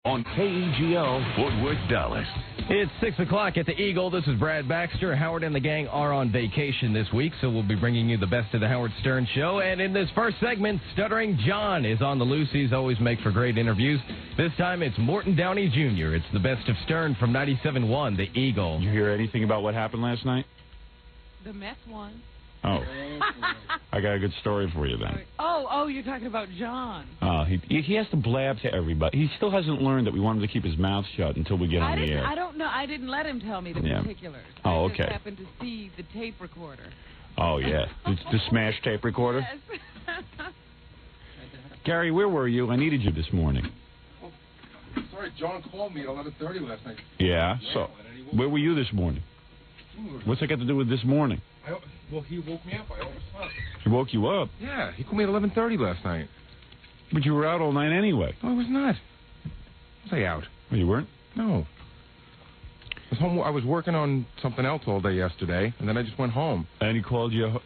on KEGL, Fort Worth, Dallas. It's 6 o'clock at the Eagle. This is Brad Baxter. Howard and the gang are on vacation this week, so we'll be bringing you the best of the Howard Stern Show. And in this first segment, Stuttering John is on the loose. He's always make for great interviews. This time it's Morton Downey Jr. It's the best of Stern from 97.1, the Eagle. Did you hear anything about what happened last night? The Mets won. Oh. I got a good story for you then. Oh, you're talking about John. He has to blab to everybody. He still hasn't learned that we want him to keep his mouth shut until we get on the air. I don't know. I didn't let him tell me the particulars. Oh, I just okay. happened to see the tape recorder. Oh, yeah. The smash tape recorder? Yes. Gary, where were you? I needed you this morning. Oh, sorry, John called me at 11:30 last night. Yeah? So, where were you this morning? What's that got to do with this morning? Well, he woke me up. I overslept. He woke you up? Yeah, he called me at 11:30 last night. But you were out all night anyway. No, I was not. Was I out? Oh, you weren't? No. I was working on something else all day yesterday, and then I just went home. And he called you?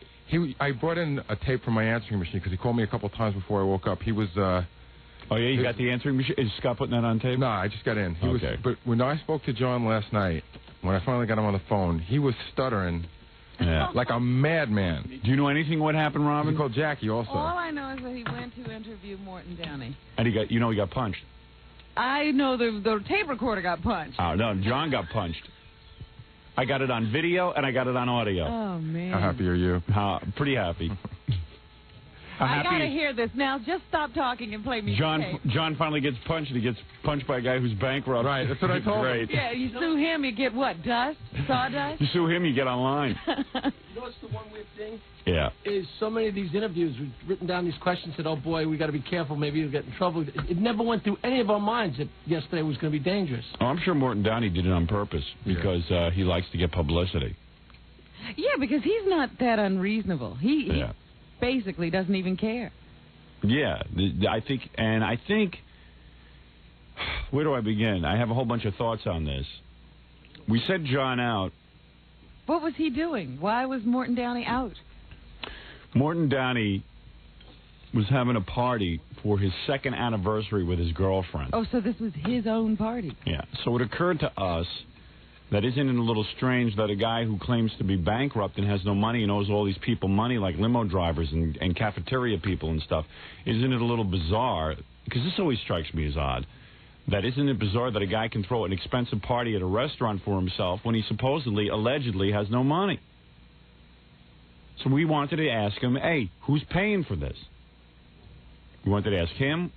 I brought in a tape from my answering machine because he called me a couple times before I woke up. He was... Oh, yeah? You got the answering machine? Is Scott putting that on tape? No, I just got in. Okay. But when I spoke to John last night, when I finally got him on the phone, he was stuttering like a madman. Do you know anything what happened, Robin? He called Jackie also. All I know is that he went to interview Morton Downey. And he got punched. I know the tape recorder got punched. Oh, no, John got punched. I got it on video and I got it on audio. Oh, man. How happy are you? Pretty happy. I got to hear this now. Just stop talking and play me the tape. John finally gets punched, and he gets punched by a guy who's bankrupt. Right, that's what I told him. Yeah, you sue him, you get what, dust? Sawdust? You sue him, you get online. You know what's the one weird thing? Yeah. Is so many of these interviews, we've written down these questions, said, oh, boy, we got to be careful, maybe you'll get in trouble. It never went through any of our minds that yesterday was going to be dangerous. Oh, I'm sure Morton Downey did it on purpose because he likes to get publicity. Yeah, because he's not that unreasonable. He basically doesn't even care. Yeah, I think, where do I begin? I have a whole bunch of thoughts on this. We sent John out. What was he doing? Why was Morton Downey out? Morton Downey was having a party for his second anniversary with his girlfriend. Oh, so this was his own party. Yeah, so it occurred to us that isn't it a little strange that a guy who claims to be bankrupt and has no money and owes all these people money, like limo drivers and cafeteria people and stuff, isn't it a little bizarre? Because this always strikes me as odd. That isn't it bizarre that a guy can throw an expensive party at a restaurant for himself when he supposedly, allegedly, has no money? So we wanted to ask him, hey, who's paying for this? We wanted to ask him,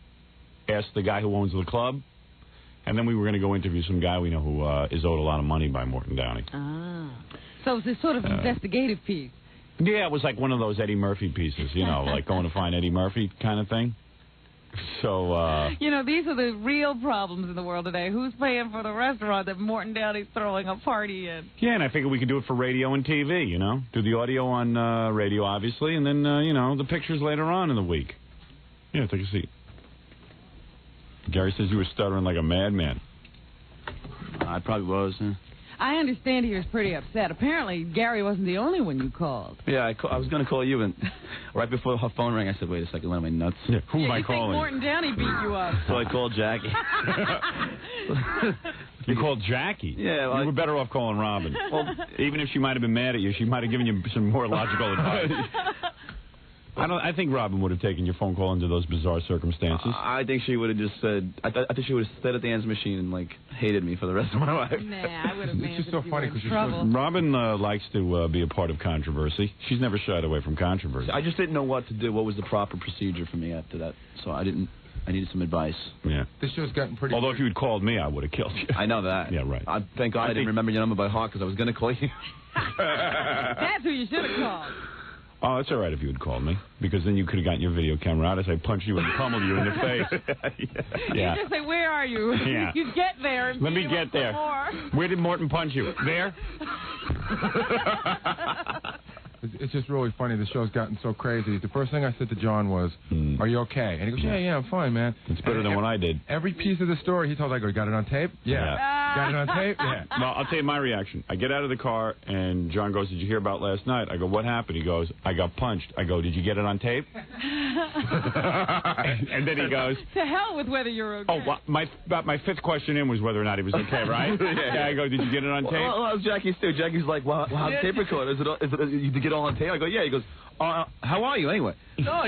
ask the guy who owns the club, and then we were going to go interview some guy we know who is owed a lot of money by Morton Downey. Ah. So it's a sort of investigative piece. Yeah, it was like one of those Eddie Murphy pieces, like going to find Eddie Murphy kind of thing. So, these are the real problems in the world today. Who's paying for the restaurant that Morton Downey's throwing a party in? Yeah, and I figured we could do it for radio and TV, Do the audio on radio, obviously, and then, the pictures later on in the week. Yeah, take a seat. Gary says you were stuttering like a madman. I probably was. I understand he was pretty upset. Apparently, Gary wasn't the only one you called. Yeah, I was going to call you, and right before her phone rang, I said, wait a second, let me nuts. Yeah, who am I calling? Think Morton Downey beat you up. So I called Jackie. You called Jackie? Yeah. Well, you were better off calling Robin. Well, even if she might have been mad at you, she might have given you some more logical advice. I think Robin would have taken your phone call under those bizarre circumstances. I think she would have just said, I think she would have stayed at the answer machine and, hated me for the rest of my life. Nah, I would have It's just so funny because Robin likes to be a part of controversy. She's never shied away from controversy. I just didn't know what to do, what was the proper procedure for me after that. So I needed some advice. Yeah. This show's gotten pretty... Although if you had called me, I would have killed you. I know that. Yeah, right. Thank God I didn't remember your number by heart because I was going to call you. That's who you should have called. Oh, it's all right if you had called me, because then you could have gotten your video camera out as I punched you and pummeled you in the face. Yeah. You just say, where are you? Yeah. You get there. And let me get there. More. Where did Morton punch you? There? It's just really funny. The show's gotten so crazy. The first thing I said to John was, are you okay? And he goes, yeah, I'm fine, man. It's better than what I did. Every piece of the story he told, I go, you got it on tape? Yeah. Got it on tape? Yeah. Well, I'll tell you my reaction. I get out of the car, and John goes, "Did you hear about last night?" I go, "What happened?" He goes, "I got punched." I go, "Did you get it on tape?" and then he goes, To hell with whether you're okay. "Oh, well, my fifth question in was whether or not he was okay, right?" Yeah. I go, "Did you get it on tape?" Well, that was Jackie's too. Jackie's like, "Well, how's the tape recorder? Is it you get it all on tape?" I go, "Yeah." He goes, "How are you anyway?" No,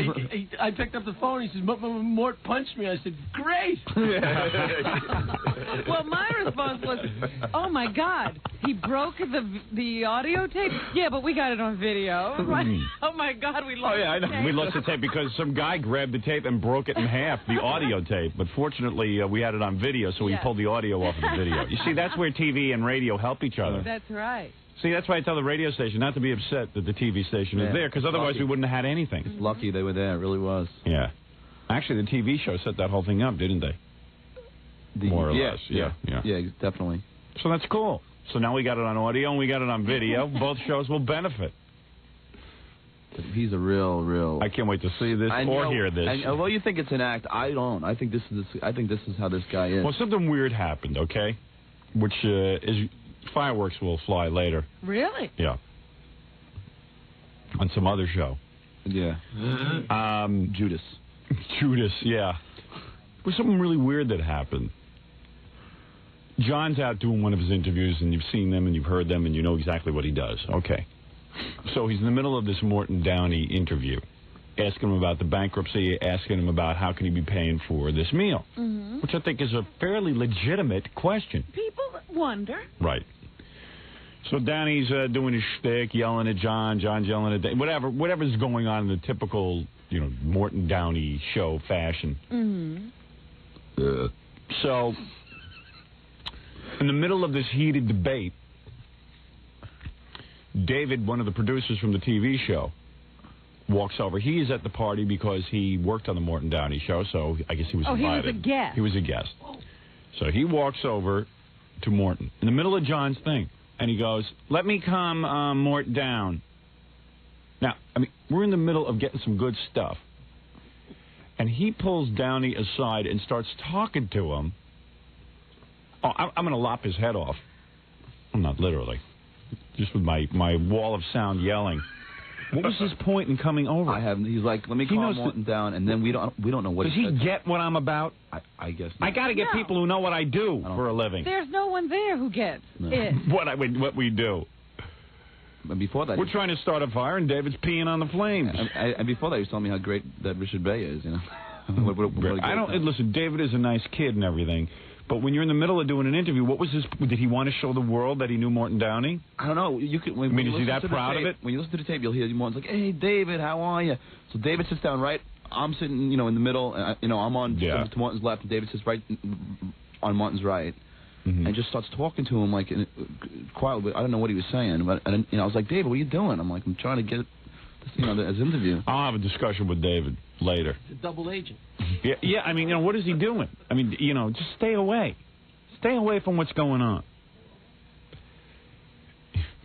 I picked up the phone. He says, "Mort punched me." I said, "Great." Well, my response was, "Oh my God, he broke the audio tape." Yeah, but we got it on video. Oh my God, we lost. Oh yeah, I know. the tape. We lost the tape because some guy grabbed the tape and broke it in half, the audio tape. But fortunately, we had it on video, so we pulled the audio off of the video. You see, that's where TV and radio help each other. That's right. See, that's why I tell the radio station not to be upset that the TV station is there, because otherwise we wouldn't have had anything. Lucky they were there. It really was. Yeah. Actually, the TV show set that whole thing up, didn't they? More or less. Yeah, definitely. So that's cool. So now we got it on audio and we got it on video. Both shows will benefit. He's a real. I can't wait to see this or hear this. Well, you think it's an act. I don't. I think this is how this guy is. Well, something weird happened, okay? Which is fireworks will fly later. Really? Yeah. On some other show. Yeah. Judas. Judas, yeah. There was something really weird that happened. John's out doing one of his interviews, and you've seen them, and you've heard them, and you know exactly what he does. Okay. So he's in the middle of this Morton Downey interview, asking him about the bankruptcy, asking him about how can he be paying for this meal, which I think is a fairly legitimate question. People wonder. Right. So Downey's doing his shtick, yelling at John, John's yelling at whatever's going on in the typical, Morton Downey show fashion. So, in the middle of this heated debate, David, one of the producers from the TV show, walks over. He is at the party because he worked on the Morton Downey show, so I guess he was invited. He was a guest. He was a guest. So he walks over to Morton in the middle of John's thing, and he goes, "Let me calm Mort down." Now, I mean, we're in the middle of getting some good stuff. And he pulls Downey aside and starts talking to him. Oh, I'm going to lop his head off. Well, not literally. Just with my wall of sound yelling. What was his point in coming over? He's like, "Let me calm Morton down," and then we don't know what. Does he get what I'm about? I guess not. I got to get people who know what I do for a living. There's no one there who gets it. What we do. And before that, we're trying to start a fire, and David's peeing on the flames. And before that, he was telling me how great that Richard Bay is. I don't listen. David is a nice kid and everything, but when you're in the middle of doing an interview, what was his? Did he want to show the world that he knew Morton Downey? I don't know. Is he that proud of it? When you listen to the tape, you'll hear Morton's like, "Hey, David, how are you?" So David sits down right. I'm sitting, in the middle. I'm on to Morton's left, and David sits right on Morton's right. And just starts talking to him like quietly. I don't know what he was saying, but I was like, "David, what are you doing?" I'm like, "I'm trying to get this, this interview." I'll have a discussion with David later. He's a double agent. Yeah. I mean, what is he doing? I mean, just stay away. Stay away from what's going on.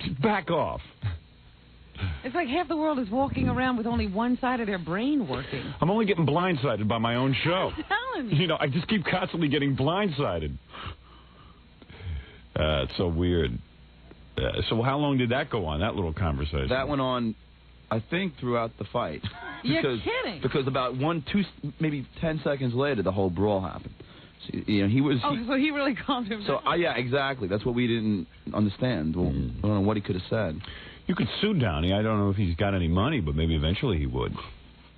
Just back off. It's like half the world is walking around with only one side of their brain working. I'm only getting blindsided by my own show. I'm telling you. I just keep constantly getting blindsided. It's so weird. So how long did that go on, that little conversation? That went on, I think, throughout the fight. You're kidding. Because about 1, 2, maybe 10 seconds later, the whole brawl happened. So, he was... so he really calmed him down. So, yeah, exactly. That's what we didn't understand. Well, I don't know what he could have said. You could sue Downey. I don't know if he's got any money, but maybe eventually he would.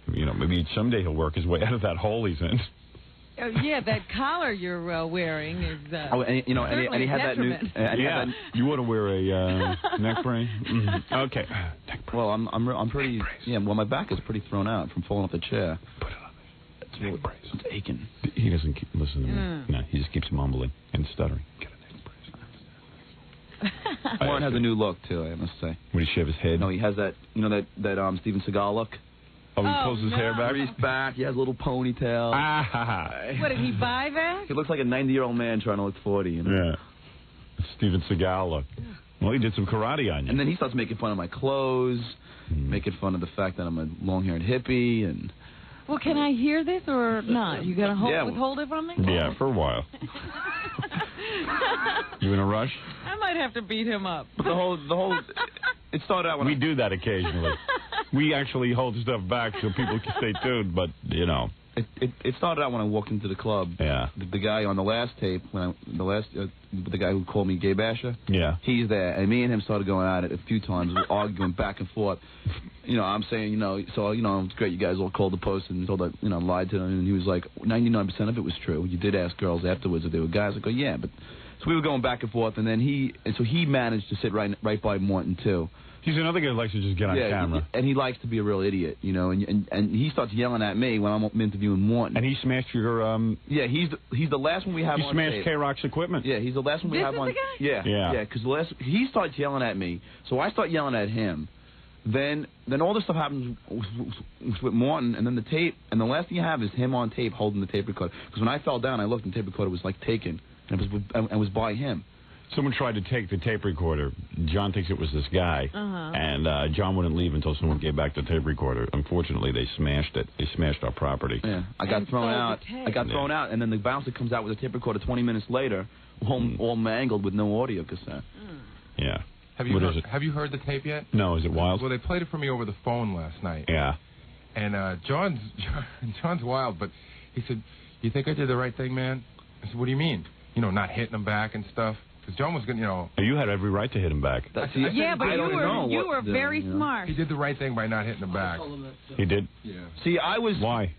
Maybe someday he'll work his way out of that hole he's in. Oh, yeah, that collar you're wearing is and he had that new... You ought to wear a neck brace. Okay. Well, I'm pretty... Yeah, well, my back is pretty thrown out from falling off the chair. Put it on. It's neck brace. It's aching. He doesn't listen to me. No, he just keeps mumbling and stuttering. Get a neck brace. Warren has a new look, too, I must say. Would he shave his head? No, he has that, that Steven Seagal look. Oh, he pulls his hair back? He's back. He has a little ponytail. What, did he buy that? He looks like a 90-year-old man trying to look 40, Yeah. Steven Seagal look. Well, he did some karate on you. And then he starts making fun of my clothes, making fun of the fact that I'm a long-haired hippie, and... Well, can I hear this or not? You going to withhold it from me? Yeah, for a while. You in a rush? I might have to beat him up. But the whole, it started out when we do that occasionally. We actually hold stuff back so people can stay tuned, but you know. It started out when I walked into the club. Yeah. The guy on the last tape, the guy who called me Gay Basher. Yeah. He's there, and me and him started going at it a few times, arguing back and forth. You know, I'm saying, you know, so you know, it's great. You guys all called the post and told that, you know, lied to him, and he was like, 99% of it was true. You did ask girls afterwards if they were guys. I go, yeah, but so we were going back and forth, and then he managed to sit right by Morton too. He's another guy who likes to just get on camera. And he likes to be a real idiot, you know, and he starts yelling at me when I'm interviewing Morton. And he smashed your, Yeah, he's the last one we have on tape. He smashed K-Rock's equipment. Yeah, he's the last one we have on. This is the guy? Yeah, because he starts yelling at me, so I start yelling at him. Then all this stuff happens with Morton, and then the tape, and the last thing you have is him on tape holding the tape recorder. Because when I fell down, I looked, and the tape recorder was like taken, and it was by him. Someone tried to take the tape recorder. John thinks it was this guy, and John wouldn't leave until someone gave back the tape recorder. Unfortunately, they smashed it. They smashed our property. Yeah, I got thrown out. I got thrown out, and then the bouncer comes out with a tape recorder 20 minutes later, all mangled with no audio cassette. Yeah. Have you heard the tape yet? No, is it wild? Well, they played it for me over the phone last night. Yeah. And John's wild, but he said, "You think I did the right thing, man?" I said, "What do you mean? You know, not hitting him back and stuff." Because John was going to, you know... You had every right to hit him back. Yeah, but you were very smart. He did the right thing by not hitting him back. He did? Yeah. See, I was... Why?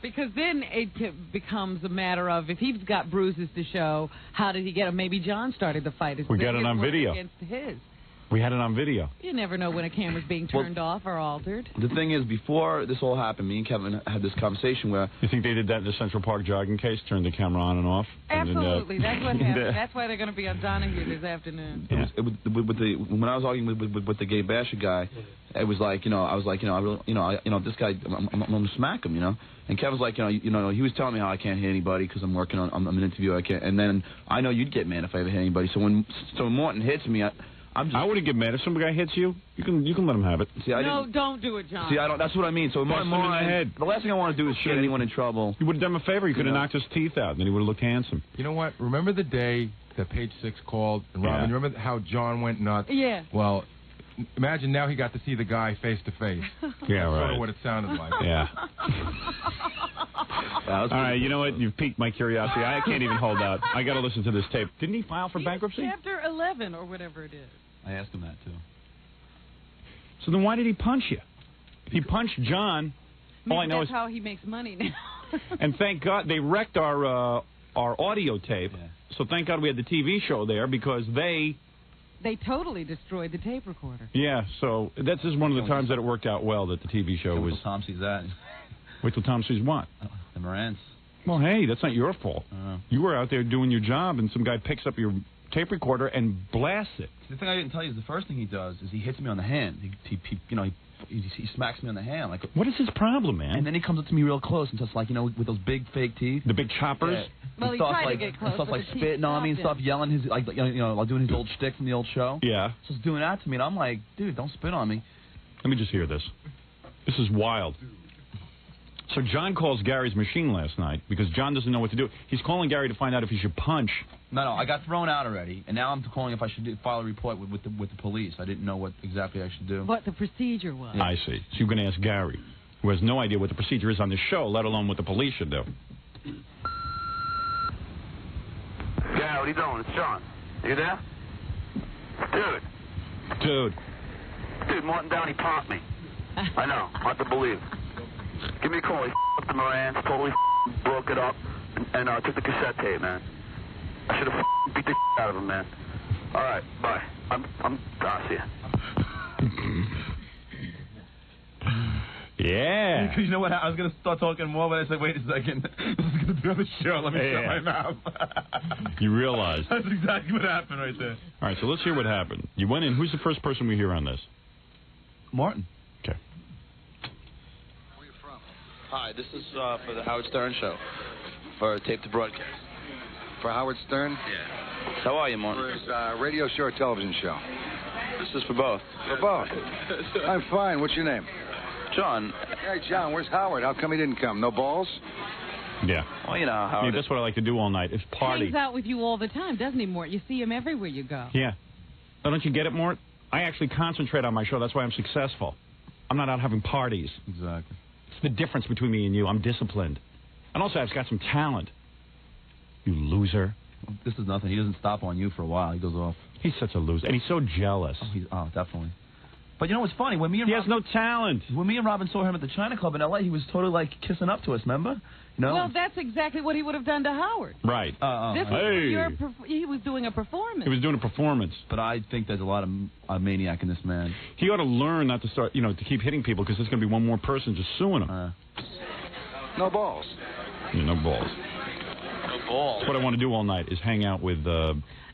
Because then it becomes a matter of, if he's got bruises to show, how did he get them? Maybe John started the fight. We got it on video. Against his. We had it on video. You never know when a camera's being turned off or altered. The thing is, before this all happened, me and Kevin had this conversation where... You think they did that in the Central Park jogging case? Turned the camera on and off? Absolutely. That's what happened. That's why they're going to be on Donahue this afternoon. Yeah. When I was arguing with the Gay Basher guy, it was like, you know, I was like, this guy, I'm going to smack him, you know. And Kevin's like, you know, he was telling me how I can't hit anybody because I'm working on, I'm an interviewer. I can't. And then I know you'd get mad if I ever hit anybody. So when Morton hits me, I wouldn't get mad if some guy hits you. You can let him have it. See, don't do it, John. See, I don't. That's what I mean. So in my mind, in the head. The last thing I want to do is get anyone in trouble. You would have done him a favor. You could have knocked his teeth out, and then he would have looked handsome. You know what? Remember the day that Page 6 called, and Robin, you remember how John went nuts? Yeah. Well, imagine now he got to see the guy face to face. Yeah, right. Sort of what it sounded like. Yeah. All right, you know what? You've piqued my curiosity. I can't even hold out. I got to listen to this tape. Didn't he file for bankruptcy? Chapter 11 or whatever it is. I asked him that, too. So then why did he punch you? If he punched John, all I know is... That's how he makes money now. And thank God they wrecked our audio tape. Yeah. So thank God we had the TV show there because they totally destroyed the tape recorder. Yeah, so this is one of the times that it worked out well that the TV show was... Wait till Tom sees that. Wait till Tom sees what? The Morants. Well, hey, that's not your fault. You were out there doing your job, and some guy picks up your tape recorder and blasts it. The thing I didn't tell you is the first thing he does is he hits me on the hand. He smacks me on the hand. Like, what is his problem, man? And then he comes up to me real close and just like, with those big fake teeth. The big choppers? Yeah. Well, he tried to get close, stuff but like spitting on me and stuff, yelling his, like doing his old shtick from the old show. Yeah. So he's doing that to me, and I'm like, dude, don't spit on me. Let me just hear this. This is wild. So John calls Gary's machine last night because John doesn't know what to do. He's calling Gary to find out if he should punch. No, I got thrown out already, and now I'm calling if I should file a report with the police. I didn't know what exactly I should do. What the procedure was. Yeah. I see. So you're going to ask Gary, who has no idea what the procedure is on the show, let alone what the police should do. Gary, what are you doing? It's John. Are you there? Dude, Morton Downey punked me. I know. Hard to believe. Give me a call. He up the Morans, totally broke it up, and took the cassette tape, man. I should have beat the out of him, man. All right, bye. I'll see you. Yeah. Because you know what? I was going to start talking more, but I said, wait a second. This is going to be on the show. Let me shut my mouth. You realize. That's exactly what happened right there. All right, so let's hear what happened. You went in. Who's the first person we hear on this? Martin. Okay. Where are you from? Hi, this is for the Howard Stern Show, for Tape to Broadcast. For Howard Stern? Yeah. How are you, Martin? For his radio show or television show? This is for both. For both? I'm fine. What's your name? John. Hey, John, where's Howard? How come he didn't come? No balls? Yeah. Well, you know how. Yeah, that's what I like to do all night. Is party. Hangs out with you all the time, doesn't he, Mort? You see him everywhere you go. Yeah. Oh, don't you get it, Mort? I actually concentrate on my show. That's why I'm successful. I'm not out having parties. Exactly. It's the difference between me and you. I'm disciplined. And also, I've got some talent. You loser. This is nothing. He doesn't stop on you for a while. He goes off. He's such a loser. And he's so jealous. Oh, definitely. But you know what's funny? When me and he has no talent. When me and Robin saw him at the China Club in L.A., he was totally, like, kissing up to us, remember? You know? Well, that's exactly what he would have done to Howard. Right. He was doing a performance. He was doing a performance. But I think there's a lot of maniac in this man. He ought to learn not to start, to keep hitting people, because there's going to be one more person just suing him. No balls. Yeah, no balls. No balls. That's what I want to do all night, is hang out with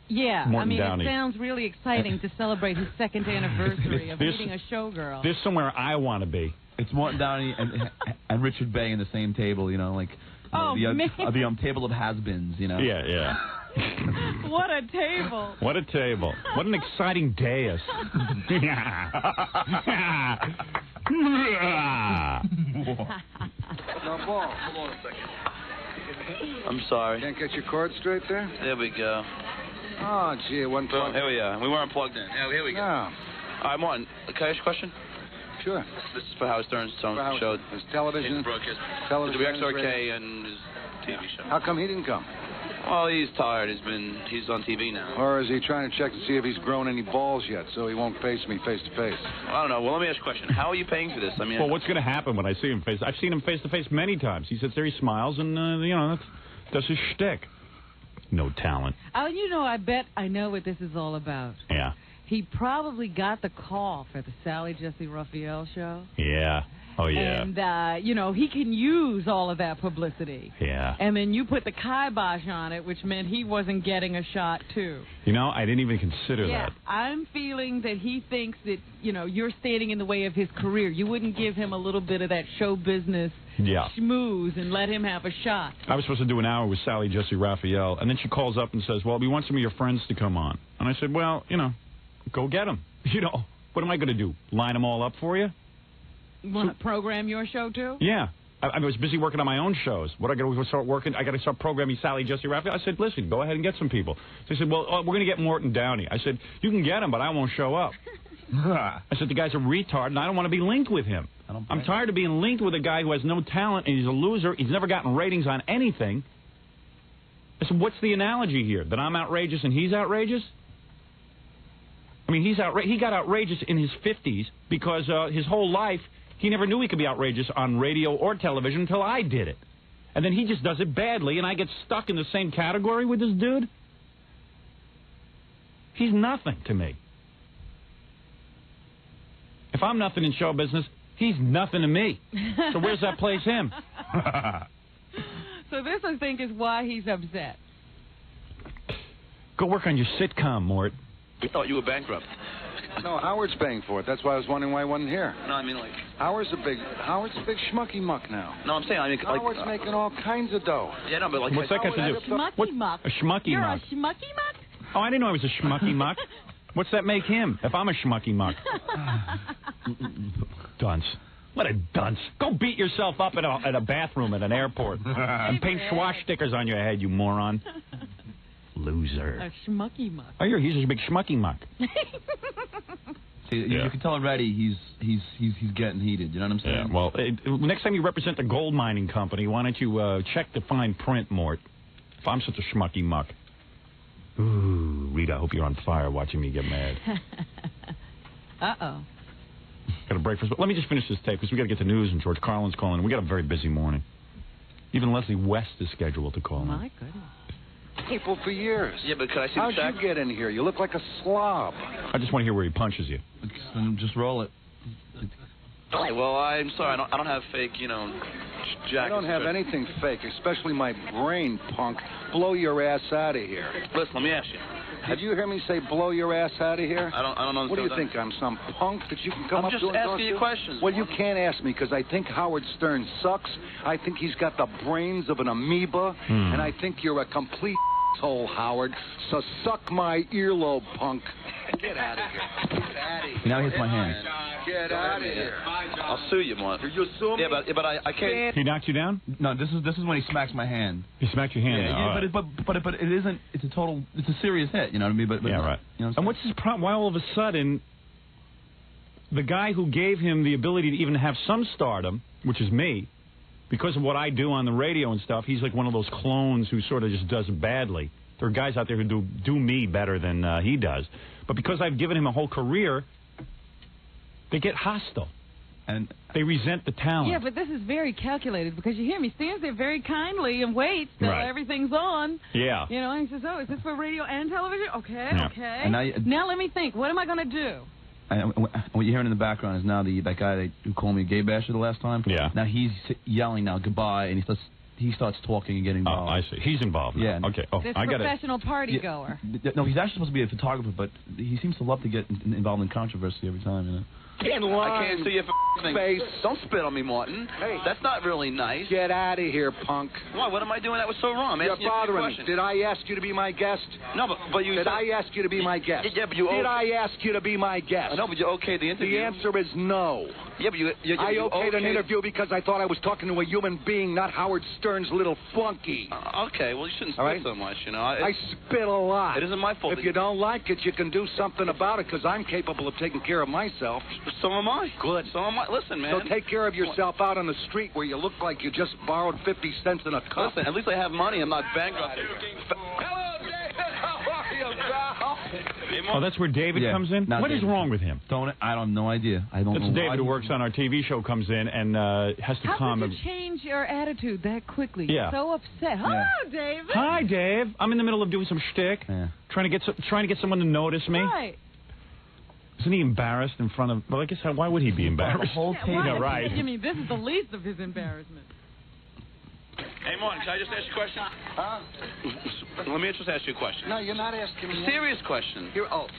Yeah, Morton Downey. It sounds really exciting to celebrate his second anniversary of meeting a showgirl. There's somewhere I want to be. It's Morton Downey and Richard Bay in the same table, the table of has-beens, Yeah. What a table. What a table. What an exciting dais. No balls. Hold on a second. I'm sorry. Can't get your cord straight there? There we go. Oh, gee, it wasn't plugged in. Here we are. We weren't plugged in. Here we go. No. All right, Martin, can I ask you a question? Sure. This is for Howard Stern's show. His television. His broadcast. Television. WXRK and his TV show. How come he didn't come? Well, he's tired. He's on TV now. Or is he trying to check to see if he's grown any balls yet, so he won't face me face to face? I don't know. Well, let me ask you a question. How are you paying for this? I mean, well, what's going to happen when I see him face? I've seen him face to face many times. He sits there, he smiles, and that's his shtick. No talent. Oh, I bet I know what this is all about. Yeah. He probably got the call for the Sally Jesse Raphael show. Yeah. Oh, yeah. And, he can use all of that publicity. Yeah. And then you put the kibosh on it, which meant he wasn't getting a shot, too. I didn't even consider that. I'm feeling that he thinks that, you're standing in the way of his career. You wouldn't give him a little bit of that show business schmooze and let him have a shot. I was supposed to do an hour with Sally Jesse Raphael, and then she calls up and says, well, we want some of your friends to come on. And I said, well, go get them. What am I going to do? Line them all up for you? You want to program your show, too? Yeah. I was busy working on my own shows. What I got to start working? I got to start programming Sally Jesse Raphael. I said, listen, go ahead and get some people. They said, well, we're going to get Morton Downey. I said, you can get him, but I won't show up. I said, the guy's a retard, and I don't want to be linked with him. I'm tired of being linked with a guy who has no talent, and he's a loser. He's never gotten ratings on anything. I said, what's the analogy here? That I'm outrageous and he's outrageous? I mean, he got outrageous in his 50s because his whole life he never knew he could be outrageous on radio or television until I did it. And then he just does it badly, and I get stuck in the same category with this dude? He's nothing to me. If I'm nothing in show business, he's nothing to me. So where's that place him? So this, I think, is why he's upset. Go work on your sitcom, Mort. We thought you were bankrupt. No, Howard's paying for it. That's why I was wondering why he wasn't here. No, I mean, like... Howard's a big schmucky muck now. No, I'm saying, Howard's making all kinds of dough. Yeah, no, but like... What's that got to do? Schmucky muck. A schmucky You're muck. a schmucky muck? Oh, I didn't know I was a schmucky muck. What's that make him, if I'm a schmucky muck? Dunce. What a dunce. Go beat yourself up at a bathroom at an airport. And paint schwash stickers on your head, you moron. Loser. A schmucky muck. Oh, he's a big schmucky muck. See, you can tell already he's getting heated. You know what I'm saying? Yeah, well, next time you represent the gold mining company, why don't you check the fine print, Mort? If I'm such a schmucky muck. Ooh, Rita, I hope you're on fire watching me get mad. Uh-oh. Got a break for... Let me just finish this tape, because we got to get to news, and George Carlin's calling. We got a very busy morning. Even Leslie West is scheduled to call in. My goodness. People for years. Yeah, but can I see How'd the sack? you get in here? You look like a slob. I just want to hear where he punches you. Just roll it. Oh, well, I'm sorry. I don't have fake, jackets. I don't have anything fake, especially my brain, punk. Blow your ass out of here. Listen, let me ask you. Did you hear me say blow your ass out of here? I don't know. What do you think? I'm some punk that you can come up to and talk to? I'm just asking you questions. Well, you can't ask me because I think Howard Stern sucks. I think he's got the brains of an amoeba, and I think you're a complete asshole, Howard. So suck my earlobe, punk. Get out of here. Get out of here. Now here's my hand. Get out of here. I'll sue you, Mort. You sue me? Yeah, but I can't. He knocked you down? No, this is when he smacks my hand. He smacked your hand. But it isn't. It's a serious hit. You know what I mean? But yeah, right. You know and what's his problem? Why all of a sudden, the guy who gave him the ability to even have some stardom, which is me, because of what I do on the radio and stuff, he's like one of those clones who sort of just does it badly. There are guys out there who do me better than he does. But because I've given him a whole career, they get hostile. And they resent the talent. Yeah, but this is very calculated because you hear me stands there very kindly and waits till everything's on. Yeah. You know, and he says, "Oh, is this for radio and television? Okay, yeah. okay. And now let me think. What am I going to do?" What you're hearing in the background is now that guy who called me a gay basher the last time. Yeah. Now he's yelling now goodbye, and he starts talking and getting involved. Oh, I see. He's involved now. Yeah. Okay. Oh, this I got it. professional party goer. No, he's actually supposed to be a photographer, but he seems to love to get involved in controversy every time. You know. I can't see your face. Don't spit on me, Martin. Hey. That's not really nice. Get out of here, punk. Why? What am I doing that was so wrong? You're bothering me. Did I ask you to be my guest? No, but you Did I ask you to be my guest? Yeah, but you... Did I ask you to be my guest? I know, but you okayed the interview. The answer is no. Yeah, but you I okayed an interview because I thought I was talking to a human being, not Howard Stern's little flunky. Okay, well, you shouldn't spit so much, you know. I spit a lot. It isn't my fault. If you don't like it, you can do something about it because I'm capable of taking care of myself. So am I. Good. So am I. Listen, man. So take care of yourself out on the street where you look like you just borrowed 50 cents in a cup. Listen, at least I have money. I'm not bankrupt. Hello, David. How are you, pal? Oh, that's where David comes in? What is wrong with him? I have no idea. I don't know. That's David who works on our TV show comes in and has to How could you change your attitude that quickly? Yeah. You're so upset. Hello, David. Hi, Dave. I'm in the middle of doing some shtick. Yeah. Trying to get someone to notice me. Right. Isn't he embarrassed in front of... Well, I guess why would he be embarrassed? The whole table. Yeah, right. I mean, this is the least of his embarrassment. Hey, Martin, can I just ask you a question? Huh? Let me just ask you a question. No, you're not asking me. Serious question.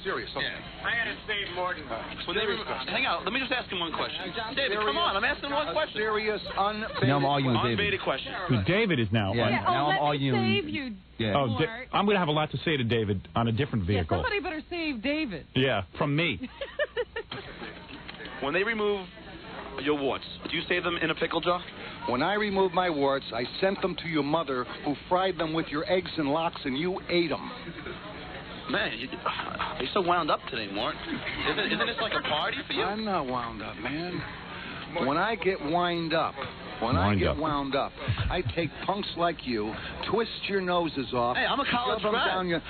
Serious. Okay. I had to save Morgan. Hang on. Let me just ask him one question. David, come on. I'm asking one question. Serious, unbaited. Now I'm arguing with David. Question. Who David is now. Yeah. Now I'm arguing. Save you. Yeah. Oh, I'm going to have a lot to say to David on a different vehicle. Yeah, somebody better save David. Yeah, from me. When they remove your warts, do you save them in a pickle jar? When I removed my warts, I sent them to your mother, who fried them with your eggs and lox, and you ate them. Man, you're so wound up today, Mort. Isn't this like a party for you? I'm not wound up, man. When I get wound up, I take punks like you, twist your noses off. Hey, I'm a college shove them grad. down you're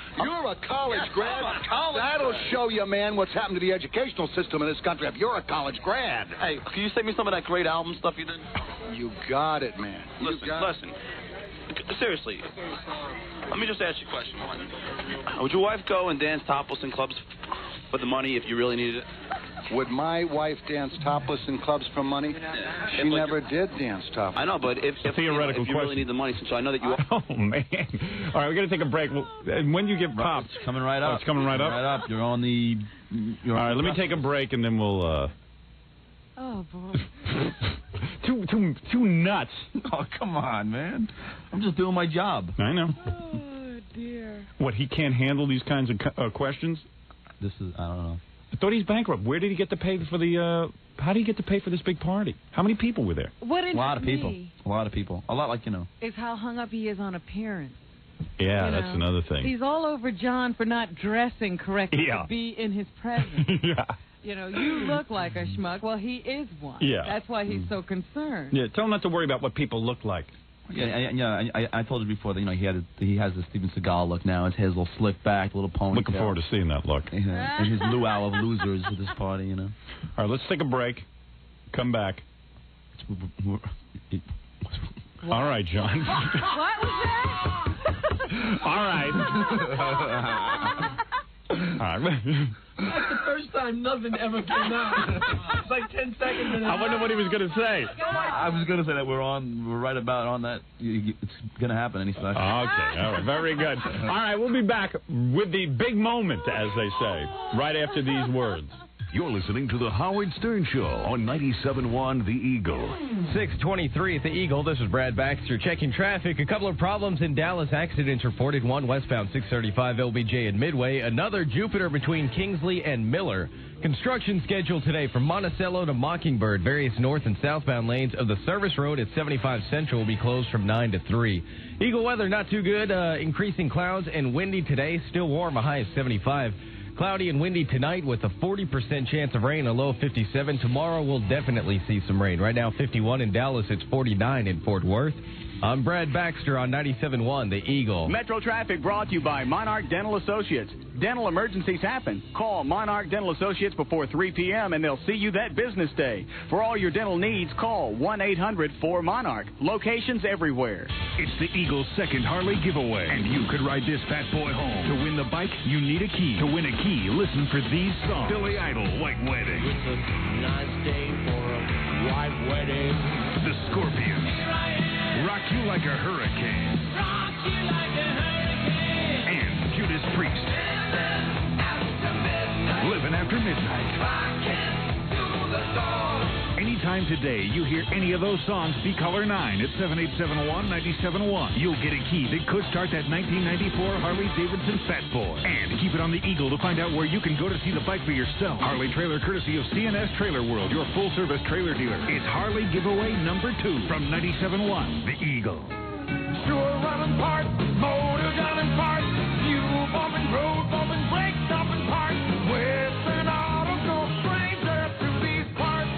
a college grad? I'm a college That'll grad. show you, man, what's happened to the educational system in this country if you're a college grad. Hey, can you send me some of that great album stuff you did? You got it, man. Listen. Seriously, let me just ask you a question, Martin. Would your wife go and dance topless in clubs for the money if you really needed it? Would my wife dance topless in clubs for money? She never did dance topless. I know, but if you really need the money, since I know that you... Oh, man. All right, we're going to take a break. When you get popped... It's coming right up. Oh, it's coming right up? Right up. You're on the... All right, let me take a break, and then we'll... Oh, boy. Too nuts. Oh, come on, man. I'm just doing my job. I know. Oh, dear. What, he can't handle these kinds of questions? I don't know. I thought he's bankrupt. Where did he get to pay for the... how did he get to pay for this big party? How many people were there? What A lot of people. A lot of people. A lot like, is how hung up he is on appearance. Yeah, that's another thing. He's all over John for not dressing correctly to be in his presence. Yeah. You look like a schmuck. Well, he is one. Yeah. That's why he's so concerned. Yeah, tell him not to worry about what people look like. Yeah, I told you before that he has the Steven Seagal look now. His hair's a little slick back, a little ponytail. Looking forward to seeing that look. And his luau of losers at this party, All right, let's take a break. Come back. All right, John. What was that? All right. All right. That's the first time nothing ever came out. It's like 10 seconds. I wonder what he was going to say. I was going to say that we're right about on that. It's going to happen any second. Okay, all right, very good. All right, we'll be back with the big moment, as they say, right after these words. You're listening to The Howard Stern Show on 97.1 The Eagle. 6:23 at The Eagle. This is Brad Baxter checking traffic. A couple of problems in Dallas. Accidents reported. One westbound 635 LBJ at Midway. Another Jupiter between Kingsley and Miller. Construction schedule today from Monticello to Mockingbird. Various north and southbound lanes of the service road at 75 Central will be closed from 9 to 3. Eagle weather not too good. Increasing clouds and windy today. Still warm, a high of 75. Cloudy and windy tonight with a 40% chance of rain, a low of 57. Tomorrow we'll definitely see some rain. Right now 51 in Dallas. It's 49 in Fort Worth. I'm Brad Baxter on 97.1 The Eagle. Metro Traffic brought to you by Monarch Dental Associates. Dental emergencies happen. Call Monarch Dental Associates before 3 p.m. and they'll see you that business day. For all your dental needs, call 1-800-4MONARCH. Locations everywhere. It's the Eagle's second Harley giveaway, and you could ride this fat boy home. To win the bike, you need a key. To win a key, listen for these songs. Billy Idol, White Wedding. It's a nice day for a white wedding. The Scorpions. Rock You Like a Hurricane. Rock you like a hurricane. And Judas Priest. Living After Midnight. Anytime today you hear any of those songs, be caller 9 at 7871-971. You'll get a key that could start that 1994 Harley-Davidson Fat Boy. And keep it on the Eagle to find out where you can go to see the bike for yourself. Harley Trailer courtesy of CNS Trailer World, your full-service trailer dealer. It's Harley giveaway number 2 from 97.1 The Eagle. Sure running parts, motor gunning parts, fuel bumping, road bumping, brake stopping parts. Western Auto, no stranger to these parts.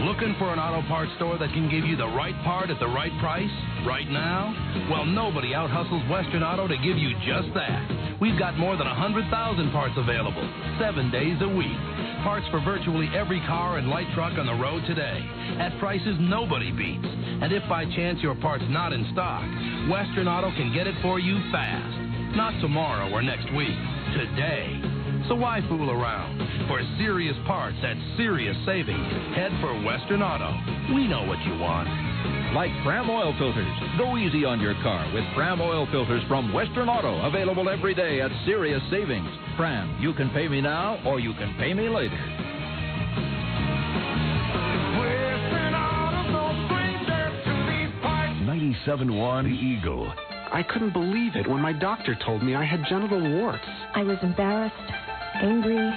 Looking for an auto parts store that can give you the right part at the right price right now? Well, nobody out-hustles Western Auto to give you just that. We've got more than 100,000 parts available, 7 days a week. Parts for virtually every car and light truck on the road today at prices nobody beats. And if by chance your part's not in stock, Western Auto can get it for you fast. Not tomorrow or next week, today. So why fool around? For serious parts at serious savings, head for Western Auto. We know what you want. Like Fram oil filters. Go easy on your car with Fram oil filters from Western Auto. Available every day at serious savings. Fram, you can pay me now or you can pay me later. Western Auto, no stranger to these parts. 97.1 The Eagle. I couldn't believe it when my doctor told me I had genital warts. I was embarrassed, angry,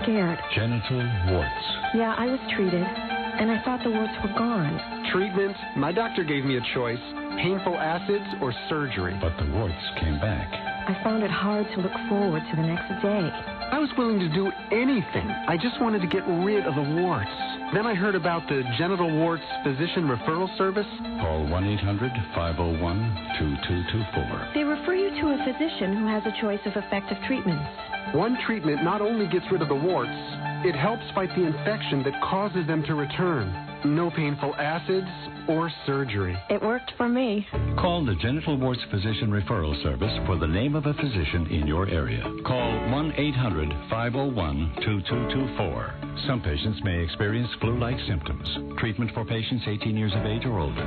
scared. Genital warts. Yeah, I was treated, and I thought the warts were gone. Treatment? My doctor gave me a choice, painful acids or surgery. But the warts came back. I found it hard to look forward to the next day. I was willing to do anything. I just wanted to get rid of the warts. Then I heard about the Genital Warts Physician Referral Service. Call 1-800-501-2224. They refer you to a physician who has a choice of effective treatments. One treatment not only gets rid of the warts, it helps fight the infection that causes them to return. No painful acids or surgery. It worked for me. Call the Genital Warts Physician Referral Service for the name of a physician in your area. Call 1-800-501-2224. Some patients may experience flu-like symptoms. Treatment for patients 18 years of age or older.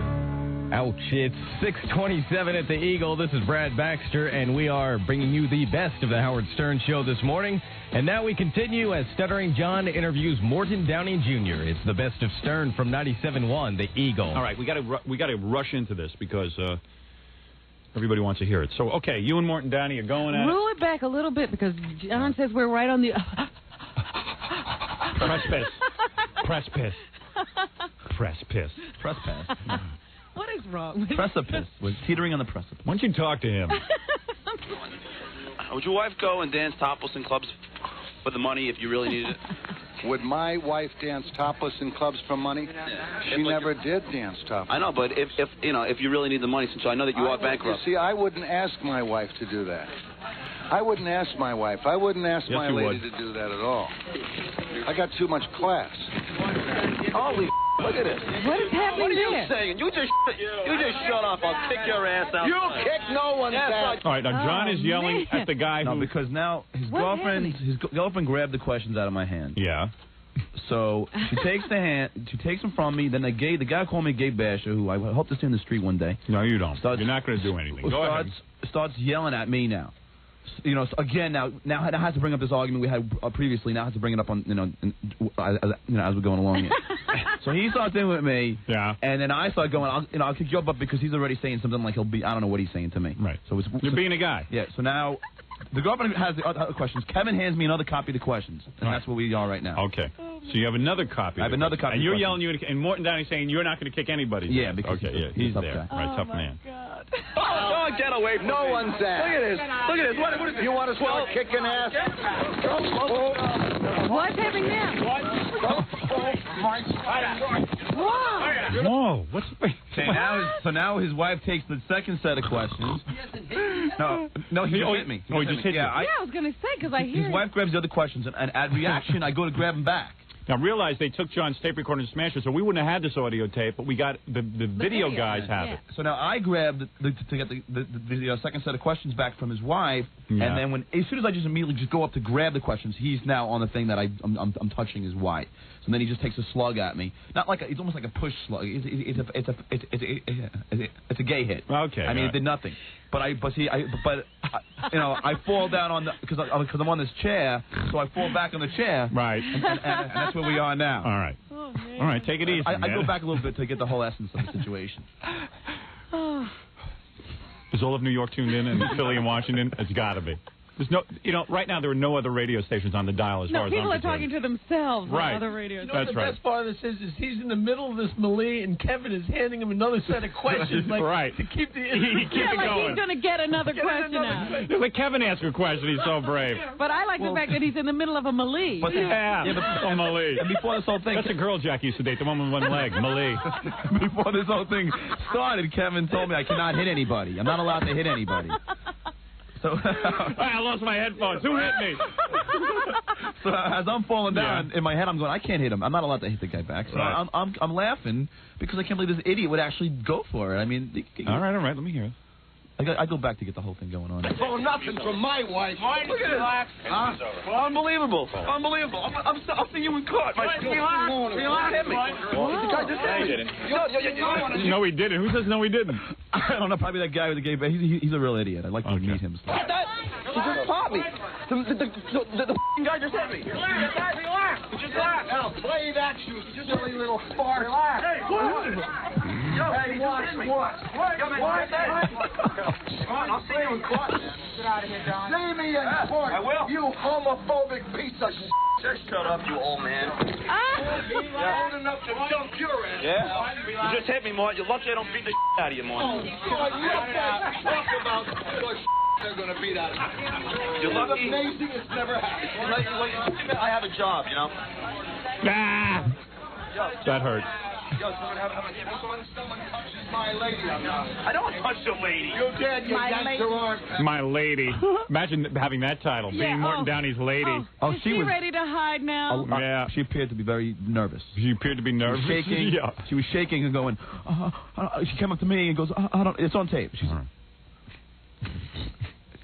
Ouch. It's 6:27 at the Eagle. This is Brad Baxter, and we are bringing you the best of the Howard Stern Show this morning. And now we continue as Stuttering John interviews Morton Downey Jr. It's the best of Stern from 97.1 The Eagle. All right, we got to rush into this because everybody wants to hear it. So, okay, you and Morton Downey are going at Rule it back a little bit because John says we're right on the... Precipice. Precipice. Precipice. Precipice. What is wrong? Precipice. We're teetering on the precipice. Why don't you talk to him? Would your wife go and dance topless in clubs for the money if you really needed it? Would my wife dance topless in clubs for money? She never did dance topless. I know, but if you really need the money, since I know that you are bankrupt. You see, I wouldn't ask my wife to do that. I wouldn't ask my wife. I wouldn't ask my lady to do that at all. I got too much class. Holy look at this. What is happening What are you there? saying? You just shut up. I'll kick your ass out. You kick no one's ass. All right, now John is yelling at the guy who... No, because now his girlfriend grabbed the questions out of my hand. Yeah. So she takes them from me. Then the guy called me a gay basher, who I hope to see in the street one day. No, you don't. You're not going to do anything. Go ahead. Starts yelling at me now. You know, so again, now I have to bring up this argument we had previously. Now I have to bring it up on, as we're going along here. So he starts in with me, yeah, and then I start going, I'll kick you up because he's already saying something like he'll be, I don't know what he's saying to me. Right. So you're being a guy. Yeah. So now The girlfriend has the other questions. Kevin hands me another copy of the questions, and that's where we are right now. Okay. So you have another copy. I have another copy. And you're yelling, and Morton Downey saying you're not going to kick anybody. Yeah, because he's there. Right, tough man. Oh, get away from No one's that. Look at this. Look at this. What is this? You want to start kicking ass? What's happening now? Whoa. What's So now his wife takes the second set of questions. No, he hit me. Oh, he just hit you. I was going to say, because I hear his wife grabs the other questions, and at reaction, I go to grab him back. Now, realize they took John's tape recorder and smashed it, so we wouldn't have had this audio tape, but we got the video guys have it. So now I grabbed to get the second set of questions back from his wife, and then as soon as I just immediately go up to grab the questions, he's now on the thing that I'm touching his wife. So then he just takes a slug at me. Not like it's almost like a push slug. It's a gay hit. Okay. I mean, it did nothing. But I fall down on because I'm on this chair, so I fall back on the chair. Right. And that's where we are now. All right. All right. Take it easy. I go back a little bit to get the whole essence of the situation. Is all of New York tuned in, and Philly and Washington? It's got to be. There's no, right now there are no other radio stations on the dial as far as I'm people are concerned. talking to themselves Right. on other radio stations. You know what the best part of this is he's in the middle of this melee, and Kevin is handing him another set of questions, like right. to keep the keep it going. He's going to get another question out. Let Kevin ask a question. He's so brave. But I like the fact that he's in the middle of a melee. But Malie. And before this whole thing, that's a girl Jack used to date, the one with one leg, Malie. Before this whole thing started, Kevin told me I cannot hit anybody. I'm not allowed to hit anybody. So I lost my headphones. Who hit me? So as I'm falling down in my head, I'm going, I can't hit him. I'm not allowed to hit the guy back. So Right. I'm laughing because I can't believe this idiot would actually go for it. I mean, all right. Let me hear it. I go back to get the whole thing going on. Oh, nothing from my wife. Look at this. Unbelievable. Unbelievable. I'll see you in court. Relax. Hit me. The guy just hit me. No, he didn't. Who says no, he didn't? I don't know. Probably that guy with the gay. He's a real idiot. I'd like to meet him. What that? He just popped me. The guy just hit me. Relax. Just relax. Now, play that shoot. Just a little spark. Relax. Hey, what? Hey, watch. Come on, I'll see you in court. Get out of here, John. See me in court. I will. You homophobic piece of shit. Just shut up, you old man. Old enough to dump your ass. Yeah? You just hit me, Mort. You're lucky I don't beat the shit out of you, Mort. Oh, God, you talk about the shit they're going to beat out of you. You're lucky. It's amazing it's never happened. I have a job, you know? That hurt. Yo, someone touches my lady. I don't touch the lady. You did. You yanked her arm. My lady. Imagine having that title, being Morton Downey's lady. Is she ready to hide now? Yeah. She appeared to be very nervous. She appeared to be nervous. She was shaking. Yeah. She was shaking and going. She came up to me and goes, I don't. It's on tape. She's.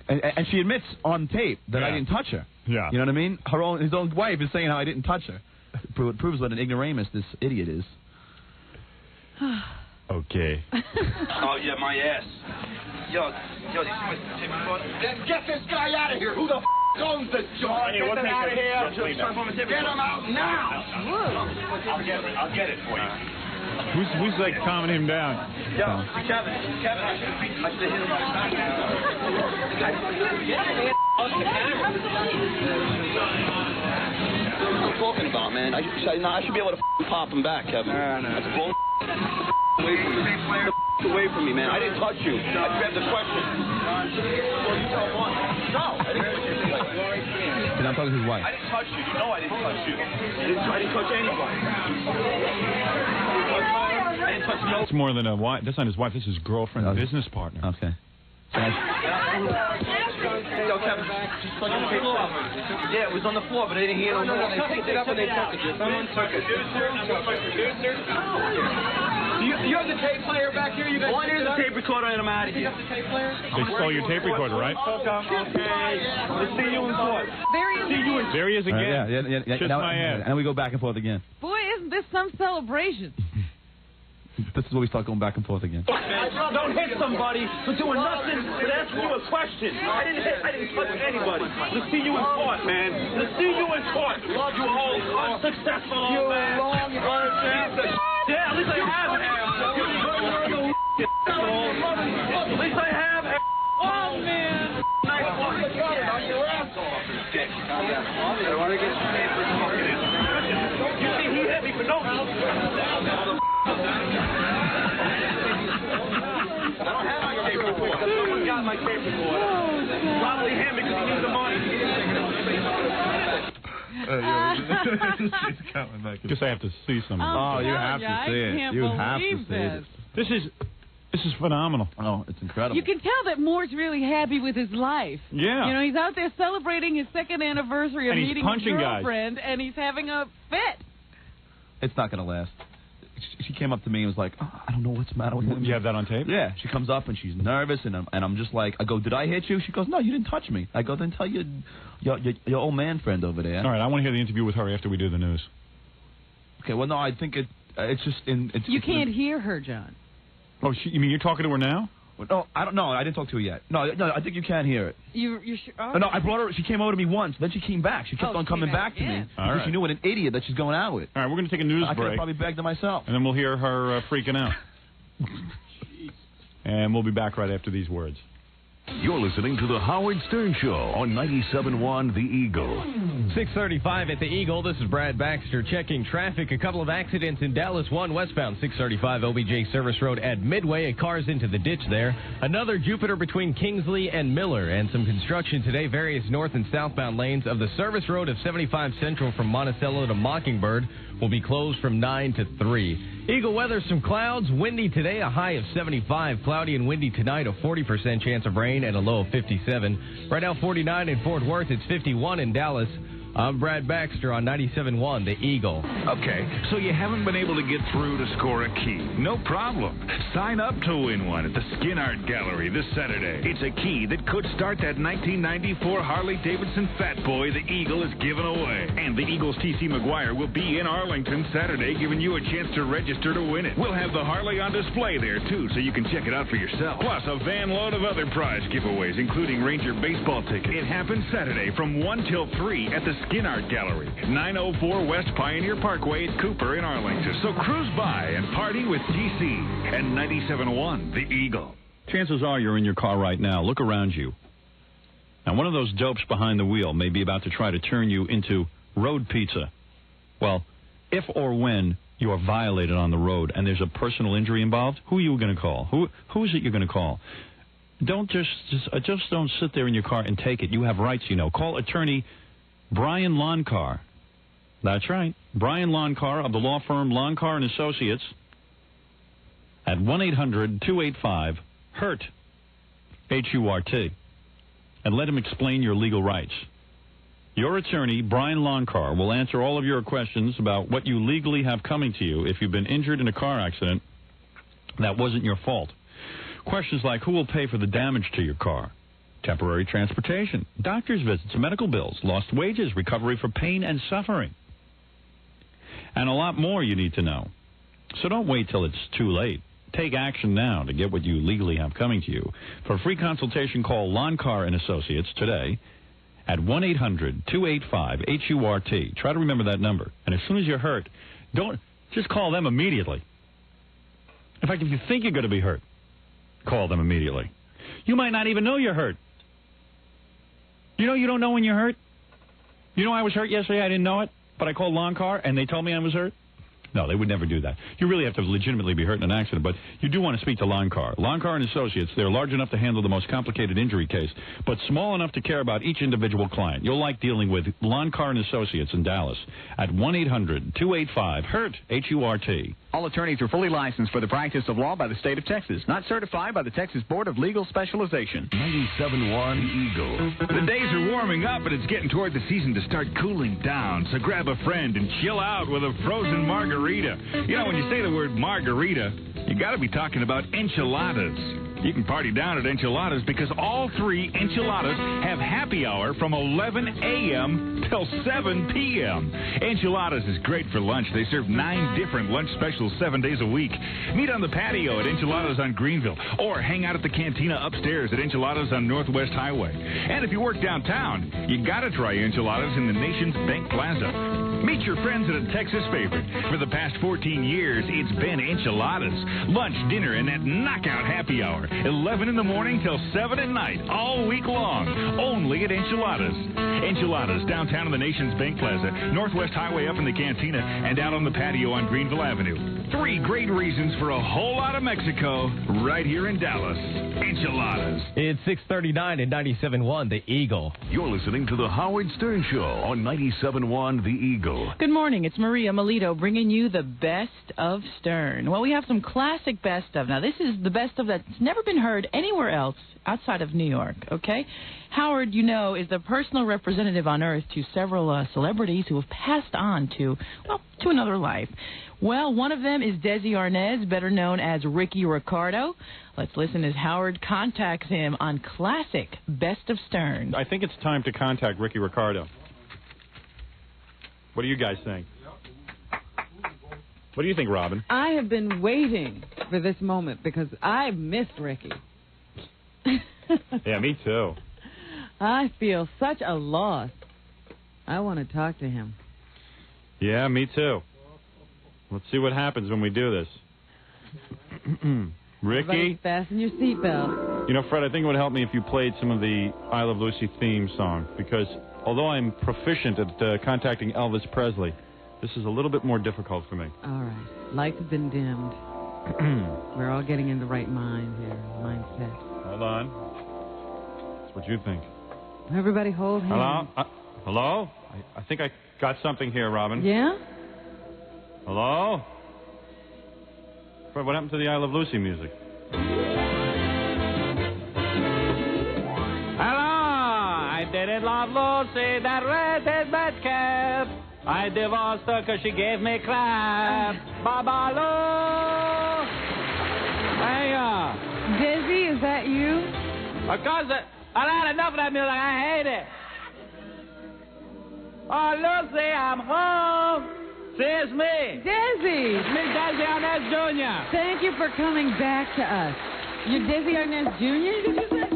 And she admits on tape that I didn't touch her. Yeah. You know what I mean? His own wife is saying how I didn't touch her. It proves what an ignoramus this idiot is. Okay. Oh, yeah, my ass. Yo, you see my tape recorder? Then get this guy out of here. Who the owns this joint? Hey, we'll Get him take out of care of here. it. Get him out now. I'll get it for you. Who's like calming him down? Yo, Kevin, I should hit him What are you talking about, man? I should be able to pop him back, Kevin. That's bull. Away from me, man. I didn't touch you. I grabbed the question. No, I didn't touch you. And I'm talking to his wife. I didn't touch you. You know I didn't touch you. I didn't touch anybody. I didn't touch no. It's more than a wife. That's not his wife. This is his girlfriend, business partner. Okay. Yo, Kevin, just on the floor. Yeah, it was on the floor, but they didn't hear it. They picked it up and they took it. Someone took it. Producer? Do you have the tape player back here? You guys? Oh, here's the tape recorder and I'm out of here. You have the tape player? They stole your tape recorder, right? Okay. We'll see you in court. There he is again. Yeah. Kiss Now, my ass. and then we go back and forth again. Boy, isn't this some celebration? This is where we start going back and forth again. Don't hit somebody for doing nothing but asking you a question. I didn't touch anybody. We'll see you in court, man. We'll see you in court. Love you, old unsuccessful old man. Yeah, at least I have it. At least I have it. Oh, man. Nice one. shit. I want to get some paper smoking in. You see, he hit me for no reason. I don't have my tape recorder. Someone got my tape recorder. Probably him because he needs the money. She's coming back. Guess I have to see something. Oh, you have to see it. You have to see it. This is phenomenal. Oh, it's incredible. You can tell that Moore's really happy with his life. Yeah. You know, he's out there celebrating his 2nd anniversary of And he's meeting his punching guys. girlfriend, and he's having a fit. It's not going to last. She came up to me and was like, oh, I don't know what's the matter with him. You have that on tape? Yeah. She comes up and she's nervous, and I'm just like, I go, did I hit you? She goes, no, you didn't touch me. I go, then tell your old man friend over there. All right, I want to hear the interview with her after we do the news. Okay, well, no, I think it's just in... You can't hear her, John. Oh, you mean you're talking to her now? Well, no, I don't know. I didn't talk to her yet. No, I think you can hear it. You're sure? Oh, no, I brought her. She came over to me once. Then she came back. She kept on coming back to me. All right. She knew what an idiot that she's going out with. All right, we're going to take a news I could have break. probably begged her myself. And then we'll hear her freaking out. And we'll be back right after these words. You're listening to The Howard Stern Show on 97.1 The Eagle. 6:35 at The Eagle. This is Brad Baxter checking traffic. A couple of accidents in Dallas. One westbound 635 OBJ Service Road at Midway. A car's into the ditch there. Another Jupiter between Kingsley and Miller. And some construction today. Various north and southbound lanes of the service road of 75 Central from Monticello to Mockingbird will be closed from 9 to 3. Eagle weather, some clouds. Windy today, a high of 75. Cloudy and windy tonight, a 40% chance of rain and a low of 57. Right now, 49 in Fort Worth. It's 51 in Dallas. I'm Brad Baxter on 97.1 The Eagle. Okay, so you haven't been able to get through to score a key. No problem. Sign up to win one at the Skin Art Gallery this Saturday. It's a key that could start that 1994 Harley-Davidson Fat Boy the Eagle is giving away. And the Eagles' T.C. McGuire will be in Arlington Saturday giving you a chance to register to win it. We'll have the Harley on display there, too, so you can check it out for yourself. Plus, a van load of other prize giveaways, including Ranger baseball tickets. It happens Saturday from 1 till 3 at the Skin Art Gallery, 904 West Pioneer Parkway at Cooper in Arlington. So cruise by and party with TC and 97.1 The Eagle. Chances are you're in your car right now. Look around you. Now, one of those dopes behind the wheel may be about to try to turn you into road pizza. Well, if or when you are violated on the road and there's a personal injury involved, who are you going to call? Who is it you're going to call? Don't just don't sit there in your car and take it. You have rights, you know. Call attorney Brian Loncar. That's right. Brian Loncar of the law firm Loncar & Associates at 1-800-285-HURT, H-U-R-T, and let him explain your legal rights. Your attorney, Brian Loncar, will answer all of your questions about what you legally have coming to you if you've been injured in a car accident that wasn't your fault. Questions like who will pay for the damage to your car? Temporary transportation, doctor's visits, medical bills, lost wages, recovery for pain and suffering, and a lot more you need to know. So don't wait till it's too late. Take action now to get what you legally have coming to you. For a free consultation, call Loncar & Associates today at 1-800-285-HURT. Try to remember that number. And as soon as you're hurt, don't just call them immediately. In fact, if you think you're going to be hurt, call them immediately. You might not even know you're hurt. You know you don't know when you're hurt? You know I was hurt yesterday, I didn't know it, but I called Loncar and they told me I was hurt? No, they would never do that. You really have to legitimately be hurt in an accident, but you do want to speak to Loncar. Loncar & Associates, they're large enough to handle the most complicated injury case, but small enough to care about each individual client. You'll like dealing with Loncar & Associates in Dallas at 1-800-285-HURT, H-U-R-T. All attorneys are fully licensed for the practice of law by the state of Texas, not certified by the Texas Board of Legal Specialization. 97.1 Eagle. The days are warming up and it's getting toward the season to start cooling down, so grab a friend and chill out with a frozen margarita. You know, when you say the word margarita, you got to be talking about enchiladas. You can party down at Enchiladas because all three Enchiladas have happy hour from 11 a.m. till 7 p.m. Enchiladas is great for lunch. They serve 9 different lunch specials 7 days a week. Meet on the patio at Enchiladas on Greenville or hang out at the cantina upstairs at Enchiladas on Northwest Highway. And if you work downtown, you got to try Enchiladas in the Nation's Bank Plaza. Meet your friends at a Texas favorite. For the past 14 years, it's been Enchiladas. Lunch, dinner, and that knockout happy hour. 11 in the morning till 7 at night, all week long. Only at Enchiladas. Enchiladas, downtown in the Nation's Bank Plaza, Northwest Highway up in the Cantina, and out on the patio on Greenville Avenue. 3 great reasons for a whole lot of Mexico right here in Dallas. Enchiladas. It's 6:39 and 97.1 The Eagle. You're listening to the Howard Stern Show on 97.1 The Eagle. Good morning. It's Maria Melito bringing you the best of Stern. Well, we have some classic best of. Now, this is the best of that's never been heard anywhere else outside of New York, okay? Howard, you know, is the personal representative on Earth to several celebrities who have passed on to another life. Well, one of them is Desi Arnaz, better known as Ricky Ricardo. Let's listen as Howard contacts him on classic Best of Stern. I think it's time to contact Ricky Ricardo. What do you guys think? What do you think, Robin? I have been waiting for this moment because I've missed Ricky. Yeah, me too. I feel such a loss. I want to talk to him. Yeah, me too. Let's see what happens when we do this. Ricky? Everybody fasten your seatbelt. You know, Fred, I think it would help me if you played some of the I Love Lucy theme song, because although I'm proficient at contacting Elvis Presley, this is a little bit more difficult for me. All right. Lights have been dimmed. We're all getting in the right mindset. Hold on. That's what you think. Everybody hold hands. Hello? Hello? I think I got something here, Robin. Yeah? Hello? Fred, what happened to the I Love Lucy music? Hello, I didn't love Lucy, that red-headed madcap. I divorced her because she gave me crap. Babaloo! Hey, Desi, is that you? Of course, I had enough of that music. I hate it. Oh, Lucy, I'm home. See, it's me. Desi! It's me, Desi Arnaz Jr. Thank you for coming back to us. You're Desi Arnaz Jr., did you say?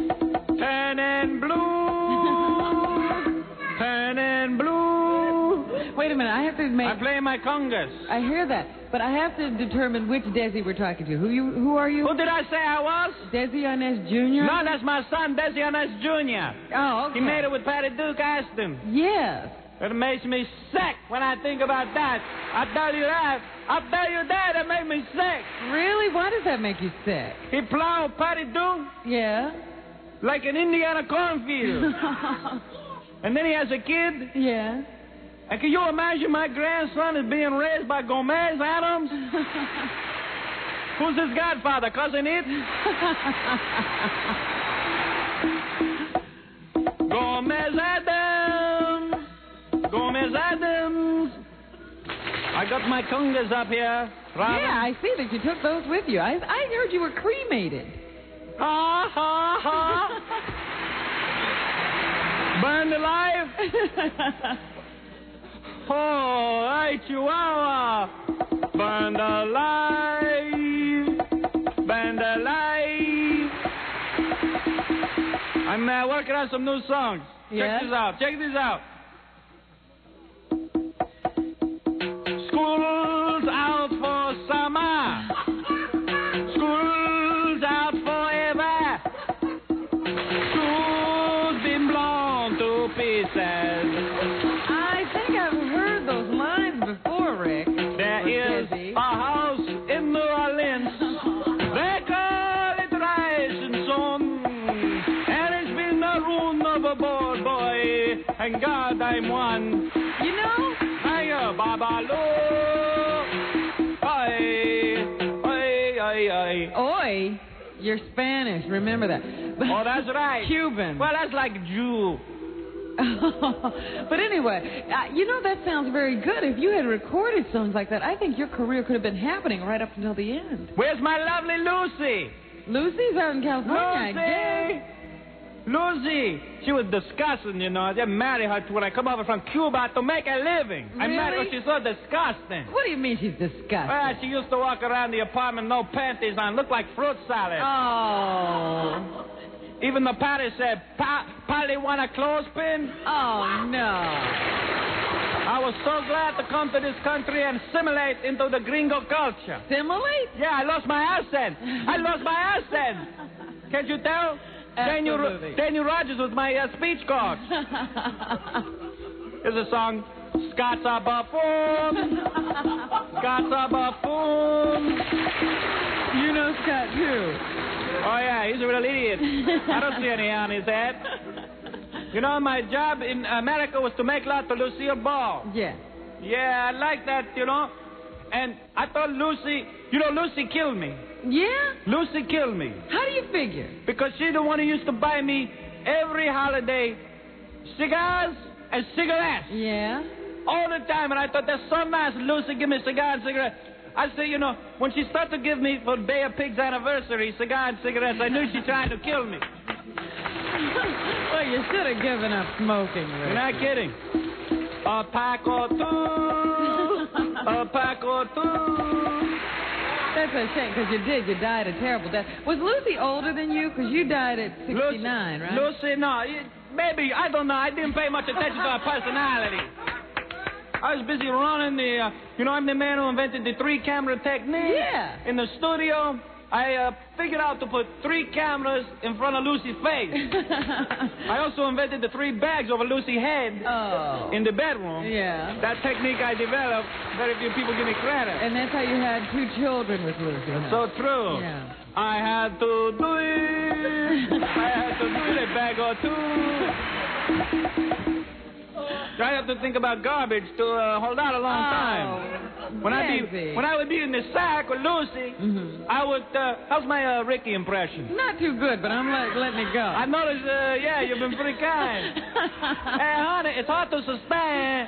Turning blue. Turning blue. Wait a minute, I have to make... I play my congas. I hear that, but I have to determine which Desi we're talking to. Who are you? Who did I say I was? Desi Arnaz Jr.? No, that's my son, Desi Arnaz Jr. Oh, okay. He made it with Patty Duke Aston. Yes. It makes me sick when I think about that. I'll tell you that. It made me sick. Really? Why does that make you sick? He plowed Patty Duke. Yeah. Like an Indiana cornfield. And then he has a kid. Yeah. And can you imagine my grandson is being raised by Gomez Adams? Who's his godfather? Cousin It? Gomez Adams. Gomez Adams. I got my congas up here, Robin. Yeah, I see that you took those with you. I heard you were cremated. Ha, ha, ha. Burned alive? Oh, hey, Chihuahua. Burned alive. Burned alive. I'm working on some new songs. Yeah? Check this out. School's out for summer. School's out forever. School's been blown to pieces. I think I've heard those lines before, Rick. There is a house in New Orleans. They call it Rising Sun. And it's been the ruin of a boy, boy. And God, I'm one. You know? Hiya, Babaloo. Oi, you're Spanish. Remember that. Oh, that's right. Cuban. Well, that's like Jew. But anyway, you know, that sounds very good. If you had recorded songs like that, I think your career could have been happening right up until the end. Where's my lovely Lucy? Lucy's out in California, Lucy! I guess. Lucy! She was disgusting, you know. I didn't marry her when I come over from Cuba to make a living. Really? I married her. She's so disgusting. What do you mean she's disgusting? Well, she used to walk around the apartment, no panties on, look like fruit salad. Oh. Even the patty said, Polly want a clothespin? Oh, no. I was so glad to come to this country and assimilate into the gringo culture. Assimilate? Yeah, I lost my accent. Can't you tell? Absolutely. Daniel Rogers was my speech coach. Here's a song. Scott's a buffoon. Scott's a buffoon. You know Scott, too. Oh, yeah, he's a real idiot. I don't see any hair on his head. You know, my job in America was to make love to Lucille Ball. Yeah. Yeah, I like that, you know. And I thought Lucy, you know, Lucy killed me. Yeah? Lucy killed me. How do you figure? Because she's the one who used to buy me every holiday cigars and cigarettes. Yeah? All the time. And I thought, that's so nice, Lucy, give me a cigar and cigarette. I said, you know, when she started to give me for Bay of Pigs anniversary cigar and cigarettes, I knew she tried to kill me. Well, you should have given up smoking, Rick. You're not kidding. A pack or two. A pack or two. That's a shame, because you did. You died a terrible death. Was Lucy older than you? Because you died at 69, right? Lucy, no. Maybe, I don't know. I didn't pay much attention to her personality. I was busy running the, you know, I'm the man who invented the 3-camera technique. Yeah. In the studio, I figured out to put 3 cameras in front of Lucy's face. I also invented the 3 bags over Lucy's head in the bedroom. Yeah. That technique I developed, very few people give me credit. And that's how you had 2 children with Lucy. That's so true. Yeah. I had to do it. I had to do it, a bag or 2. I have to think about garbage to hold out a long time. When I would be in the sack with Lucy, I would. How's my Ricky impression? Not too good, but I'm letting it go. I noticed. Yeah, you've been pretty kind. Hey, honey, it's hard to sustain.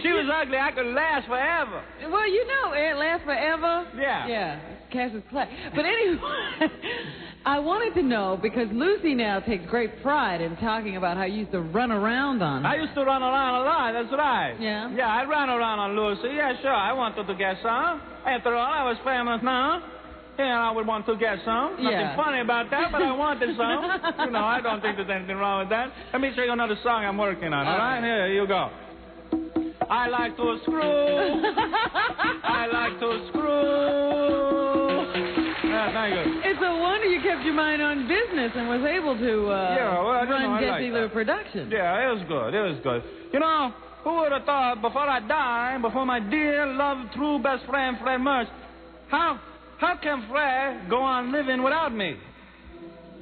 She was ugly. I could last forever. Well, you know, it lasts forever. Yeah. Yeah. Cassius Clay. But anyway. I wanted to know, because Lucy now takes great pride in talking about how you used to run around on her. I used to run around a lot, that's right. Yeah? Yeah, I ran around on Lucy. Yeah, sure, I wanted to get some. After all, I was famous now. Yeah, I would want to get some. Nothing funny about that, but I wanted some. You know, I don't think there's anything wrong with that. Let me show you another song I'm working on, all right? Here you go. I like to screw. I like to screw. Yeah, thank you. It's a wonder you kept your mind on business and was able to run Jesse Lou Productions. Yeah, it was good. It was good. You know, who would have thought before I die, before my dear, loved, true best friend, Fred Mertz, how can Fred go on living without me?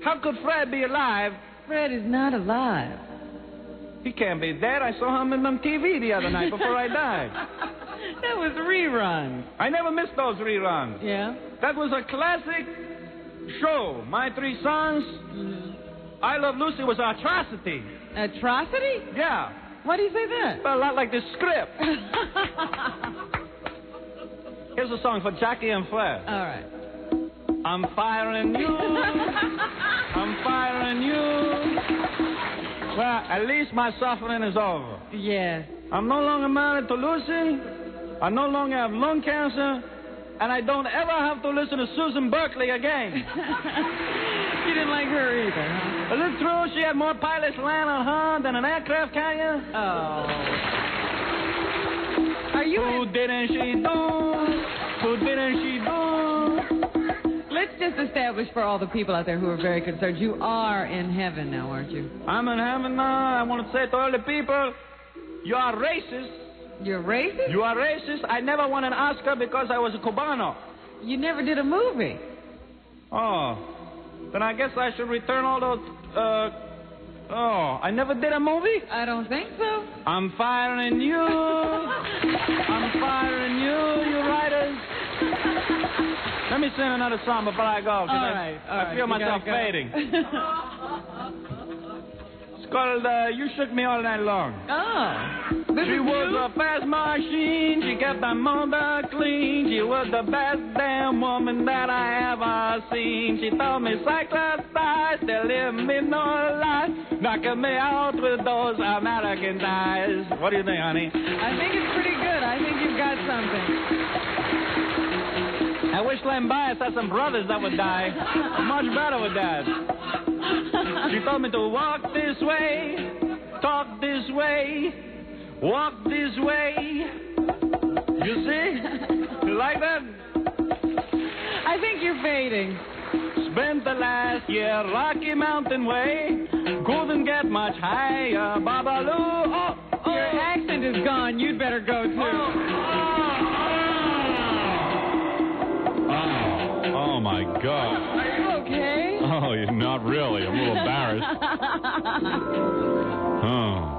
How could Fred be alive? Fred is not alive. He can't be dead. I saw him on TV the other night before I died. That was reruns. I never missed those reruns. Yeah? That was a classic show. My 3 Sons. I Love Lucy was an atrocity. Atrocity? Yeah. Why do you say that? Well, a lot like the script. Here's a song for Jackie and Fred. All right. I'm firing you. I'm firing you. Well, at least my suffering is over. Yes. I'm no longer married to Lucy. I no longer have lung cancer. And I don't ever have to listen to Susan Berkeley again. You didn't like her either, huh? Is it true she had more pilots land on her than an aircraft carrier? Oh. Are you... Who didn't she do? Who didn't she do? Let's just establish for all the people out there who are very concerned, you are in heaven now, aren't you? I'm in heaven now. I want to say to all the people, you are racist. You're racist? You are racist. I never won an Oscar because I was a Cubano. You never did a movie. Oh. Then I guess I should return all those, I never did a movie? I don't think so. I'm firing you. I'm firing you, you writers. Let me sing another song before I go. All right. I feel myself fading. It's called You Shook Me All Night Long. Oh. She was a fast machine. She kept my mother clean. She was the best damn woman that I ever seen. She told me cyclist thighs, they live me no lie, knocking me out with those American thighs. What do you think, honey? I think it's pretty good. I think you've got something. I wish Len Bias had some brothers that would die. Much better with that. She told me to walk this way, talk this way, walk this way. You see? You like that? I think you're fading. Spent the last year Rocky Mountain way. Couldn't get much higher, Babaloo. Oh, Your accent is gone. You'd better go, too. Oh, my God. Are you okay? Oh, you're not really. I'm a little embarrassed. Oh.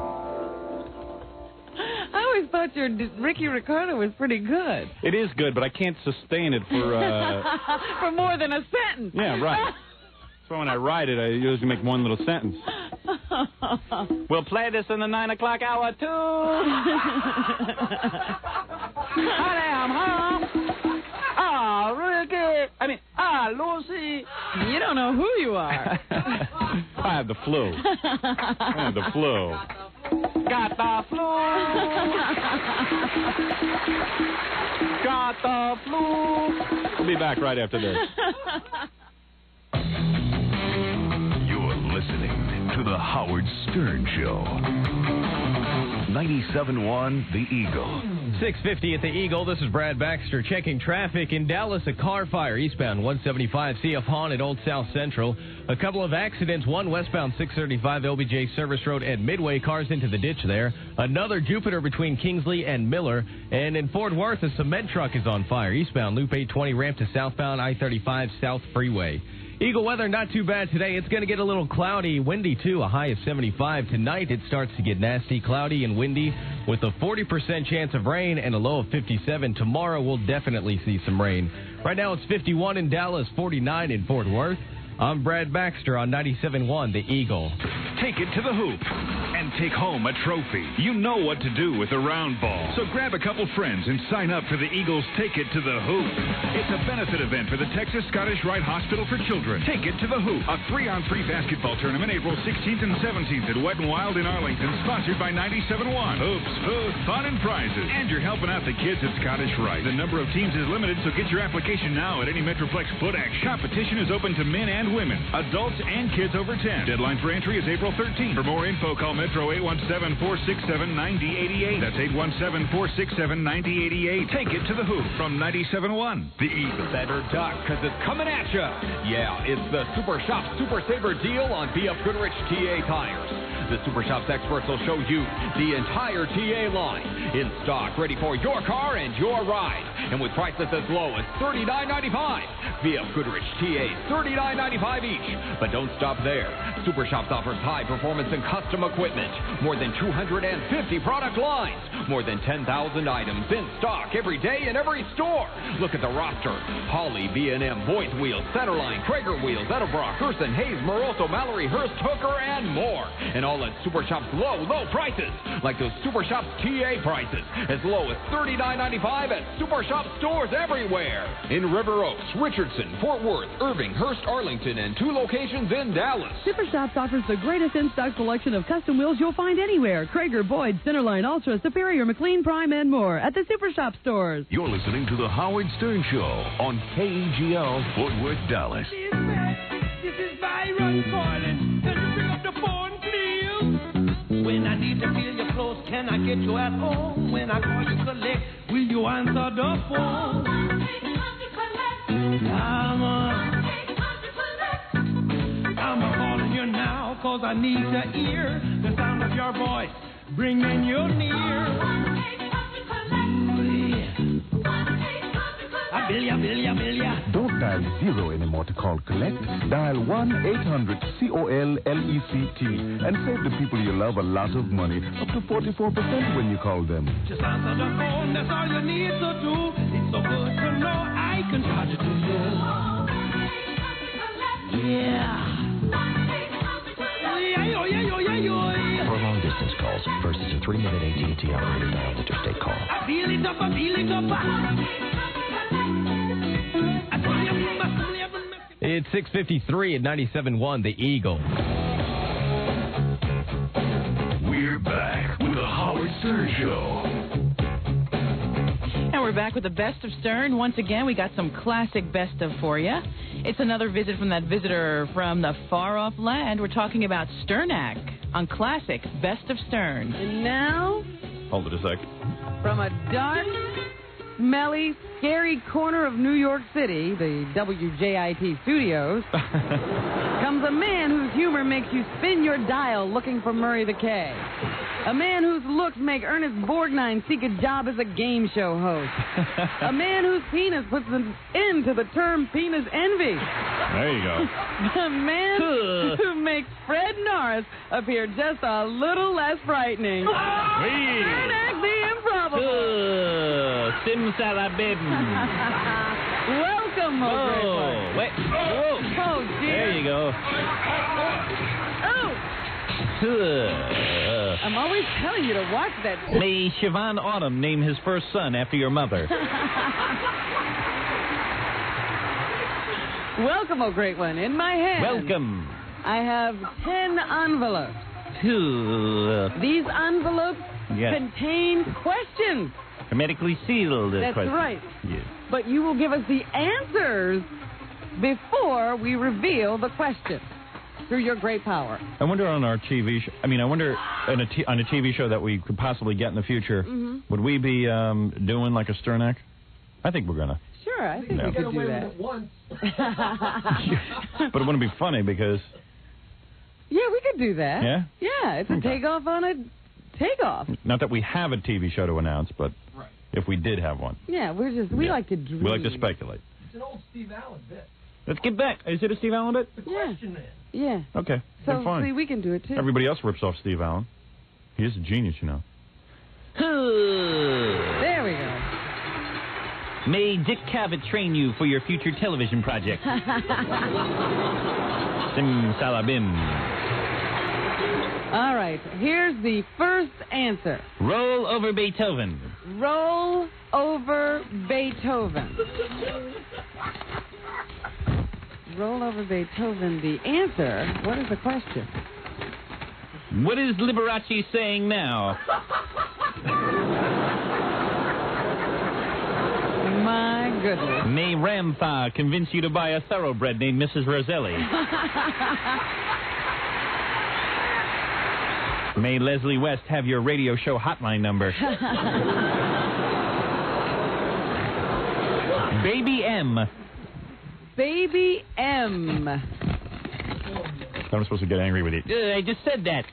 I always thought your Ricky Ricardo was pretty good. It is good, but I can't sustain it for... For more than a sentence. Yeah, right. So when I write it, I usually make one little sentence. We'll play this in the 9 o'clock hour, too. Ricky. Lucy. You don't know who you are. I have the flu. I have the flu. Got the flu. Got the flu. We'll be back right after this. You're listening to The Howard Stern Show. 97.1 The Eagle. 6:50 at the Eagle. This is Brad Baxter checking traffic in Dallas. A car fire eastbound 175 CF Hahn at Old South Central. A couple of accidents. One westbound 635 LBJ Service Road at Midway. Cars into the ditch there. Another Jupiter between Kingsley and Miller. And in Fort Worth, a cement truck is on fire. Eastbound Loop 820 ramp to southbound I-35 South Freeway. Eagle weather not too bad today. It's going to get a little cloudy, windy too, a high of 75. Tonight it starts to get nasty, cloudy and windy with a 40% chance of rain and a low of 57. Tomorrow we'll definitely see some rain. Right now it's 51 in Dallas, 49 in Fort Worth. I'm Brad Baxter on 97.1 The Eagle. Take it to the hoop and take home a trophy. You know what to do with a round ball. So grab a couple friends and sign up for the Eagles Take It to the Hoop. It's a benefit event for the Texas Scottish Rite Hospital for Children. Take It to the Hoop, a 3-on-3 basketball tournament April 16th and 17th at Wet n Wild in Arlington, sponsored by 97.1. Hoops, food, fun, and prizes. And you're helping out the kids at Scottish Rite. The number of teams is limited, so get your application now at any Metroplex Footex. Competition is open to men and women, adults and kids over 10. Deadline for entry is April 13th. For more info, call Metro 817-467-9088. That's 817-467-9088. Take it to the hoop from 97.1 The Eagle. Better duck, because it's coming at you. Yeah, it's the Super Shop Super Saver deal on BF Goodrich TA tires. The Super Shop's experts will show you the entire TA line in stock, ready for your car and your ride. And with prices as low as $39.95. BF Goodrich TA, $39.95 each. But don't stop there. Super Shops offers high performance and custom equipment. More than 250 product lines. More than 10,000 items in stock every day in every store. Look at the roster. Holley, B&M, Voith Wheels, Centerline, Krager Wheels, Edelbrock, Gerson, Hayes, Maroto, Mallory, Hurst, Hooker, and more. And all at Super Shops low prices. Like those Super Shops TA prices. As low as $39.95 at Super Shop stores everywhere. In River Oaks, Richardson, Fort Worth, Irving, Hurst, Arlington, and 2 locations in Dallas. Super Shops offers the greatest in-stock selection of custom wheels you'll find anywhere. Krager, Boyd, Centerline, Ultra, Superior, McLean, Prime, and more at the Super Shop stores. You're listening to The Howard Stern Show on KEGL, Fort Worth, Dallas. This is Byron calling. Can you pick up the phone, please? When I need to feel your clothes, can I get you at home? When I call you collect, will you answer the phone? Come on. I'm calling you now, cause I need to hear the sound of your voice, bringing you near. Don't dial 0 anymore to call collect. Dial 1-800-COLLECT and save the people you love a lot of money, up to 44% when you call them. Just answer the phone, that's all you need to do. It's so good to know I can charge it to you. Yeah. For long distance calls, first is a 3-minute AT&T operator dial interstate call. I feel it up, I feel it up. It's 6:53 at 97.1 The Eagle. We're back with The Howard Stern Show. And we're back with the best of Stern. Once again, we got some classic best of for you. It's another visit from that visitor from the far-off land. We're talking about Sternak on classic best of Stern. And now, Hold it a sec. from a dark smelly, scary corner of New York City, the WJIT studios, comes a man whose humor makes you spin your dial looking for Murray the K. A man whose looks make Ernest Borgnine seek a job as a game show host. A man whose penis puts an end to the term penis envy. There you go. A man who makes Fred Norris appear just a little less frightening. Ernak the Improbable. Simsalabim. Welcome, Whoa. Wait. Whoa. Oh, dear. There you go. Oh. I'm always telling you to watch that. May Siobhan Autumn name his first son after your mother. Welcome, oh great one. In my hand, Welcome. I have 10 envelopes. These envelopes contain questions. Hermetically sealed. That's right. Yes. But you will give us the answers before we reveal the question through your great power. I wonder on our TV show, I wonder on a TV show that we could possibly get in the future, would we be doing like a Stern act? I think we're going to. Sure, I think we could do that. But it wouldn't be funny because... Yeah, we could do that. Yeah? Yeah, it's a takeoff on a takeoff. Not that we have a TV show to announce, but if we did have one. Yeah, we like to dream. We like to speculate. It's an old Steve Allen bit. Let's get back. Is it a Steve Allen bit? The question man. Yeah. Okay, So, then fine. see, we can do it, too. Everybody else rips off Steve Allen. He is a genius, you know. There we go. May Dick Cavett train you for your future television project. Simsalabim. All right, here's the first answer. Roll over Beethoven. Roll over Beethoven. Roll over Beethoven. The answer. What is the question? What is Liberace saying now? My goodness. May Ramtha convince you to buy a thoroughbred named Mrs. Roselli. May Leslie West have your radio show hotline number. Baby M. Baby M. I'm supposed to get angry with you. I just said that.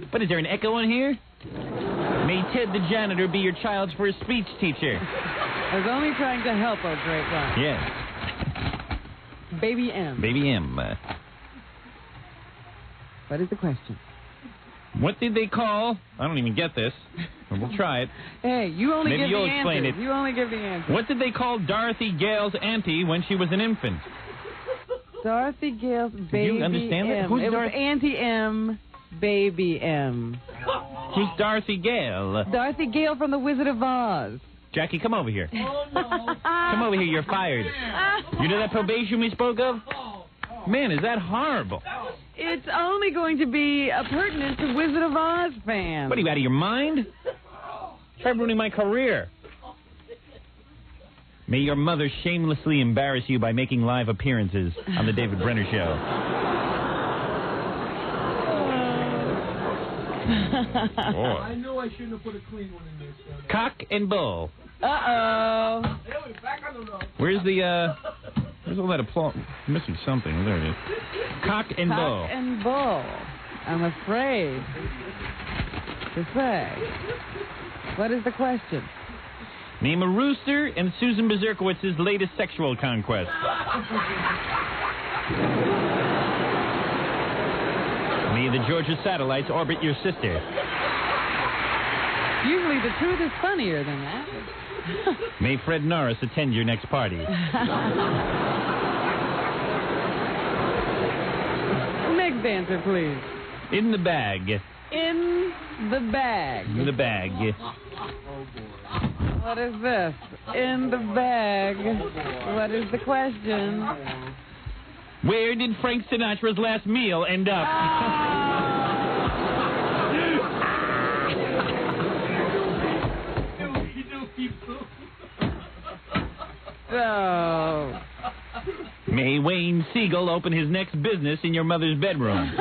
What, is there an echo in here? May Ted the janitor be your child's first speech teacher. I was only trying to help, oh great one. Yes. Baby M. Baby M. What is the question? What did they call? I don't even get this. We'll try it. Hey, you only Maybe give you'll the explain answer. it. You only give the answer. What did they call Dorothy Gale's auntie when she was an infant? Dorothy Gale's Baby you understand that? M. Who's it was Dorothy? Auntie M, Baby M. Who's Dorothy Gale? Dorothy Gale from The Wizard of Oz. Jackie, come over here. Oh, no. Come over here. You're fired. You know that probation we spoke of? Man, is that horrible. It's only going to be a pertinent to Wizard of Oz fans. What, are you out of your mind? Try ruining my career. May your mother shamelessly embarrass you by making live appearances on the David Brenner Show. I knew I shouldn't have put a clean one in there. Cock and bull. Uh-oh. Back on the road. Where's all that applause? I'm missing something. There it is. Cock and bull. Cock and bull. I'm afraid to say. What is the question? Name a rooster in Susan Bezirkowitz's latest sexual conquest. May the Georgia satellites orbit your sister. Usually the truth is funnier than that. May Fred Norris attend your next party. Next answer, please. In the bag. In the bag. In the bag. What is this? In the bag. What is the question? Where did Frank Sinatra's last meal end up? Oh. May Wayne Siegel open his next business in your mother's bedroom.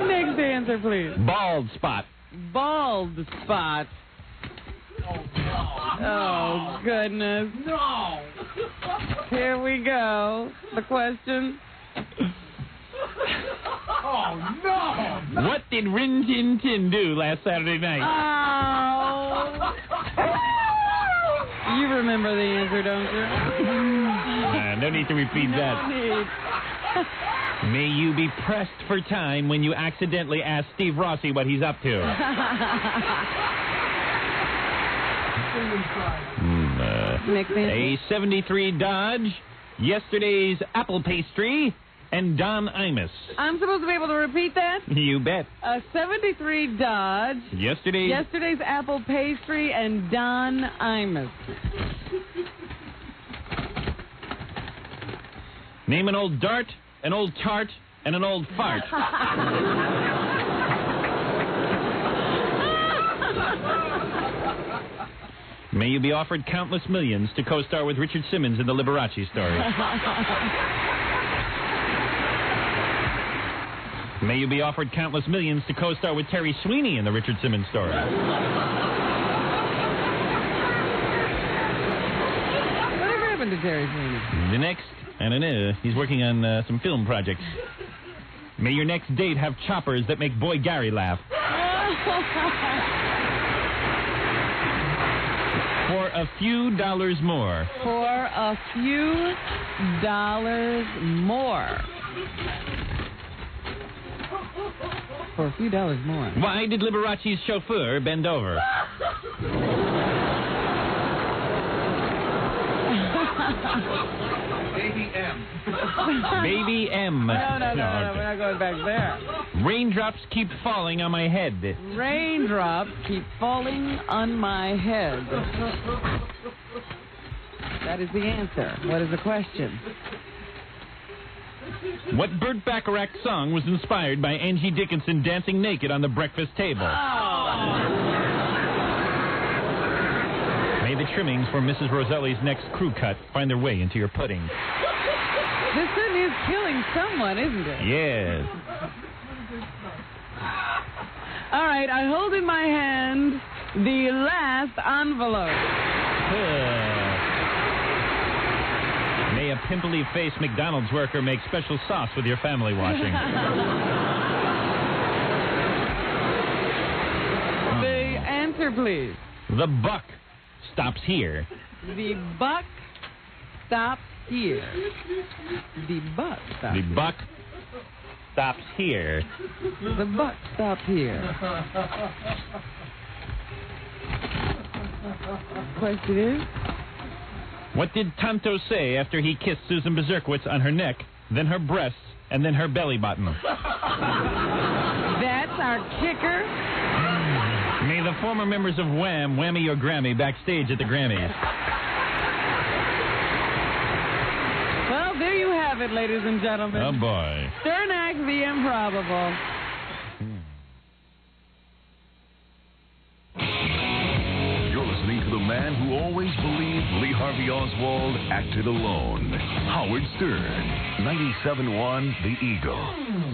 Next answer, please. Bald spot. bald spot. Oh, goodness. No. Here we go. The question. Oh, no. What did Rin Tin Tin do last Saturday night? Oh. You remember the answer, don't you? No need to repeat that. Need. May you be pressed for time when you accidentally ask Steve Rossi what he's up to. A 73 Dodge, yesterday's apple pastry, and Don Imus. I'm supposed to be able to repeat that? You bet. A 73 Dodge, yesterday's apple pastry, and Don Imus. Name an old dart, an old tart, and an old fart. May you be offered countless millions to co-star with Richard Simmons in the Liberace story. May you be offered countless millions to co-star with Terry Sweeney in the Richard Simmons story. Whatever happened to Terry Sweeney? The next, I don't know, he's working on some film projects. May your next date have choppers that make Boy Gary laugh. For a few dollars more. For a few dollars more. For a few dollars more. Why did Liberace's chauffeur bend over? Baby M. Baby M. No, we're not going back there. Raindrops keep falling on my head. Raindrops keep falling on my head. That is the answer. What is the question? What Burt Bacharach song was inspired by Angie Dickinson dancing naked on the breakfast table? May the trimmings for Mrs. Roselli's next crew cut find their way into your pudding. This thing is killing someone, isn't it? Yes. All right, I hold in my hand the last envelope. May a pimply-faced McDonald's worker make special sauce with your family watching. The answer, please. The buck stops here. The buck stops here. The buck stops The buck stops here. The buck stops here. Question is? What did Tonto say after he kissed Susan Bezirkowitz on her neck, then her breasts, and then her belly button? That's our kicker. May the former members of Wham whammy your Grammy backstage at the Grammys. Well, there you have it, ladies and gentlemen. Oh, boy. Stern Act, the Improbable. You're listening to the man who always believed Lee Harvey Oswald acted alone. Howard Stern, 97.1 The Eagle.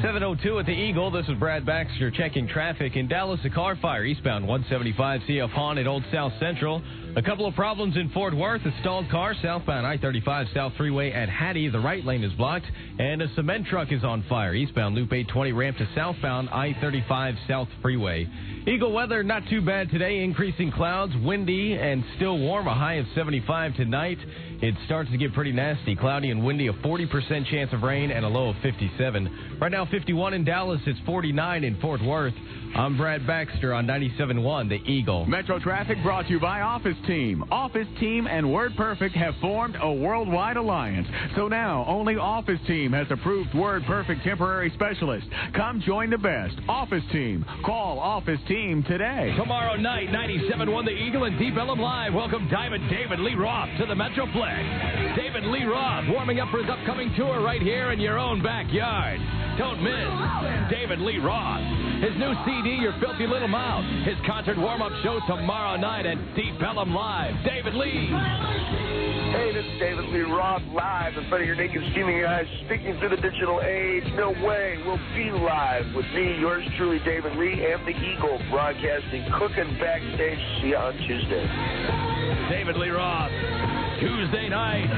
7:02 at the Eagle. This is Brad Baxter checking traffic. In Dallas, a car fire eastbound 175 CF Hahn at Old South Central. A couple of problems in Fort Worth. A stalled car southbound I-35 South Freeway at Hattie. The right lane is blocked. And a cement truck is on fire. Eastbound Loop 820 ramp to southbound I-35 South Freeway. Eagle weather, not too bad today. Increasing clouds, windy, and still warm. A high of 75 tonight. It starts to get pretty nasty. Cloudy and windy, a 40% chance of rain, and a low of 57. Right now, 51 in Dallas. It's 49 in Fort Worth. I'm Brad Baxter on 97.1 The Eagle. Metro Traffic brought to you by Office Team. Office Team and WordPerfect have formed a worldwide alliance. So now, only Office Team has approved WordPerfect temporary specialist. Come join the best. Office Team. Call Office Team today. Tomorrow night, 97.1 The Eagle and Deep Ellum Live welcome Diamond David Lee Roth to the Metroplex. Stay David Lee Roth, warming up for his upcoming tour right here in your own backyard. Don't miss David Lee Roth. His new CD, Your Filthy Little Mouth. His concert warm-up show tomorrow night at Deep Ellum Live. David Lee. Hey, this is David Lee Roth live in front of your naked steaming eyes, speaking through the digital age. No way. We'll be live with me, yours truly, David Lee, and the Eagle, broadcasting Cooking Backstage. See you on Tuesday. David Lee Roth, Tuesday night.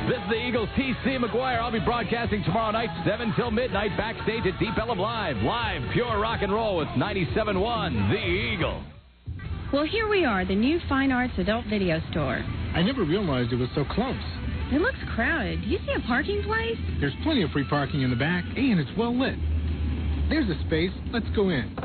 This is the Eagles' T.C. McGuire. I'll be broadcasting tomorrow night, 7 till midnight, backstage at Deep Ellum Live. Live, pure rock and roll with 97.1 The Eagle. Well, here we are, the new Fine Arts adult video store. I never realized it was so close. It looks crowded. Do you see a parking place? There's plenty of free parking in the back, and it's well lit. There's a space. Let's go in.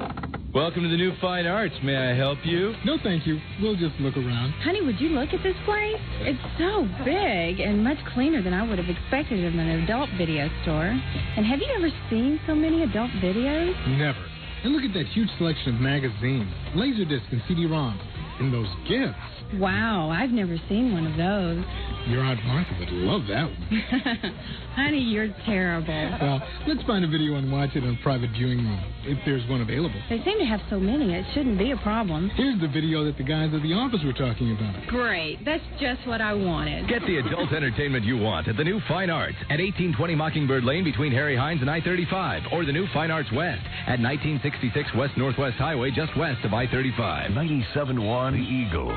Welcome to the new Fine Arts. May I help you? No, thank you. We'll just look around. Honey, would you look at this place? It's so big and much cleaner than I would have expected in an adult video store. And have you ever seen so many adult videos? Never. And look at that huge selection of magazines, Laserdisc and CD-ROMs, and those gifts. Wow, I've never seen one of those. Your Aunt Martha would love that one. Honey, you're terrible. Well, let's find a video and watch it on private viewing room, if there's one available. They seem to have so many, it shouldn't be a problem. Here's the video that the guys at the office were talking about. Great. That's just what I wanted. Get the adult entertainment you want at the new Fine Arts at 1820 Mockingbird Lane between Harry Hines and I-35, or the new Fine Arts West at 1966 West Northwest Highway just west of I-35. 97.1 The Eagle.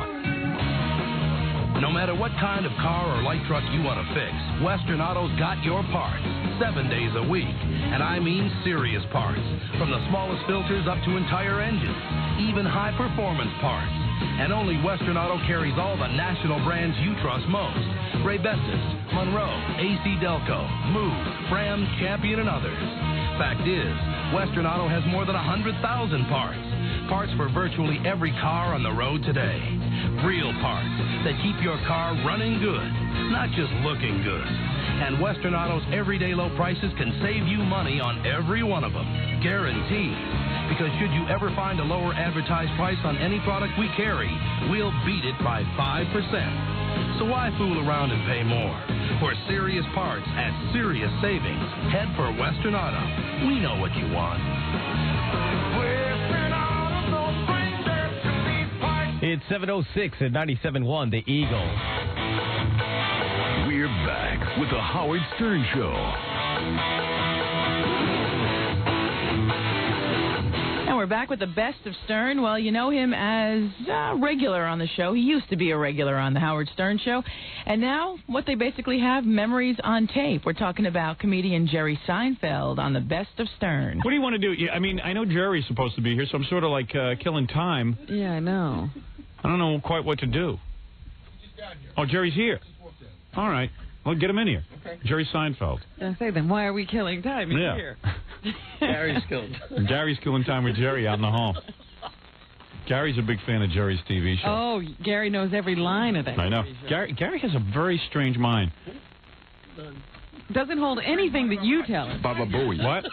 No matter what kind of car or light truck you want to fix, Western Auto's got your parts 7 days a week. And I mean serious parts. From the smallest filters up to entire engines, even high-performance parts. And only Western Auto carries all the national brands you trust most. Ray-Bestis, Monroe, AC Delco, Move, Fram, Champion, and others. Fact is, Western Auto has more than 100,000 parts. Parts for virtually every car on the road today. Real parts that keep your car running good, not just looking good. And Western Auto's everyday low prices can save you money on every one of them. Guaranteed. Because should you ever find a lower advertised price on any product we carry, we'll beat it by 5%. So why fool around and pay more? For serious parts at serious savings, head for Western Auto. We know what you want. It's 7:06 at 97.1 The Eagle. We're back with the Howard Stern Show. And we're back with the best of Stern. Well, you know him as a regular on the show. He used to be a regular on the Howard Stern Show. And now, what they basically have, memories on tape. We're talking about comedian Jerry Seinfeld on the best of Stern. What do you want to do? I mean, I know Jerry's supposed to be here, so I'm sort of like killing time. Yeah, I know. I don't know quite what to do. Oh, Jerry's here. All right. Well, get him in here. Okay. Jerry Seinfeld. I say then, why are we killing time? He's here. Gary's killing time. Gary's killing time with Jerry out in the hall. Gary's a big fan of Jerry's TV show. Oh, Gary knows every line of that. I know. Gary has a very strange mind. Doesn't hold anything that you tell him. Baba Booey. What?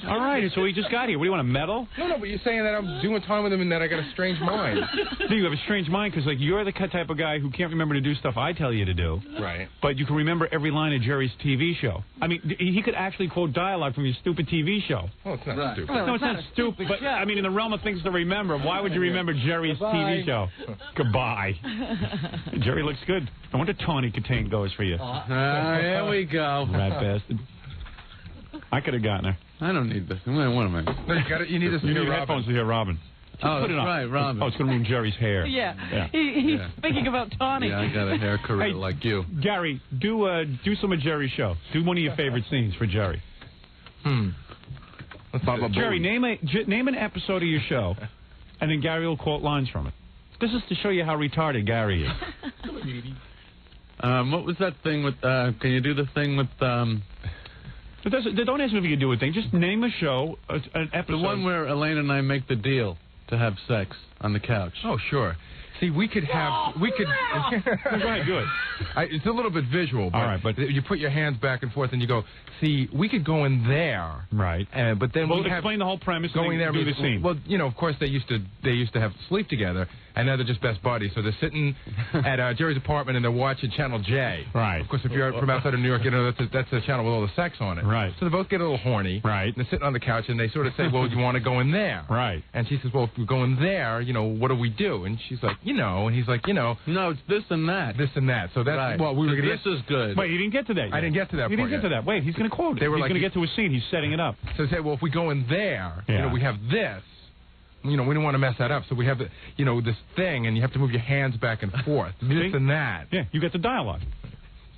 All right, so he just got here. What do you want, a medal? No, but you're saying that I'm doing time with him and that I got a strange mind. No, you have a strange mind because, like, you're the type of guy who can't remember to do stuff I tell you to do. Right. But you can remember every line of Jerry's TV show. I mean, he could actually quote dialogue from your stupid TV show. Oh, it's not stupid. Well, no, it's not stupid, but, I mean, in the realm of things to remember, why would you remember Jerry's TV show? Goodbye. Jerry looks good. I wonder Tawny Katane goes for you. Here we go. Rat bastard. I could have gotten her. I don't need this. What am I? You need this to you hear need Robin. headphones to hear Robin. Oh, put it on. right, Robin. Oh, it's going to ruin Jerry's hair. Yeah. He's thinking about Tawny. Yeah, I got a hair career Hey, like you. Gary, do some of Jerry's show. Do one of your favorite scenes for Jerry. Jerry, name an episode of your show, and then Gary will quote lines from it. This is to show you how retarded Gary is. What was that thing with, can you do the thing with, Don't ask me if you can do a thing. Just name a show, an episode. The one where Elaine and I make the deal to have sex on the couch. Oh, sure. See, we could have, Go ahead, do it. It's a little bit visual. But all right, but you put your hands back and forth and you go, see, we could go in there. Right. But then well, we have explain the whole premise. Going there, do the scene. Well, you know, of course they used to have sleep together, and now they're just best buddies. So they're sitting at Jerry's apartment and they're watching Channel J. Right. Of course, if you're from outside of New York, you know that's a channel with all the sex on it. Right. So they both get a little horny. Right. And they're sitting on the couch and they sort of say, well, you want to go in there? Right. And she says, well, if we go in there, you know, what do we do? And she's like, you know, and he's like, you know. No, it's this and that. This and that. So that's right. well, we were going to. This is good. Wait, you didn't get to that yet. I didn't get to that. You didn't get to that. Wait, he's going to quote it. They were he's like, going to get to a scene. He's setting it up. So they say, well, if we go in there, yeah. you know, we have this. You know, we don't want to mess that up, so we have the, you know, this thing, and you have to move your hands back and forth, this and that. Yeah, you get the dialogue.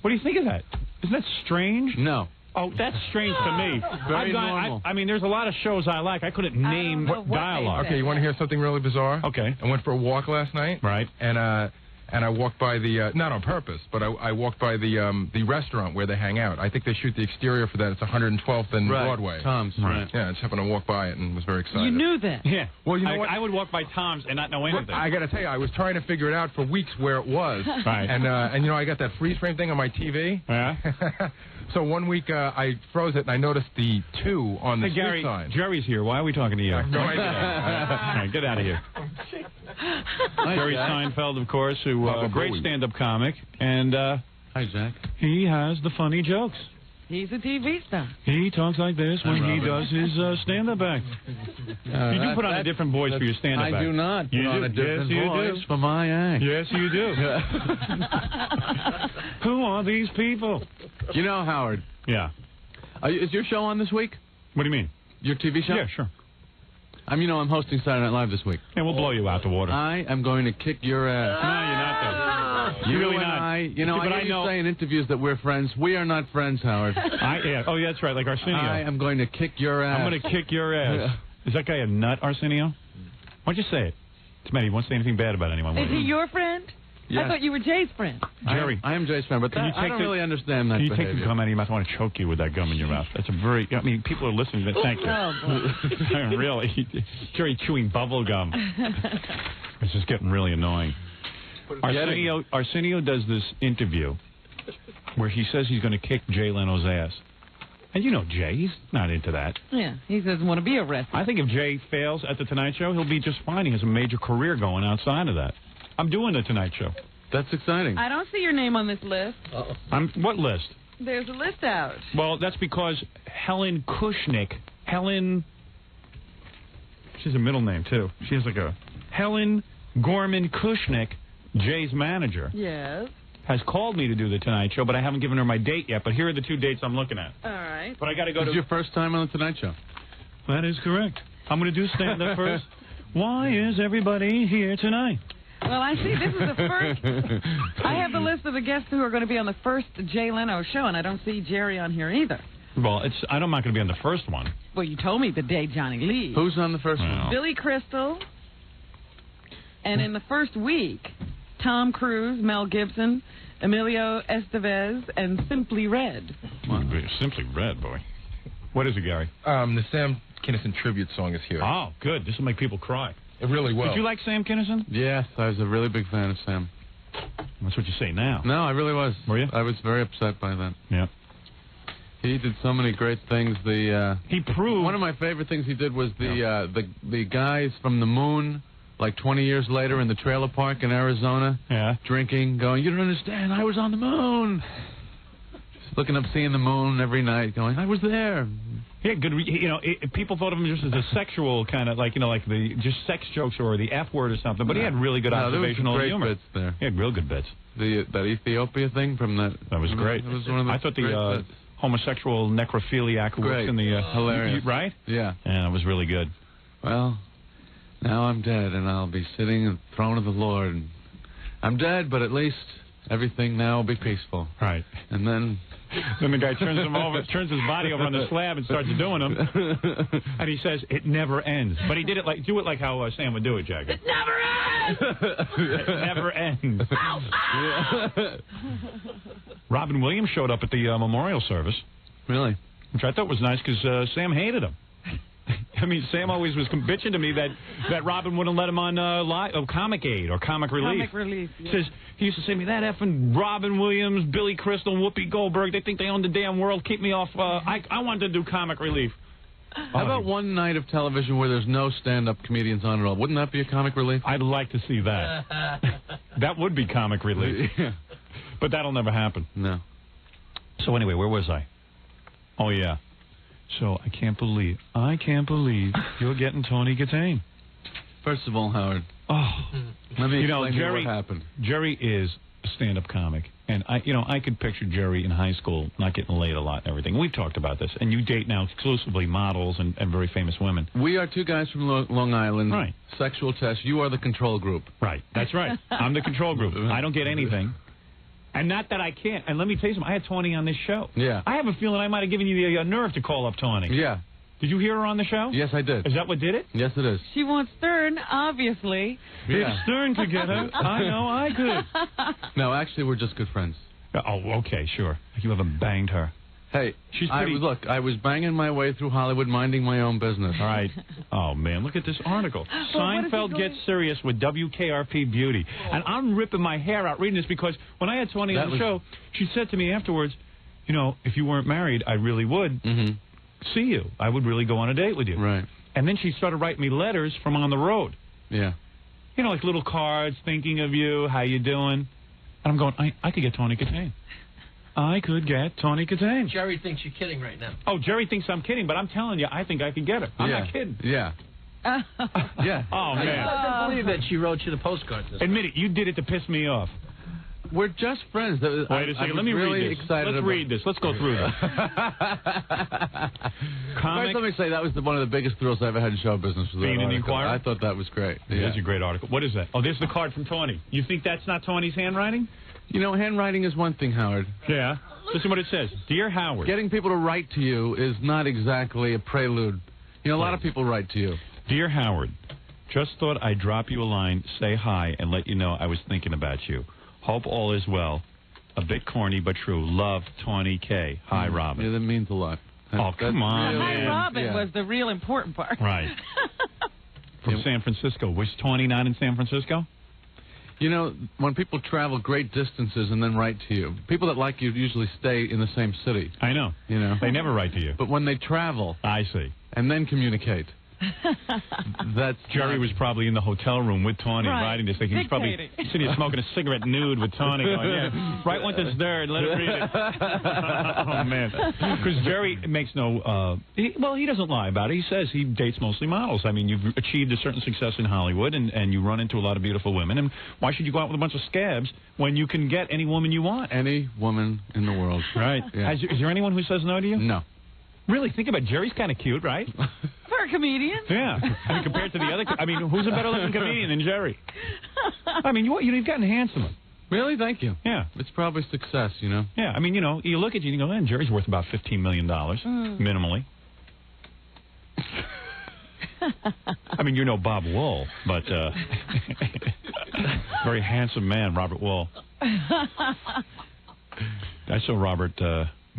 What do you think of that? Isn't that strange? No. Oh, that's strange to me. Very normal. I mean, there's a lot of shows I like. I couldn't name what dialogue. Okay, you want to hear something really bizarre? Okay. I went for a walk last night. Right. And I walked by the, not on purpose, but I walked by the restaurant where they hang out. I think they shoot the exterior for that. It's 112th and Broadway. Tom's. Right. Yeah, I just happened to walk by it and was very excited. You knew that. Yeah. Well, you know what? I would walk by Tom's and not know anything. I got to tell you, I was trying to figure it out for weeks where it was. Right. And you know, I got that freeze frame thing on my TV. Yeah. So one week I froze it and I noticed the 2 on the hey, Gary, street sign. Jerry's here. Why are we talking to you? No idea. All right, get out of here. Jerry Seinfeld, of course, who a great stand-up comic, and hi, Jack. He has the funny jokes. He's a TV star. He talks like this when he does his stand-up act. You do put on a different voice for your stand-up act. I do not put on a different voice for my act. Yes, you do. Who are these people? You know, Howard. Yeah. Is your show on this week? What do you mean? Your TV show? Yeah, sure. I'm hosting Saturday Night Live this week. Yeah, we'll blow you out the water. I am going to kick your ass. No, you're not, though. You really and not. I I know you say in interviews that we're friends. We are not friends, Howard. Yeah. Oh, yeah, that's right, like Arsenio. I am going to kick your ass. I'm going to kick your ass. Is that guy a nut, Arsenio? Why don't you say it? It's Matt. He won't say anything bad about anyone. Is he your friend? Yes. I thought you were Jay's friend. Jerry. I am Jay's friend, but I don't really understand that Can you behavior. take the gum out of your mouth? I want to choke you with that gum in your mouth. That's a very... I mean, people are listening to that. Thank you. Oh, boy. Really. Jerry chewing bubble gum. It's just getting really annoying. Arsenio does this interview where he says he's going to kick Jay Leno's ass. And you know Jay, he's not into that. Yeah, he doesn't want to be arrested. I think if Jay fails at The Tonight Show, he'll be just fine. He has a major career going outside of that. I'm doing The Tonight Show. That's exciting. I don't see your name on this list. What list? There's a list out. Well, that's because Helen Kushnick, she's a middle name, too. She has like a Helen Gorman Kushnick, Jay's manager. Yes. Has called me to do The Tonight Show, but I haven't given her my date yet. But here are the 2 dates I'm looking at. All right. But I got to go This to... is your first time on The Tonight Show? That is correct. I'm going to do stand-up first. Why is everybody here tonight? Well, I see this is the first. I have the list of the guests who are going to be on the first Jay Leno show, and I don't see Jerry on here either. Well, I'm not going to be on the first one. Well, you told me the day Johnny Lee. Who's on the first one? Billy Crystal. And in the first week, Tom Cruise, Mel Gibson, Emilio Estevez, and Simply Red. Simply Red, boy. What is it, Gary? The Sam Kinison tribute song is here. Oh, good. This will make people cry. It really will. Did you like Sam Kinison? Yes, I was a really big fan of Sam. That's what you say now. No, I really was. Were you? I was very upset by that. Yeah. He did so many great things. He proved... One of my favorite things he did was the guys from the moon, like 20 years later in the trailer park in Arizona, drinking, going, you don't understand, I was on the moon. Just looking up, seeing the moon every night, going, I was there. Yeah, good. People thought of him just as a sexual kind of, like the just sex jokes or the F word or something. But he had really good observational there was humor. Bits there. He had real good bits. That Ethiopia thing from that. That was great. That was one of the I thought the homosexual necrophiliac who works in the hilarious, right? Yeah. Yeah, it was really good. Well, now I'm dead, and I'll be sitting in the throne of the Lord. I'm dead, but at least everything now will be peaceful. Right. And then the guy turns his body over on the slab and starts doing them. And he says, it never ends. But he did it do it like how Sam would do it, Jagger. It never ends! It never ends. Robin Williams showed up at the memorial service. Really? Which I thought was nice because Sam hated him. I mean, Sam always was bitching to me that Robin wouldn't let him on Comic Aid or Comic Relief. Comic Relief, yeah. Says he used to say to me, that effing Robin Williams, Billy Crystal, and Whoopi Goldberg, they think they own the damn world. Keep me off. I wanted to do Comic Relief. How about one night of television where there's no stand-up comedians on at all? Wouldn't that be a comic relief? I'd like to see that. That would be comic relief. Yeah. But that'll never happen. No. So anyway, where was I? Oh, yeah. So I can't believe you're getting Tony Katane. First of all, Howard. Oh. Let me explain Jerry, what happened. Jerry is a stand-up comic. And I could picture Jerry in high school not getting laid a lot and everything. We've talked about this. And you date now exclusively models and very famous women. We are two guys from Long Island. Right. Sexual test. You are the control group. Right. That's right. I'm the control group. I don't get anything. And not that I can't. And let me tell you something. I had Tawny on this show. Yeah. I have a feeling I might have given you the nerve to call up Tawny. Yeah. Did you hear her on the show? Yes, I did. Is that what did it? Yes, it is. She wants Stern, obviously. Yeah. If Stern could get her, I know I could. No, actually, we're just good friends. Oh, okay, sure. You haven't banged her. Hey, she's pretty... I was banging my way through Hollywood, minding my own business. All right. Oh, man, look at this article. Seinfeld gets serious with WKRP Beauty. And I'm ripping my hair out reading this because when I had Tawny on the show, she said to me afterwards, you know, if you weren't married, I really would see you. I would really go on a date with you. Right. And then she started writing me letters from on the road. Yeah. You know, like little cards, thinking of you, how you doing. And I'm going, I could get Tawny Katane. I could get Tawny Katane. Jerry thinks you're kidding right now. Oh, Jerry thinks I'm kidding, but I'm telling you, I think I could get her. I'm not kidding. Yeah. Yeah. Oh, man. I don't believe that she wrote you the postcards. Admit it, you did it to piss me off. We're just friends. Wait a second, let me read this. Let's read this. Let's go through this. First, let me say, that was one of the biggest thrills I ever had in show business. Being in the Inquirer? I thought that was great. It is a great article. What is that? Oh, there's the card from Tawny. You think that's not Tawny's handwriting? You know, handwriting is one thing, Howard. Yeah. Listen what it says. Dear Howard. Getting people to write to you is not exactly a prelude. You know, a lot of people write to you. Dear Howard, just thought I'd drop you a line, say hi, and let you know I was thinking about you. Hope all is well. A bit corny, but true. Love, Tawny K. Hi, Robin. Yeah, that means a lot. Oh, come on, Hi, man. Robin was the real important part. Right. From San Francisco. Was Tawny not in San Francisco? You know, when people travel great distances and then write to you, people that like you usually stay in the same city. I know. You know. They never write to you. But when they travel. I see. And then communicate. That's Jerry was probably in the hotel room with Tawny writing this thing. He was probably sitting here smoking a cigarette nude with Tawny going, yeah, write one that's there and let him read it. Oh, man. Because Jerry makes no, he doesn't lie about it. He says he dates mostly models. I mean, you've achieved a certain success in Hollywood and you run into a lot of beautiful women. And why should you go out with a bunch of scabs when you can get any woman you want? Any woman in the world. Right. Yeah. Is there anyone who says no to you? No. Really? Think about it. Jerry's kind of cute, right? For a comedian? Yeah. I mean, compared to the other... I mean, who's a better-looking comedian than Jerry? I mean, you've gotten handsomer. Really? Thank you. Yeah. It's probably success, you know? Yeah. I mean, you know, you look at you and you go, man, Jerry's worth about $15 million, minimally. I mean, you're no Bob Wool, but very handsome man, Robert Wool. I saw Robert...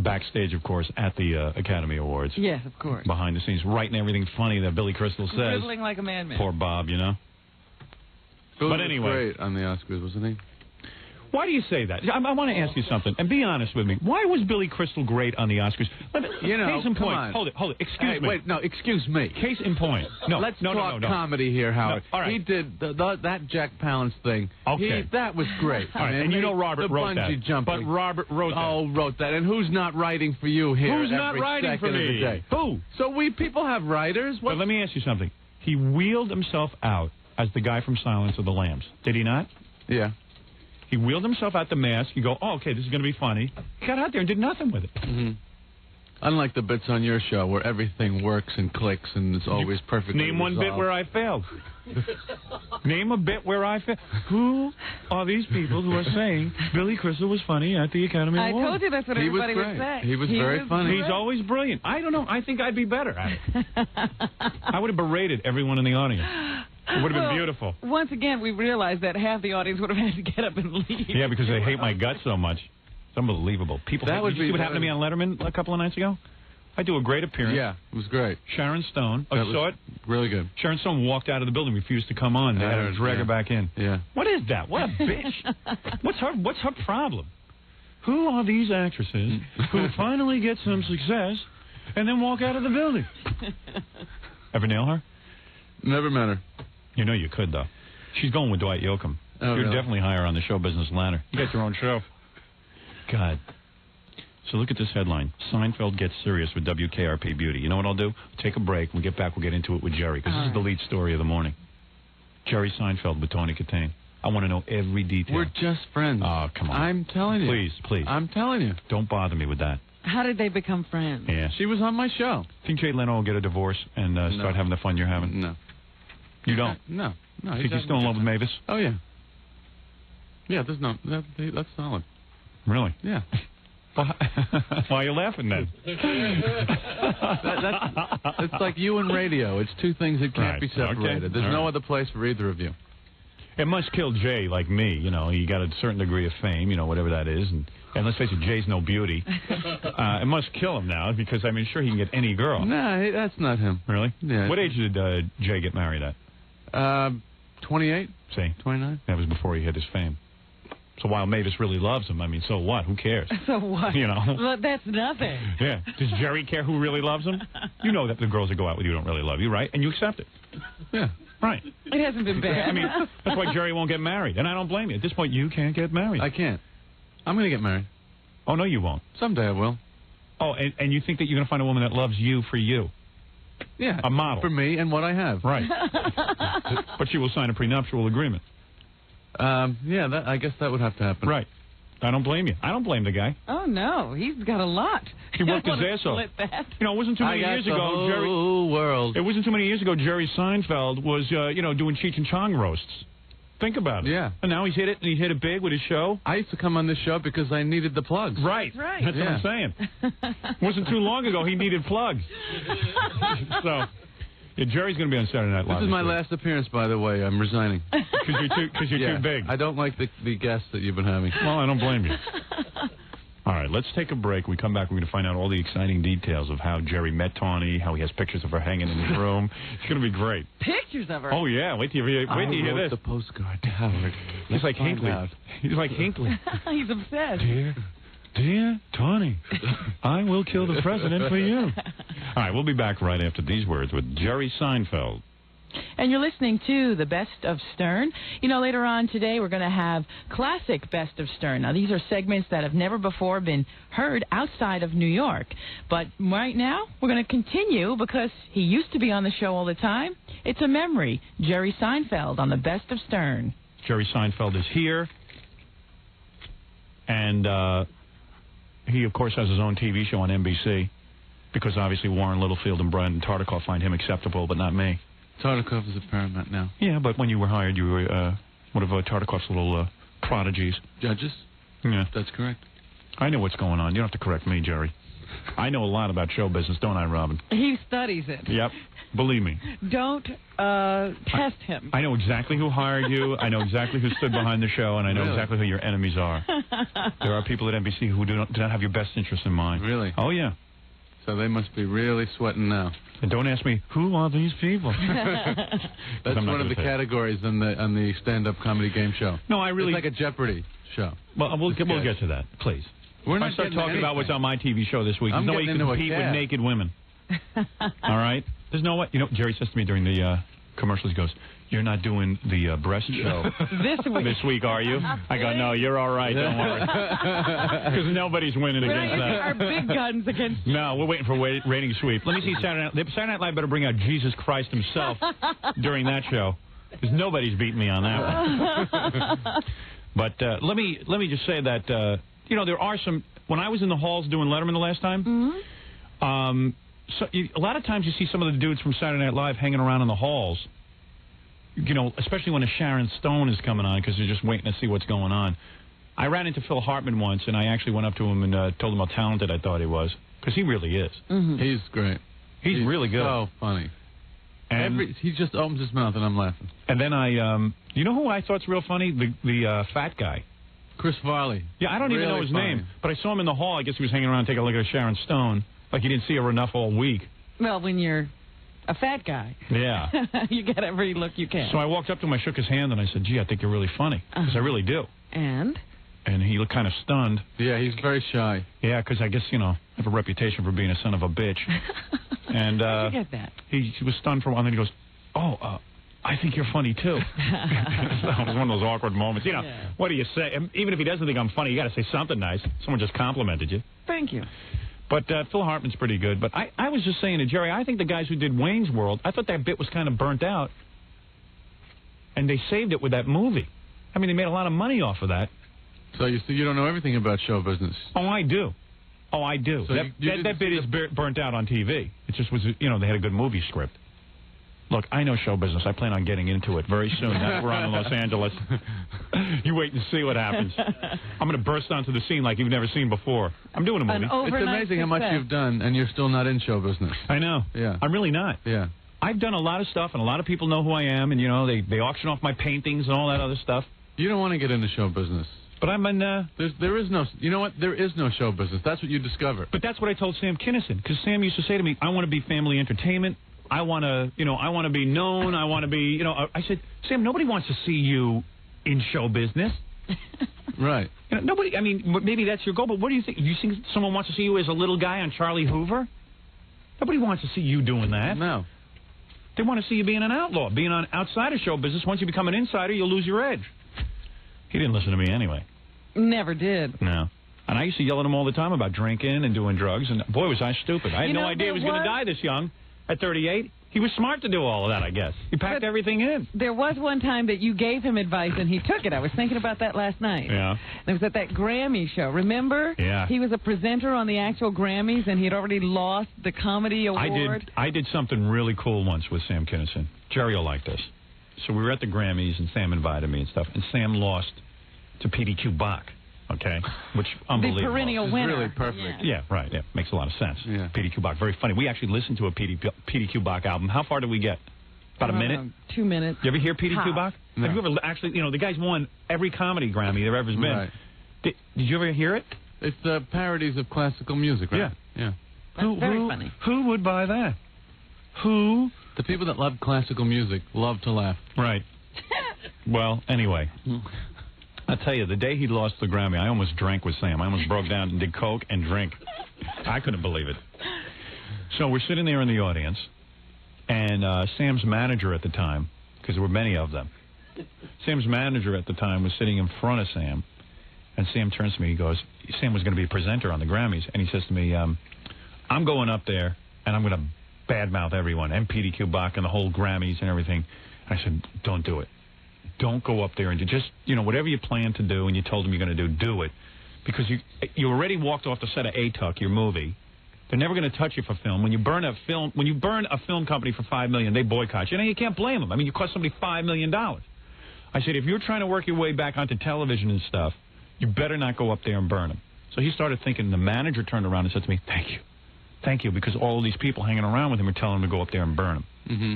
backstage, of course, at the Academy Awards. Yes, of course. Behind the scenes, writing everything funny that Billy Crystal says. Dribbling like a madman. Poor Bob, you know. But anyway, was great on the Oscars, wasn't he? Why do you say that? I want to ask you something, and be honest with me. Why was Billy Crystal great on the Oscars? You know, case in come point. on. Hold it. Excuse me. Wait, no, excuse me. Case in point. No, let's no, talk no. comedy here, Howard. No, all right. He did that Jack Palance thing. Okay. That was great. All right, and you know Robert wrote that. Bungee jumping. But Robert wrote that. Oh, wrote that. And who's not writing for you here? Who's not every writing second for me? Of the day? Who? So people have writers. But let me ask you something. He wheeled himself out as the guy from Silence of the Lambs. Did he not? Yeah. He wheeled himself out the mask. You go, oh, okay, this is going to be funny. He got out there and did nothing with it. Mm-hmm. Unlike the bits on your show where everything works and clicks and it's always perfectly Name one bit where I failed. Name a bit where I failed. Who are these people who are saying Billy Crystal was funny at the Academy Awards? I told you that's what everybody would say. He was very funny. He's always brilliant. I don't know. I think I'd be better at it. I would have berated everyone in the audience. It would have been beautiful. Once again, we realized that half the audience would have had to get up and leave. Yeah, because they hate my guts so much. It's unbelievable. People. Did you see what happened to me on Letterman a couple of nights ago? I do a great appearance. Yeah, it was great. Sharon Stone. Oh, That you saw was it? Really good. Sharon Stone walked out of the building, refused to come on. They had to drag her back in. Yeah. What is that? What a bitch. What's her problem? Who are these actresses who finally get some success and then walk out of the building? Ever nail her? Never met her. You know you could, though. She's going with Dwight Yoakam. Oh, You'd really? definitely hire her on the show business ladder. You got your own show. God. So look at this headline. Seinfeld gets serious with WKRP Beauty. You know what I'll do? Take a break. When we get back, we'll get into it with Jerry, because this is the lead story of the morning. Jerry Seinfeld with Tawny Katane. I want to know every detail. We're just friends. Oh, come on. I'm telling you. Please, please. I'm telling you. Don't bother me with that. How did they become friends? Yeah. She was on my show. Think Jay Leno will get a divorce and start having the fun you're having? No. You don't? No. Think he's still in love with Mavis? Oh, yeah. Yeah, there's no... That's solid. Really? Yeah. Why are you laughing then? It's like you and radio. It's two things that can't be separated. Okay. There's All no right. other place for either of you. It must kill Jay like me. You know, he got a certain degree of fame, you know, whatever that is. And let's face it, Jay's no beauty. It must kill him now because, I mean, sure, he can get any girl. No, that's not him. Really? Yeah. What age did Jay get married at? 28. See? 29. That was before he hit his fame. So while Mavis really loves him, I mean, so what? Who cares? So what? You know. Well, that's nothing. Yeah. Does Jerry care who really loves him? You know that the girls that go out with you don't really love you, right? And you accept it. Yeah. Right. It hasn't been bad. I mean, that's why Jerry won't get married. And I don't blame you. At this point, you can't get married. I can't. I'm going to get married. Oh, no, you won't. Someday I will. Oh, and you think that you're going to find a woman that loves you for you? Yeah. A model. For me and what I have. Right. But she will sign a prenuptial agreement. Yeah, I guess that would have to happen. Right. I don't blame you. I don't blame the guy. Oh, no. He's got a lot. He worked his ass off. That. You know, it wasn't too many years ago. It wasn't too many years ago. Jerry Seinfeld was, doing Cheech and Chong roasts. Think about it. Yeah. And now he's hit it, and he hit it big with his show. I used to come on this show because I needed the plugs. Right. Right. That's what I'm saying. It wasn't too long ago he needed plugs. So, yeah, Jerry's going to be on Saturday Night Live. This is my last appearance, by the way. I'm resigning. Because you're too big. I don't like the guests that you've been having. Well, I don't blame you. All right, let's take a break. When we come back, we're going to find out all the exciting details of how Jerry met Tawny, how he has pictures of her hanging in his room. It's going to be great. Pictures of her? Oh, yeah. Wait till you hear this. the postcard to Howard. He's like Hinckley. He's like Hinckley. He's obsessed. Dear Tawny, I will kill the president for you. All right, we'll be back right after these words with Jerry Seinfeld. And you're listening to the Best of Stern. You know, later on today, we're going to have classic Best of Stern. Now, these are segments that have never before been heard outside of New York. But right now, we're going to continue because he used to be on the show all the time. It's a memory. Jerry Seinfeld on the Best of Stern. Jerry Seinfeld is here. And he, of course, has his own TV show on NBC because obviously Warren Littlefield and Brandon Tartikoff find him acceptable, but not me. Tartikoff is a Paramount now. Yeah, but when you were hired, you were one of Tartikoff's little prodigies. Judges? Yeah. That's correct. I know what's going on. You don't have to correct me, Jerry. I know a lot about show business, don't I, Robin? He studies it. Yep. Believe me. Don't test him. I know exactly who hired you. I know exactly who stood behind the show, and I know exactly who your enemies are. There are people at NBC who do not have your best interest in mind. Really? Oh, yeah. So they must be really sweating now. And don't ask me, who are these people? That's one of the categories on the stand-up comedy game show. No, I really... It's like a Jeopardy show. Well, we'll get to that, please. We're not I start getting talking about what's on my TV show this week. I'm There's no way you getting can into a compete with cab. naked women. All right? There's no way... You know, Jerry says to me during the commercials, he goes, you're not doing the breast show this week, are you? I go, no, you're all right, don't worry. Because nobody's winning against that. Our big guns against... No, we're waiting for a rating sweep. Let me see Saturday Night Live better bring out Jesus Christ himself during that show. Because nobody's beating me on that one. But let me just say that, there are some... When I was in the halls doing Letterman the last time, a lot of times you see some of the dudes from Saturday Night Live hanging around in the halls, especially when a Sharon Stone is coming on because they're just waiting to see what's going on. I ran into Phil Hartman once, and I actually went up to him and told him how talented I thought he was, because he really is. Mm-hmm. He's great. He's really good. So funny. And he just opens his mouth, and I'm laughing. And then you know who I thought's real funny? The fat guy. Chris Farley. Yeah, I don't even know his name, but I saw him in the hall. I guess he was hanging around taking a look at Sharon Stone. Like you didn't see her enough all week. Well, when you're a fat guy. Yeah. You get every look you can. So I walked up to him, I shook his hand, and I said, gee, I think you're really funny. Because I really do. And? And he looked kind of stunned. Yeah, he's very shy. Yeah, because I guess, you know, I have a reputation for being a son of a bitch. And How'd you get that? He was stunned for a while, and then he goes, I think you're funny, too. That was one of those awkward moments. You know, what do you say? Even if he doesn't think I'm funny, you got to say something nice. Someone just complimented you. Thank you. But Phil Hartman's pretty good. But I was just saying to Jerry, I think the guys who did Wayne's World, I thought that bit was kind of burnt out. And they saved it with that movie. I mean, they made a lot of money off of that. So you don't know everything about show business? Oh, I do. Oh, I do. So that bit is burnt out on TV. It just was, you know, they had a good movie script. Look, I know show business. I plan on getting into it very soon. Now that we're on in Los Angeles. You wait and see what happens. I'm going to burst onto the scene like you've never seen before. I'm doing a movie. It's amazing how much you've done, and you're still not in show business. I know. Yeah. I'm really not. Yeah. I've done a lot of stuff, and a lot of people know who I am, and, you know, they auction off my paintings and all that other stuff. You don't want to get into show business. But I'm in... There is no... You know what? There is no show business. That's what you discover. But that's what I told Sam Kinison, because Sam used to say to me, I want to be family entertainment. I want to, you know, I want to be known. I want to be, you know... I said, Sam, nobody wants to see you in show business. Right. You know, nobody... I mean, maybe that's your goal, but what do you think? You think someone wants to see you as a little guy on Charlie Hoover? Nobody wants to see you doing that. No. They want to see you being an outlaw, being on outside of show business. Once you become an insider, you'll lose your edge. He didn't listen to me anyway. Never did. No. And I used to yell at him all the time about drinking and doing drugs, and boy, was I stupid. I had no idea he was going to die this young at 38. He was smart to do all of that, I guess. He packed everything in. There was one time that you gave him advice, and he took it. I was thinking about that last night. Yeah. It was at that Grammy show. Remember? Yeah. He was a presenter on the actual Grammys, and he had already lost the comedy award. I did something really cool once with Sam Kinison. Jerry will like this. So we were at the Grammys, and Sam invited me and stuff, and Sam lost to Petey Q. Bach, okay? Which, unbelievable. The perennial winner. Really perfect. Yeah, right. Yeah, makes a lot of sense. Yeah. Petey Q. Bach, very funny. We actually listened to a Petey Q. Bach album. How far did we get? About a minute? 2 minutes. You ever hear Petey Q. Bach? No. Have you ever actually, you know, the guy's won every comedy Grammy there ever's been. Right. Did you ever hear it? It's parodies of classical music, right? Yeah. That's very funny. Who would buy that? Who? The people that love classical music love to laugh. Right. Well, anyway. I'll tell you, the day he lost the Grammy, I almost drank with Sam. I almost broke down and did coke and drink. I couldn't believe it. So we're sitting there in the audience, and Sam's manager at the time, because there were many of them, Sam's manager at the time was sitting in front of Sam, and Sam turns to me, he goes, Sam was going to be a presenter on the Grammys, and he says to me, I'm going up there, and I'm going to badmouth everyone, and Petey Q. Bach and the whole Grammys and everything. I said, don't do it. Don't go up there and just, you know, whatever you plan to do and you told them you're going to do it. Because you already walked off the set of A-Tuck, your movie. They're never going to touch you for film. When you burn a film company for $5 million, they boycott you. You know, you can't blame them. I mean, you cost somebody $5 million. I said, if you're trying to work your way back onto television and stuff, you better not go up there and burn them. So he started thinking, the manager turned around and said to me, thank you. Thank you, because all of these people hanging around with him are telling him to go up there and burn them. Mm-hmm.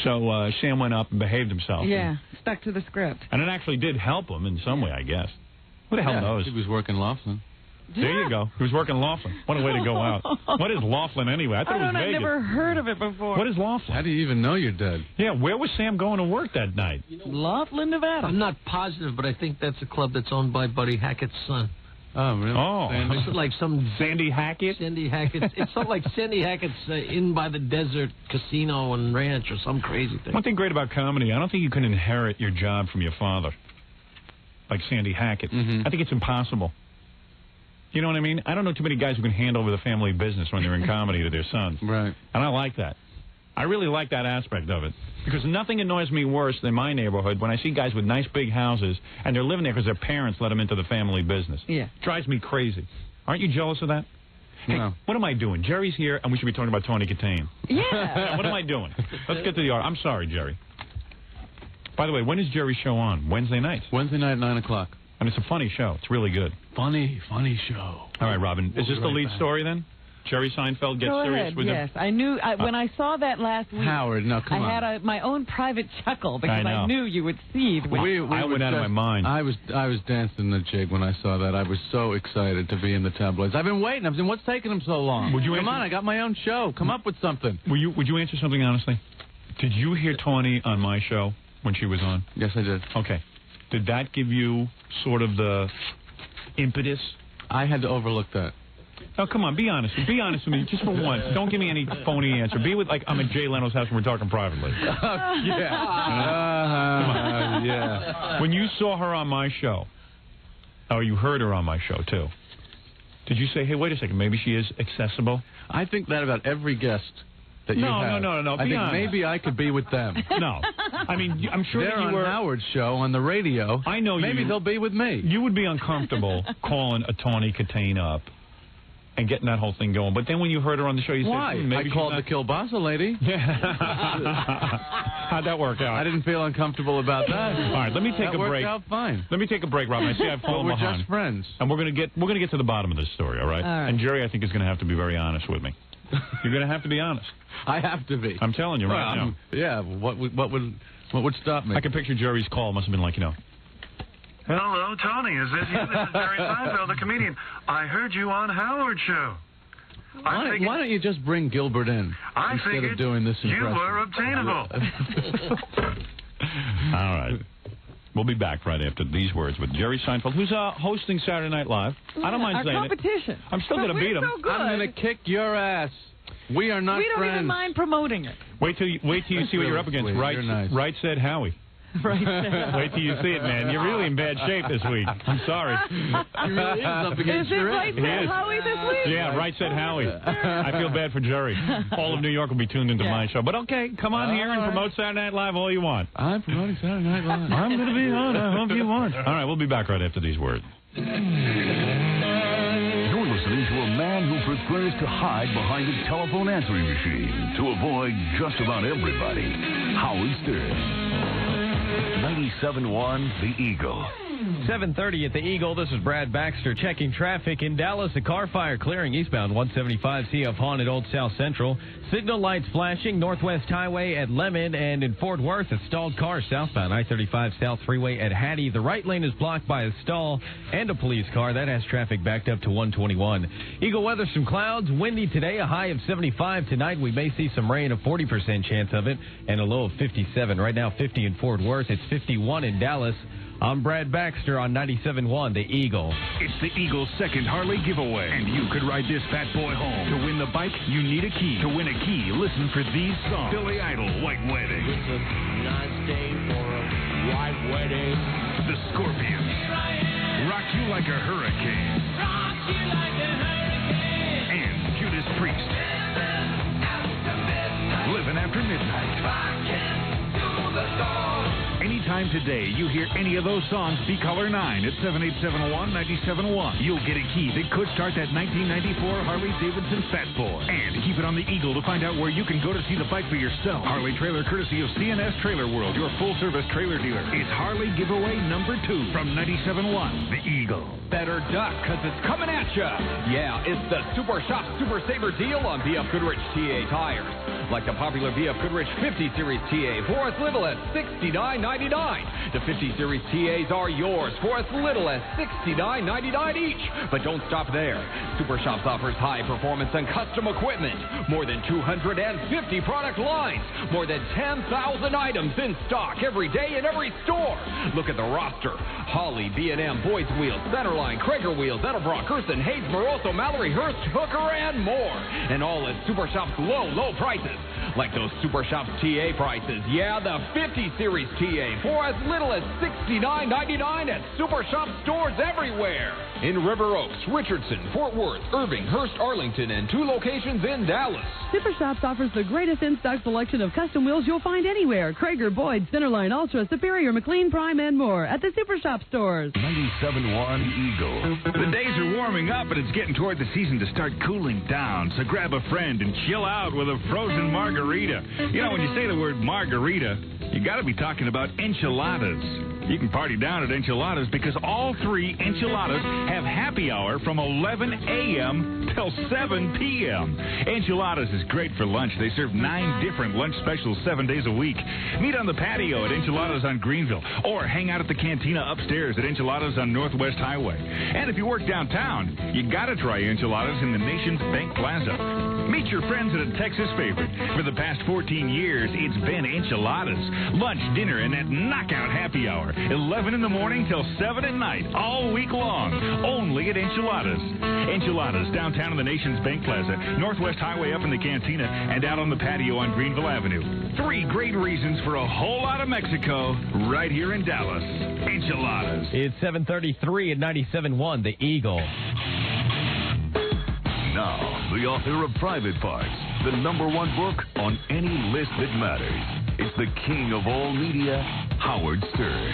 So Sam went up and behaved himself. Yeah, stuck to the script. And it actually did help him in some way, I guess. Who the hell knows? He was working Laughlin. There you go. He was working Laughlin. What a way to go out. What is Laughlin anyway? I thought it was Vegas. I've never heard of it before. What is Laughlin? How do you even know you're dead? Yeah, where was Sam going to work that night? Laughlin, Nevada. I'm not positive, but I think that's a club that's owned by Buddy Hackett's son. Oh, really? Oh. It's like some Sandy Hackett? Sandy Hackett. It's something like Sandy Hackett's in by the desert casino and ranch or some crazy thing. One thing great about comedy, I don't think you can inherit your job from your father, like Sandy Hackett. Mm-hmm. I think it's impossible. You know what I mean? I don't know too many guys who can hand over the family business when they're in comedy to their sons. Right. And I like that. I really like that aspect of it. Because nothing annoys me worse than my neighborhood when I see guys with nice big houses and they're living there because their parents let them into the family business. Yeah. Drives me crazy. Aren't you jealous of that? Hey, No. what am I doing? Jerry's here, and we should be talking about Tony Katane. Yeah. What am I doing? Let's get to the art. I'm sorry, Jerry. By the way, when is Jerry's show on? Wednesday nights? Wednesday night, 9 o'clock. And it's a funny show. It's really good. Funny show. All right, Robin. Is this the lead story then? Jerry Seinfeld gets Go serious ahead, with yes. him? I knew when I saw that last week. Howard, no, come on. I had my own private chuckle because I know. I knew you would seethe. I went out of my mind. I was dancing the jig when I saw that. I was so excited to be in the tabloids. I've been waiting. I've been, what's taking him so long? Come on, I got my own show. Come up with something. Would you answer something honestly? Did you hear Tawny on my show when she was on? Yes, I did. Okay. Did that give you sort of the impetus? I had to overlook that. Oh, come on, be honest. Be honest with me just for once. Don't give me any phony answer. Be with, like, I'm at Jay Leno's house and we're talking privately. Yeah. When you saw her on my show, or you heard her on my show, too, did you say, hey, wait a second, maybe she is accessible? I think that about every guest that you have. No. I think maybe I could be with them. No. I mean, I'm sure they're that you on Howard's show on the radio. I know maybe they'll be with me. You would be uncomfortable calling a Tawny Katane up and getting that whole thing going. But then when you heard her on the show, you Why? said, maybe I called the Kielbasa lady. How'd that work out? I didn't feel uncomfortable about that. All right, let me take that a break. Worked out fine. Let me take a break, Robin. I see I've fallen we're behind. just friends. And we're gonna get to the bottom of this story, all right? All right. And Jerry, I think, is gonna have to be very honest with me. You're gonna have to be honest. I have to be. I'm telling you right now. Yeah. What would stop me? I can picture Jerry's call. Must have been like, Hello, Tony. Is this you? This is Jerry Seinfeld, the comedian. I heard you on Howard's show. Why don't you just bring Gilbert in instead of doing this impression? You were obtainable. All right. We'll be back right after these words with Jerry Seinfeld, who's hosting Saturday Night Live. I don't mind saying competition. it. I'm still going to beat him. So good. I'm going to kick your ass. We are not We don't friends. even mind promoting it. Wait till you see what you're up against. Sweet. Right, You're nice. Right said Howie. Right. Wait till you see it, man. You're really in bad shape this week. I'm sorry. He really is up against Is it your Right ass. Said Howie this week? Yeah, Right said Howie. I feel bad for Jerry. All of New York will be tuned into my show. But okay, come on here and promote Saturday Night Live all you want. I'm promoting Saturday Night Live. I'm going to be on. I hope you want. All right, we'll be back right after these words. You're listening to a man who prefers to hide behind a telephone answering machine to avoid just about everybody. Howard Stern. 97.1 The Eagle. 7:30 at the Eagle. This is Brad Baxter checking traffic in Dallas. A car fire clearing eastbound 175 CF Hawn at Old South Central. Signal lights flashing Northwest Highway at Lemon, and in Fort Worth, a stalled car southbound I-35 South Freeway at Hattie. The right lane is blocked by a stall and a police car. That has traffic backed up to 121. Eagle weather, some clouds, windy today, a high of 75 tonight. We may see some rain, a 40% chance of it, and a low of 57. Right now, 50 in Fort Worth. It's 51 in Dallas. I'm Brad Baxter on 97.1 The Eagle. It's the Eagle's second Harley giveaway, and you could ride this fat boy home. To win the bike, you need a key. To win a key, listen for these songs. Billy Idol, White Wedding. It's a nice day for a white wedding. The Scorpions. Rock You Like a Hurricane. Rock you like a hurricane. And Judas Priest. Living After Midnight. Anytime today you hear any of those songs, be caller 9 at 7871-971. You'll get a key that could start that 1994 Harley-Davidson Fat Boy. And keep it on the Eagle to find out where you can go to see the bike for yourself. Harley trailer courtesy of CNS Trailer World, your full-service trailer dealer. It's Harley giveaway number 2 from 97.1 The Eagle. Better duck, because it's coming at you. Yeah, it's the Super Shop Super Saver deal on BF Goodrich TA tires. Like the popular BF Goodrich 50 Series TA for as little as $69.99. The 50 Series TAs are yours for as little as $69.99 each. But don't stop there. Super Shops offers high performance and custom equipment. More than 250 product lines. More than 10,000 items in stock every day in every store. Look at the roster. Holly, B&M, Boyd's Wheels, Centerline, Krager Wheels, Edelbrock, Gerson, Hayes, Moroso, Mallory, Hurst, Hooker, and more. And all at Super Shops' low prices. Like those Super Shops TA prices. Yeah, the 50 Series TA for as little as $69.99 at Super Shop stores everywhere. In River Oaks, Richardson, Fort Worth, Irving, Hurst, Arlington, and 2 locations in Dallas. Super Shops offers the greatest in-stock selection of custom wheels you'll find anywhere. Krager, Boyd, Centerline, Ultra, Superior, McLean, Prime, and more at the Super Shop stores. 97.1 Eagle. The days are warming up and it's getting toward the season to start cooling down. So grab a friend and chill out with a frozen margarita. You know, when you say the word margarita, you got to be talking about enchiladas. You can party down at Enchiladas because all 3 Enchiladas have happy hour from 11 a.m. till 7 p.m. Enchiladas is great for lunch. They serve 9 different lunch specials 7 days a week. Meet on the patio at Enchiladas on Greenville or hang out at the cantina upstairs at Enchiladas on Northwest Highway. And if you work downtown, you gotta try Enchiladas in the Nations Bank Plaza. Meet your friends at a Texas favorite. For the past 14 years, it's been Enchiladas. Lunch, dinner, and that knockout happy hour. 11 in the morning till 7 at night, all week long. Only at Enchiladas. Enchiladas, downtown in the Nations Bank Plaza, Northwest Highway up in the cantina, and out on the patio on Greenville Avenue. 3 great reasons for a whole lot of Mexico right here in Dallas. Enchiladas. It's 7:33 at 97.1, The Eagle. Now, the author of Private Parts, the #1 book on any list that matters. It's the king of all media, Howard Stern.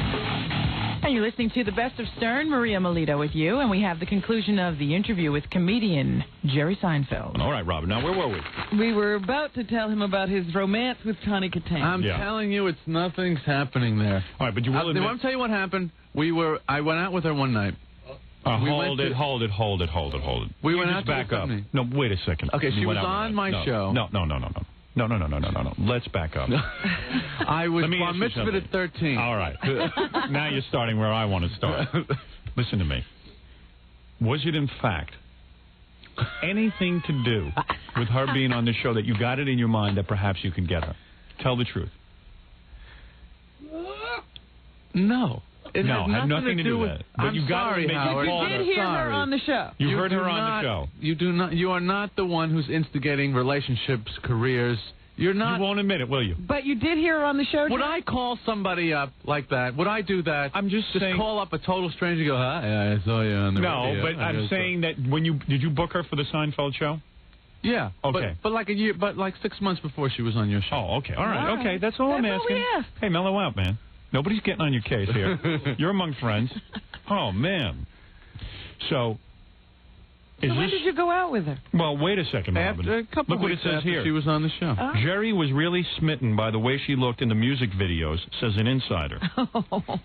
And you're listening to The Best of Stern, Maria Melito with you, and we have the conclusion of the interview with comedian Jerry Seinfeld. All right, Robin, now where were we? We were about to tell him about his romance with Tawny Katane. I'm telling you, nothing's happening there. All right, but you will admit... Let me tell you what happened. I went out with her one night. Hold it. We You went just out back to up. Sydney. No, wait a second. Okay, You she went was out on with my that. show. No. Let's back up. I was Let me bar ask you mitzvah something. at 13. All right. Now you're starting where I want to start. Listen to me. Was it, in fact, anything to do with her being on the show that you got it in your mind that perhaps you could get her? Tell the truth. No. It had nothing to do with it. But I'm you got sorry, to make Howard. You did hear her on the show. You heard her on the show. You do not. You are not the one who's instigating relationships, careers. You're not. You won't admit it, will you? But you did hear her on the show. Would I call somebody up like that? Would I do that? I'm just saying. Call up a total stranger and go, hi, I saw you on the radio. No, but I'm saying that did you book her for the Seinfeld show? Yeah. Okay. But like 6 months before she was on your show. Oh, okay. All right. Okay, that's all I'm asking. Hey, mellow out, man. Nobody's getting on your case here. You're among friends. Oh, man. So when did you go out with her? Well, wait a second, Robin. After a couple Look what it weeks says after here. she was on the show. Jerry was really smitten by the way she looked in the music videos, says an insider.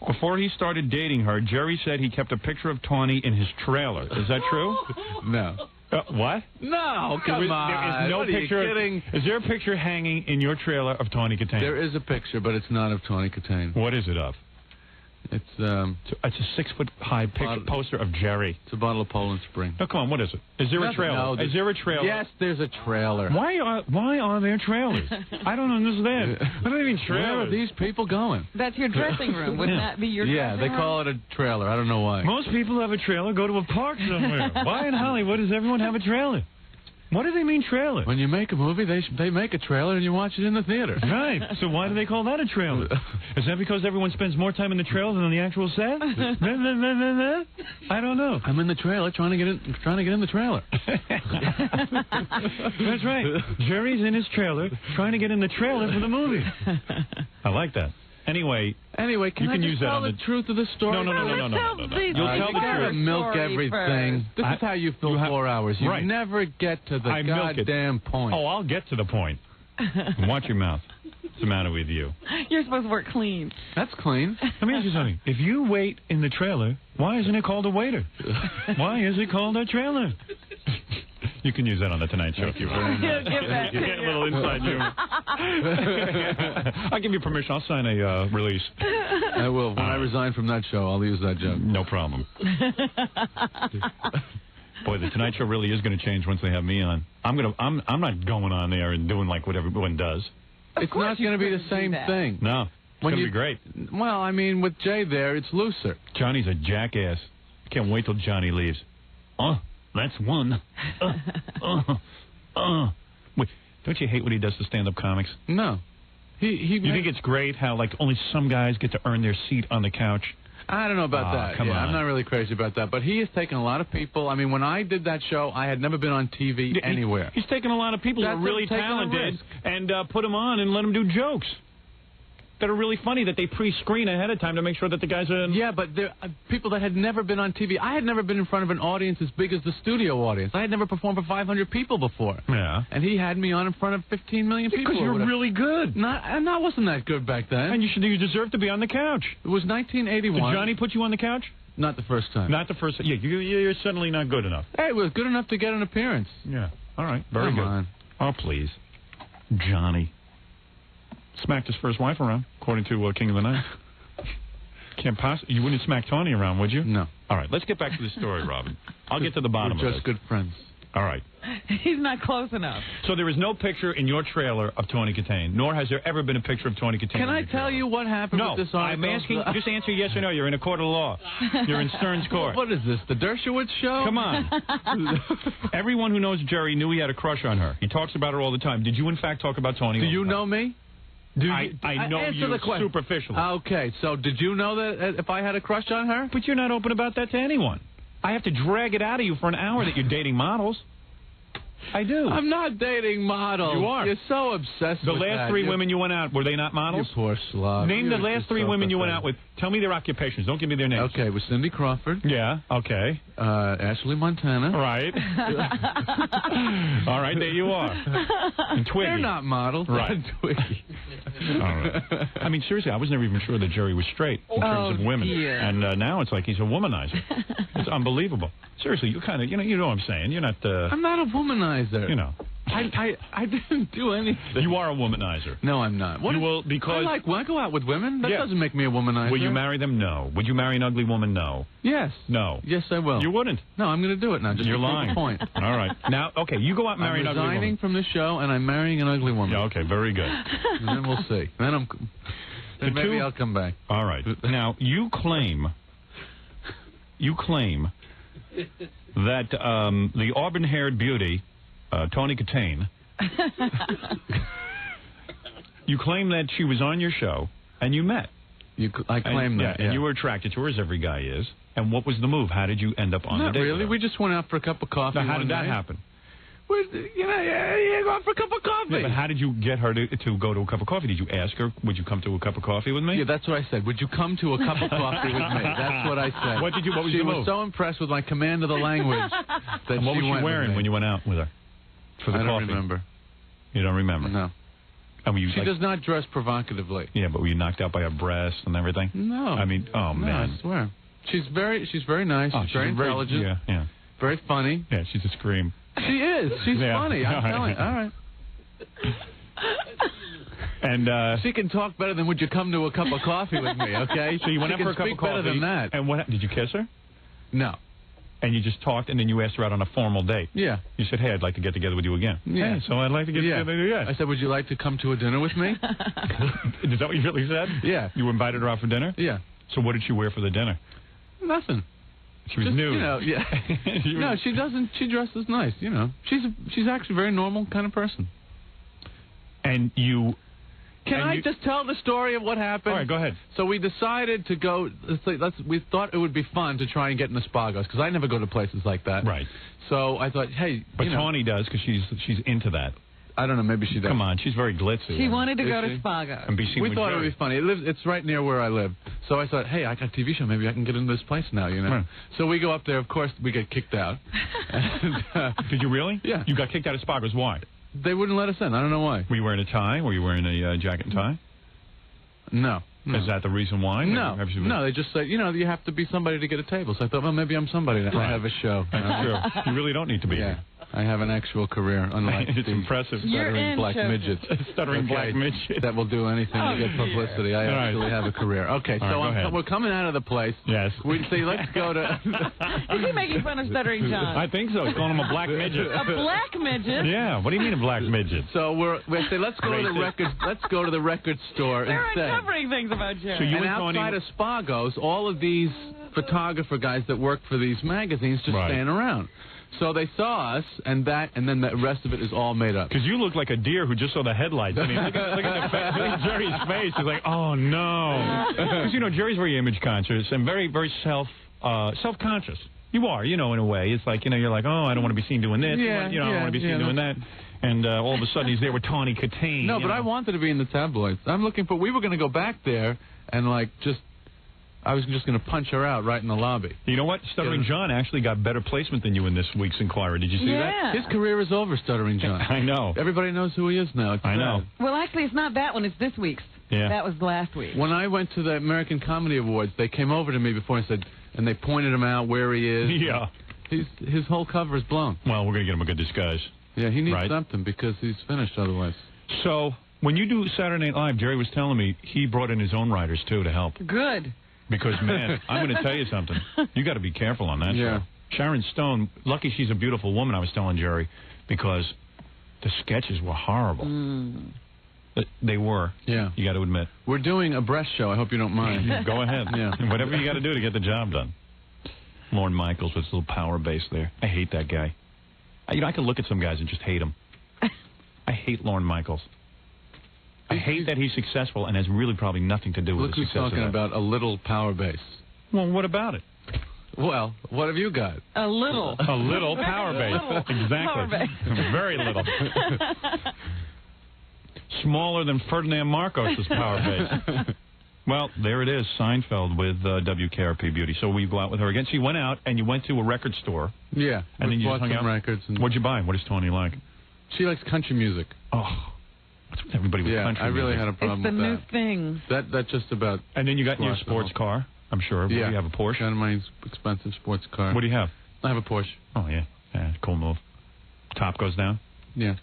Before he started dating her, Jerry said he kept a picture of Tawny in his trailer. Is that true? No. What? No, come on. There is no what picture. Are you kidding? Is there a picture hanging in your trailer of Tawny Katane? There is a picture, but it's not of Tawny Katane. What is it of? It's a 6-foot-high poster of Jerry. It's a bottle of Poland Spring. No, come on, what is it? Is there a trailer? No, is there a trailer? Yes, there's a trailer. Why are there trailers? I don't understand. What do you mean trailers? Where are these people going? That's your dressing room. Wouldn't that be your Yeah, dressing they room? call it a trailer. I don't know why. Most people have a trailer, go to a park somewhere. Why in Hollywood does everyone have a trailer? What do they mean trailer? When you make a movie, they make a trailer and you watch it in the theater. Right. So why do they call that a trailer? Is that because everyone spends more time in the trailer than on the actual set? I don't know. I'm in the trailer trying to get in the trailer. That's right. Jerry's in his trailer trying to get in the trailer for the movie. I like that. Anyway, can you I can just use that tell on the truth of the story? No. You'll tell You the truth. Milk everything. This is how you fill 4 hours. You never get to the goddamn point. Oh, I'll get to the point. Watch your mouth. What's the matter with you? You're supposed to work clean. That's clean. Let me ask you something. If you wait in the trailer, why isn't it called a waiter? Why is it called a trailer? You can use that on the Tonight Show if you want. Give that You get a little inside humor. I'll give you permission. I'll sign a release. I will. When I resign from that show, I'll use that joke. No problem. Boy, the Tonight Show really is going to change once they have me on. I'm not going on there and doing like what everyone does. It's not going to be the same thing. No. It's going to be great. Well, I mean, with Jay there, it's looser. Johnny's a jackass. Can't wait till Johnny leaves. That's one. Wait, don't you hate what he does to stand-up comics? No. You think it's great how like only some guys get to earn their seat on the couch? I don't know about that. Come on. I'm not really crazy about that. But he has taken a lot of people. I mean, when I did that show, I had never been on TV anywhere. He's taken a lot of people who are really talented and put them on and let them do jokes. that are really funny that they pre-screen ahead of time to make sure that the guys are... Yeah, but there are people that had never been on TV. I had never been in front of an audience as big as the studio audience. I had never performed for 500 people before. Yeah. And he had me on in front of 15 million people. Because you're really good. And I wasn't that good back then. And you deserve to be on the couch. It was 1981. Did Johnny put you on the couch? Not the first time. Not the first time. Yeah, you're suddenly not good enough. Hey, it was good enough to get an appearance. Yeah. All right. Very Come good. on. Oh, please. Johnny. Smacked his first wife around, according to King of the Night. Can't possibly. You wouldn't smack Tony around, would you? No. All right. Let's get back to the story, Robin. I'll get to the bottom of it. We're just good friends. All right. He's not close enough. So there is no picture in your trailer of Tony Katane, nor has there ever been a picture of Tony Katane. Can I tell you what happened No, with this article? I'm asking, just answer yes or no. You're in a court of law. You're in Stern's court. What is this, the Dershowitz show? Come on. Everyone who knows Jerry knew he had a crush on her. He talks about her all the time. Did you, in fact, talk about Tony? Do you know me? I know answer you the question. superficially. Okay, so did you know that if I had a crush on her? But you're not open about that to anyone. I have to drag it out of you for an hour that you're dating models. I do. I'm not dating models. You are. You're so obsessed The with last that. three women you went out, were they not models? You poor slob. Name the last three women you went out with. Tell me their occupations. Don't give me their names. Okay, with Cindy Crawford. Yeah, okay. Ashley Montana. Right. All right, there you are. And Twiggy. They're not models. Right. Twiggy. All right. I mean, seriously, I was never even sure that Jerry was straight in terms of women. Dear. And now it's like he's a womanizer. It's unbelievable. Seriously, you kind of, you know what I'm saying. You're not, I'm not a womanizer. you know. I didn't do anything. You are a womanizer. No, I'm not. What You is- will, because... when I go out with women, that Yeah. doesn't make me a womanizer. Will you marry them? No. Would you marry an ugly woman? No. Yes. No. Yes, I will. You wouldn't. No, I'm going to do it now. Just You're to prove lying. a point. All right. Now, okay, you go out and marry I'm an ugly woman. resigning from the show, and I'm marrying an ugly woman. Yeah, okay, very good. And then we'll see. Then maybe I'll come back. All right. Now, you claim that the auburn-haired beauty, Tony Katane, you claim that she was on your show and you met. I claim that, And you were attracted to her, as every guy is. And what was the move? How did you end up on Not the date? really. with her? We just went out for a cup of coffee. Now, how one did that night. happen? Yeah, go out for a cup of coffee. Yeah, but how did you get her to go to a cup of coffee? Did you ask her, would you come to a cup of coffee with me? Yeah, that's what I said. Would you come to a cup of coffee with me? That's what I said. What was she the was move? so impressed with my command of the language that What she was she went wearing with when me. you went out with her? For the I don't coffee? remember. You don't remember? No. I mean, She does not dress provocatively. Yeah, but were you knocked out by her breasts and everything? No. I mean, oh, No, man. I swear. She's very nice. Oh, she's very intelligent. Yeah. Very funny. Yeah, she's a scream. She is. She's Yeah. funny. I'm telling you. All right. And she can talk better than would you come to a cup of coffee with me, okay? So you went She out for a can cup of speak coffee. better than that. And what? Did you kiss her? No. And you just talked, and then you asked her out on a formal date. Yeah. You said, "Hey, I'd like to get together with you again." Yeah. Hey, so I'd like to get together with you again. I said, would you like to come to a dinner with me? Is that what you really said? Yeah. You invited her out for dinner? Yeah. So what did she wear for the dinner? Nothing. She was Just, nude. You know, yeah. No, she doesn't. She dresses nice. You know, she's actually a very normal kind of person. And you. Can I just tell the story of what happened? All right, go ahead. So we decided to go. We thought it would be fun to try and get in the Spagos because I never go to places like that. Right. So I thought, hey, But you know, Tawny does because she's into that. I don't know. Maybe she does. Come on, she's very glitzy. She wanted to Is go to she? Spago. And be seen We with thought it Jerry. would be funny. It's right near where I live. So I thought, hey, I got a TV show. Maybe I can get into this place now, you know. Right. So we go up there. Of course, we get kicked out. And, Did you really? Yeah. You got kicked out of Spago's. Why? They wouldn't let us in. I don't know why. Were you wearing a tie? Were you wearing a jacket and tie? No. Is that the reason why? No, no, they just say, you know, you have to be somebody to get a table. So I thought, well, maybe I'm somebody now. I have a show. That's true. You really don't need to be Yeah, here. I have an actual career, unlike It's the impressive. stuttering black midget. Stuttering black midget. That will do anything to get publicity. I All right. actually have a career. Okay, All so right, go ahead. we're coming out of the place. Yes. We say, let's go to... Is he making fun of Stuttering John? I think so. He's calling him a black midget. A black midget? Yeah. What do you mean a black midget? So we say, let's go to the Racist. record. Let's go to the record store They're instead. uncovering things about Jerry. So you And and Tawny- outside of Spago's, all of these photographer guys that work for these magazines just Right. stand around. So they saw us, and then the rest of it is all made up. Because you look like a deer who just saw the headlights. I mean, look at Jerry's face. He's like, oh, no. Because, you know, Jerry's very image conscious and very, very self-conscious. You are, in a way. It's like, you're like, oh, I don't want to be seen doing this. I don't want to be seen doing that. And all of a sudden he's there with Tawny Katane. No, but I wanted to be in the tabloids. I'm looking for... We were going to go back there and, I was just going to punch her out right in the lobby. You know what? Stuttering John actually got better placement than you in this week's Inquirer. Did you see that? His career is over, Stuttering John. I know. Everybody knows who he is now. It's I know. Well, actually, it's not that one. It's this week's. Yeah. That was last week. When I went to the American Comedy Awards, they came over to me before and said, and they pointed him out where he is. Yeah. His whole cover is blown. Well, we're going to get him a good disguise. Yeah, he needs something because he's finished otherwise. So, when you do Saturday Night Live, Jerry was telling me he brought in his own writers, too, to help. Good. Because, man, I'm going to tell you something. You got to be careful on that show. Sharon Stone, lucky she's a beautiful woman, I was telling Jerry, because the sketches were horrible. They were. Yeah. You got to admit. We're doing a breast show. I hope you don't mind. Go ahead. Yeah. Whatever you got to do to get the job done. Lorne Michaels with his little power base there. I hate that guy. I can look at some guys and just hate him. I hate Lorne Michaels. I hate that he's successful and has really probably nothing to do with Look the who's success talking of that. about a little power base. Well, what about it? Well, what have you got? A little. A little power base. Exactly. Power base. Very little. Smaller than Ferdinand Marcos' power base. Well, there it is, Seinfeld with WKRP Beauty. So we go out with her again. She went out, and you went to a record store. Yeah. And then you bought just hung some out. records. And What'd you buy? What does Tony like? She likes country music. Oh, what's with everybody with country I really music? had a problem It's the with new that. thing. That just about... And then you got in your sports car, I'm sure. What do you have, a Porsche? Got my expensive sports car. What do you have? I have a Porsche. Oh, yeah. Cool move. Top goes down? Yeah.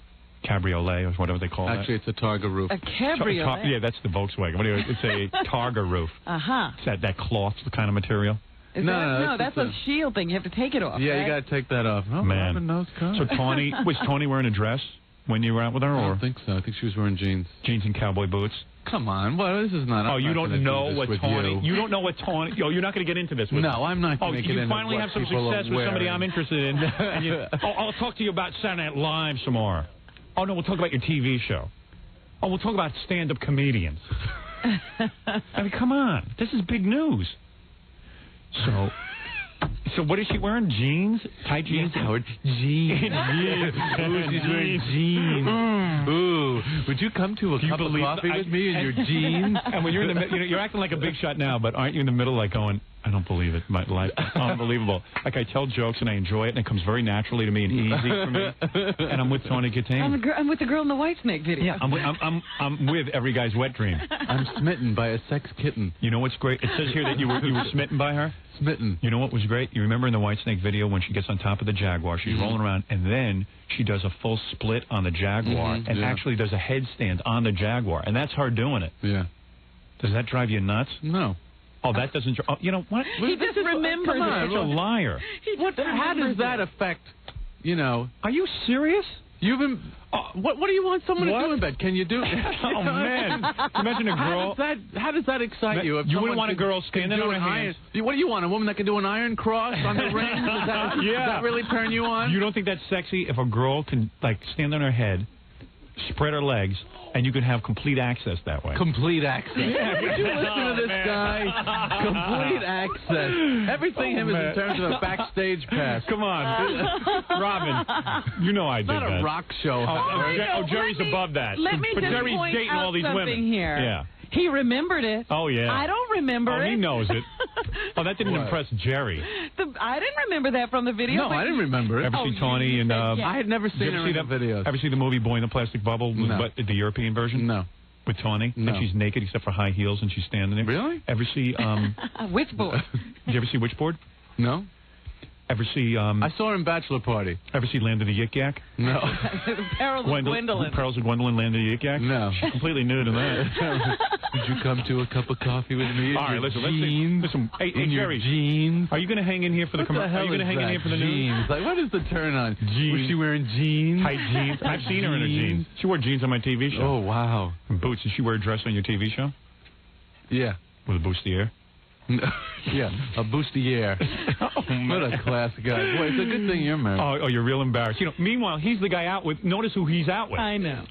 Cabriolet or whatever they call Actually, it's a Targa roof. A cabriolet? Yeah, that's the Volkswagen. It's a Targa roof. Uh-huh. It's that cloth kind of material. No, that's a shield thing. You have to take it off. Yeah, right? you got to take that off. Oh, Man. Robin knows cars. So was Tawny wearing a dress when you were out with her? I Or don't think so. I think she was wearing jeans. Jeans and cowboy boots? Come on. Well, this is not... Oh, you don't know what Tawny... You don't know what Tawny... Oh, you're not going to get into this with No, I'm not going to get into you finally have some success with somebody I'm interested in. And I'll talk to you about Saturday Night Live some more. Oh, no, we'll talk about your TV show. Oh, we'll talk about stand-up comedians. I mean, come on. This is big news. So what is she wearing? Jeans? Tight jeans? Yes, Howard. Jeans. Jeans. Ooh, she's wearing jeans. Ooh, would you come to a cup of coffee with me in your jeans? And when you're in the you're acting like a big shot now, but aren't you in the middle like going, I don't believe it. My life is unbelievable. Like I tell jokes and I enjoy it and it comes very naturally to me and easy for me. And I'm with Tawny Katane. I'm with the girl in the White Snake video. Yeah, I'm with every guy's wet dream. I'm smitten by a sex kitten. You know what's great? It says here that you were smitten by her. Smitten. You know what was great? You remember in the White Snake video when she gets on top of the Jaguar, she's rolling around, and then she does a full split on the Jaguar and actually does a headstand on the Jaguar, and that's her doing it. Yeah. Does that drive you nuts? No. Oh, that doesn't. Oh, you know what? He just remembers You're such a liar. How does that affect? You know? Are you serious? You've been. What do you want someone to do in bed? Can you do? Oh man! Imagine a girl. How does that excite you? If you wouldn't want a girl standing on her hands. What do you want? A woman that can do an iron cross on the ring? Does that really turn you on? You don't think that's sexy if a girl can stand on her head, spread her legs, and you can have complete access that way? Complete access. Yeah. Would you listen to this guy? Complete access. Everything him is in terms of a backstage pass. Come on, Robin. You know I did not that. A rock show. Jerry's above that. Let me but just Jerry's point dating out all these something women. here. Yeah. He remembered it. Oh yeah. I don't remember it. Oh, he knows it. Oh, that didn't impress Jerry. I didn't remember that from the video. No, I didn't remember it. Ever see Tawny and I had never seen her in the videos. Ever see the movie Boy in the Plastic Bubble? No. The European version? No. With Tawny? No. And she's naked except for high heels and she's standing there. Really? Ever see Witchboard? Did you ever see Witchboard? No. Ever see I saw her in Bachelor Party. Ever see Land of the Yik Yak? No. Perils of Gwendolyn. Perils of Gwendolyn, Land of the Yik Yak? No. She's completely nude in that. Would you come to a cup of coffee with me? All right, listen. Jeans, Hey, your Jerry. jeans. Are you going to hang in here for the commercial? Are you going to hang in here for the jeans? news? Like, what is the turn on? Jeans. Was she wearing jeans? High jeans. I've seen her in her jeans. She wore jeans on my TV show. Oh, wow. And boots. Did she wear a dress on your TV show? Yeah. With a bustier? Yeah, a bustier. What a class guy. Boy, it's a good thing you're married. Oh, you're real embarrassed. Meanwhile, he's the guy out with. Notice who he's out with. I know.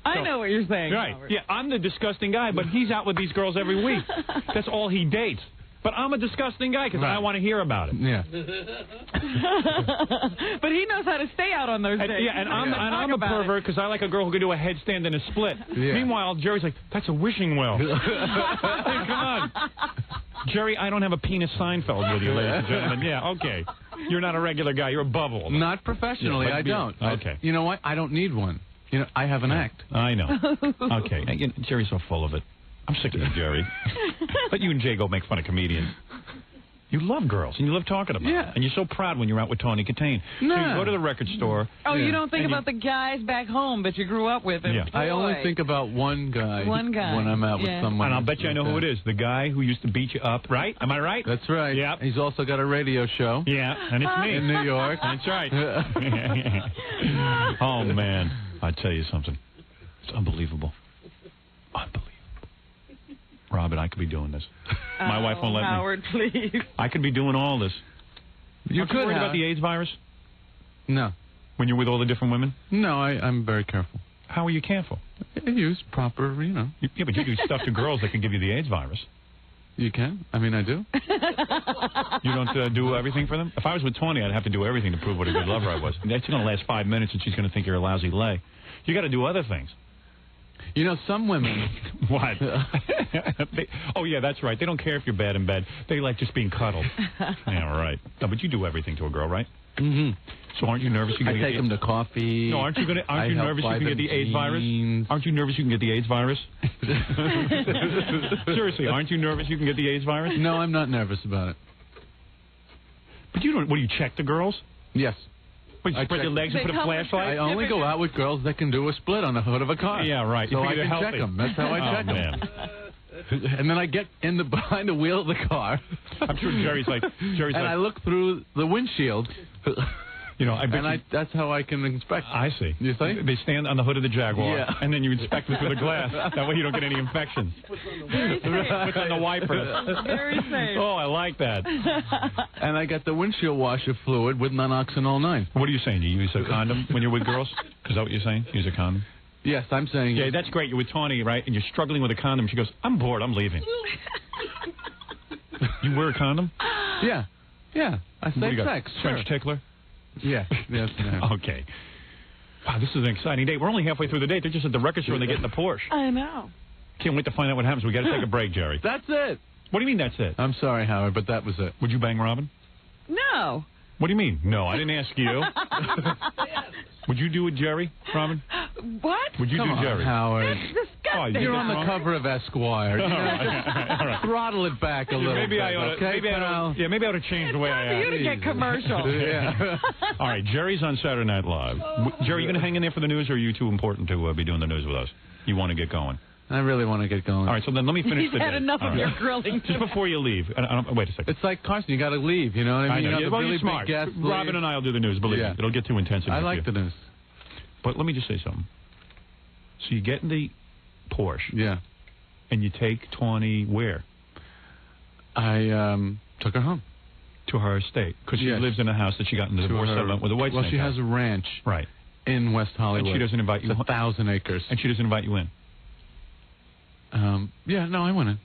I know what you're saying. Right. Howard. Yeah, I'm the disgusting guy, but he's out with these girls every week. That's all he dates. But I'm a disgusting guy because I want to hear about it. Yeah. But he knows how to stay out on those days. Yeah, and I'm a pervert because I like a girl who can do a headstand and a split. Yeah. Meanwhile, Jerry's like, that's a wishing well. Come on. Jerry, I don't have a penis Seinfeld with you, ladies and gentlemen. Yeah, okay. You're not a regular guy. You're above all that. Not professionally, I don't. Okay. You know what? I don't need one. You know, I have an act. I know. Okay. Jerry's so full of it. I'm sick of you, Jerry. Let you and Jay go make fun of comedians. You love girls, and you love talking about them. And you're so proud when you're out with Tawny Katane. No. So you go to the record store. Oh, you don't think about the guys back home that you grew up with. Yeah. I only think about one guy when I'm out with someone. And I'll bet you I know who it is. The guy who used to beat you up, right? Am I right? That's right. Yep. He's also got a radio show. Yeah, and it's me. In New York. That's right. Oh, man. I tell you something. It's unbelievable. Unbelievable. Robin, I could be doing this. My wife won't let me. Howard, please. I could be doing all this. You could worried about the AIDS virus? No. When you're with all the different women? No, I'm very careful. How are you careful? I use proper, Yeah, but you do stuff to girls that can give you the AIDS virus. You can? I mean, I do. You don't do everything for them? If I was with Tawny, I'd have to do everything to prove what a good lover I was. That's going to last 5 minutes, and she's going to think you're a lousy lay. You got to do other things. You know, some women... What? Oh, yeah, that's right. They don't care if you're bad in bed. They like just being cuddled. Yeah, right. No, but you do everything to a girl, right? Mm-hmm. So aren't you nervous you can I take them to coffee. No, aren't you nervous you can get the AIDS virus? Aren't you nervous you can get the AIDS virus? Seriously, aren't you nervous you can get the AIDS virus? No, I'm not nervous about it. But you don't. What do you check the girls? Yes. What, you spread your legs and put a flashlight? I only go out with girls that can do a split on the hood of a car. Yeah, right. So You I figure can they're check healthy. them. That's how I check them. Man. And then I get behind the wheel of the car. I'm sure Jerry's like, I look through the windshield. You know, that's how I can inspect. I see. You think? They stand on the hood of the Jaguar, Yeah. and then you inspect them through the glass. That way you don't get any infections. Very safe. Puts on the wipers. Very safe. Oh, I like that. And I got the windshield washer fluid with Nonoxynol 9. What are you saying? Do you use a condom when you're with girls? Is that what you're saying? Use a condom? Yes, I'm saying... Yeah, that's great. You're with Tawny, right? And you're struggling with a condom. She goes, I'm bored. I'm leaving. You wear a condom? Yeah. Yeah. I say sex. French tickler? Yeah. Yes. Okay. Wow, this is an exciting day. We're only halfway through the day. They're just at the record store and they get in the Porsche. I know. Can't wait to find out what happens. We got to take a break, Jerry. That's it. What do you mean that's it? I'm sorry, Howard, but that was it. Would you bang Robin? No. What do you mean? No, I didn't ask you. Would you do it, Jerry, Robin? What? Would you Come do on, Jerry? Howard. That's disgusting. You're on the cover of Esquire. All right. Throttle it back a little maybe bit. I ought to, okay, maybe I ought to, maybe I ought to change the way I For am. you to get commercial. Yeah. All right, Jerry's on Saturday Night Live. Jerry, you going to hang in there for the news, or are you too important to be doing the news with us? You want to get going? I really want to get going. All right, so then let me finish He's the had day. enough All of right. your grilling. Just before you leave. Wait a second. It's like Carson, you got to leave, you know what I mean? I know. You Well, really you're smart. big guest Robin leave. and I will do the news, believe me. It'll get too intensive. I with like you. the news. But let me just say something. So you get in the Porsche. Yeah. And you take Tawny where? I took her home. To her estate. Because she Yes. lives in a house that she got in the divorce settlement with a white Well, snake she house. has a ranch. Right. In West Hollywood. And she doesn't invite you. It's 1,000 acres. And she doesn't invite you in. Yeah, no, I went in.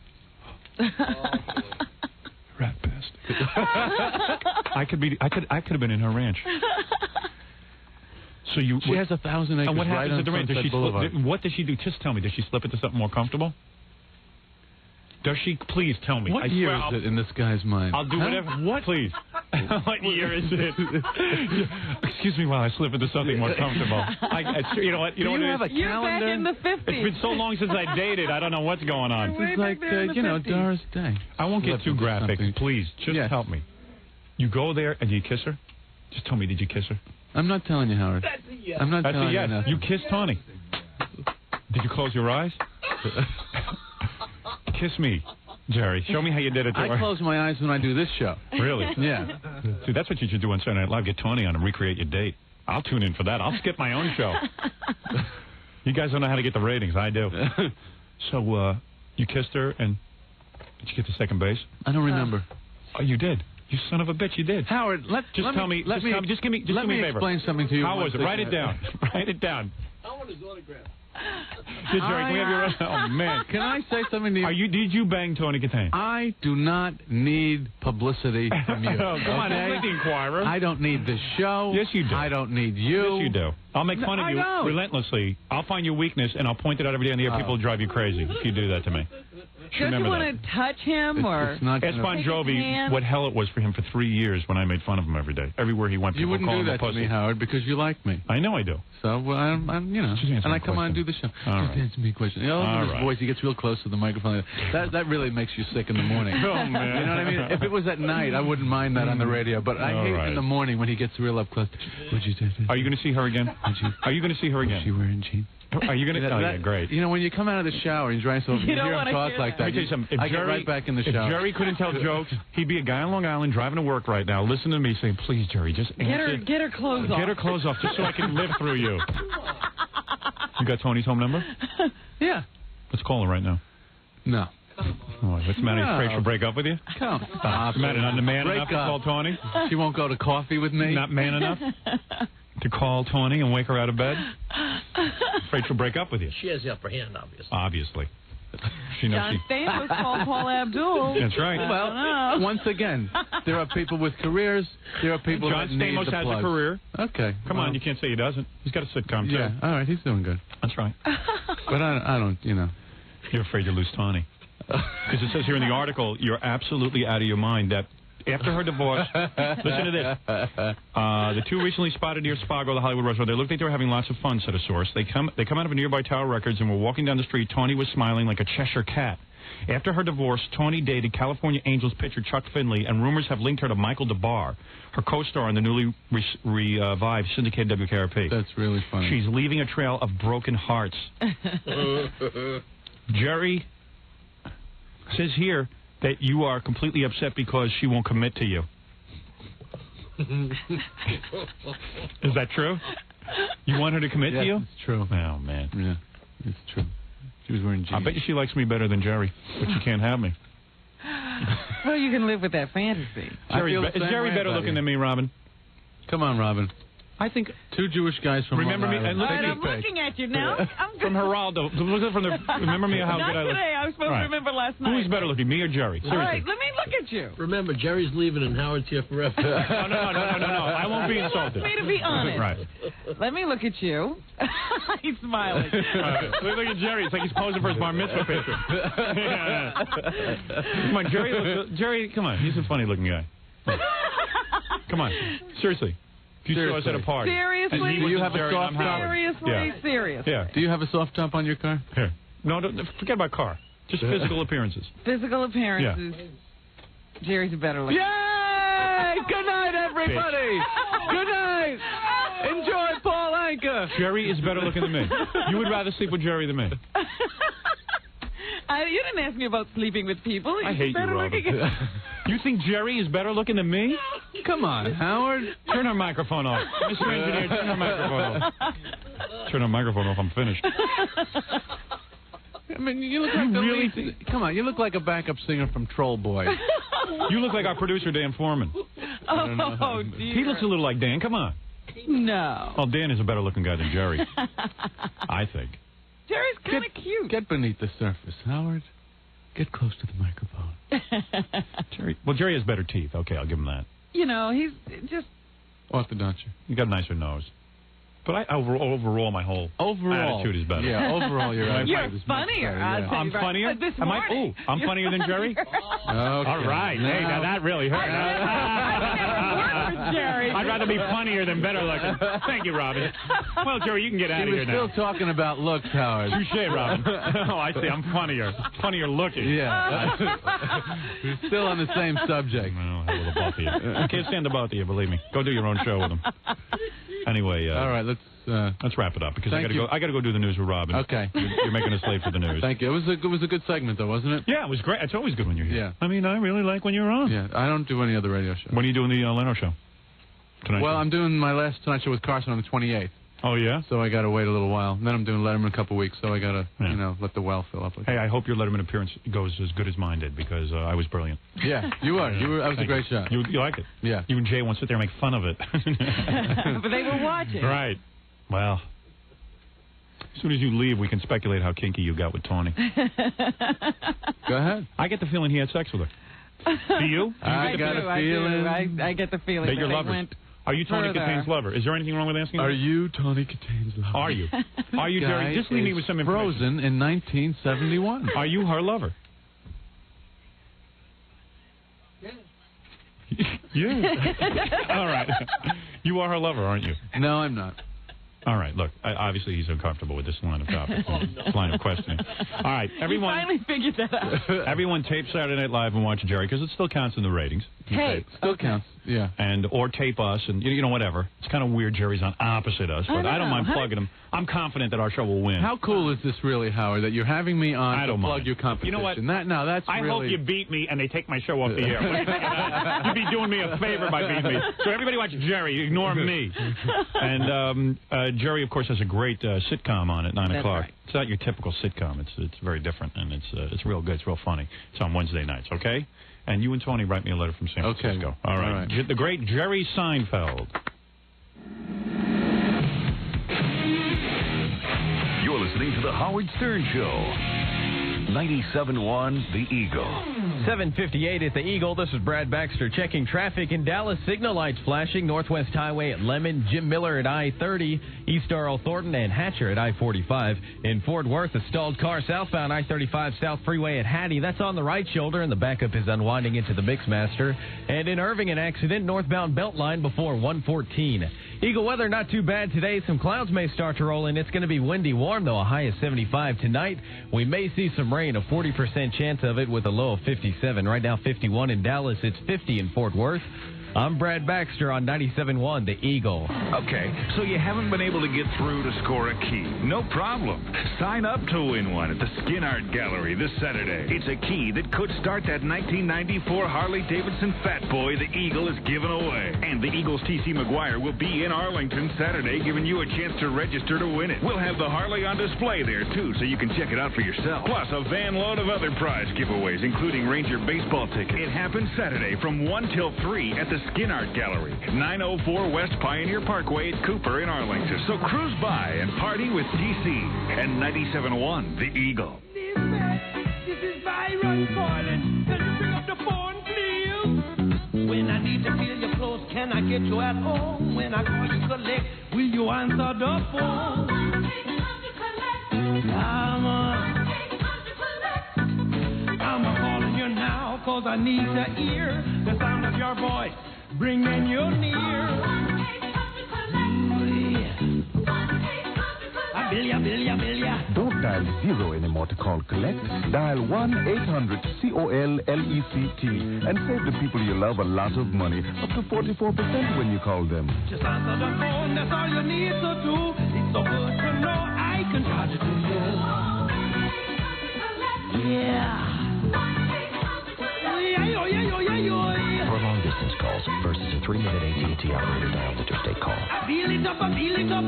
Rat bastard. I could have been in her ranch. So She has 1,000 acres. And what happens right at the on ranch? Does Sunset she Boulevard. what does she do? Just tell me. Does she slip into something more comfortable? Does she? Please tell me. What I year swear, is it in this guy's mind? I'll do Huh? whatever. What? Please. What year is it? Excuse me while I slip into something more comfortable. You know what? You know what it is? You're back in the 50s. It's been so long since I dated. I don't know what's going on. Way It's back like, there in the 50s. Doris Day. I won't get Slip too into graphic. something. Please, just Yes. help me. You go there and you kiss her? Just tell me, did you kiss her? I'm not telling you, Howard. I'm not That's telling a yes. you nothing. You kissed Tawny. Did you close your eyes? Kiss me, Jerry. Show me how you did it to her. I close my eyes when I do this show. Really? Yeah. See, that's what you should do on Saturday Night Live. Get Tawny on and recreate your date. I'll tune in for that. I'll skip my own show. You guys don't know how to get the ratings. I do. So, you kissed her, and did you get to second base? I don't remember. Oh, you did. You son of a bitch, you did. Howard, Just tell me. Just give me a favor. explain something to you. How one was it? thing. Write it down. Write it down. I want his autograph. Jerry, can we have your... Oh, man. Can I say something to you? Did you bang Tony Katane? I do not need publicity from you. Oh, come on, it's like the Inquirer. I don't need this show. Yes, you do. I don't need you. Yes, you do. I'll make fun of you relentlessly. I'll find your weakness, and I'll point it out every day on the air. People will drive you crazy if you do that to me. Don't you want to touch him or Ask Bon Jovi what hell it was for him for 3 years when I made fun of him every day. Everywhere he went, people You wouldn't call do him that a pussy. to me, Howard, because you like me. I know I do. So, well, I'm you know, and I come on and do the show. Just answer me a question. You know, his voice, he gets real close to the microphone. That really makes you sick in the morning. Oh, man. You know what I mean? If it was at night, I wouldn't mind that on the radio, but I hate in the morning when he gets real up close. Would you say? Are you going to see her again? Are you going to see her again? Is she wearing jeans? Are you going to? Oh, yeah, great. You know, when you come out of the shower and you dry yourself, you hear him talk like that. Let me tell you something. I get right back in the shower. If Jerry couldn't tell jokes, he'd be a guy on Long Island driving to work right now, listening to me saying, "Please, Jerry, just answer. Get her clothes off. Get her clothes off, just so I can live through you." You got Tony's home number? Yeah. Let's call her right now. No. Oh, what's the matter? Afraid she'll break up with you? Come. What's the matter? Not the man enough to call Tony? She won't go to coffee with me? Not man enough to call Tony and wake her out of bed? Afraid she'll break up with you? She has the upper hand, obviously. Obviously. She knows John Stamos called Paul Abdul. That's right. Well, once again, there are people with careers. There are people John that need Stamos the has plug. a career. Okay. Come on, you can't say he doesn't. He's got a sitcom, too. Yeah, all right, he's doing good. That's right. But I don't, you know. You're afraid to lose Tony. Because it says here in the article, you're absolutely out of your mind that after her divorce, listen to this. The two recently spotted near Spago, the Hollywood restaurant. They looked like they were having lots of fun, said a source. They come out of a nearby Tower Records and were walking down the street. Tony was smiling like a Cheshire cat. After her divorce, Tony dated California Angels pitcher Chuck Finley, and rumors have linked her to Michael DeBar, her co-star on the newly revived syndicated WKRP. That's really funny. She's leaving a trail of broken hearts. Jerry says here that you are completely upset because she won't commit to you. Is that true? You want her to commit to you? It's true. Oh, man. Yeah, it's true. She was wearing jeans. I bet you she likes me better than Jerry, but she can't have me. Well, you can live with that fantasy. Is Jerry better looking than me, Robin? Come on, Robin. I think two Jewish guys from remember Long me. Island. And look All at right, I'm you. looking at you now. From Geraldo. Look at from the. Remember me how Not good I look. today. I was supposed to remember last night. Who's better looking, me or Jerry? Seriously. All right, let me look at you. Remember, Jerry's leaving and Howard's here forever. No. I won't be insulted. Me to be honest. Right. Let me look at you. He's smiling. Look at Jerry. It's like he's posing for his bar mitzvah picture. Come on, Jerry, come on. He's a funny-looking guy. Come on. Seriously. If you saw us at a party. Seriously? Do you have a soft top? Seriously? Yeah. Do you have a soft top on your car? Here. No, forget about car. Just physical appearances. Physical appearances. Yeah. Jerry's a better looking. Yay! Good night, everybody! Good night! Enjoy Paul Anka! Jerry is better looking than me. You would rather sleep with Jerry than me. You didn't ask me about sleeping with people. I hate you, Robin. You think Jerry is better looking than me? Come on, Howard. Turn our microphone off. Mr. Engineer, turn our microphone off. Turn our microphone off. I'm finished. I mean, you look like the lead. Come on, you look like a backup singer from Troll Boy. You look like our producer, Dan Foreman. Oh, dear. He looks a little like Dan. Come on. No. Well, Dan is a better looking guy than Jerry. I think. Jerry's kind of cute. Get beneath the surface, Howard. Get close to the microphone. Jerry has better teeth. Okay, I'll give him that. You know, he's just... Orthodontia. You got a nicer nose. But overall, my whole attitude is better. Yeah, overall, your attitude is funnier. Better, yeah. I'm funnier? This morning. I'm funnier than Jerry? Okay. All right. No. Hey, now that really hurt. Jerry. I'd rather be funnier than better looking. Thank you, Robin. Well, Jerry, you can get out of here now. He was still talking about looks, Howard. Touche, Robin. Oh, I see. I'm funnier. Funnier looking. Yeah. We're still on the same subject. Oh, hell with the both of you. I can't stand the both of you, believe me. Go do your own show with them. Anyway. All right, let's wrap it up because I got to go do the news with Robin. Okay. You're making us late for the news. Thank you. It was a good segment, though, wasn't it? Yeah, it was great. It's always good when you're here. Yeah. I mean, I really like when you're on. Yeah. I don't do any other radio shows. When are you doing the Leno show? Tonight Well, show? I'm doing my last Tonight Show with Carson on the 28th. Oh, yeah? So I got to wait a little while. And then I'm doing Letterman in a couple weeks, so I got to, let the well fill up. Hey, I hope your Letterman appearance goes as good as mine did because I was brilliant. Yeah, you were. That was a great shot. You liked it? Yeah. You and Jay won't sit there and make fun of it. But they were watching. Right. Well. As soon as you leave, we can speculate how kinky you got with Tawny. Go ahead. I get the feeling he had sex with her. Do you? I got a feeling. I get the feeling that that you're they lovers. went Are you Tawny further. Kitane's lover? Is there anything wrong with asking? Are you Tawny Kitane's lover? Are you? Are you, Jerry? Just leave me with some information. Frozen in 1971. Are you her lover? Yeah. All right. You are her lover, aren't you? No, I'm not. All right. Look, obviously he's uncomfortable with this line of topic, this line of questioning. All right, everyone. You finally figured that out. Everyone, tape Saturday Night Live and watch Jerry because it still counts in the ratings. Tape. Still counts. Yeah. And or tape us and you know whatever. It's kind of weird. Jerry's on opposite us, but I don't mind plugging him. I'm confident that our show will win. How cool is this really, Howard? That you're having me on I don't to plug mind. your competition. You know what? That's I really. hope you beat me and they take my show off the air. You'd be doing me a favor by beating me. So everybody watch Jerry. Ignore me. And Jerry, of course, has a great sitcom on at 9 o'clock. Right. It's not your typical sitcom. It's very different and it's real good. It's real funny. It's on Wednesday nights. Okay. And you and Tony write me a letter from San Francisco. Okay. All right. The great Jerry Seinfeld. You're listening to The Howard Stern Show. 97.1 The Eagle. 7:58 at the Eagle. This is Brad Baxter checking traffic in Dallas. Signal lights flashing. Northwest Highway at Lemon. Jim Miller at I-30. East Earl Thornton and Hatcher at I-45. In Fort Worth, a stalled car southbound I-35 South Freeway at Hattie. That's on the right shoulder, and the backup is unwinding into the Mixmaster. And in Irving, an accident northbound Beltline before 114. Eagle weather not too bad today. Some clouds may start to roll in. It's going to be windy, warm, though. A high of 75 tonight. We may see some rain, a 40% chance of it with a low of 57. Right now, 51 in Dallas. It's 50 in Fort Worth. I'm Brad Baxter on 97.1 The Eagle. Okay, so you haven't been able to get through to score a key. No problem. Sign up to win one at the Skin Art Gallery this Saturday. It's a key that could start that 1994 Harley-Davidson Fat Boy the Eagle is giving away. And the Eagles' T.C. McGuire will be in Arlington Saturday giving you a chance to register to win it. We'll have the Harley on display there, too, so you can check it out for yourself. Plus, a van load of other prize giveaways, including Ranger baseball tickets. It happens Saturday from 1 till 3 at the Skin Art Gallery, 904 West Pioneer Parkway at Cooper in Arlington. So cruise by and party with TC and 97.1 The Eagle. This is Byron calling. Can you pick up the phone, please? When I need to feel you close, can I get you at home? When I call you collect, will you answer the phone? Come on. I'm calling you now, cause I need to hear the sound of your voice. Bringing you near. Don't dial 0 anymore to call collect. Dial 1-800-COLLECT and save the people you love a lot of money, up to 44% when you call them. Just answer the phone, that's all you need to do. It's so good to know I can charge it to you. Yeah. For long-distance calls versus a 3-minute AT&T operator dialed interstate call. I feel it up, I feel it up.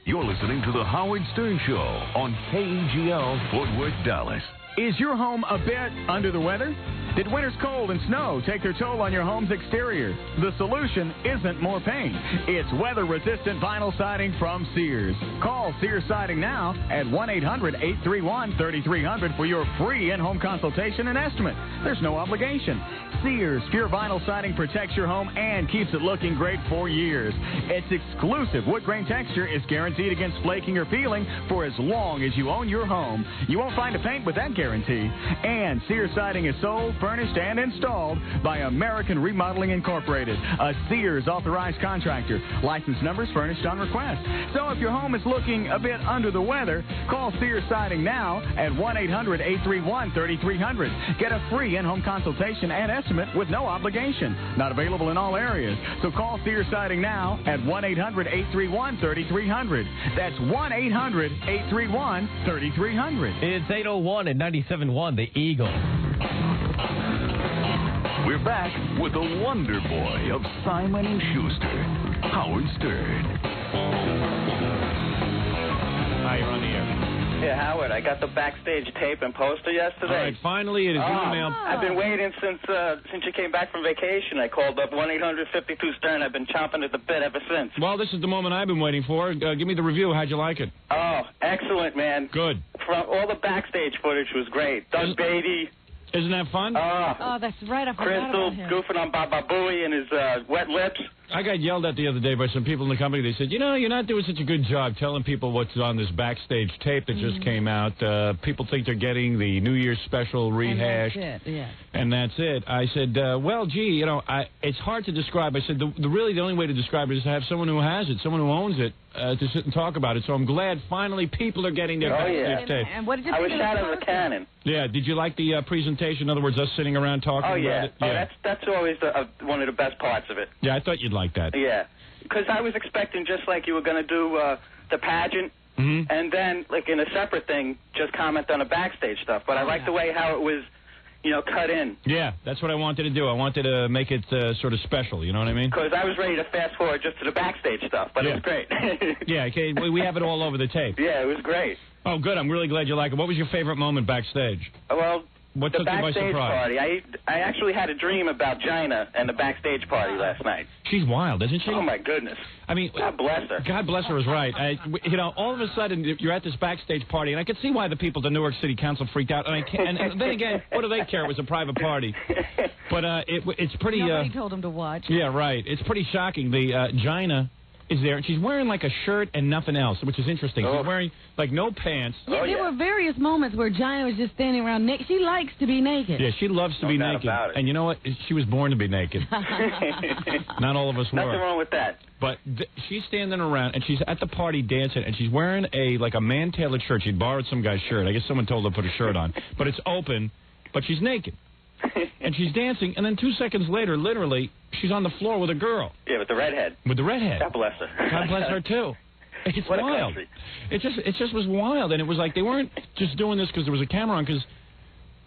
You're listening to The Howard Stern Show on KEGL, Fort Worth, Dallas. Is your home a bit under the weather? Did winter's cold and snow take their toll on your home's exterior? The solution isn't more paint. It's weather-resistant vinyl siding from Sears. Call Sears Siding now at 1-800-831-3300 for your free in-home consultation and estimate. There's no obligation. Sears Pure Vinyl Siding protects your home and keeps it looking great for years. Its exclusive wood grain texture is guaranteed against flaking or peeling for as long as you own your home. You won't find a paint with that guarantee. And Sears Siding is sold, furnished, and installed by American Remodeling Incorporated, a Sears authorized contractor. License numbers furnished on request. So if your home is looking a bit under the weather, call Sears Siding now at 1-800-831-3300. Get a free in-home consultation and estimate with no obligation. Not available in all areas. So call Sears Siding now at 1-800-831-3300. That's 1-800-831-3300. It's 8:01 at 97.1 The Eagle. We're back with the Wonder Boy of Simon & Schuster, Howard Stern. Hi, you're on the air. Yeah, Howard, I got the backstage tape and poster yesterday. All right, finally, it is in the mail. I've been waiting since you came back from vacation. I called up 1-800-52-STERN. I've been chomping at the bit ever since. Well, this is the moment I've been waiting for. Give me the review. How'd you like it? Oh, excellent, man. Good. From all the backstage footage was great. Doug Beatty. Isn't that fun? Oh, that's right. I forgot Crystal about him. goofing on Baba Booey and his wet lips. I got yelled at the other day by some people in the company. They said, you're not doing such a good job telling people what's on this backstage tape that just came out. People think they're getting the New Year's special rehashed. And that's it, yeah. And that's it. I said, well, gee, it's hard to describe. I said, the only way to describe it is to have someone who has it, someone who owns it, to sit and talk about it. So I'm glad finally people are getting their backstage tape. And what did you I think was of shot the as a cannon. Yeah, did you like the presentation? In other words, us sitting around talking about it? Oh, that's always one of the best parts of it. Yeah, I thought you'd like that. Yeah, because I was expecting just like you were going to do the pageant, and then, like, in a separate thing, just comment on the backstage stuff. But I like the way how it was, cut in. Yeah, that's what I wanted to do. I wanted to make it sort of special, you know what I mean? Because I was ready to fast forward just to the backstage stuff, but it was great. Yeah, okay, we have it all over the tape. Yeah, it was great. Oh, good. I'm really glad you like it. What was your favorite moment backstage? Well, what the took you by backstage surprise? party. I actually had a dream about Gina and the backstage party last night. She's wild, isn't she? Oh, my goodness. I mean, God bless her. God bless her is right. All of a sudden, you're at this backstage party, and I could see why the people at the Newark City Council freaked out. And then again, what do they care? It was a private party. But it's pretty... Nobody told them to watch. Yeah, right. It's pretty shocking. The Gina is there, and she's wearing like a shirt and nothing else, which is interesting. She's wearing like no pants. Yeah, there were various moments where Gina was just standing around naked. She likes to be naked. Yeah, she loves to be doubt naked. about it. And you know what? She was born to be naked. Not all of us were. Nothing wrong with that. But she's standing around, and she's at the party dancing, and she's wearing a man-tailored shirt. She'd borrowed some guy's shirt. I guess someone told her to put a shirt on. But it's open, but she's naked. And she's dancing, and then 2 seconds later, literally, she's on the floor with a girl. Yeah, with the redhead. With the redhead. God bless her. God bless her, too. It's What a wild. country. It just was wild, and it was like they weren't just doing this because there was a camera on, because...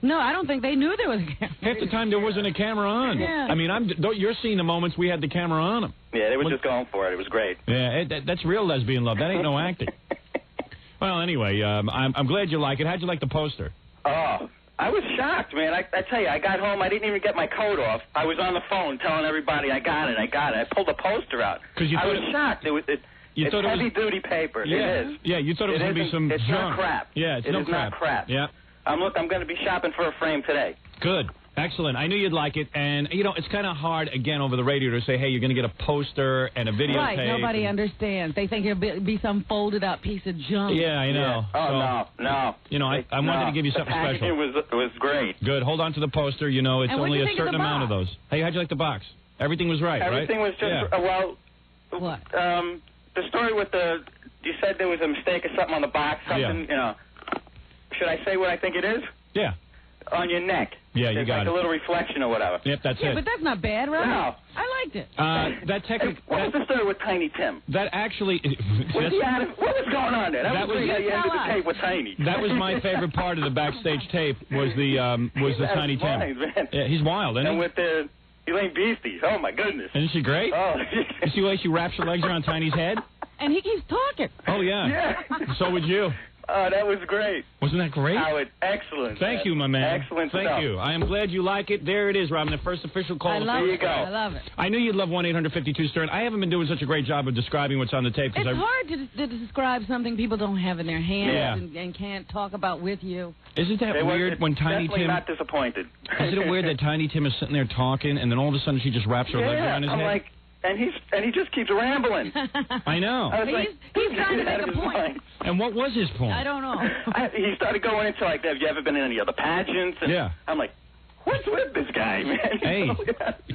No, I don't think they knew there was a camera. Half the time there wasn't a camera on. Yeah. I mean, you're seeing the moments we had the camera on them. Yeah, they were just going for it. It was great. Yeah, that's real lesbian love. That ain't no acting. Well, anyway, I'm glad you like it. How'd you like the poster? Oh, I was shocked, man. I tell you, I got home. I didn't even get my coat off. I was on the phone telling everybody I got it. I pulled the poster out. I was shocked. It's heavy-duty paper. Yeah. It is. Yeah, you thought it was going to be some It's junk. not crap. Yeah, it's It no is crap. not crap. Yeah. I'm going to be shopping for a frame today. Good. Excellent. I knew you'd like it. And, it's kind of hard, again, over the radio to say, hey, you're going to get a poster and a videotape. Right, nobody understands. They think it'll be some folded-up piece of junk. Yeah, I know. Oh, no. I wanted to give you something the special. It was great. Good. Hold on to the poster. It's And what'd only you a think of certain the amount of those. Hey, how'd you like the box? Everything was right, Everything was just, Yeah. What? The story with you said there was a mistake or something on the box, something, Should I say what I think it is? Yeah. On your neck. Yeah, you There's got like it. a little reflection or whatever. Yep, that's Yeah, it. but that's not bad, right? No. I liked it. What was the story with Tiny Tim? That actually... What was going on there? That was was- the end of the tape with Tiny. That was my favorite part of the backstage tape, was the Tiny Tim. Mind, man. Yeah, he's wild, isn't he? And with the Elaine Beastie. Oh, my goodness. Isn't she great? Oh. You see the way she wraps her legs around Tiny's head? And he keeps talking. Oh, yeah. Yeah. So would you. Oh, that was great. Wasn't that great? Howard, excellent. Thank you, my man. Excellent Thank stuff. you. I am glad you like it. There it is, Robin, the first official call. I love There you it. go. I love it. I knew you'd love 1-800-52-STERN. I haven't been doing such a great job of describing what's on the tape. It's hard to describe something people don't have in their hands Yeah. and can't talk about with you. Isn't that weird when Tiny definitely Tim... not disappointed. Isn't it weird that Tiny Tim is sitting there talking, and then all of a sudden she just wraps her legs around his I'm head? like, and he just keeps rambling. I know. I was like, He's trying to make out of a his point. mind. And what was his point? I don't know. He started going into like, have you ever been in any other pageants? And Yeah. I'm like, what's with this guy, man? Hey,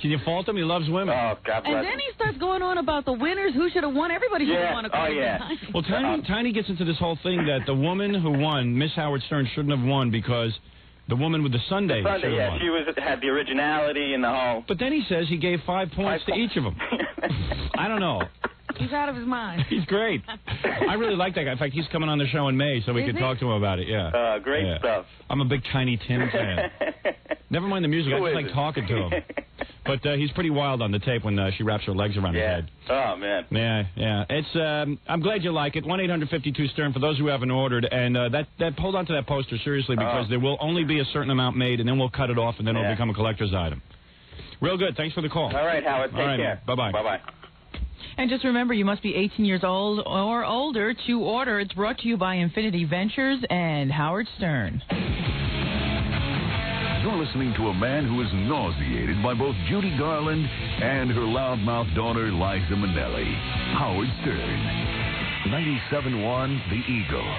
can you fault him? He loves women. Oh, God bless And then he starts going on about the winners, who should have won. Everybody should have won. according to Tiny. Well, Tiny gets into this whole thing that the woman who won, Miss Howard Stern, shouldn't have won because the woman with the Sunday should have yeah, won. she had the originality and the whole. But then he says he gave 5 points to each of them. I don't know. He's out of his mind. He's great. I really like that guy. In fact, he's coming on the show in May, so we Is can he? talk to him about it. Yeah. Great Yeah. stuff. I'm a big Tiny Tim fan. Never mind the music. I Who just is like it? talking to him. But he's pretty wild on the tape when she wraps her legs around his head. Oh, man. Yeah. It's. I'm glad you like it. 1-800-52-STERN for those who haven't ordered. And hold on to that poster, seriously, because there will only be a certain amount made, and then we'll cut it off, and then it'll become a collector's item. Real good. Thanks for the call. All right, Howard. Take care. Bye-bye. Bye-bye. And just remember, you must be 18 years old or older to order. It's brought to you by Infinity Ventures and Howard Stern. You're listening to a man who is nauseated by both Judy Garland and her loudmouth daughter, Liza Minnelli. Howard Stern. 97.1 The Eagle.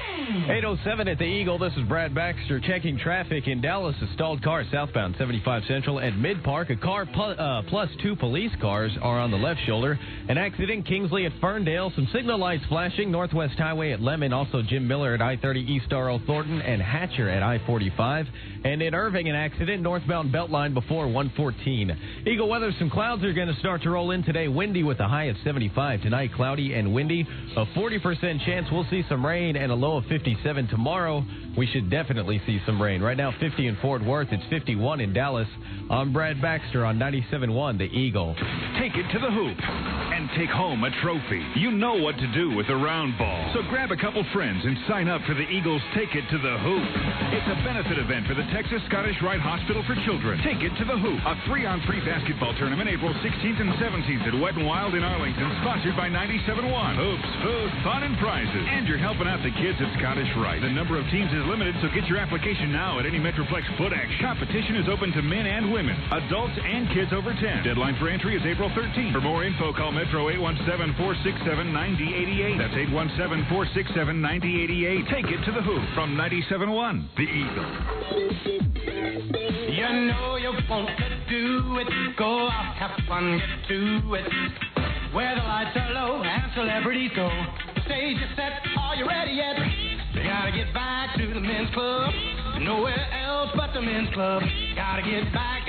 8:07 at the Eagle. This is Brad Baxter checking traffic in Dallas. A stalled car southbound 75 Central at Mid Park. A car plus 2 police cars are on the left shoulder. An accident Kingsley at Ferndale. Some signal lights flashing. Northwest Highway at Lemon. Also Jim Miller at I-30 East R.O. Thornton and Hatcher at I-45. And in Irving, an accident northbound Beltline before 114. Eagle weather. Some clouds are going to start to roll in today. Windy with a high of 75. Tonight, cloudy and windy. A 40% chance we'll see some rain and a low of 57 tomorrow. We should definitely see some rain. Right now, 50 in Fort Worth. It's 51 in Dallas. I'm Brad Baxter on 97.1 The Eagle. Take it to the hoop and take home a trophy. You know what to do with a round ball. So grab a couple friends and sign up for the Eagles Take It to the Hoop. It's a benefit event for the Texas Scottish Rite Hospital for Children. Take It to the Hoop, a 3-on-3 basketball tournament April 16th and 17th at Wet n Wild in Arlington, sponsored by 97.1. Hoops, food, fun, and prizes. And you're helping out the kids at Scottish Rite. The number of teams is limited, so get your application now at any Metroplex Footex. Competition is open to men and women, adults and kids over 10. Deadline for entry is April 13th. For more info, call Metro 817-467-9088. That's 817-467-9088. Take it to the hoop from 97.1 The Eagle. You know you want to do it. Go out, have fun, get to it. Where the lights are low and celebrities go. The stage is set, are you ready yet? You gotta get back to the men's club. Nowhere else but the men's club. Gotta get back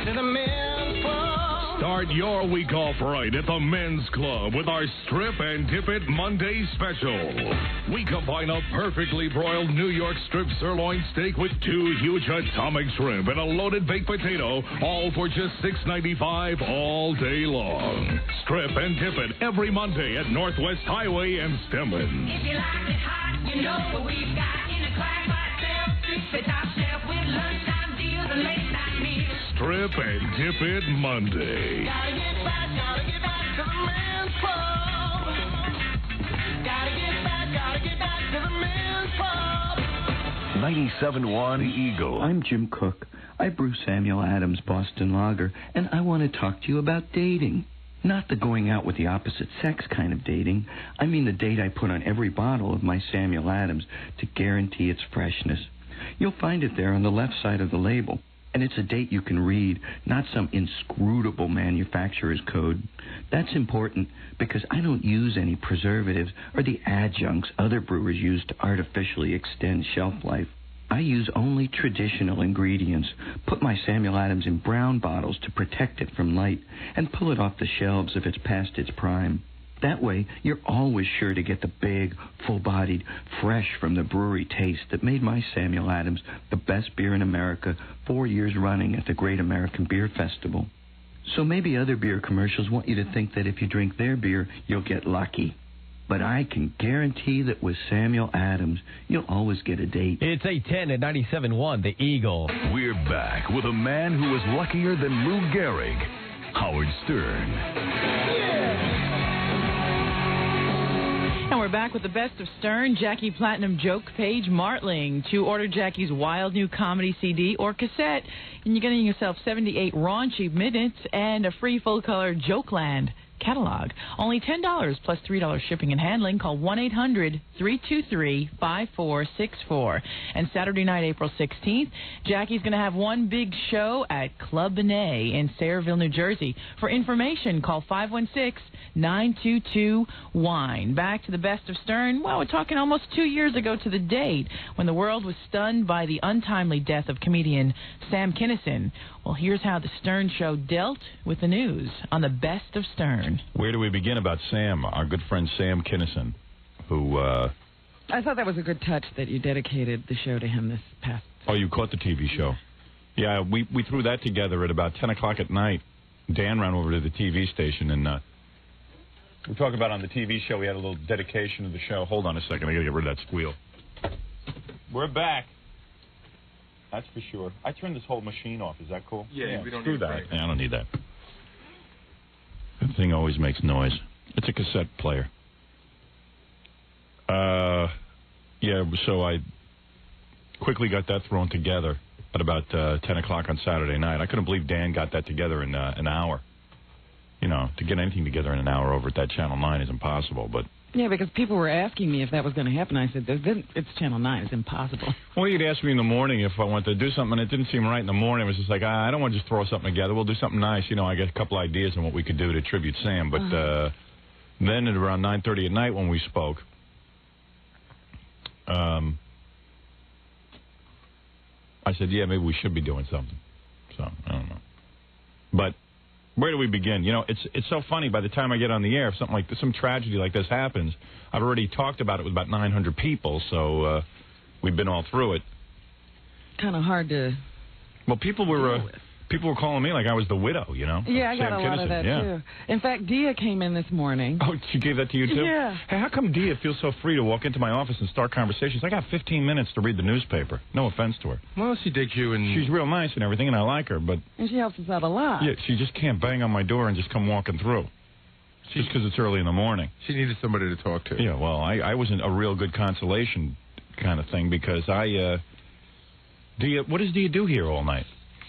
to the men's club. Start your week off right at the Men's Club with our Strip and Dip It Monday special. We combine a perfectly broiled New York strip sirloin steak with 2 huge atomic shrimp and a loaded baked potato, all for just $6.95 all day long. Strip and Dip It every Monday at Northwest Highway and Stedman. If you like it hot, you know what we've got in a class by itself. The top shelf with lunchtime deals and late night meals. Strip and Dip It Monday. Gotta get back to the men's club. Gotta get back to the men's club. 97.1 Eagle. I'm Jim Cook. I brew Samuel Adams Boston Lager, and I want to talk to you about dating. Not the going out with the opposite sex kind of dating. I mean the date I put on every bottle of my Samuel Adams to guarantee its freshness. You'll find it there on the left side of the label. And it's a date you can read, not some inscrutable manufacturer's code. That's important because I don't use any preservatives or the adjuncts other brewers use to artificially extend shelf life. I use only traditional ingredients, put my Samuel Adams in brown bottles to protect it from light, and pull it off the shelves if it's past its prime. That way, you're always sure to get the big, full-bodied, fresh from the brewery taste that made my Samuel Adams the best beer in America 4 years running at the Great American Beer Festival. So maybe other beer commercials want you to think that if you drink their beer, you'll get lucky. But I can guarantee that with Samuel Adams, you'll always get a date. It's 8:10 at 97.1 The Eagle. We're back with a man who was luckier than Lou Gehrig, Howard Stern. And we're back with the best of Stern, Jackie Platinum joke, Paige Martling. To order Jackie's wild new comedy CD or cassette, and you're getting yourself 78 raunchy minutes and a free full-color Jokeland catalog. Only $10 plus $3 shipping and handling. Call 1-800-323-5464. And Saturday night, April 16th, Jackie's going to have one big show at Club Benet in Sayreville, New Jersey. For information, call 516-922-WINE. Back to the best of Stern. Well, we're talking almost 2 years ago to the date when the world was stunned by the untimely death of comedian Sam Kinison. Well, here's how the Stern Show dealt with the news on the best of Stern. Where do we begin about Sam, our good friend Sam Kinison, who... I thought that was a good touch that you dedicated the show to him this past... Oh, you caught the TV show. Yeah, we threw that together at about 10 o'clock at night Dan ran over to the TV station, and we're talking about on the TV show, we had a little dedication to the show. Hold on a second. I got to get rid of that squeal. We're back. That's for sure. I turned this whole machine off. Is that cool? Yeah, we don't screw need that. Yeah, I don't need that. That thing always makes noise. It's a cassette player. Yeah, so I quickly got that thrown together at about 10 o'clock on Saturday night. I couldn't believe Dan got that together in an hour. You know, to get anything together in an hour over at that Channel 9 is impossible, but... Yeah, because people were asking me if that was going to happen. I said, it's Channel 9. It's impossible. Well, you'd ask me in the morning if I wanted to do something, and it didn't seem right in the morning. It was just like, I don't want to just throw something together. We'll do something nice. You know, I got a couple ideas on what we could do to tribute Sam. But then at around 9:30 at night when we spoke, I said, yeah, maybe we should be doing something. So, I don't know. But where do we begin? You know, it's so funny. By the time I get on the air, if something like this, some tragedy like this happens, I've already talked about it with about 900 people, so we've been all through it. Kind of hard to... Well, people were calling me like I was the widow, you know? Yeah, I got Sam a lot of that, too. In fact, Dia came in this morning. Oh, she gave that to you, too? Yeah. Hey, how come Dia feels so free to walk into my office and start conversations? I got 15 minutes to read the newspaper. No offense to her. Well, she digs you, and... She's real nice and everything, and I like her, but... And she helps us out a lot. Yeah, she just can't bang on my door and just come walking through. Just because it's early in the morning. She needed somebody to talk to. Yeah, well, I wasn't a real good consolation kind of thing because Dia, what does Dia do here all night?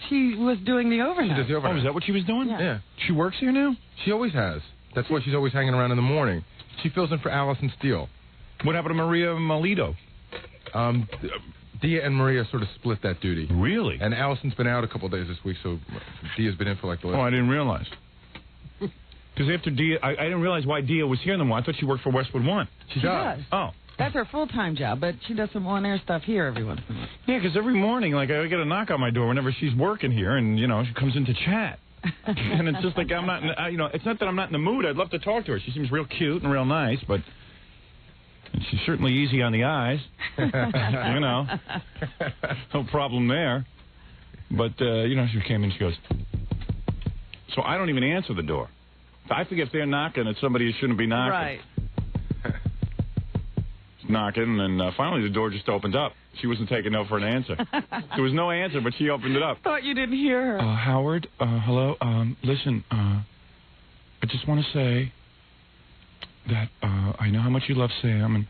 She was doing the overnight. She does the overnight. Oh, is that what she was doing? Yeah. She works here now? She always has. That's why she's always hanging around in the morning. She fills in for Allison Steele. What happened to Maria Melito? Dia and Maria sort of split that duty. Really? And Allison's been out a couple of days this week, so Dia's been in for like the last... Oh, I didn't realize. Because after Dia, I didn't realize why Dia was here in the morning. I thought she worked for Westwood One. She does. Oh. That's her full-time job, but she does some on-air stuff here every once in a while. Yeah, because every morning, like, I get a knock on my door whenever she's working here, and, you know, she comes in to chat. And it's just like I'm not, you know, it's not that I'm not in the mood. I'd love to talk to her. She seems real cute and real nice, but and she's certainly easy on the eyes. You know, no problem there. But, you know, she came in, she goes, so I don't even answer the door. I think if they're knocking, it's somebody who shouldn't be knocking. Right. Knocking, and finally the door just opened up. She wasn't taking no for an answer. There was no answer, but she opened it up. Thought you didn't hear her. Howard, hello. Listen, I just want to say that I know how much you love Sam, and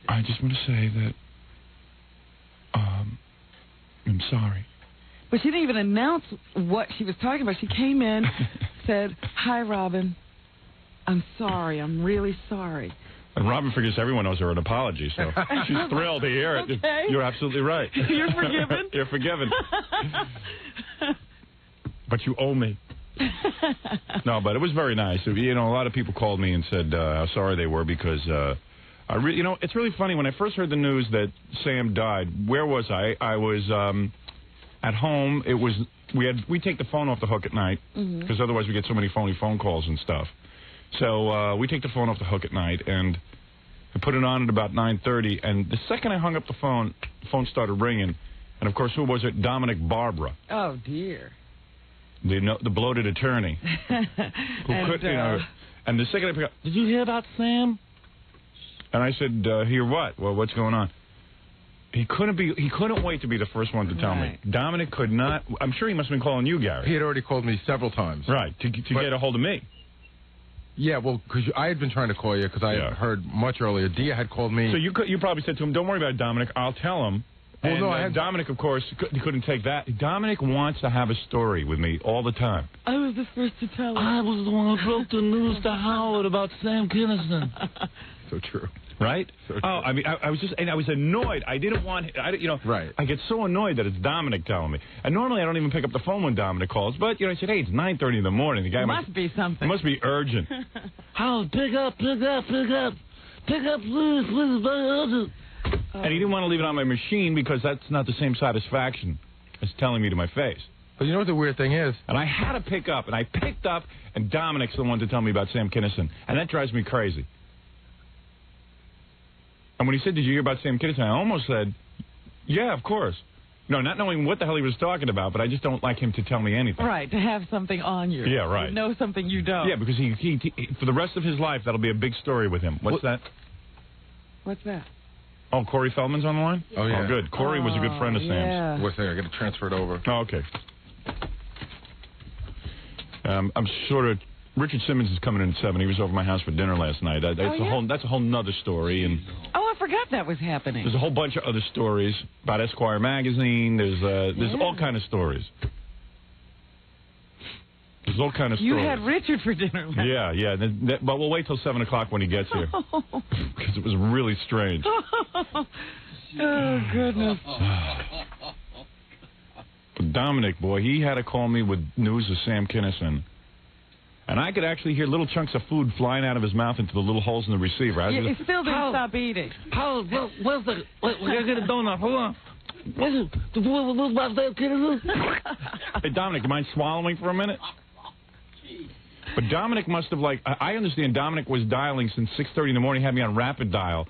I just want to say that I'm sorry. But she didn't even announce what she was talking about. She came in, said, "Hi, Robin. I'm sorry. I'm really sorry." And Robin figures everyone owes her an apology, so she's thrilled to hear it. Okay. You're absolutely right. You're forgiven. You're forgiven. But you owe me. No, but it was very nice. You know, a lot of people called me and said how sorry they were because, you know, it's really funny. When I first heard the news that Sam died, where was I? I was at home. It was we take the phone off the hook at night because otherwise we get so many phone calls and stuff. So we take the phone off the hook at night, and I put it on at about 9:30. And the second I hung up the phone started ringing. And, of course, who was it? Dominic Barbara. Oh, dear. The bloated attorney. And the second I picked up, did you hear about Sam? And I said, hear what? Well, what's going on? He couldn't wait to be the first one to tell me. Dominic could not. I'm sure he must have been calling you, Gary. He had already called me several times. Right, to get a hold of me. Yeah, well, because I had been trying to call you because I had heard much earlier. Dia had called me. So you probably said to him, don't worry about Dominic, I'll tell him. Well, and, no, Dominic, of course, he couldn't take that. Dominic wants to have a story with me all the time. I was the first to tell him. I was the one who broke the news to Howard about Sam Kinison. So true. Right? So true. Oh, I mean, I was annoyed. I didn't want, right. I get so annoyed that it's Dominic telling me. And normally I don't even pick up the phone when Dominic calls, but, I said, hey, it's 9:30 in the morning. The guy must be something. It must be urgent. Howard, pick up, please, very urgent. And he didn't want to leave it on my machine because that's not the same satisfaction as telling me to my face. But you know what the weird thing is? And I had to pick up, and I picked up, and Dominic's the one to tell me about Sam Kinison. And that drives me crazy. And when he said, did you hear about Sam Kinison? I almost said, yeah, of course. No, not knowing what the hell he was talking about, but I just don't like him to tell me anything. Right, to have something on you. Yeah, right. To know something you don't. Yeah, because he for the rest of his life, that'll be a big story with him. What's that? What's that? Oh, Corey Feldman's on the line? Oh, yeah. Oh, good. Corey was a good friend of Sam's. Yeah. What's there? I got to transfer it over. Oh, okay. I'm sort of... Richard Simmons is coming in at 7. He was over at my house for dinner last night. That's a whole nother story. And Oh, I forgot that was happening. there's a whole bunch of other stories about Esquire magazine. There's all kind of stories. There's all kind of You stories. had Richard for dinner last night. Yeah. But we'll wait till 7 o'clock when he gets here. Because it was really strange. Oh, goodness. But Dominic, boy, he had to call me with news of Sam Kinison. And I could actually hear little chunks of food flying out of his mouth into the little holes in the receiver. He still didn't stop eating. Where's the... We gotta get a donut. Hold on. Where's the boy with about Sam Kinison? Hey, Dominic, you mind swallowing for a minute? But Dominic must have, I understand Dominic was dialing since 6:30 in the morning, had me on rapid dial,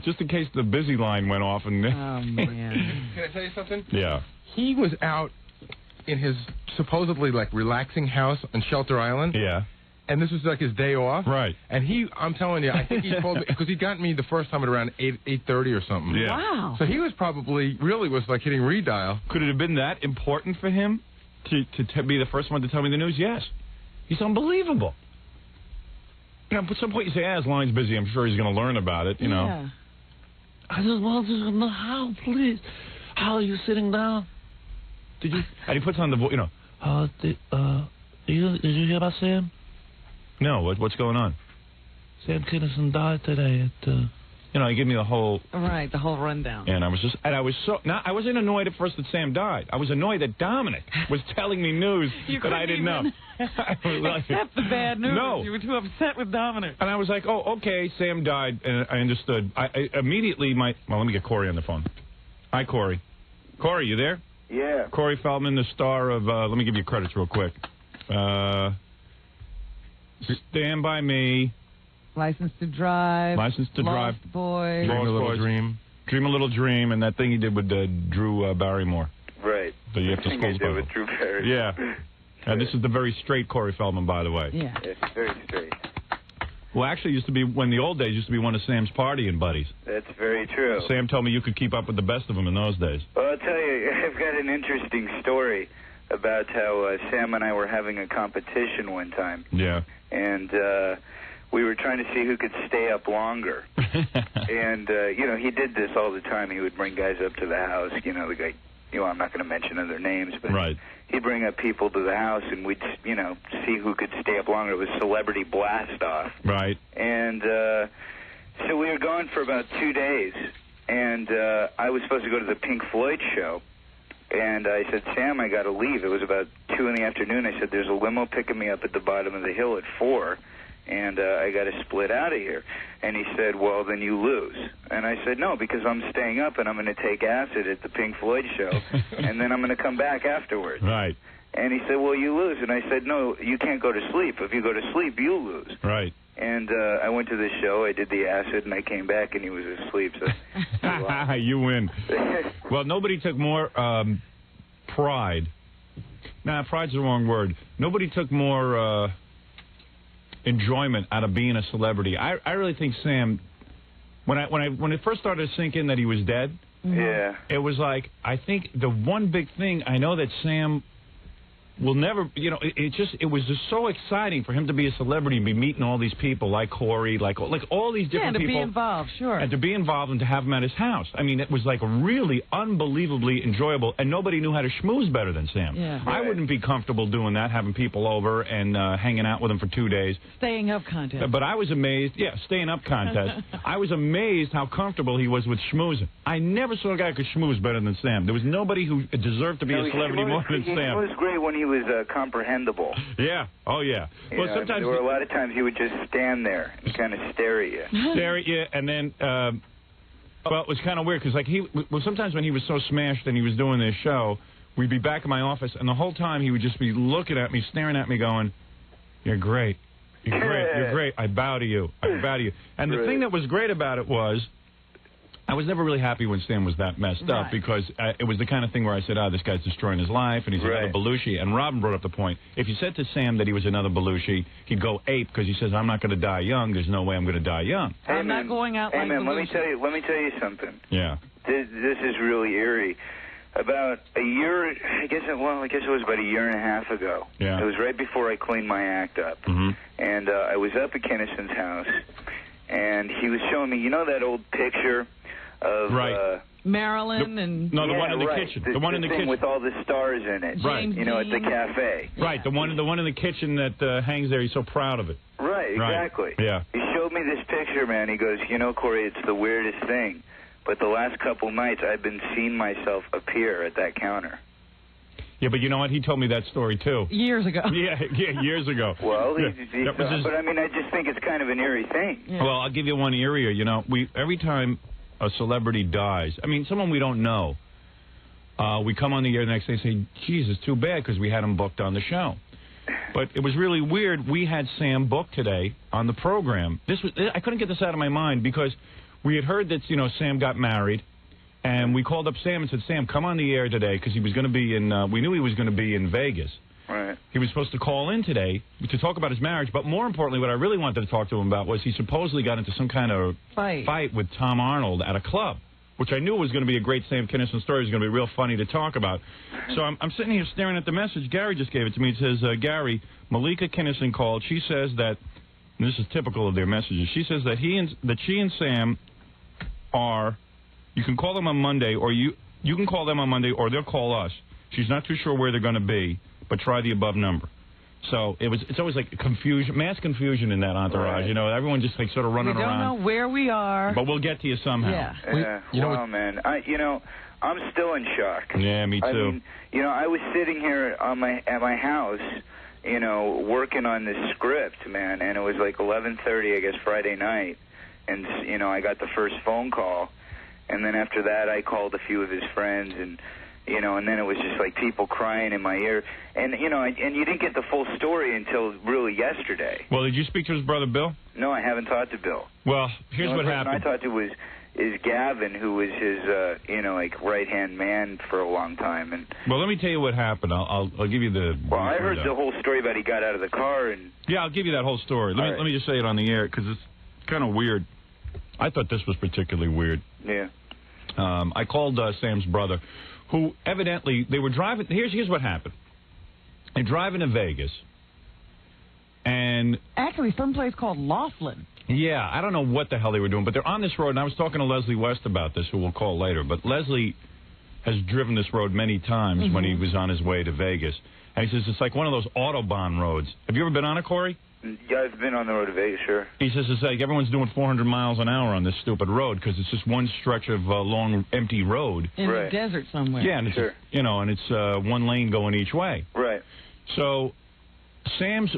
just in case the busy line went off. And Oh, man. Can I tell you something? Yeah. He was out in his supposedly relaxing house on Shelter Island. Yeah. And this was his day off. Right. And I'm telling you, I think he told me, because he got me the first time at around 8:30 or something. Yeah. Wow. So he was really hitting redial. Could it have been that important for him to be the first one to tell me the news? Yes. He's unbelievable. At some point you say, as long as he's busy, I'm sure he's going to learn about it, you know. Yeah. I just want to know how, please. How are you sitting down? Did you? And he puts on the voice, did you hear about Sam? No, what's going on? Sam Kinison died today at... He gave me the whole... Right, the whole rundown. And I wasn't annoyed at first that Sam died. I was annoyed that Dominic was telling me news that I didn't know. Accept the bad news. No. You were too upset with Dominic. And I was like, oh, okay, Sam died, and I understood. I immediately, let me get Corey on the phone. Hi, Corey. Corey, you there? Yeah. Corey Feldman, the star of, let me give you credits real quick. Stand By Me. License to Drive. License to Drive. Lost Boys. Dream a Little Dream. Dream a Little Dream, and that thing he did with Drew Barrymore. Right. So you have to I did with Drew Barrymore. Yeah. And this is the very straight Corey Feldman, by the way. Yeah. It's very straight. Well, actually, used to be when the old days used to be one of Sam's partying buddies. That's very true. Sam told me you could keep up with the best of them in those days. Well, I'll tell you, I've got an interesting story about how Sam and I were having a competition one time. Yeah. And we were trying to see who could stay up longer. And, he did this all the time. He would bring guys up to the house, the guy, I'm not going to mention other names, but he'd bring up people to the house, and we'd, see who could stay up longer. It was Celebrity Blast-Off. Right. And so we were gone for about 2 days, and I was supposed to go to the Pink Floyd show. And I said, Sam, I got to leave. It was about 2 in the afternoon. I said, there's a limo picking me up at the bottom of the hill at 4, and I got to split out of here. And he said, well, then you lose. And I said, no, because I'm staying up and I'm going to take acid at the Pink Floyd show, and then I'm going to come back afterwards. Right. And he said, well, you lose. And I said, no, you can't go to sleep. If you go to sleep, you lose. Right. And I went to the show, I did the acid, and I came back, and he was asleep. So you win. Well, nobody took more pride. Nah, pride's the wrong word. Nobody took more enjoyment out of being a celebrity. I really think Sam, when it first started to sink in that he was dead, yeah, it was like, I think the one big thing, I know that Sam will never, it was just so exciting for him to be a celebrity and be meeting all these people like Corey, like all these different people. Yeah, to be involved, sure. And to be involved and to have him at his house. I mean, it was like really unbelievably enjoyable, and nobody knew how to schmooze better than Sam. Yeah. I wouldn't be comfortable doing that, having people over and hanging out with him for 2 days. Staying up contest. But I was amazed, staying up contest. I was amazed how comfortable he was with schmoozing. I never saw a guy who could schmooze better than Sam. There was nobody who deserved to be a celebrity more than Sam. He was great when he was comprehensible. Yeah. Oh, yeah. Well, sometimes there were a lot of times he would just stand there and kind of stare at you. Stare at you, and then, well, it was kind of weird because, sometimes when he was so smashed and he was doing this show, we'd be back in my office, and the whole time he would just be looking at me, staring at me, going, "You're great. You're great. You're great. I bow to you. I bow to you." And the thing that was great about it was, I was never really happy when Sam was that messed up Right. because it was the kind of thing where I said, this guy's destroying his life, and he's another Belushi. And Robin brought up the point. If you said to Sam that he was another Belushi, he'd go ape because he says, I'm not going to die young. There's no way I'm going to die young. I'm not going out like man, let me Belushi. tell you something. Yeah. This is really eerie. About a year, I guess it was about a year and a half ago. Yeah. It was right before I cleaned my act up. Mm-hmm. And I was up at Kinnison's house, and he was showing me, you know that old picture of... Marilyn and... No, the one in the kitchen. The one in the thing kitchen. with all the stars in it. Right. You know, at the cafe. Right, the one in the kitchen that hangs there. He's so proud of it. Right, exactly. Yeah. He showed me this picture, man. He goes, you know, Corey, it's the weirdest thing. But the last couple nights, I've been seeing myself appear at that counter. Yeah, but you know what? He told me that story, too. Years ago. Yeah, years ago. Well, Yeah. but I mean, I just think it's kind of an eerie thing. Yeah. Well, I'll give you one area. You know, every time a celebrity dies, I mean, someone we don't know, we come on the air the next day and say, geez, it's too bad because we had him booked on the show. But it was really weird. We had Sam booked today on the program. I couldn't get this out of my mind because we had heard that, Sam got married. And we called up Sam and said, Sam, come on the air today because he was going to be in, we knew he was going to be in Vegas. Right. He was supposed to call in today to talk about his marriage. But more importantly, what I really wanted to talk to him about was he supposedly got into some kind of fight with Tom Arnold at a club, which I knew was going to be a great Sam Kinison story. It was going to be real funny to talk about. So I'm sitting here staring at the message. Gary just gave it to me. It says, Gary, Malika Kinison called. She says that, and this is typical of their messages, she says that she and Sam are... You can call them on Monday, or you can call them on Monday, or they'll call us. She's not too sure where they're going to be, but try the above number. So it's always like confusion, mass confusion in that entourage. Right. You know, everyone just like sort of running around. We don't know where we are. But we'll get to you somehow. Yeah. Man. I'm still in shock. Yeah, me too. I mean, I was sitting here at my house, working on this script, man, and it was like 11:30, I guess, Friday night, and I got the first phone call. And then after that, I called a few of his friends, and and then it was just like people crying in my ear. And and you didn't get the full story until really yesterday. Well, did you speak to his brother Bill? No, I haven't talked to Bill. Well, here's what happened. I talked to is Gavin, who was his right hand man for a long time. And well, let me tell you what happened. I'll give you the. Well, I heard the whole story about he got out of the car and. Yeah, I'll give you that whole story. Let me just say it on the air because it's kind of weird. I thought this was particularly weird. Yeah. I called Sam's brother, who evidently they were driving. Here's what happened. They're driving to Vegas, and actually, someplace called Laughlin. Yeah, I don't know what the hell they were doing, but they're on this road. And I was talking to Leslie West about this, who we'll call later. But Leslie has driven this road many times when he was on his way to Vegas, and he says it's like one of those Autobahn roads. Have you ever been on it, Corey? Yeah, I've been on the road to Vegas, sure. He says it's like everyone's doing 400 miles an hour on this stupid road because it's just one stretch of long, empty road. In the desert somewhere. Yeah, and it's, and it's one lane going each way. Right. So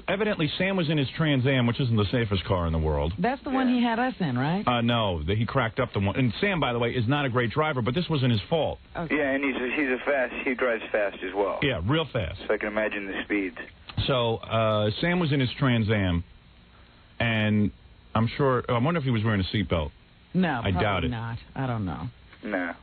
evidently Sam was in his Trans Am, which isn't the safest car in the world. That's the one he had us in, right? No, he cracked up the one. And Sam, by the way, is not a great driver, but this wasn't his fault. Okay. Yeah, and he drives fast as well. Yeah, real fast. So I can imagine the speeds. So Sam was in his Trans Am, and I wonder if he was wearing a seatbelt. No, I doubt it. Not. I don't know. No,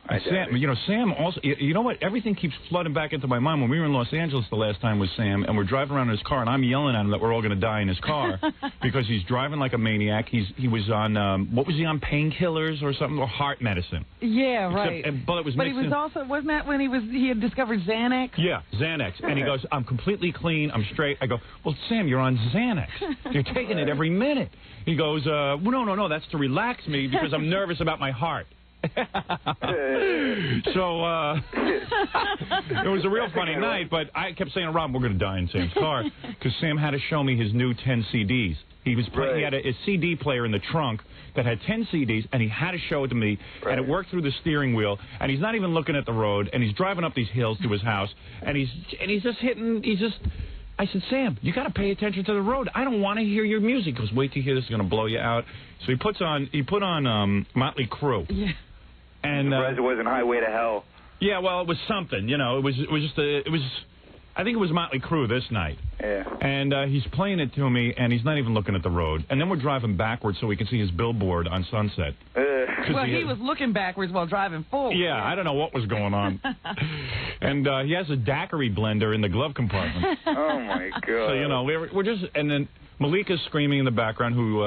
Sam also, you know what? Everything keeps flooding back into my mind. When we were in Los Angeles the last time with Sam, and we're driving around in his car, and I'm yelling at him that we're all going to die in his car because he's driving like a maniac. He was on, what was he on, painkillers or something, or heart medicine? Yeah, right. But he was also, wasn't that when he had discovered Xanax? Yeah, Xanax. And he goes, I'm completely clean, I'm straight. I go, well, Sam, you're on Xanax. You're taking it every minute. He goes, well, no, that's to relax me because I'm nervous about my heart. So it was a real funny night, but I kept saying to Rob, we're going to die in Sam's car because Sam had to show me his new 10 CDs. He had a CD player in the trunk that had 10 CDs, and he had to show it to me, and it worked through the steering wheel, and he's not even looking at the road, and he's driving up these hills to his house, and he's just I said, Sam, you got to pay attention to the road. I don't want to hear your music. He goes, wait till you hear this is going to blow you out. So he put on Motley Crue. Yeah. And it wasn't Highway to Hell. Yeah, well, it was something. I think it was Motley Crue this night. Yeah. And he's playing it to me, and he's not even looking at the road. And then we're driving backwards so we can see his billboard on Sunset. Well, he was looking backwards while driving forward. Yeah, I don't know what was going on. And he has a daiquiri blender in the glove compartment. Oh, my God. So, you know, we're just... And then Malika's screaming in the background, who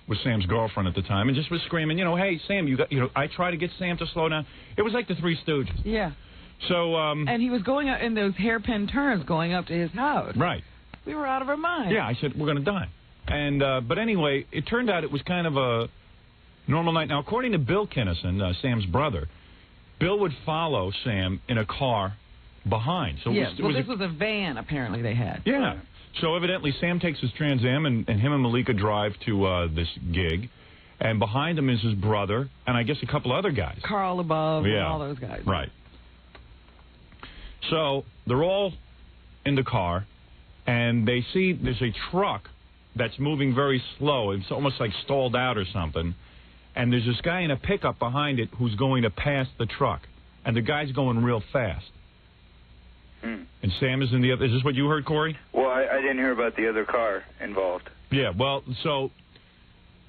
was Sam's girlfriend at the time, and just was screaming, you know, hey, Sam, I try to get Sam to slow down. It was like the Three Stooges. Yeah. So... and he was going in those hairpin turns going up to his house. Right. We were out of our minds. Yeah, I said, we're going to die. And but anyway, it turned out it was kind of a normal night. Now, according to Bill Kinnison, Sam's brother, Bill would follow Sam in a car behind. So yes, this was a van, apparently, they had. Yeah. So evidently, Sam takes his Trans Am, and him and Malika drive to this gig. And behind him is his brother, and I guess a couple other guys. Carl above, and all those guys. Right. So they're all in the car, and they see there's a truck that's moving very slow. It's almost like stalled out or something. And there's this guy in a pickup behind it who's going to pass the truck. And the guy's going real fast. And Sam is in the other... Is this what you heard, Corey? Well, I didn't hear about the other car involved. Yeah, well, so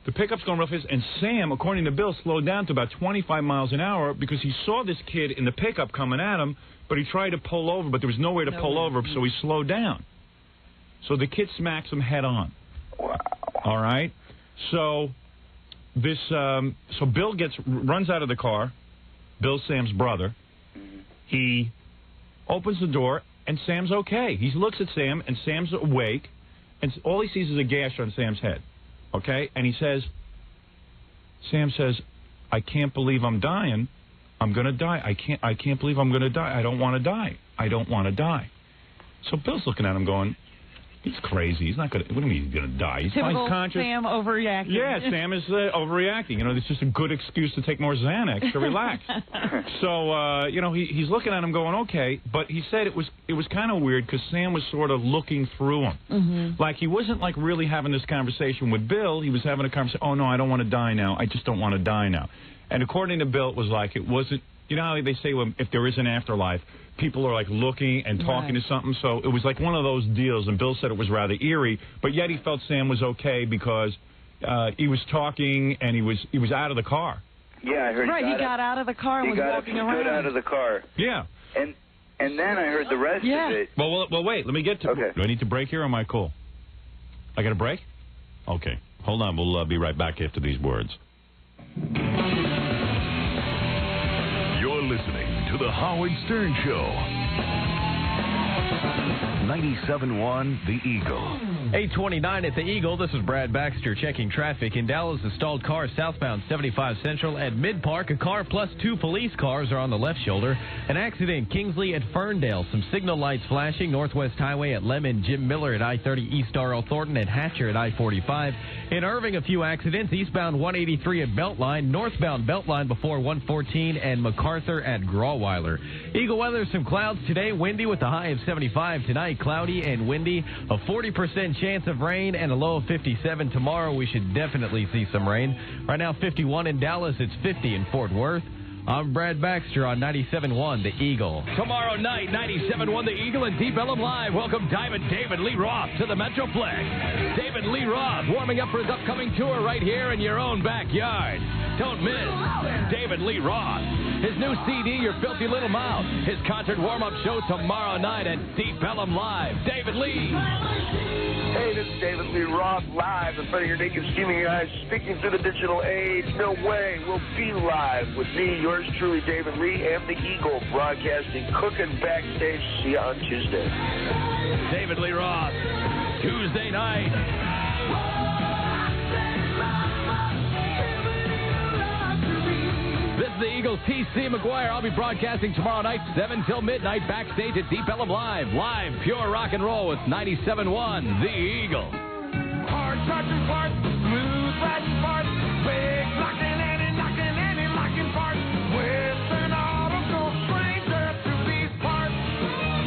the pickup's going real fast. And Sam, according to Bill, slowed down to about 25 miles an hour because he saw this kid in the pickup coming at him, but he tried to pull over, but there was nowhere to pull over, so he slowed down. So the kid smacks him head on. Wow. All right. So this, so Bill runs out of the car. Bill's Sam's brother. He opens the door, and Sam's okay. He looks at Sam, and Sam's awake, and all he sees is a gash on Sam's head. Okay. And he says, Sam says, I can't believe I'm dying. I'm going to die. I can't believe I'm going to die. I don't want to die. I don't want to die. So Bill's looking at him going, he's crazy. He's not going to... What do you mean he's going to die? He's typical conscious. Sam overreacting. Yeah, Sam is overreacting. You know, it's just a good excuse to take more Xanax to relax. So, you know, he's looking at him going, okay. But he said it was kind of weird because Sam was sort of looking through him. Like, he wasn't, like, really having this conversation with Bill. He was having a conversation, oh, no, I don't want to die now. I just don't want to die now. And according to Bill, it was like it wasn't... You know how they say if there is an afterlife, people are like looking and talking to something. So it was like one of those deals, and Bill said it was rather eerie, but yet he felt Sam was okay because he was talking and he was out of the car. Yeah, I heard. Right, he got out of the car and was walking around. He got out of the car. Yeah. And then I heard the rest of it. Well, wait. Let me get to. Okay. Do I need to break here, or am I cool? I got a break? Okay. Hold on. We'll be right back after these words. Listening to The Howard Stern Show. 97.1 The Eagle. 8:29 at the Eagle. This is Brad Baxter checking traffic. In Dallas, a stalled car southbound 75 Central at Mid-Park. A car plus 2 police cars are on the left shoulder. An accident, Kingsley at Ferndale. Some signal lights flashing. Northwest Highway at Lemon. Jim Miller at I-30 East R.L. Thornton at Hatcher at I-45. In Irving, a few accidents. Eastbound 183 at Beltline. Northbound Beltline before 114. And MacArthur at Grawweiler. Eagle weather, some clouds today. Windy with a high of 75 tonight. Cloudy and windy. A 40% chance of rain and a low of 57 tomorrow. We should definitely see some rain. Right now, 51 in Dallas. It's 50 in Fort Worth. I'm Brad Baxter on 97.1 The Eagle. Tomorrow night, 97.1 The Eagle and Deep Ellum Live. Welcome Diamond David Lee Roth to the Metroplex. David Lee Roth warming up for his upcoming tour right here in your own backyard. Don't miss David Lee Roth. His new CD, Your Filthy Little Mouth. His concert warm-up show tomorrow night at Deep Ellum Live. David Lee. Hey, this is David Lee Roth live in front of your naked steaming eyes, speaking through the digital age. No way, we'll be live with me, yours truly, David Lee, and the Eagle, broadcasting, cooking backstage. See you on Tuesday. David Lee Roth, Tuesday night. This is the Eagles' T.C. McGuire. I'll be broadcasting tomorrow night, 7 till midnight, backstage at Deep Ellum Live. Live, pure rock and roll with 97.1 The Eagle. Hard charging parts, smooth flashing parts, big locking and locking parts. Western Auto, go stranger to these parts.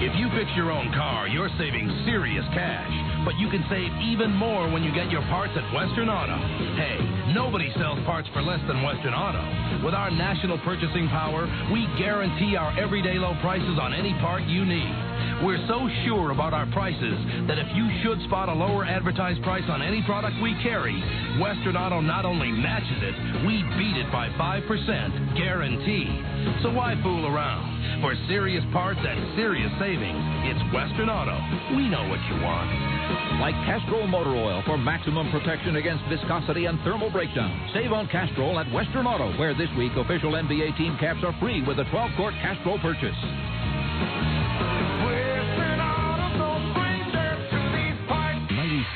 If you fix your own car, you're saving serious cash. but you can save even more when you get your parts at Western Auto. Hey, nobody sells parts for less than Western Auto. With our national purchasing power, we guarantee our everyday low prices on any part you need. We're so sure about our prices that if you should spot a lower advertised price on any product we carry, Western Auto not only matches it, we beat it by 5%, guaranteed. So why fool around? For serious parts at serious savings, it's Western Auto. We know what you want. Like Castrol Motor Oil for maximum protection against viscosity and thermal breakdown. Save on Castrol at Western Auto, where this week official NBA team caps are free with a 12-quart Castrol purchase.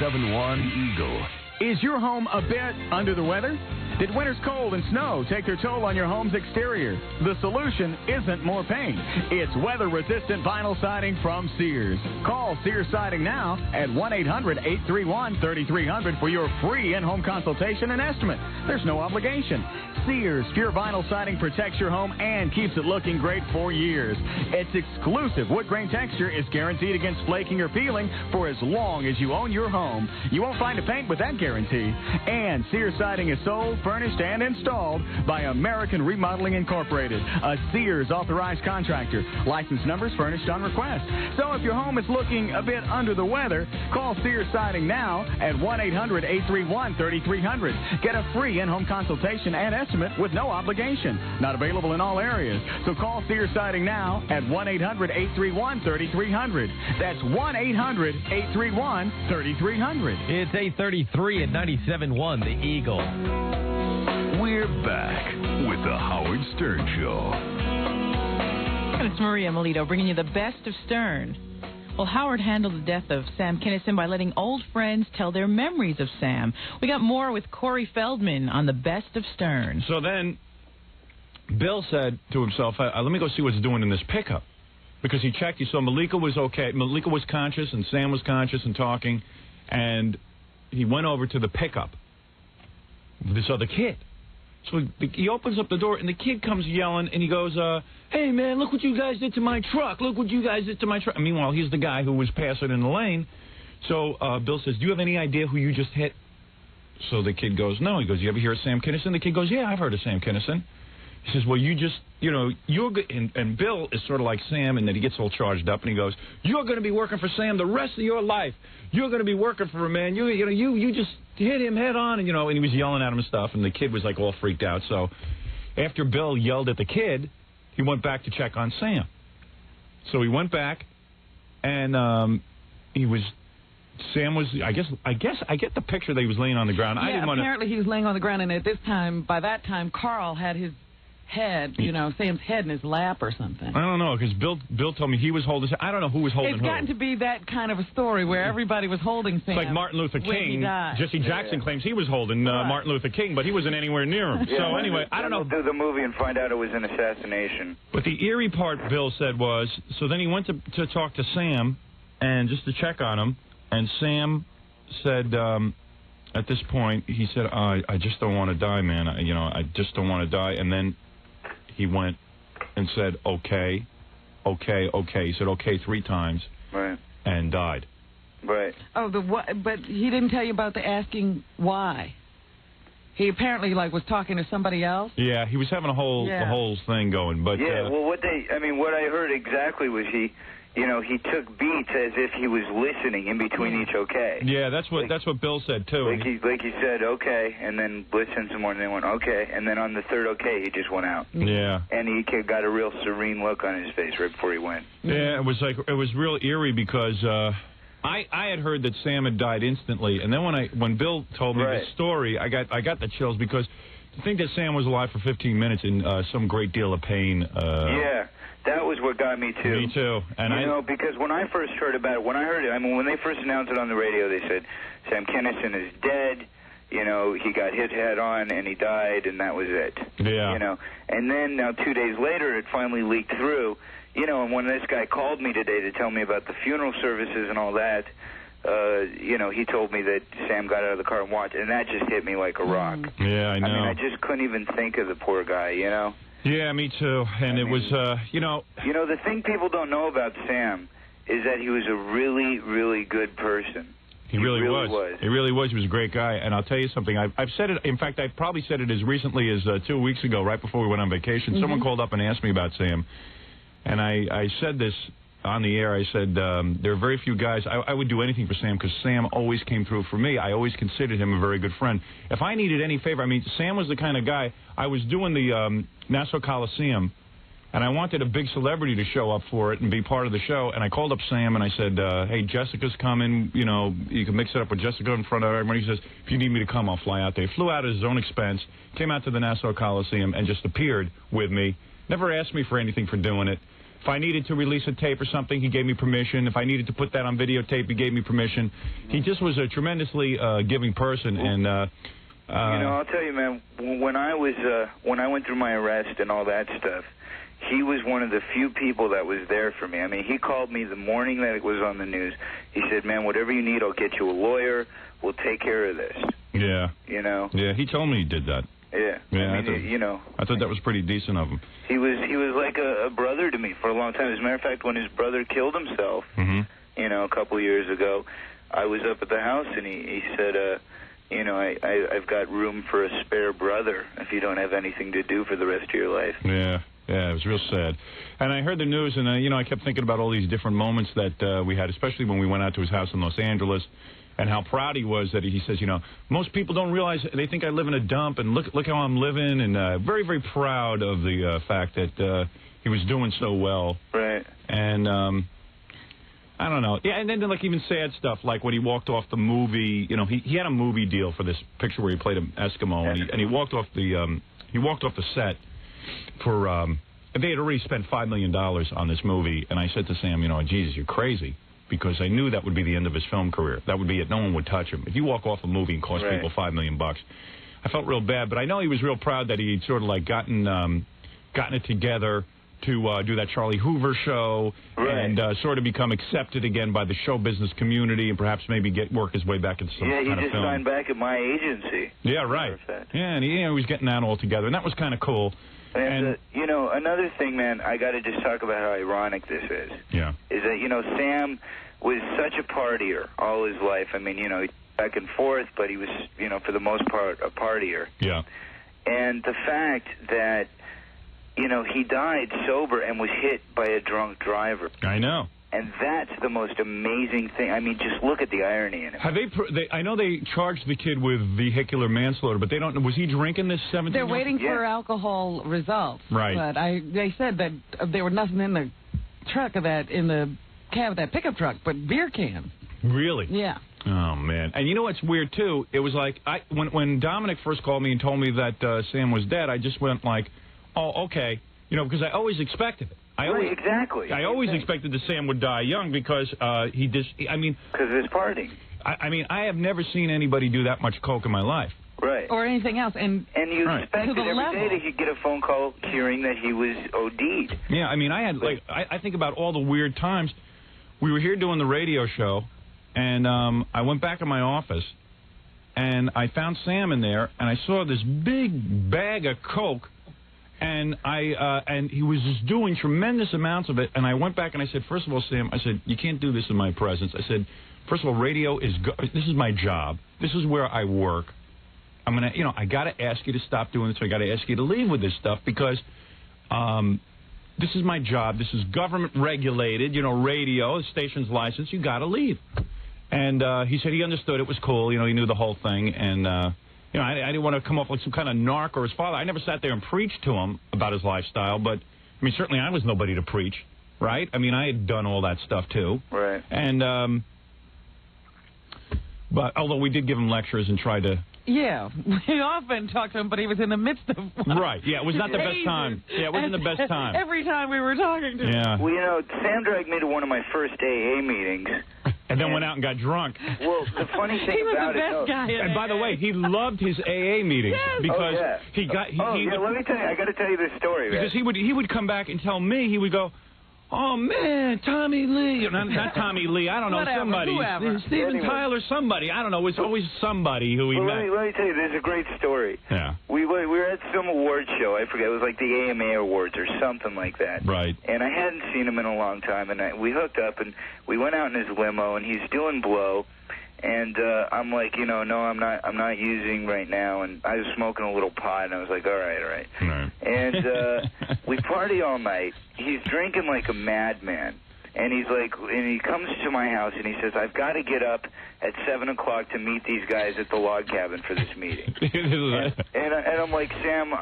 97.1 Eagle. Is your home a bit under the weather? Did winter's cold and snow take their toll on your home's exterior? The solution isn't more paint. It's weather-resistant vinyl siding from Sears. Call Sears Siding now at 1-800-831-3300 for your free in-home consultation and estimate. There's no obligation. Sears Pure Vinyl Siding protects your home and keeps it looking great for years. Its exclusive wood grain texture is guaranteed against flaking or peeling for as long as you own your home. You won't find a paint with that guarantee. And Sears Siding is sold, furnished, and installed by American Remodeling Incorporated, a Sears authorized contractor. License numbers furnished on request. So if your home is looking a bit under the weather, call Sears Siding now at 1-800-831-3300. Get a free in-home consultation and estimate with no obligation. Not available in all areas. So call Sears Siding now at 1-800-831-3300. That's 1-800-831-3300. It's 8:33 at 97.1 The Eagle. We're back with the Howard Stern Show. And it's Maria Melito bringing you the best of Stern. Well, Howard handled the death of Sam Kinison by letting old friends tell their memories of Sam. We got more with Corey Feldman on the best of Stern. So then Bill said to himself, let me go see what's doing in this pickup. Because he checked, he saw Malika was okay. Malika was conscious and Sam was conscious and talking. And he went over to the pickup. This other kid. So he opens up the door, and the kid comes yelling, and he goes, hey, man, look what you guys did to my truck. Look what you guys did to my truck. And meanwhile, he's the guy who was passing in the lane. So Bill says, do you have any idea who you just hit? So the kid goes, no. He goes, you ever hear of Sam Kinison? The kid goes, yeah, I've heard of Sam Kinison. He says, well, you just, you know, you're good. And Bill is sort of like Sam, and then he gets all charged up, and he goes, you're going to be working for Sam the rest of your life. You're going to be working for him, man. You just hit him head on, and he was yelling at him and stuff, and the kid was like all freaked out. So after Bill yelled at the kid, he went back to check on Sam. So he went back, and Sam was, I guess I get the picture that he was laying on the ground. Yeah, I didn't apparently he was laying on the ground, and by that time, Carl had his head, Sam's head in his lap or something. I don't know, because Bill told me he was holding. I don't know who was holding who. It's gotten to be that kind of a story where everybody was holding Sam. It's like Martin Luther King. Jesse Jackson claims he was holding Martin Luther King, but he wasn't anywhere near him. Yeah, so anyway, I don't know. We'll do the movie and find out it was an assassination. But the eerie part, Bill said, was, so then he went to talk to Sam, and just to check on him, and Sam said, at this point, he said, I just don't want to die, man. I just don't want to die. And then he went and said, okay. He said, okay 3 times. Right. And died. Right. Oh, but he didn't tell you about the asking why. He apparently, was talking to somebody else. Yeah, he was having the whole thing going. But well, what I heard exactly was he took beats as if he was listening in between each okay. Yeah, that's what Bill said too. Like he said okay, and then listened some more, and then went okay, and then on the third okay, he just went out. Yeah. And he got a real serene look on his face right before he went. Yeah, it was real eerie because I had heard that Sam had died instantly, and then when Bill told me the story, I got the chills because to think that Sam was alive for 15 minutes in some great deal of pain. Yeah. That was what got me, too. Me, too. And because when I first heard about it, when they first announced it on the radio, they said, Sam Kinison is dead, he got hit head on, and he died, and that was it. Yeah. And then, now 2 days later, it finally leaked through, and when this guy called me today to tell me about the funeral services and all that, he told me that Sam got out of the car and watched, and that just hit me like a rock. Yeah, I know. I just couldn't even think of the poor guy, Yeah, me too. And it was, the thing people don't know about Sam is that he was a really, really good person. He really was. He really was. He was a great guy. And I'll tell you something. I've said it. In fact, I probably said it as recently as 2 weeks ago, right before we went on vacation. Someone called up and asked me about Sam. And I said this on the air. I said, there are very few guys. I would do anything for Sam because Sam always came through for me. I always considered him a very good friend. If I needed any favor, I mean, Sam was the kind of guy. I was doing the Nassau Coliseum. And I wanted a big celebrity to show up for it and be part of the show. And I called up Sam and I said, hey, Jessica's coming. You know, you can mix it up with Jessica in front of everybody. He says, if you need me to come, I'll fly out there. He flew out at his own expense, came out to the Nassau Coliseum, and just appeared with me. Never asked me for anything for doing it. If I needed to release a tape or something, he gave me permission. If I needed to put that on videotape, he gave me permission. He just was a tremendously giving person. And you know, I'll tell you, man, when I went through my arrest and all that stuff, he was one of the few people that was there for me. I mean, he called me the morning that it was on the news. He said, man, whatever you need, I'll get you a lawyer. We'll take care of this. Yeah. You know? Yeah, he told me he did that. Yeah. Yeah, I mean, you know. I thought that was pretty decent of him. He was like a brother to me for a long time. As a matter of fact, when his brother killed himself, you know, a couple of years ago, I was up at the house and he said, you know, I've got room for a spare brother if you don't have anything to do for the rest of your life. Yeah. Yeah, it was real sad. And I heard the news, and, you know, I kept thinking about all these different moments that we had, especially when we went out to his house in Los Angeles, and how proud he was that he says, you know, most people don't realize, they think I live in a dump, and look how I'm living, and very, very proud of the fact that he was doing so well. Right. And I don't know. Yeah, and then, like, even sad stuff, like when he walked off the movie, you know, he had a movie deal for this picture where he played an Eskimo, and he walked off the set for they had already spent $5 million on this movie, and I said to Sam, you know, Jesus, you're crazy, because I knew that would be the end of his film career. That would be it. No one would touch him. If you walk off a movie and cost people $5 million, I felt real bad, but I know he was real proud that he'd sort of like gotten it together to do that Charlie Hoover show and sort of become accepted again by the show business community and perhaps maybe work his way back into some kind of film. Yeah, he just signed back at my agency. Yeah, right. Yeah, and he was getting that all together, and that was kind of cool. And you know, another thing, man, I got to just talk about how ironic this is. Yeah. Is that, you know, Sam was such a partier all his life. I mean, you know, back and forth, but he was, you know, for the most part, a partier. Yeah. And the fact that, you know, he died sober and was hit by a drunk driver. I know. And that's the most amazing thing. I mean, just look at the irony in it. Have they I know they charged the kid with vehicular manslaughter, but they don't know. Was he drinking this 17? They're waiting for alcohol results. Right. But they said that there was nothing in the truck of that, in the cab of that pickup truck, but beer cans. Really? Yeah. Oh, man. And you know what's weird, too? It was like, when Dominic first called me and told me that Sam was dead, I just went like, oh, okay. You know, because I always expected it. I always expected that Sam would die young because he just, I mean... Because of his partying. I mean, I have never seen anybody do that much coke in my life. Right. Or anything else. And you expected every day that he'd get a phone call hearing that he was OD'd. Yeah, I mean, I had, like, I think about all the weird times. We were here doing the radio show, and I went back in my office, and I found Sam in there, and I saw this big bag of coke, and and he was just doing tremendous amounts of it. And I went back and I said, first of all, Sam, I said, you can't do this in my presence. I said, first of all, radio is this is my job. This is where I work. I'm gonna, you know, I got to ask you to stop doing this. I got to ask you to leave with this stuff because this is my job. This is government regulated. You know, radio, the station's license. You got to leave. And he said he understood. It was cool. You know, he knew the whole thing. And you know, I didn't want to come off like some kind of narc or his father. I never sat there and preached to him about his lifestyle, but, I mean, certainly I was nobody to preach, right? I mean, I had done all that stuff, too. Right. And, but, although we did give him lectures and tried to... Yeah, we often talked to him, but he was in the midst of one. Right, yeah, it was not the best time. Yeah, it wasn't the best time. Every time we were talking to him. Yeah. Well, you know, Sam dragged me to one of my first AA meetings. And then went out and got drunk. Well, the funny thing about it... He was the best guy in And by the way, he loved his AA meetings because he got... let me tell you, I got to tell you this story, because he would come back and tell me, he would go, oh, man, Tommy Lee. Not Tommy Lee. I don't know, somebody. Steven Tyler, somebody. I don't know. It's always somebody who he met. Let me tell you, there's a great story. Yeah. We were at some award show. I forget. It was like the AMA Awards or something like that. Right. And I hadn't seen him in a long time. And we hooked up, and we went out in his limo, and he's doing blow. And And I'm like, no, I'm not using right now. And I was smoking a little pot, and I was like, all right. And we party all night. He's drinking like a madman. And he's like, and he comes to my house and he says, I've got to get up at 7 o'clock to meet these guys at the log cabin for this meeting. and I'm like, Sam,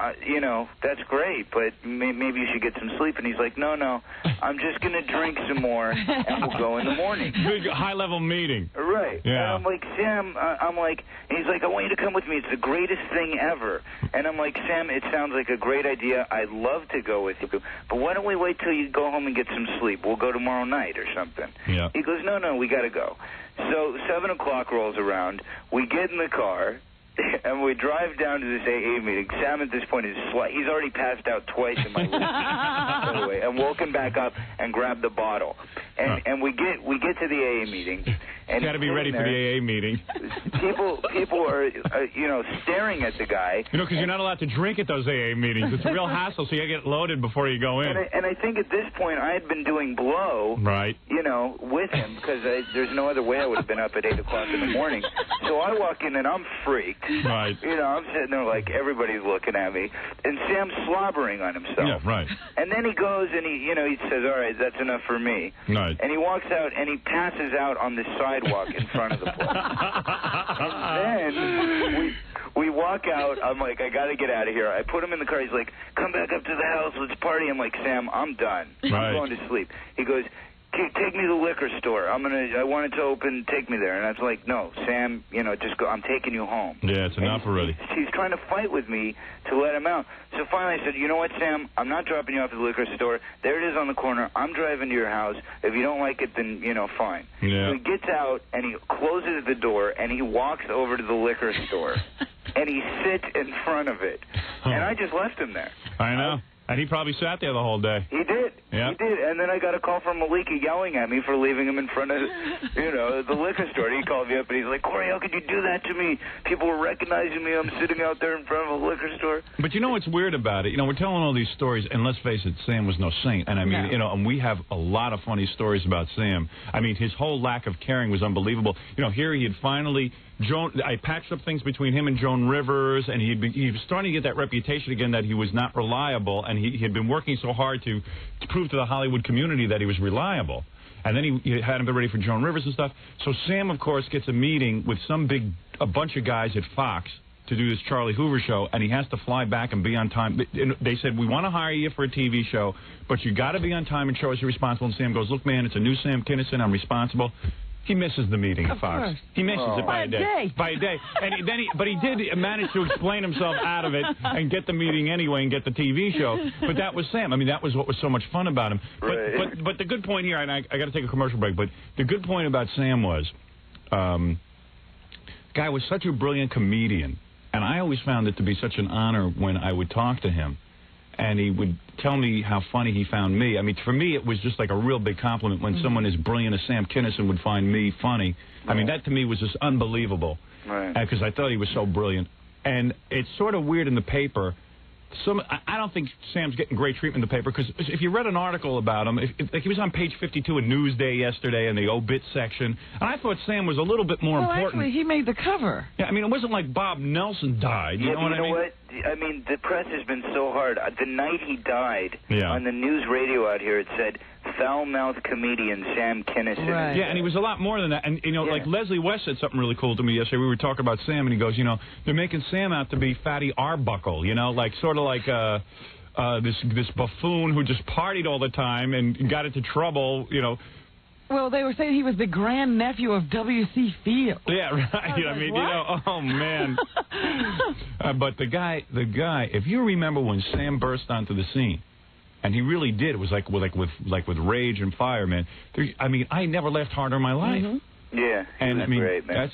that's great, but maybe you should get some sleep. And he's like, no, I'm just going to drink some more and we'll go in the morning. Good high-level meeting. Right. Yeah. And I'm like, Sam, and he's like, I want you to come with me. It's the greatest thing ever. And I'm like, Sam, it sounds like a great idea. I'd love to go with you. But why don't we wait till you go home and get some sleep? We'll go tomorrow night or something. Yeah. He goes, no, we got to go. So 7 o'clock rolls around. We get in the car, and we drive down to this AA meeting. Sam at this point is he's already passed out twice in my living, by the way, and woken back up and grabbed the bottle. And we get to the AA meeting. And got to be ready for the AA meeting. People are, staring at the guy. Because you're not allowed to drink at those AA meetings. It's a real hassle, so you got to get loaded before you go in. And I think at this point I had been doing blow, right? With him because there's no other way I would have been up at 8 o'clock in the morning. So I walk in and I'm freaked. Right. I'm sitting there like everybody's looking at me, and Sam's slobbering on himself. Yeah, right. And then he goes and he says, "All right, that's enough for me." Right. And he walks out and he passes out on the sidewalk in front of the place. And then we walk out. I'm like, I got to get out of here. I put him in the car. He's like, come back up to the house. Let's party. I'm like, Sam, I'm done. Right. I'm going to sleep. He goes, take me to the liquor store. I want it to open. Take me there. And I was like, no, Sam, just go. I'm taking you home. Yeah, it's enough already. He's trying to fight with me to let him out. So finally I said, you know what, Sam? I'm not dropping you off at the liquor store. There it is on the corner. I'm driving to your house. If you don't like it, then, fine. Yeah. So he gets out, and he closes the door, and he walks over to the liquor store. And he sits in front of it. And I just left him there. I know. And he probably sat there the whole day. He did. Yeah. He did. And then I got a call from Malika yelling at me for leaving him in front of, the liquor store. He called me up and he's like, Corey, how could you do that to me? People were recognizing me. I'm sitting out there in front of a liquor store. But you know what's weird about it? We're telling all these stories, and let's face it, Sam was no saint. And I mean, and we have a lot of funny stories about Sam. I mean, his whole lack of caring was unbelievable. Here he had finally... I patched up things between him and Joan Rivers, and he was starting to get that reputation again that he was not reliable, and he had been working so hard to prove to the Hollywood community that he was reliable. And then he had him be ready for Joan Rivers and stuff. So Sam, of course, gets a meeting with a bunch of guys at Fox to do this Charlie Hoover show, and he has to fly back and be on time. They said, we want to hire you for a TV show, but you got to be on time and show us you're responsible. And Sam goes, look, man, it's a new Sam Kinison. I'm responsible. He misses the meeting at Fox. Course. He misses it by a day. By a day. And but he did manage to explain himself out of it and get the meeting anyway and get the TV show. But that was Sam. I mean, that was what was so much fun about him. But the good point here, and I got to take a commercial break, but the good point about Sam was, guy was such a brilliant comedian, and I always found it to be such an honor when I would talk to him. And he would tell me how funny he found me. I mean, for me, it was just like a real big compliment when someone as brilliant as Sam Kinison would find me funny. I mean, that to me was just unbelievable. Right. Because I thought he was so brilliant. And it's sort of weird in the paper. I don't think Sam's getting great treatment in the paper, because if you read an article about him, like he was on page 52 of Newsday yesterday in the obit section, and I thought Sam was a little bit more important. Actually, he made the cover. Yeah, I mean, it wasn't like Bob Nelson died. You know what I mean? What? I mean, the press has been so hard. The night he died, Yeah. on the news radio out here, it said, foul-mouthed comedian Sam Kinison. Right. Yeah, and he was a lot more than that. And, like Leslie West said something really cool to me yesterday. We were talking about Sam, and he goes, they're making Sam out to be Fatty Arbuckle, like sort of like this buffoon who just partied all the time and got into trouble, Well, they were saying he was the grandnephew of W.C. Fields. Yeah, right. I mean, oh, man. But the guy, if you remember when Sam burst onto the scene, and he really did, it was like with rage and fire, man. I never laughed harder in my life. Mm-hmm. Yeah, and I mean, great, man.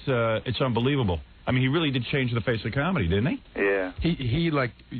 It's unbelievable. I mean, he really did change the face of comedy, didn't he? Yeah. He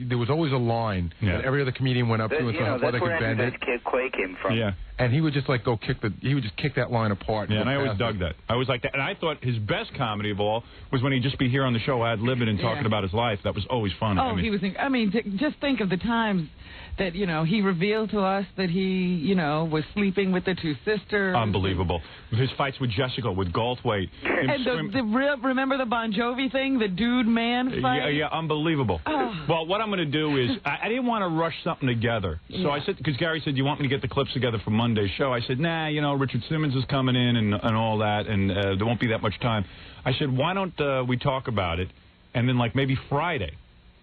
there was always a line that every other comedian went up to and saw how far they could bend it. That's where Quay came from. Yeah. and he would just like kick that line apart. Yeah, and I always dug that. I was like that, and I thought his best comedy of all was when he'd just be here on the show ad-libbing and talking about his life. That was always funny. Oh, he was. I mean, just think of the times that he revealed to us that he was sleeping with the two sisters. Unbelievable. His fights with Jessica, with Goldthwait. And remember the Bon Jovi thing, the dude-man fight? Yeah, unbelievable. Oh. Well, what I'm going to do is, I didn't want to rush something together. So I said, because Gary said, you want me to get the clips together for Monday's show? I said, nah, Richard Simmons is coming in and all that, and there won't be that much time. I said, why don't we talk about it, and then like maybe Friday,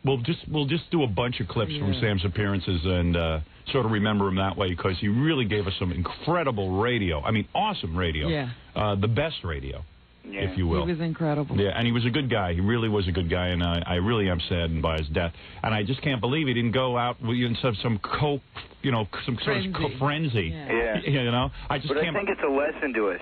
we'll just do a bunch of clips from Sam's appearances and sort of remember him that way, because he really gave us some incredible radio. I mean, awesome radio. Yeah. The best radio, if you will. He was incredible. Yeah, and he was a good guy. He really was a good guy, and I really am saddened by his death. And I just can't believe he didn't go out with some coke, some sort of frenzy. Yeah. I just but can't. I think it's a lesson to us,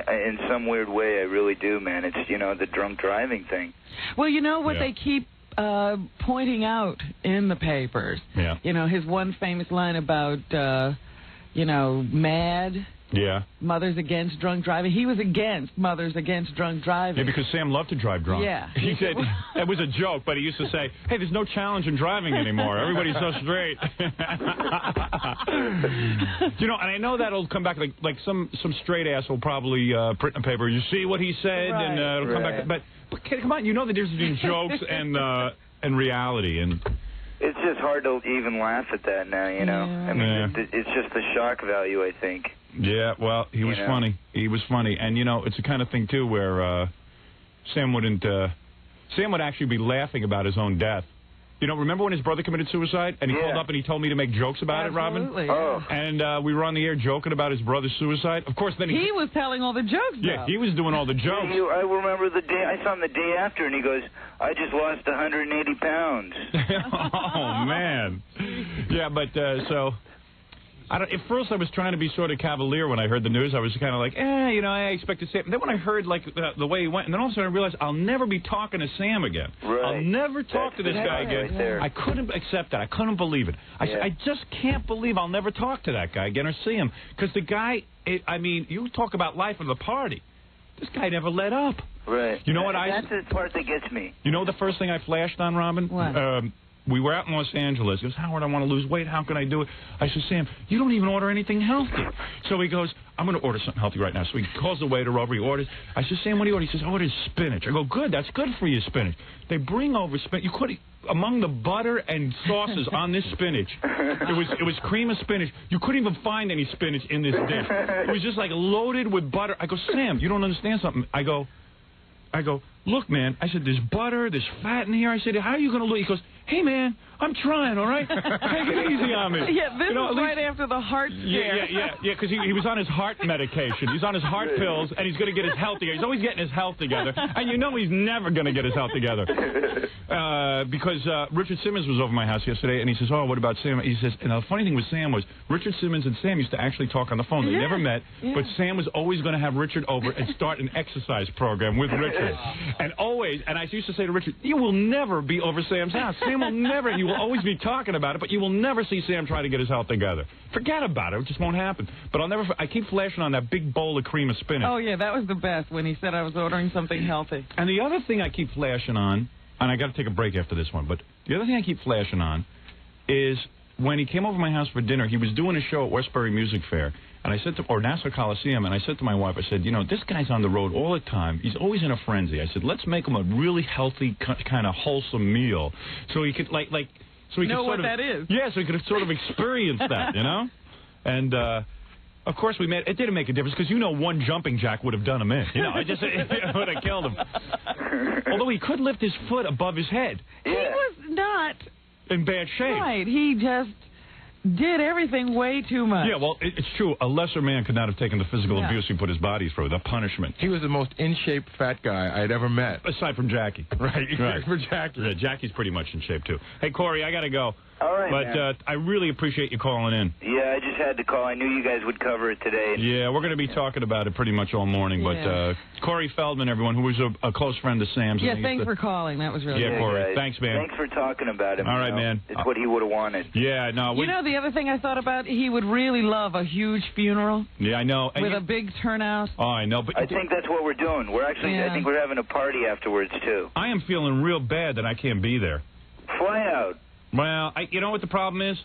in some weird way. I really do, man. It's, the drunk driving thing. Well, what they keep pointing out in the papers. Yeah. His one famous line about, mad. Yeah. Mothers Against Drunk Driving. He was against Mothers Against Drunk Driving. Yeah, because Sam loved to drive drunk. Yeah. He said, it was a joke, but he used to say, hey, there's no challenge in driving anymore. Everybody's so straight. And I know that'll come back, like some straight ass will probably print in the paper, you see what he said, and it'll come back. But come on, you know the difference between jokes and reality. And it's just hard to even laugh at that now, I mean, it's just the shock value, I think. Yeah, well, he was funny. He was funny. And, it's the kind of thing, too, where Sam would actually be laughing about his own death. Remember when his brother committed suicide? And he called up and he told me to make jokes about it, Robin? Oh. And we were on the air joking about his brother's suicide. Of course, then he was telling all the jokes, though. Yeah, he was doing all the jokes. I remember the day, I saw him the day after, and he goes, I just lost 180 pounds. Oh, man. Yeah, but, so... At first, I was trying to be sort of cavalier when I heard the news. I was kind of like, I expected Sam. And then when I heard, like, the way he went, and then all of a sudden I realized I'll never be talking to Sam again. Right. I'll never talk to this guy again. Right, I couldn't accept that. I couldn't believe it. I just can't believe I'll never talk to that guy again or see him. Because the guy, you talk about life of the party. This guy never let up. Right. You know what That's the part that gets me. You know the first thing I flashed on, Robin? What? We were out in Los Angeles. He goes, Howard, I want to lose weight. How can I do it? I said, Sam, you don't even order anything healthy. So he goes, I'm going to order something healthy right now. So he calls the waiter over. He orders. I said, Sam, what do you order? He says, I ordered spinach. I go, good. That's good for you, spinach. They bring over spinach. You could among the butter and sauces on this spinach, it was cream of spinach. You couldn't even find any spinach in this dish. It was just like loaded with butter. I go, Sam, you don't understand something. I go, look, man. I said, there's butter, there's fat in here. I said, how are you going to lose? He goes, hey, man, I'm trying, all right? Take it easy on me. Yeah, this was right after the heart scare. Yeah, because he was on his heart medication. He's on his heart pills, and he's going to get his health together. He's always getting his health together, and he's never going to get his health together. Because Richard Simmons was over my house yesterday, and he says, what about Sam? He says, and the funny thing with Sam was, Richard Simmons and Sam used to actually talk on the phone. They never met, but Sam was always going to have Richard over and start an exercise program with Richard. And I used to say to Richard, you will never be over Sam's house. Sam will never, you will always be talking about it, but you will never see Sam try to get his health together. Forget about it. It just won't happen. But I keep flashing on that big bowl of cream of spinach. Oh, yeah, that was the best when he said I was ordering something healthy. And the other thing I keep flashing on, and I got to take a break after this one, but the other thing I keep flashing on is when he came over to my house for dinner, he was doing a show at Westbury Music Fair. And I said or Nassau Coliseum, and I said to my wife, I said, this guy's on the road all the time. He's always in a frenzy. I said, let's make him a really healthy, kind of wholesome meal, so he could so he know could what that is. Yeah, so he could sort of experience that, And of course it didn't make a difference because one jumping jack would have done him in. It would have killed him. Although he could lift his foot above his head. He was not in bad shape. Right, he just did everything way too much. Yeah, well, it's true. A lesser man could not have taken the physical abuse he put his body through, the punishment. He was the most in-shape fat guy I had ever met. Aside from Jackie. Right. For Jackie. Yeah, Jackie's pretty much in shape, too. Hey, Corey, I got to go. All right, But I really appreciate you calling in. Yeah, I just had to call. I knew you guys would cover it today. Yeah, we're going to be talking about it pretty much all morning. Yeah. But Corey Feldman, everyone, who was a close friend of Sam's. Yeah, thanks for calling. That was really good. Corey. Guys. Thanks, man. Thanks for talking about him. All right, man. It's what he would have wanted. Yeah, no. The the other thing I thought about? He would really love a huge funeral. Yeah, I know. With a big turnout. Oh, I know. But I think that's what we're doing. We're actually, I think we're having a party afterwards, too. I am feeling real bad that I can't be there. Fly out. Well, you know what the problem is?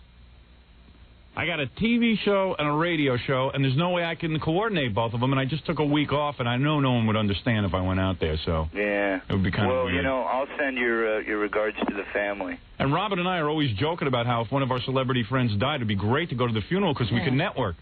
I got a TV show and a radio show, and there's no way I can coordinate both of them, and I just took a week off, and I know no one would understand if I went out there, so... Yeah. It would be kind of weird. Well, you know, I'll send your regards to the family. And Robin and I are always joking about how if one of our celebrity friends died, it'd be great to go to the funeral because we can network.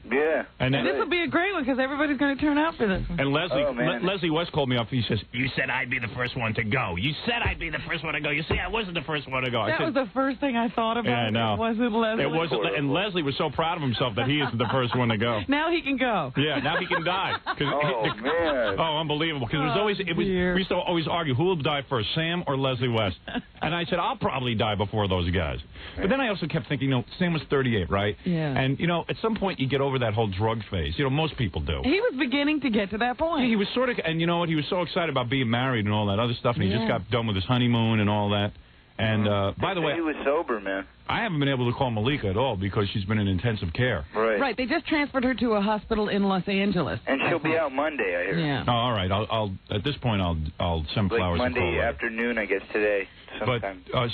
Yeah. And this will be a great one because everybody's going to turn out for this one. And Leslie, Leslie West called me up. He says, You said I'd be the first one to go. You said I'd be the first one to go. You see, I wasn't the first one to go. That was the first thing I thought about. Yeah, I know. It wasn't Leslie. It wasn't, and Leslie was so proud of himself that he is the first one to go. Now he can go. Yeah, now he can die. Man. Oh, unbelievable. Because we used to always argue who will die first, Sam or Leslie West. And I said, I'll probably die before those guys. But then I also kept thinking, Sam was 38, right? Yeah. And, at some point you get over that whole drug phase. Most people do. He was beginning to get to that point. Yeah, he was sort of, and you know what? He was so excited about being married and all that other stuff, and he just got done with his honeymoon and all that. And, by the way... He was sober, man. I haven't been able to call Malika at all because she's been in intensive care. Right. They just transferred her to a hospital in Los Angeles. And she'll be out Monday, I hear. Yeah. Oh, all right. I'll at this point I'll send flowers. Like Monday and call afternoon, I guess, today sometime. But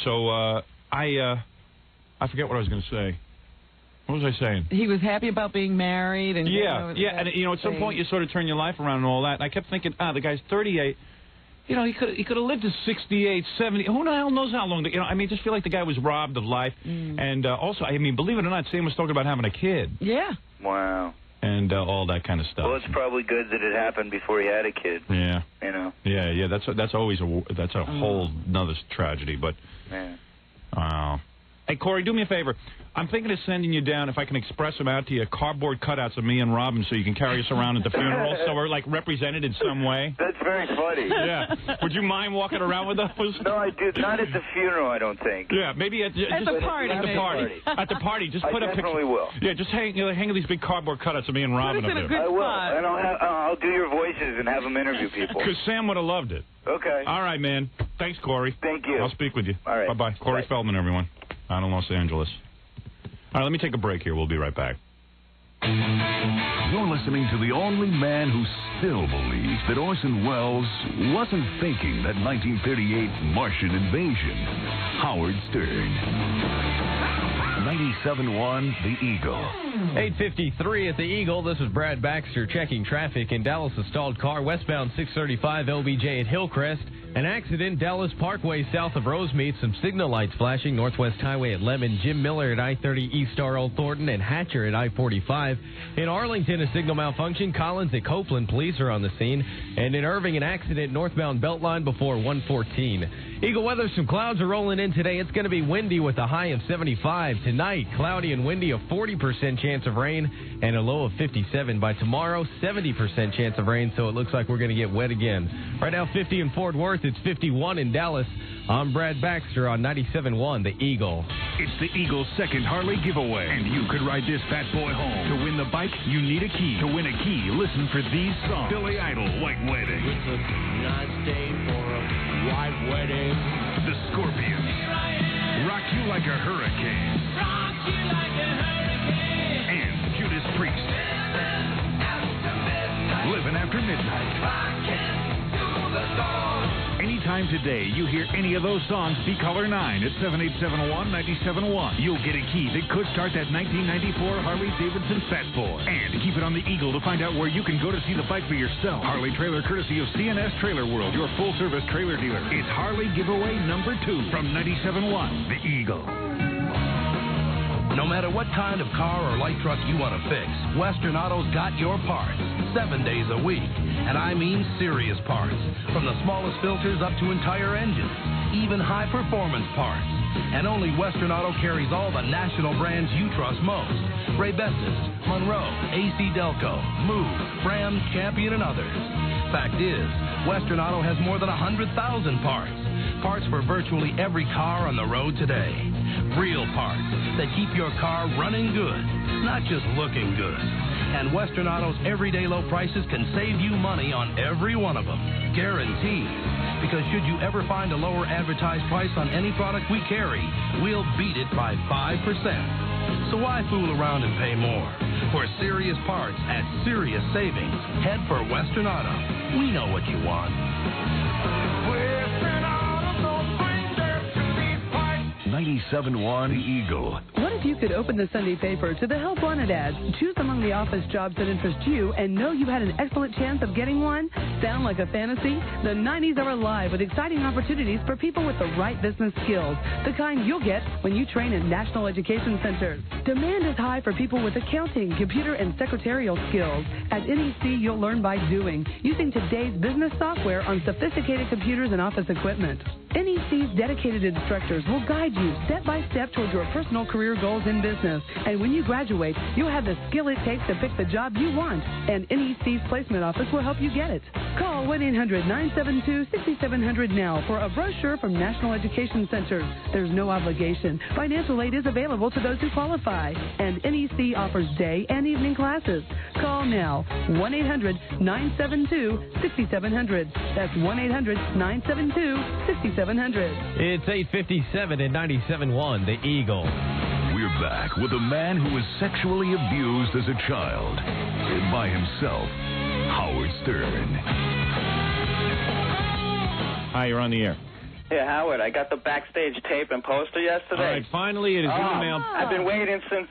I forget what I was going to say. What was I saying? He was happy about being married. And and at some point you sort of turn your life around and all that. And I kept thinking, the guy's 38. He could have lived to 68, 70. Who the hell knows how long? I just feel like the guy was robbed of life. And also, believe it or not, Sam was talking about having a kid. Yeah. Wow. And all that kind of stuff. Well, it's probably good that it happened before he had a kid. Yeah. Yeah. That's always a whole nother tragedy. But. Yeah. Hey, Corey, do me a favor. I'm thinking of sending you down, if I can express them out to you, cardboard cutouts of me and Robin so you can carry us around at the funeral so we're, represented in some way. That's very funny. Yeah. Would you mind walking around with those? No, I do. Not at the funeral, I don't think. Yeah, maybe at the party. At the party. At the party. Just put I definitely will. Yeah, just hang these big cardboard cutouts of me and Robin up there. I will. And I'll do your voices and have them interview people. Because Sam would have loved it. Okay. All right, man. Thanks, Corey. Thank you. I'll speak with you. All right. Bye-bye. Corey Feldman, everyone. Out in Los Angeles. All right, let me take a break here. We'll be right back. You're listening to the only man who still believes that Orson Welles wasn't faking that 1938 Martian invasion. Howard Stern. 97.1 The Eagle. 8:53 at The Eagle. This is Brad Baxter checking traffic in Dallas. A stalled car westbound 635 LBJ at Hillcrest. An accident, Dallas Parkway south of Rosemead. Some signal lights flashing. Northwest Highway at Lemon. Jim Miller at I-30 East Star Old Thornton. And Hatcher at I-45. In Arlington, a signal malfunction. Collins at Copeland. Police are on the scene. And in Irving, an accident northbound Beltline before 114. Eagle weather, some clouds are rolling in today. It's going to be windy with a high of 75. Tonight, cloudy and windy, a 40% chance of rain and a low of 57. By tomorrow, 70% chance of rain, so it looks like we're going to get wet again. Right now, 50 in Fort Worth. It's 51 in Dallas. I'm Brad Baxter on 97.1 The Eagle. It's the Eagle's second Harley giveaway, and you could ride this fat boy home. To win the bike, you need a key. To win a key, listen for these songs. Billy Idol, White Wedding. It's a nice day for a white wedding. The Scorpions. Rock You Like a Hurricane. Rock you like a hurricane. And Judas Priest. Living After Midnight. Anytime today you hear any of those songs, be caller 9 at 7871-971. You'll get a key that could start that 1994 Harley-Davidson Fat Boy. And keep it on the Eagle to find out where you can go to see the bike for yourself. Harley trailer courtesy of CNS Trailer World, your full-service trailer dealer. It's Harley giveaway number 2 from 97.1 The Eagle. No matter what kind of car or light truck you want to fix, Western Auto's got your parts 7 days a week. And I mean serious parts. From the smallest filters up to entire engines, even high-performance parts. And only Western Auto carries all the national brands you trust most. Ray-Bestis, Monroe, AC Delco, Move, Ram, Champion, and others. Fact is, Western Auto has more than 100,000 parts. Parts for virtually every car on the road today. Real parts that keep your car running good, not just looking good. And Western Auto's everyday low prices can save you money on every one of them. Guaranteed. Because should you ever find a lower advertised price on any product we carry, we'll beat it by 5%. So why fool around and pay more? For serious parts at serious savings, head for Western Auto. We know what you want. 97.1 Eagle. What if you could open the Sunday paper to the Help Wanted ads, choose among the office jobs that interest you, and know you had an excellent chance of getting one? Sound like a fantasy? The 90s are alive with exciting opportunities for people with the right business skills, the kind you'll get when you train in national education centers. Demand is high for people with accounting, computer, and secretarial skills. At NEC, you'll learn by doing, using today's business software on sophisticated computers and office equipment. NEC's dedicated instructors will guide you step by step toward your personal career goals in business. And when you graduate, you'll have the skill it takes to pick the job you want. And NEC's placement office will help you get it. Call 1-800-972-6700 now for a brochure from National Education Centers. There's no obligation. Financial aid is available to those who qualify. And NEC offers day and evening classes. Call now. 1-800-972-6700. That's 1-800-972-6700. It's 8:57 at 97.1, The Eagle. We're back with a man who was sexually abused as a child by himself, Howard Stern. Hi, you're on the air. Yeah, Howard, I got the backstage tape and poster yesterday. All right, finally it is in the mail. I've been waiting since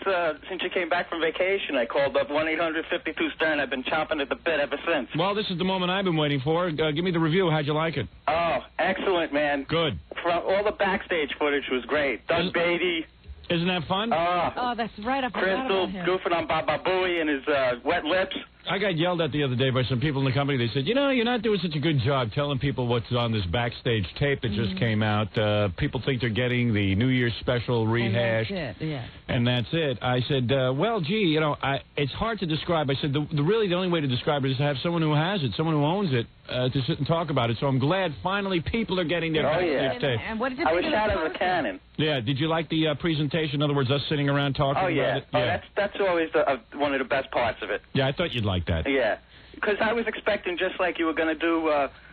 you came back from vacation. I called up 1-800-52-STERN. I've been chomping at the bit ever since. Well, this is the moment I've been waiting for. Give me the review. How'd you like it? Oh, excellent, man. Good. All the backstage footage was great. Doug Beatty. Isn't that fun? Oh, that's right. I forgot Crystal about him. goofing on Baba Booey and his wet lips. I got yelled at the other day by some people in the company. They said, you know, you're not doing such a good job telling people what's on this backstage tape that just came out. People think they're getting the New Year's special rehashed. And that's it, yeah. And that's it. I said, well, gee, you know, it's hard to describe. I said, really the only way to describe it is to have someone who has it, someone who owns it, to sit and talk about it. So I'm glad finally people are getting their backstage tape. And what did you I think was of shot the of a cannon. Yeah, did you like the presentation? In other words, us sitting around talking about it? Oh, that's always one of the best parts of it. Yeah, I thought you'd like that. Yeah, because I was expecting just like you were going to do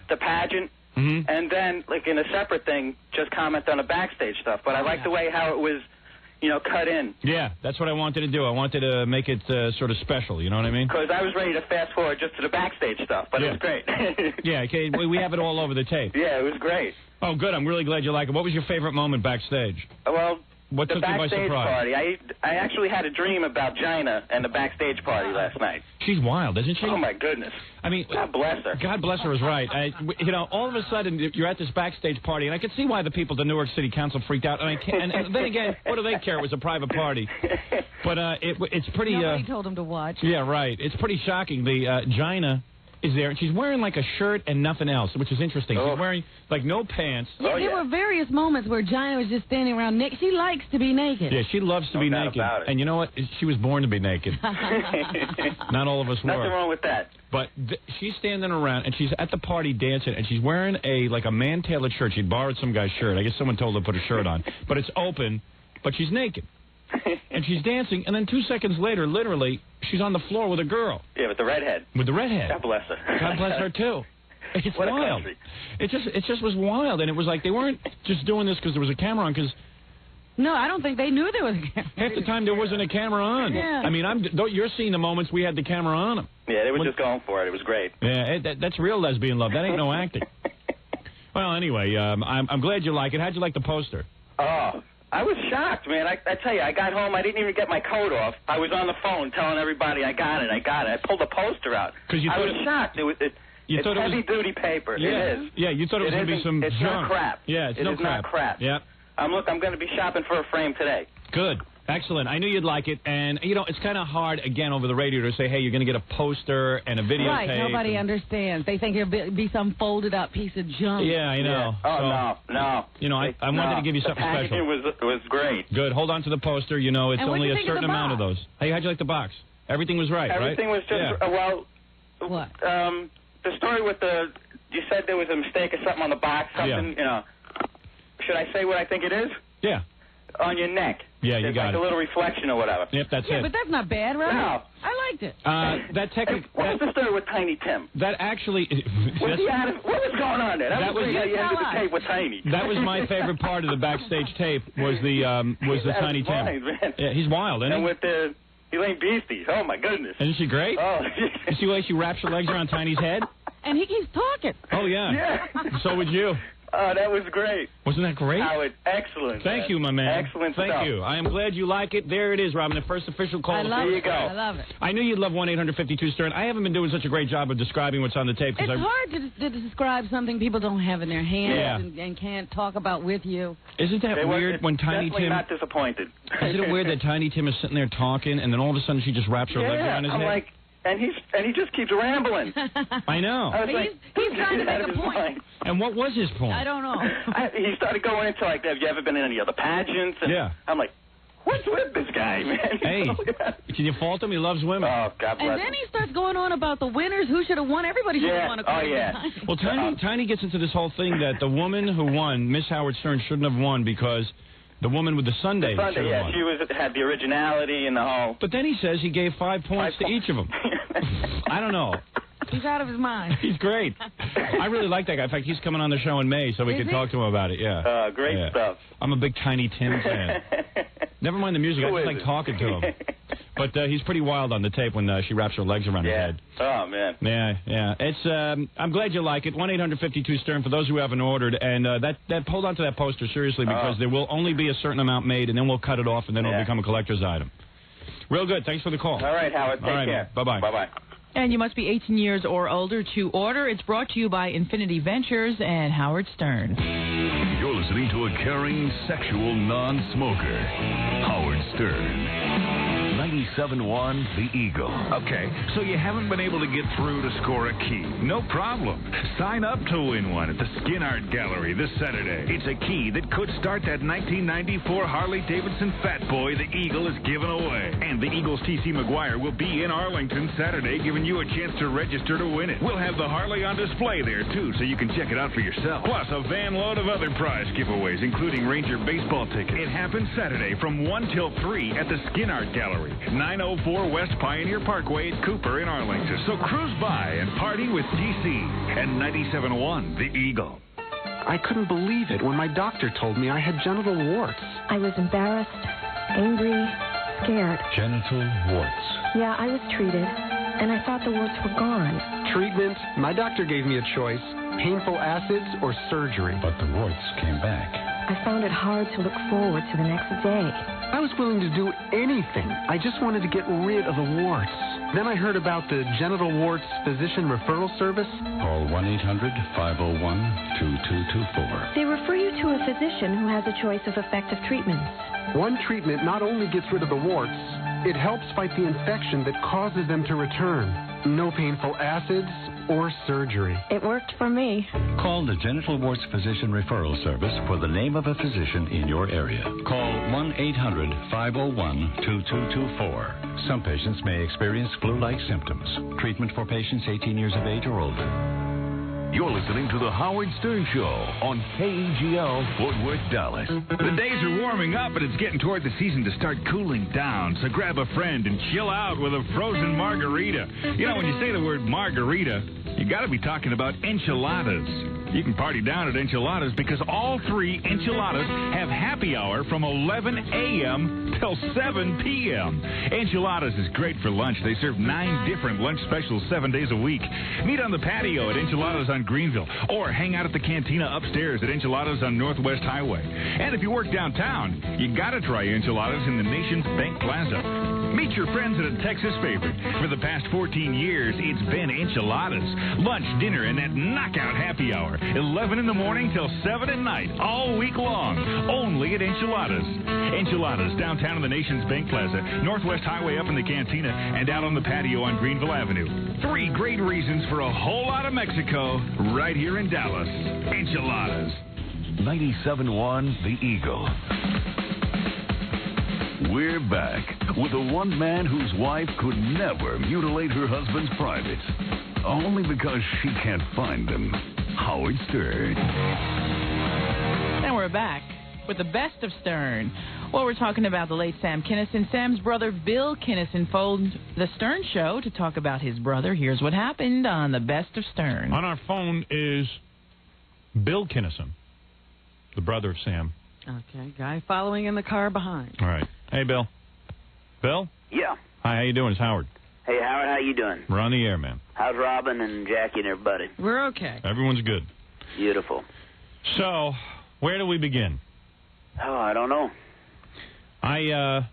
the pageant, and then, like, in a separate thing, just comment on the backstage stuff. But I like the way how it was, you know, cut in. Yeah, that's what I wanted to do. I wanted to make it sort of special, you know what I mean? Because I was ready to fast forward just to the backstage stuff, but it was great. Yeah, okay, we have it all over the tape. Yeah, it was great. Oh, good. I'm really glad you like it. What was your favorite moment backstage? Well, what the took you by backstage surprise? party. I actually had a dream about Gina and the backstage party last night. She's wild, isn't she? Oh, my goodness. I mean, God bless her. God bless her is right. You know, all of a sudden you're at this backstage party, and I could see why the people at the Newark City Council freaked out. And then again, what do they care? It was a private party. But it's pretty. Nobody told him to watch. Yeah, right. It's pretty shocking. The Gina is there, and she's wearing like a shirt and nothing else, which is interesting. She's wearing like no pants. Yeah, there were various moments where Gina was just standing around naked. She likes to be naked. Yeah, she loves to be naked. And you know what? She was born to be naked. Not all of us were. Nothing wrong with that. But she's standing around, and she's at the party dancing, and she's wearing a man-tailored shirt. She'd borrowed some guy's shirt. I guess someone told her to put a shirt on. But it's open, but she's naked. And she's dancing, and then 2 seconds later, literally, she's on the floor with a girl. Yeah, with the redhead. With the redhead. God bless her. God bless her, too. It's what wild. A country. It just was wild, and it was like they weren't just doing this because there was a camera on, because no, I don't think they knew there was a camera. half the time there wasn't a camera on. Yeah. I mean, you're seeing the moments we had the camera on them. Yeah, they were just going for it. It was great. Yeah, that's real lesbian love. That ain't no acting. Well, anyway, I'm glad you like it. How'd you like the poster? Oh, I was shocked, man. I tell you, I got home. I didn't even get my coat off. I was on the phone telling everybody I got it. I thought the poster out. I was shocked. It's heavy-duty paper. Yeah. It is. Yeah, you thought it was going to be some It's junk. not crap. Yeah, it's no It is crap. not crap. Yeah. I'm going to be shopping for a frame today. Good. Excellent. I knew you'd like it. And, you know, it's kind of hard, again, over the radio to say, hey, you're going to get a poster and a videotape. Right, nobody understands. They think it'll be some folded-up piece of junk. Yeah, I know. Yeah. Oh, no. You know, I wanted to give you something the special. was great. Good. Hold on to the poster. You know, it's And only what'd a you think of certain the amount of box? those. Hey, how'd you like the box? Everything was right, Everything right? was just, well, what? The story with you said there was a mistake or something on the box, something, you know. Should I say what I think it is? Yeah. on your neck. Yeah, you It's got like it. a little reflection or whatever. Yep, that's Yeah, it. but that's not bad, right? No. I liked it. That technically. What's the story with Tiny Tim? That actually. What was going on there? That was great how you ended the tape with Tiny. That was my favorite part of the backstage tape. Was the Tiny Tim? Mind, man. Yeah, he's wild, isn't he? And with the Elaine Beasties. Oh my goodness. Isn't she great? Oh. You see the way she wraps her legs around Tiny's head? And he keeps talking. Oh yeah. Yeah. So would you. Oh, that was great. Wasn't that great? Howard, excellent. Thank you, my man. Excellent Thank stuff. you. I am glad you like it. There it is, Robin, the first official call. I love There it. you go. I love it. I knew you'd love 1-800-52-STERN. I haven't been doing such a great job of describing what's on the tape. It's hard to describe something people don't have in their hands Yeah. and can't talk about with you. Isn't that weird when Tiny Definitely Tim... not disappointed. Isn't it weird that Tiny Tim is sitting there talking, and then all of a sudden she just wraps her legs around his I'm head? like, and he just keeps rambling. I know. I was like, He's trying to get out make of a his point. mind. And what was his point? I don't know. He started going into like, have you ever been in any other pageants? And Yeah. I'm like, what's with this guy, man? Hey, can you fault him? He loves women. Oh, God bless And then he starts going on about the winners, who should have won. Everybody should have won. according to Tiny. Well, Tiny gets into this whole thing that the woman who won, Miss Howard Stern, shouldn't have won because the woman with the Sunday should have yeah, won. she had the originality and the whole. But then he says he gave 5 points to each of them. I don't know. He's out of his mind. He's great. I really like that guy. In fact, he's coming on the show in May, so we Is can he? talk to him about it. Yeah. Great Yeah. stuff. I'm a big Tiny Tim fan. Never mind the music. I Who just like isn't? talking to him. But he's pretty wild on the tape when she wraps her legs around his head. Oh, man. Yeah. It's. I'm glad you like it. 1-800-52-STERN for those who haven't ordered. And that hold on to that poster seriously because there will only be a certain amount made, and then we'll cut it off, and then it'll become a collector's item. Real good. Thanks for the call. All right, Howard. Take care. Bye bye. Bye bye. And you must be 18 years or older to order. It's brought to you by Infinity Ventures and Howard Stern. You're listening to a caring, sexual non-smoker, Howard Stern. 97.1 The Eagle. Okay, so you haven't been able to get through to score a key. No problem. Sign up to win one at the Skin Art Gallery this Saturday. It's a key that could start that 1994 Harley-Davidson Fat Boy the Eagle is giving away. And the Eagles' T.C. McGuire will be in Arlington Saturday giving you a chance to register to win it. We'll have the Harley on display there, too, so you can check it out for yourself. Plus, a van load of other prize giveaways, including Ranger baseball tickets. It happens Saturday from 1 till 3 at the Skin Art Gallery, 904 West Pioneer Parkway at Cooper in Arlington. So cruise by and party with TC and 97.1 The Eagle. I couldn't believe it when my doctor told me I had genital warts. I was embarrassed, angry, scared. Genital warts. Yeah, I was treated, and I thought the warts were gone. Treatment? My doctor gave me a choice, painful acids or surgery. But the warts came back. I found it hard to look forward to the next day. I was willing to do anything. I just wanted to get rid of the warts. Then I heard about the Genital Warts Physician Referral Service. Call 1-800-501-2224. They refer you to a physician who has a choice of effective treatments. One treatment not only gets rid of the warts, it helps fight the infection that causes them to return. No painful acids or surgery. It worked for me. Call the Genital Warts Physician Referral Service for the name of a physician in your area. Call 1-800-501-2224. Some patients may experience flu-like symptoms. Treatment for patients 18 years of age or older. You're listening to The Howard Stern Show on KEGL, Fort Worth, Dallas. The days are warming up, but it's getting toward the season to start cooling down. So grab a friend and chill out with a frozen margarita. You know, when you say the word margarita, you got to be talking about enchiladas. You can party down at Enchiladas because all 3 enchiladas have happy hour from 11 a.m. till 7 p.m. Enchiladas is great for lunch. They serve 9 different lunch specials 7 days a week. Meet on the patio at Enchiladas on Greenville or hang out at the cantina upstairs at Enchiladas on Northwest Highway. And if you work downtown, you got to try enchiladas in the Nations Bank Plaza. Meet your friends at a Texas favorite. For the past 14 years, it's been enchiladas. Lunch, dinner, and that knockout happy hour. 11 in the morning till 7 at night, all week long. Only at Enchiladas. Enchiladas, downtown in the Nations Bank Plaza, Northwest Highway up in the cantina, and out on the patio on Greenville Avenue. 3 great reasons for a whole lot of Mexico right here in Dallas. Enchiladas. 97.1 The Eagle. We're back with the one man whose wife could never mutilate her husband's privates, only because she can't find them. Howard Stern. And we're back. with the best of Stern. Well, we're talking about the late Sam Kinison. Sam's brother Bill Kinison phoned the Stern Show to talk about his brother. Here's what happened on the best of Stern. On our phone is Bill Kinison, the brother of Sam. Okay, guy following in the car behind. All right. Hey, Bill. Bill? Yeah. Hi, how you doing? It's Howard. Hey, Howard, how you doing? We're on the air, man. How's Robin and Jackie and everybody? We're okay. Everyone's good. Beautiful. So, where do we begin? Oh, I don't know. The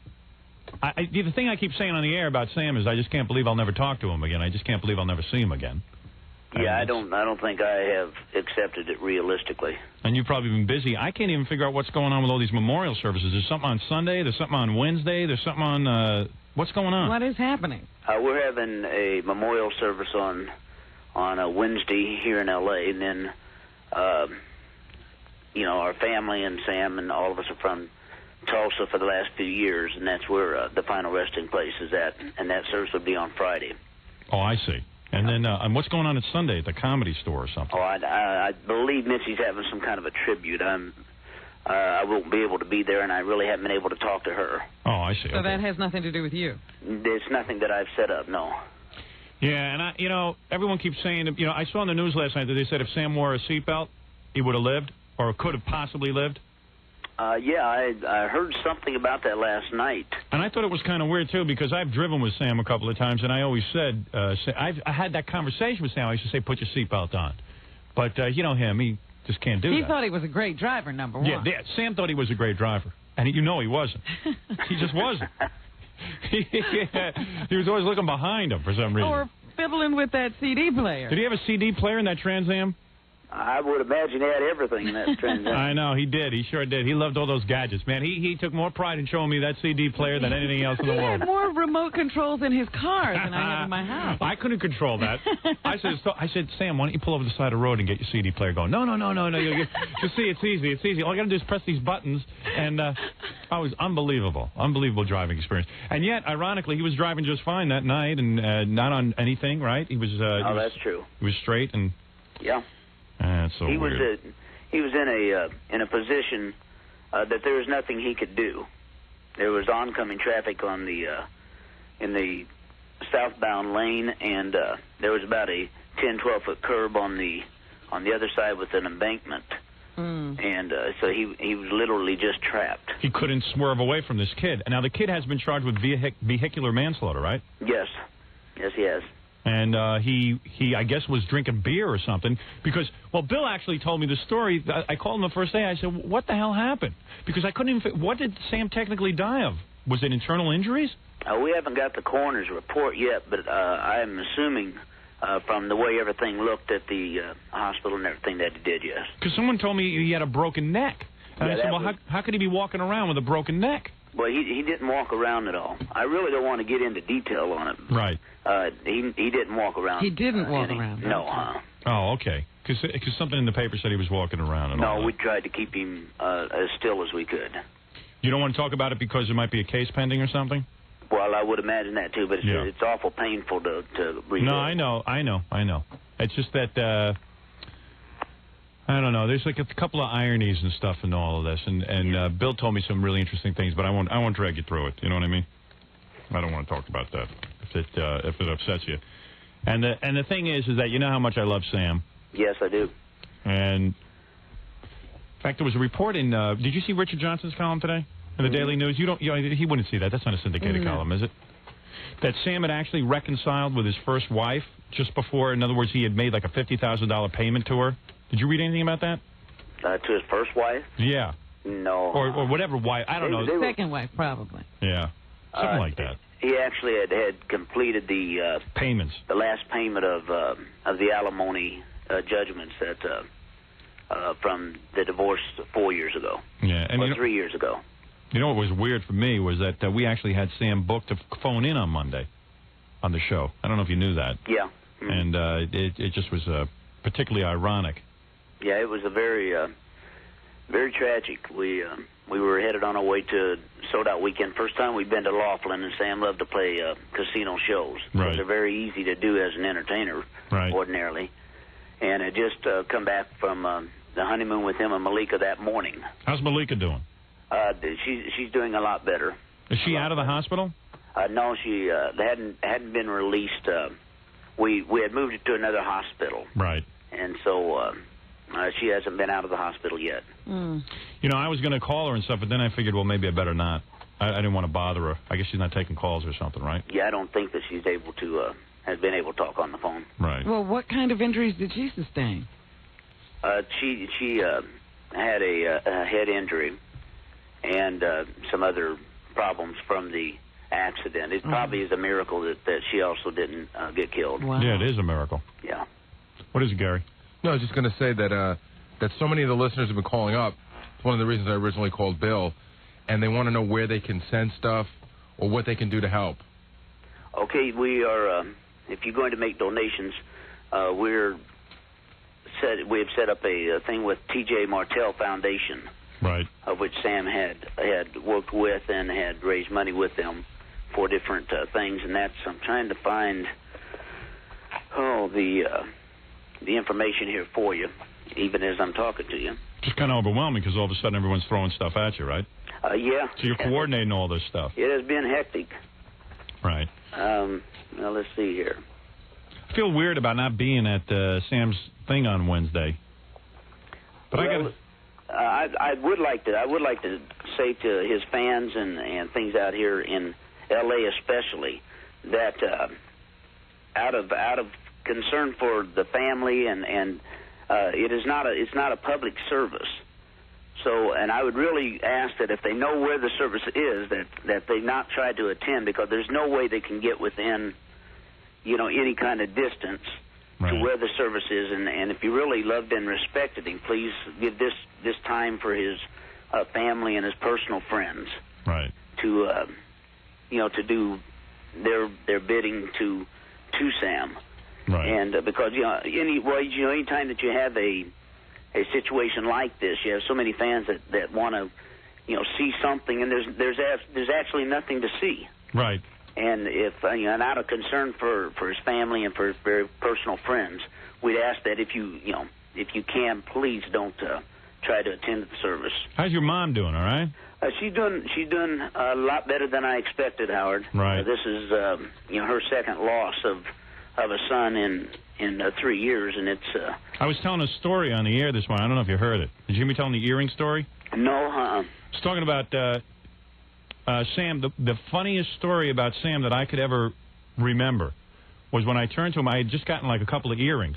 thing I keep saying on the air about Sam is I just can't believe I'll never talk to him again. I just can't believe I'll never see him again. Yeah, I don't think I have accepted it realistically. And you've probably been busy. I can't even figure out what's going on with all these memorial services. There's something on Sunday. There's something on Wednesday. There's something on... what's going on? What is happening? We're having a memorial service on a Wednesday here in L.A., and then, our family and Sam and all of us are from Tulsa for the last few years, and that's where the final resting place is at, and that service would be on Friday. Oh, I see. And then, and what's going on at Sunday at the Comedy Store or something? Oh, I believe Mitzi's having some kind of a tribute. I won't be able to be there, and I really haven't been able to talk to her. Oh, I see. So that has nothing to do with you? It's nothing that I've set up, no. Yeah, and everyone keeps saying, I saw on the news last night that they said if Sam wore a seatbelt, he would have lived, or could have possibly lived. Yeah, I heard something about that last night. And I thought it was kind of weird, too, because I've driven with Sam a couple of times, and I always said, I had that conversation with Sam. I used to say, put your seatbelt on. But, you know him, he just can't do that. He thought he was a great driver, number one. Yeah, Sam thought he was a great driver. And he wasn't. He just wasn't. He was always looking behind him for some reason. Or fiddling with that CD player. Did he have a CD player in that Trans Am? I would imagine he had everything in that Trans Am. I know, he did. He sure did. He loved all those gadgets, man. He took more pride in showing me that CD player than anything else in the world. He had more remote controls in his car than I have in my house. I couldn't control that. I said, Sam, why don't you pull over the side of the road and get your CD player going? No. Just see, it's easy. It's easy. All I got to do is press these buttons, and it was unbelievable driving experience. And yet, ironically, he was driving just fine that night and not on anything, right? He was. That's true. He was straight and. Yeah. That's so weird. He was in a position that there was nothing he could do. There was oncoming traffic on in the southbound lane, and there was about a 10-12 foot curb on the other side with an embankment. And so he was literally just trapped. He couldn't swerve away from this kid. Now the kid has been charged with vehicular manslaughter, right? Yes, he has. And he I guess, was drinking beer or something. Because, Bill actually told me the story. I called him the first day. I said, what the hell happened? Because I couldn't even... What did Sam technically die of? Was it internal injuries? We haven't got the coroner's report yet, but I'm assuming from the way everything looked at the hospital and everything that he did, yes. Because someone told me he had a broken neck. And I said, how could he be walking around with a broken neck? Well, he didn't walk around at all. I really don't want to get into detail on it. Right. He didn't walk around. He didn't walk around. No, Oh, okay. Because something in the paper said he was walking around. And all that. We tried to keep him as still as we could. You don't want to talk about it because there might be a case pending or something? Well, I would imagine that, too, but it's awful painful to read. No, I know. It's just that... I don't know. There's like a couple of ironies and stuff in all of this, and Bill told me some really interesting things, but I won't drag you through it. You know what I mean? I don't want to talk about that if it upsets you. And the thing is that you know how much I love Sam. Yes, I do. And in fact, there was a report in. Did you see Richard Johnson's column today in the Daily News? He wouldn't see that. That's not a syndicated column, is it? That Sam had actually reconciled with his first wife just before. In other words, he had made like a $50,000 payment to her. Did you read anything about that? To his first wife? Yeah. No. Or whatever wife. I don't know. Second wife, probably. Yeah. Something like that. He actually had completed the payments. The last payment of the alimony judgments that from the divorce 4 years ago. Yeah. And 3 years ago. You know what was weird for me was that we actually had Sam booked to phone in on Monday on the show. I don't know if you knew that. Yeah. And it just was particularly ironic. Yeah, it was a very tragic. We were headed on our way to Sold Out Weekend. First time we'd been to Laughlin, and Sam loved to play casino shows. Right. They're very easy to do as an entertainer, right, ordinarily. And had just come back from the honeymoon with him and Malika that morning. How's Malika doing? She's doing a lot better. Is she out of the hospital? No, she they hadn't been released. We had moved her to another hospital. Right. And so she hasn't been out of the hospital yet. Mm. You know, I was going to call her and stuff, but then I figured, well, maybe I better not. I didn't want to bother her. I guess she's not taking calls or something, right? Yeah, I don't think that she's able to has been able to talk on the phone. Right. Well, what kind of injuries did she sustain? She had a head injury and some other problems from the accident. It probably is a miracle that she also didn't get killed. Wow. Yeah, it is a miracle. Yeah. What is it, Gary? No, I was just going to say that that so many of the listeners have been calling up. It's one of the reasons I originally called Bill, and they want to know where they can send stuff or what they can do to help. Okay, we are. If you're going to make donations, we have set up a thing with T.J. Martell Foundation, right? Of which Sam had worked with and had raised money with them for different things, and that's. I'm trying to find the information here for you, even as I'm talking to you. Just kind of overwhelming because all of a sudden everyone's throwing stuff at you, right? Yeah. So you're coordinating all this stuff. It has been hectic. Right. Now let's see here. I feel weird about not being at Sam's thing on Wednesday. But I would like to say to his fans and things out here in L.A. especially that out of concern for the family and it's not a public service. So, and I would really ask that if they know where the service is, that they not try to attend, because there's no way they can get within, any kind of distance to where the service is. And if you really loved and respected him, please give this time for his family and his personal friends, right? To to do their bidding to Sam, right? And because anytime that you have a situation like this, you have so many fans that want to, see something, and there's actually nothing to see. Right. And if and out of concern for his family and for his very personal friends, we'd ask that if you can, please don't try to attend the service. How's your mom doing? All right. She's doing a lot better than I expected, Howard. Right. This is her second loss of a son in 3 years, and it's. I was telling a story on the air this morning. I don't know if you heard it. Did you hear me telling the earring story? No, I was talking about Sam. The funniest story about Sam that I could ever remember was when I turned to him. I had just gotten like a couple of earrings,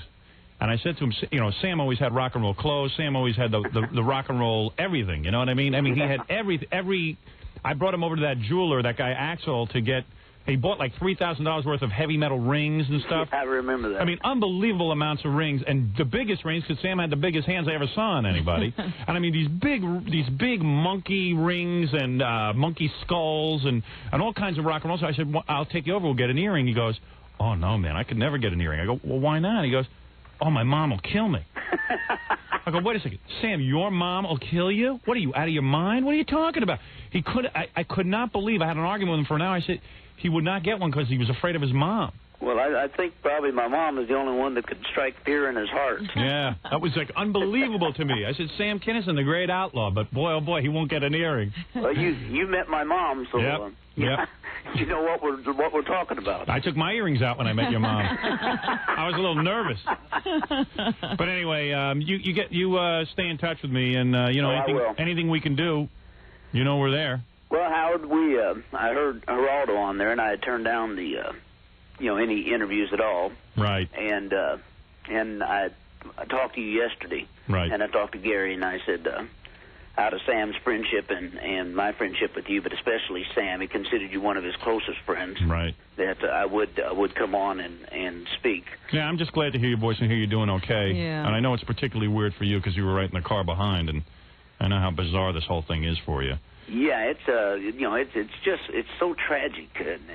and I said to him, Sam always had rock and roll clothes. Sam always had the rock and roll everything. You know what I mean? I mean, he had every. I brought him over to that jeweler, that guy Axel, to get. He bought like $3,000 worth of heavy metal rings and stuff. I remember that. I mean, unbelievable amounts of rings, and the biggest rings, because Sam had the biggest hands I ever saw on anybody. And I mean, these big monkey rings and monkey skulls and all kinds of rock and roll. So I said, well, I'll take you over. We'll get an earring. He goes, oh no, man, I could never get an earring. I go, well, why not? He goes, oh, my mom will kill me. I go, wait a second, Sam, your mom will kill you? What are you, out of your mind? What are you talking about? I could not believe. I had an argument with him for an hour. I said he would not get one because he was afraid of his mom. Well, I think probably my mom is the only one that could strike fear in his heart. Yeah, that was like unbelievable to me. I said, Sam Kinison, the great outlaw, but boy, oh boy, he won't get an earring. Well, you met my mom, so yep. You know what we're talking about. I took my earrings out when I met your mom. I was a little nervous. But anyway, you stay in touch with me, and anything we can do, we're there. Well, Howard, I heard Geraldo on there, and I had turned down the any interviews at all. Right. And I talked to you yesterday. Right. And I talked to Gary, and I said, out of Sam's friendship and my friendship with you, but especially Sam, he considered you one of his closest friends. Right. That I would come on and speak. Yeah, I'm just glad to hear your voice and hear you're doing okay. Yeah. And I know it's particularly weird for you because you were right in the car behind, and I know how bizarre this whole thing is for you. Yeah, it's so tragic,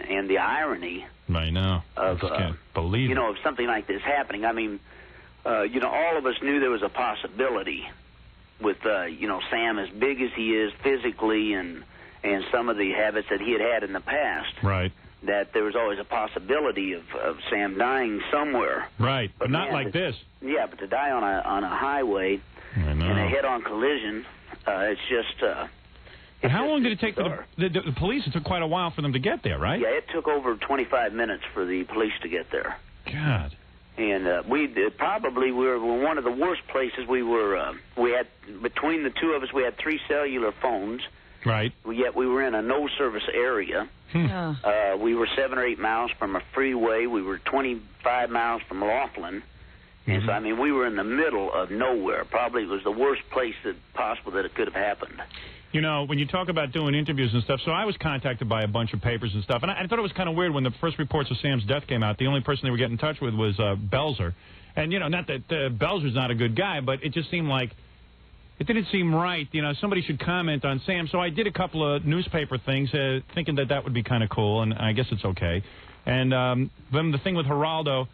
and the irony. I know. I just can't believe it. Of something like this happening. I mean, all of us knew there was a possibility with Sam, as big as he is physically, and some of the habits that he had in the past. Right. that there was always a possibility of Sam dying somewhere. Right, but not man, like this. Yeah, but to die on a highway in a head-on collision, it's just. And how long did it take for the police? It took quite a while for them to get there, right? Yeah, it took over 25 minutes for the police to get there. God. And we were one of the worst places. We had, between the two of us, we had 3 cellular phones. Right. Yet we were in a no-service area. We were 7 or 8 miles from a freeway. We were 25 miles from Laughlin. And so, I mean, we were in the middle of nowhere. Probably it was the worst place possible that it could have happened. You know, when you talk about doing interviews and stuff, so I was contacted by a bunch of papers and stuff, and I thought it was kind of weird when the first reports of Sam's death came out. The only person they were getting in touch with was Belzer. And, you know, not that Belzer's not a good guy, but it just seemed like it didn't seem right. You know, somebody should comment on Sam. So I did a couple of newspaper things thinking that would be kind of cool, and I guess it's okay. And then the thing with Geraldo,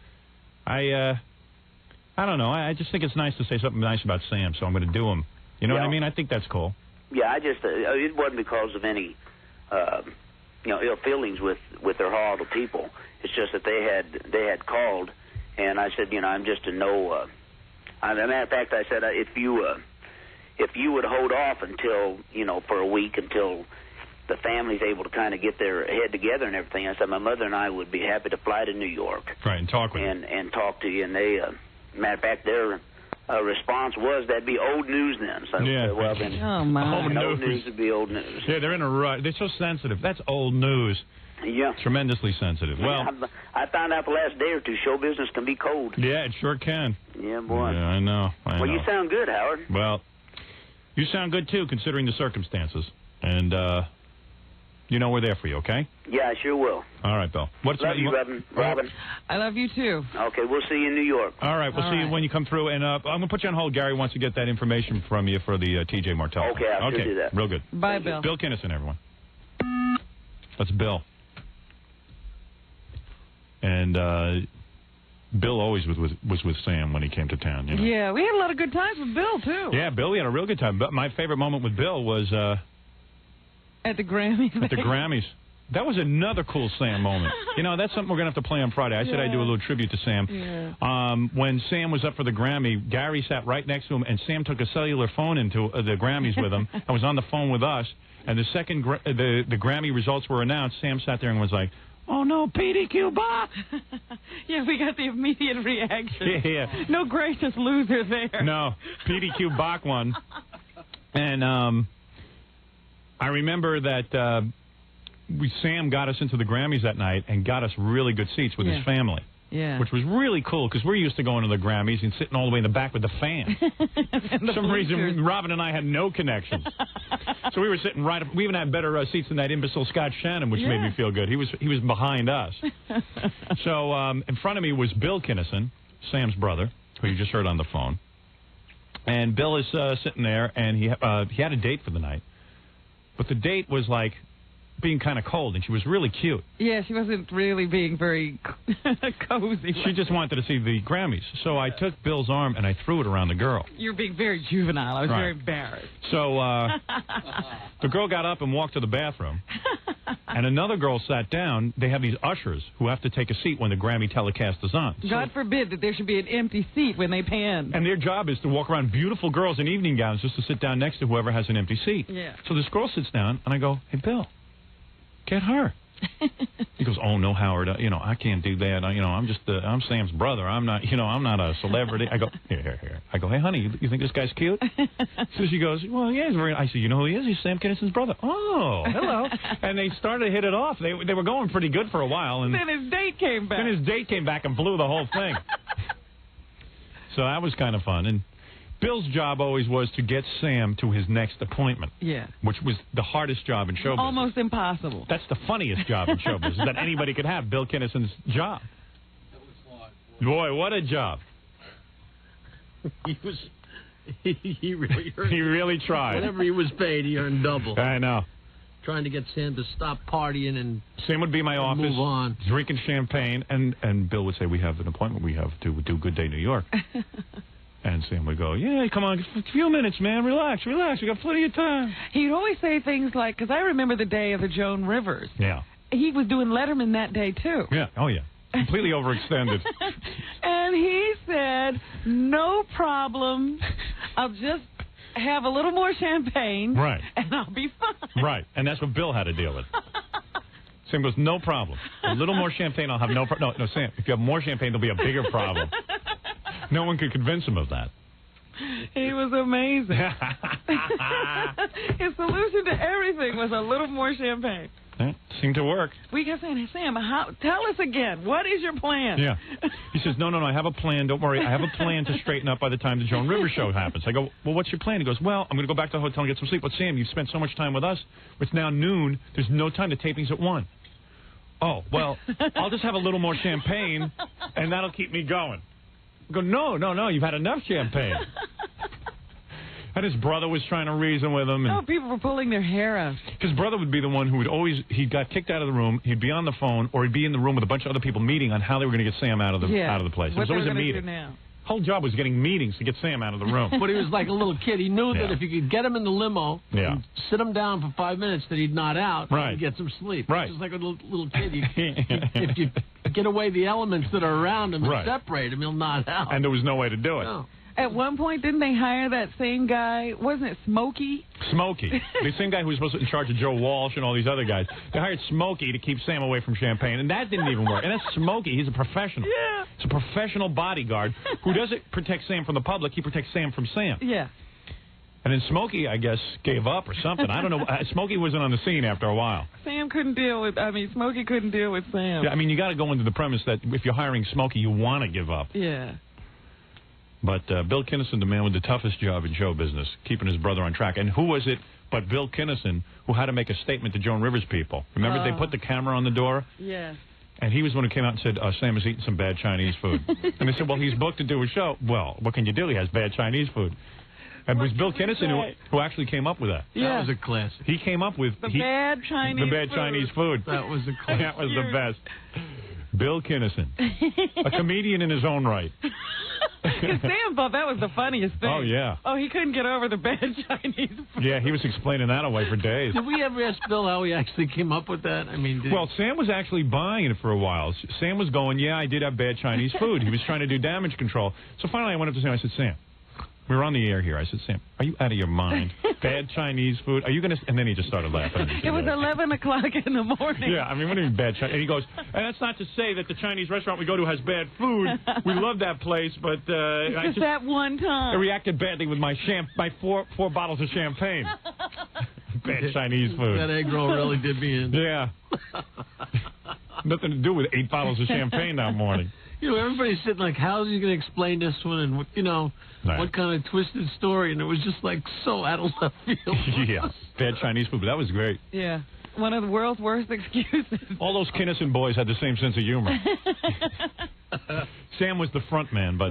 I don't know. I just think it's nice to say something nice about Sam, so I'm going to do him. You know what I mean? I think that's cool. Yeah, I just it wasn't because of any ill feelings with their Geraldo people. It's just that they had called, and I said, I'm just a no. As a matter of fact, I said if you would hold off until for a week until the family's able to kind of get their head together and everything, I said my mother and I would be happy to fly to New York. Right, and talk with you. And talk to you. And they, matter of fact, their response was that'd be old news then. So, yeah. Well, then, old news would be old news. Yeah, they're in a rut. They're so sensitive. That's old news. Yeah. Tremendously sensitive. Well, I found out the last day or two, show business can be cold. Yeah, it sure can. Yeah, boy. Yeah, I know. Well, you sound good, Howard. Well, you sound good, too, considering the circumstances. And, we're there for you, okay? Yeah, I sure will. All right, Bill. Love you, Robin. I love you, too. Okay, we'll see you in New York. All right, we'll see you when you come through. And I'm going to put you on hold. Gary wants to get that information from you for the T.J. Martell. Okay, I'll do that. Real good. Bye, Bill. Bill Kinnison, everyone. That's Bill. And Bill always was with Sam when he came to town. You know? Yeah, we had a lot of good times with Bill, too. Yeah, Bill, we had a real good time. But my favorite moment with Bill was... at the Grammys. At the Grammys. That was another cool Sam moment. That's something we're going to have to play on Friday. I said I'd do a little tribute to Sam. Yeah. When Sam was up for the Grammy, Gary sat right next to him, and Sam took a cellular phone into the Grammys with him and was on the phone with us. And the second the Grammy results were announced, Sam sat there and was like, "Oh, no, PDQ Bach!" Yeah, we got the immediate reaction. Yeah. No gracious loser there. No, PDQ Bach won. And I remember that Sam got us into the Grammys that night and got us really good seats with his family. Yeah. Which was really cool because we're used to going to the Grammys and sitting all the way in the back with the fan. For some reason, Robin and I had no connections. So we were sitting right up. We even had better seats than that imbecile Scott Shannon, which made me feel good. He was behind us. So in front of me was Bill Kinnison, Sam's brother, who you just heard on the phone. And Bill is sitting there, and he had a date for the night. But the date was like being kind of cold, and she was really cute. Yeah, she wasn't really being very cozy. She just wanted to see the Grammys. So I took Bill's arm, and I threw it around the girl. You're being very juvenile. I was very embarrassed. So the girl got up and walked to the bathroom, and another girl sat down. They have these ushers who have to take a seat when the Grammy telecast is on. God forbid that there should be an empty seat when they pan. And their job is to walk around beautiful girls in evening gowns just to sit down next to whoever has an empty seat. Yeah. So this girl sits down, and I go, "Hey, Bill, get her." He goes, "Oh no, Howard. I can't do that. I'm Sam's brother. I'm not a celebrity." I go, "Here." I go, "Hey, honey, you think this guy's cute?" So she goes, "Well, yeah, he's very." I said, "You know who he is? He's Sam Kinnison's brother." "Oh, hello." And they started to hit it off. They were going pretty good for a while, and then his date came back. And blew the whole thing. So that was kind of fun. And Bill's job always was to get Sam to his next appointment. Yeah. Which was the hardest job in show business. Almost impossible. That's the funniest job in show business that anybody could have, Bill Kinnison's job. Boy, what a job. He really earned. He really tried. Whatever he was paid, he earned double. I know. Trying to get Sam to stop partying and Sam would be in my office, move on, drinking champagne, and Bill would say, "We have an appointment. We have to do Good Day New York." And Sam would go, "Yeah, come on, a few minutes, man. Relax. We got plenty of time." He'd always say things like, because I remember the day of the Joan Rivers. Yeah. he was doing Letterman that day, too. Yeah. Oh, yeah. Completely overextended. And he said, no problem. I'll just have a little more champagne. Right. And I'll be fine. Right. And that's what Bill had to deal with. Sam goes, no problem. A little more champagne, I'll have no problem. No, Sam, if you have more champagne, there'll be a bigger problem. No one could convince him of that. He was amazing. His solution to everything was a little more champagne. That seemed to work. We kept saying, Sam, tell us again. What is your plan? Yeah. He says, no, I have a plan. Don't worry. I have a plan to straighten up by the time the Joan Rivers show happens. I go, well, what's your plan? He goes, well, I'm going to go back to the hotel and get some sleep. But, Sam, you've spent so much time with us. It's now noon. There's no time. The taping's at 1. Oh, well, I'll just have a little more champagne, and that'll keep me going. I go, no, you've had enough champagne. And his brother was trying to reason with him. And people were pulling their hair out. His brother would be the one who would always, he got kicked out of the room, he'd be on the phone, or he'd be in the room with a bunch of other people meeting on how they were going to get Sam out of the place. It was always a meeting. Whole job was getting meetings to get Sam out of the room. But he was like a little kid. He knew that if you could get him in the limo and sit him down for 5 minutes, that he'd nod out and get some sleep. Right. Just like a little kid. If you get away the elements that are around him and separate him, he'll nod out. And there was no way to do it. No. At one point, didn't they hire that same guy? Wasn't it Smokey? Smokey. The same guy who was supposed to be in charge of Joe Walsh and all these other guys. They hired Smokey to keep Sam away from champagne, and that didn't even work. And that's Smokey. He's a professional. Yeah. He's a professional bodyguard who doesn't protect Sam from the public. He protects Sam from Sam. Yeah. And then Smokey, I guess, gave up or something. I don't know. Smokey wasn't on the scene after a while. Smokey couldn't deal with Sam. Yeah, you got to go into the premise that if you're hiring Smokey, you want to give up. Yeah. But Bill Kinnison, the man with the toughest job in show business, keeping his brother on track. And who was it but Bill Kinnison who had to make a statement to Joan Rivers people? Remember they put the camera on the door? Yeah. And he was the one who came out and said, Sam is eating some bad Chinese food. And they said, well, he's booked to do a show. Well, what can you do? He has bad Chinese food. And it was Bill Kinnison who actually came up with that. Yeah. That was a classic. He came up with the bad Chinese food. That was a classic. That was the best. Bill Kinnison, a comedian in his own right. Sam thought that was the funniest thing. Oh, yeah. Oh, he couldn't get over the bad Chinese food. Yeah, he was explaining that away for days. Did we ever ask Bill how he actually came up with that? Well, Sam was actually buying it for a while. Sam was going, I did have bad Chinese food. He was trying to do damage control. So finally I went up to Sam. I said, Sam, we were on the air here. I said, Sam, are you out of your mind? Bad Chinese food? Are you going to... And then he just started laughing. It was 11 o'clock in the morning. Yeah, what do you mean bad Chinese? And he goes, and that's not to say that the Chinese restaurant we go to has bad food. We love that place, but... just that one time. I reacted badly with my four bottles of champagne. Bad Chinese food. That egg roll really did me in. Yeah. Nothing to do with 8 bottles of champagne that morning. Everybody's sitting like, how is he going to explain this one? And, what kind of twisted story? And it was just like so out of left field. Yeah. Bad Chinese food, but that was great. Yeah. One of the world's worst excuses. All those Kinnison boys had the same sense of humor. Sam was the front man, but...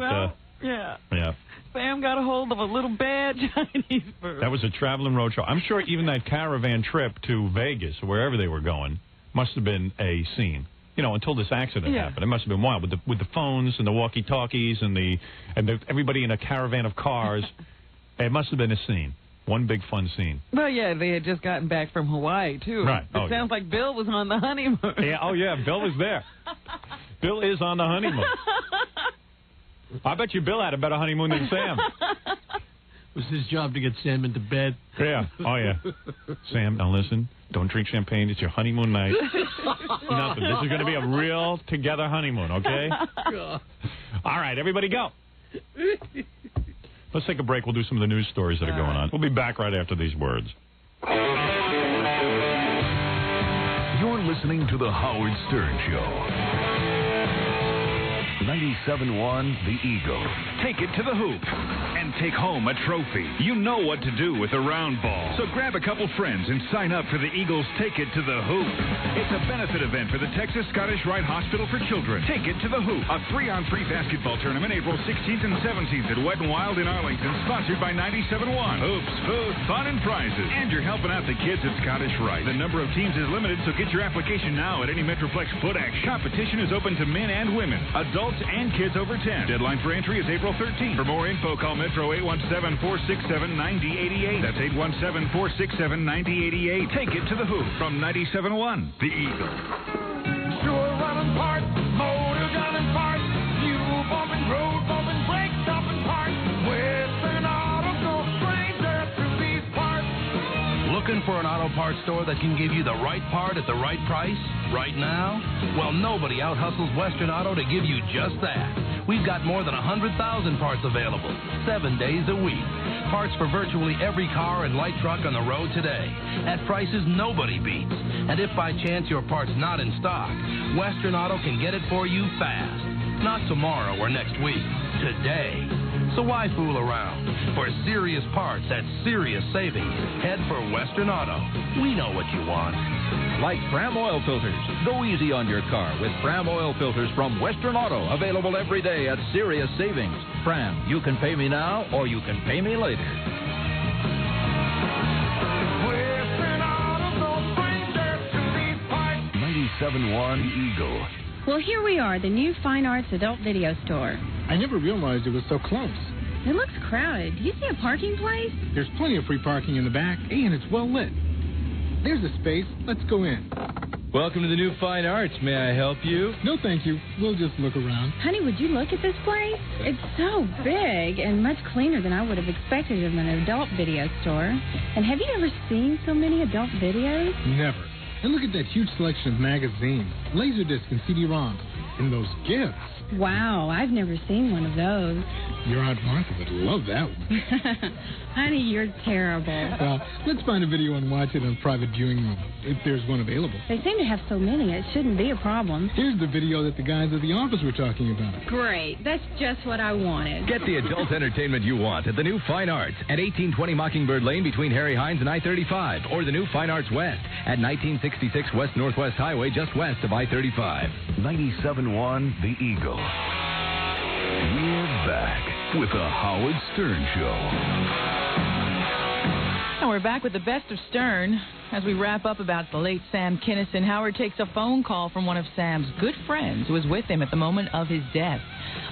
yeah. Yeah. Sam got a hold of a little bad Chinese food. That was a traveling roadshow. I'm sure even that caravan trip to Vegas, or wherever they were going, must have been a scene. Until this accident happened, it must have been wild with the phones and the walkie-talkies and everybody in a caravan of cars. It must have been a scene, one big fun scene. Well, yeah, they had just gotten back from Hawaii too. Right. It sounds like Bill was on the honeymoon. Yeah. Oh yeah, Bill was there. Bill is on the honeymoon. I bet you Bill had a better honeymoon than Sam. It was his job to get Sam into bed. Yeah. Oh, yeah. Sam, now listen. Don't drink champagne. It's your honeymoon night. Nothing. This is going to be a real together honeymoon, okay? All right, everybody go. Let's take a break. We'll do some of the news stories that are going on. We'll be back right after these words. You're listening to The Howard Stern Show. 97.1 The Eagle. Take it to the hoop and take home a trophy. You know what to do with a round ball. So grab a couple friends and sign up for the Eagles Take It to the Hoop. It's a benefit event for the Texas Scottish Rite Hospital for Children. Take It to the Hoop, a 3-on-3 basketball tournament April 16th and 17th at Wet n Wild in Arlington, sponsored by 97.1. Hoops, food, fun, and prizes. And you're helping out the kids at Scottish Rite. The number of teams is limited, so get your application now at any Metroplex Foot Action. Competition is open to men and women, adults and kids over 10. Deadline for entry is April 13th. For more info, call Metroplex Metro 817-467-9088. That's 817-467-9088. Take it to the Who from 97.1, The Eagle. Sure running parts, motor gunning parts, fuel bumping, road bumping, brake stopping parts. Western Auto, no stranger to these parts. Looking for an auto parts store that can give you the right part at the right price right now? Well, nobody out-hustles Western Auto to give you just that. We've got more than 100,000 parts available, 7 days a week. Parts for virtually every car and light truck on the road today, at prices nobody beats. And if by chance your part's not in stock, Western Auto can get it for you fast. Not tomorrow or next week, today. So why fool around? For serious parts at serious savings, head for Western Auto. We know what you want. Like Fram oil filters. Go easy on your car with Fram oil filters from Western Auto. Available every day at serious savings. Fram, you can pay me now or you can pay me later. Western Auto, no stranger to these parts. 97.1 Eagle. Well, here we are, the new Fine Arts Adult Video Store. I never realized it was so close. It looks crowded. Do you see a parking place? There's plenty of free parking in the back, and it's well lit. There's a space. Let's go in. Welcome to the new Fine Arts. May I help you? No, thank you. We'll just look around. Honey, would you look at this place? It's so big and much cleaner than I would have expected of an adult video store. And have you ever seen so many adult videos? Never. And look at that huge selection of magazines, Laserdisc and CD-ROMs, and those gifts. Wow, I've never seen one of those. Your Aunt Martha would love that one. Honey, you're terrible. Well, let's find a video and watch it in a private viewing room, if there's one available. They seem to have so many, it shouldn't be a problem. Here's the video that the guys at the office were talking about. Great, that's just what I wanted. Get the adult entertainment you want at the new Fine Arts at 1820 Mockingbird Lane between Harry Hines and I-35, or the new Fine Arts West at 1966 West Northwest Highway just west of I-35. 97.1 The Eagle. We're back with the Howard Stern Show. And we're back with the best of Stern as we wrap up about the late Sam Kinison. Howard takes a phone call from one of Sam's good friends who was with him at the moment of his death.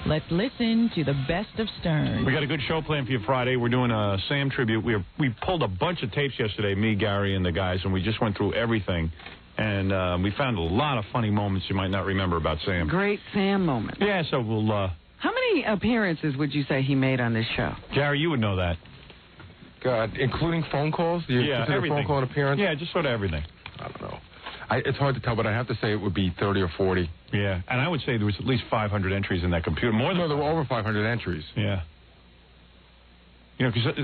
Let's listen to the best of Stern. We got a good show planned for you Friday. We're doing a Sam tribute. We pulled a bunch of tapes yesterday, me, Gary, and the guys, and we just went through everything. And we found a lot of funny moments you might not remember about Sam. Great Sam moments. Yeah, so we'll... How many appearances would you say he made on this show? Gary, you would know that. God, including phone calls? Do you consider everything. phone call an appearance? Yeah, just sort of everything. I don't know. It's hard to tell, but I have to say it would be 30 or 40. Yeah, and I would say there was at least 500 entries in that computer. More than there were over 500 entries. Yeah. You know, because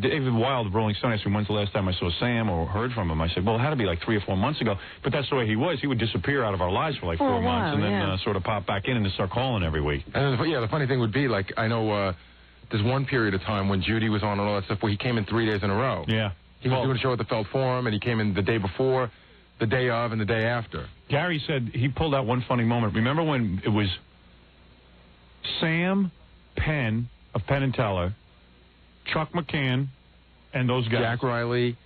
David Wild of Rolling Stone asked me when's the last time I saw Sam or heard from him. I said, well, it had to be like 3 or 4 months ago. But that's the way he was. He would disappear out of our lives for like 4 months and then sort of pop back in and start calling every week. And the funny thing would be, like, I know there's one period of time when Judy was on and all that stuff where he came in 3 days in a row. Yeah. He was doing a show at the Felt Forum, and he came in the day before, the day of, and the day after. Gary said he pulled out one funny moment. Remember when it was Sam, Penn of Penn and Teller, Chuck McCann, and those guys. Jack Riley,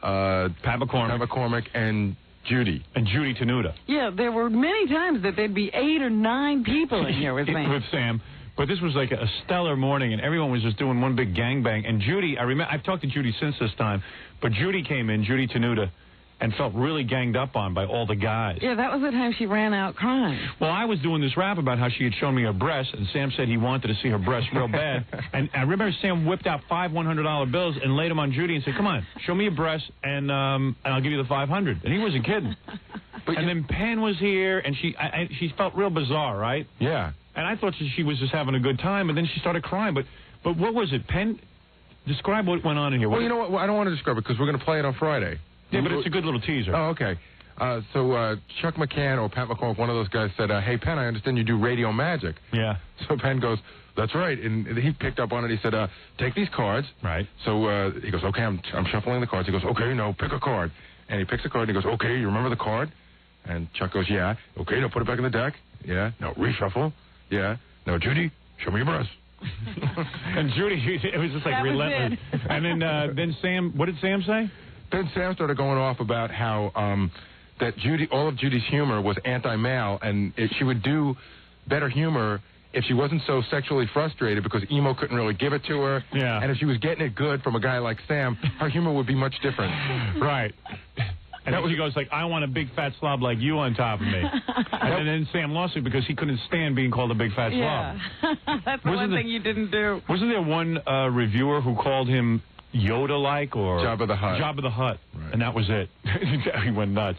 Pat McCormick, and Judy. And Judy Tenuta. Yeah, there were many times that there'd be 8 or 9 people in here with Sam. With Sam. But this was like a stellar morning, and everyone was just doing one big gangbang. And Judy, I've talked to Judy since this time, but Judy came in, Judy Tenuta, and felt really ganged up on by all the guys. Yeah, that was the time she ran out crying. Well, I was doing this rap about how she had shown me her breasts, and Sam said he wanted to see her breasts real bad. And I remember Sam whipped out 5 $100 bills and laid them on Judy and said, come on, show me your breasts, and I'll give you the 500. And he wasn't kidding. And then Penn was here, and she felt real bizarre, right? Yeah. And I thought she was just having a good time, and then she started crying. But what was it? Penn, describe what went on in here. Well, you know what? I don't want to describe it because we're going to play it on Friday. Yeah, but it's a good little teaser. Oh, okay. So Chuck McCann or Pat McCormick, one of those guys, said, hey, Penn, I understand you do radio magic. Yeah. So Penn goes, that's right. And he picked up on it. He said, take these cards. Right. So he goes, okay, I'm shuffling the cards. He goes, okay, no, pick a card. And he picks a card, and he goes, okay, you remember the card? And Chuck goes, yeah. Okay, now put it back in the deck. Yeah. Now reshuffle. Yeah. Now, Judy, show me your breasts. And Judy, it was just like relentless. And then Sam, what did Sam say? Then Sam started going off about how that all of Judy's humor was anti-male, and she would do better humor if she wasn't so sexually frustrated because emo couldn't really give it to her, and if she was getting it good from a guy like Sam, her humor would be much different. Right. And then she goes like, I want a big fat slob like you on top of me. And then Sam lost it because he couldn't stand being called a big fat slob. Yeah. That's the one thing you didn't do. Wasn't there one reviewer who called him Yoda-like or Jabba the Hutt? Jabba the Hutt, and that was it. He went nuts.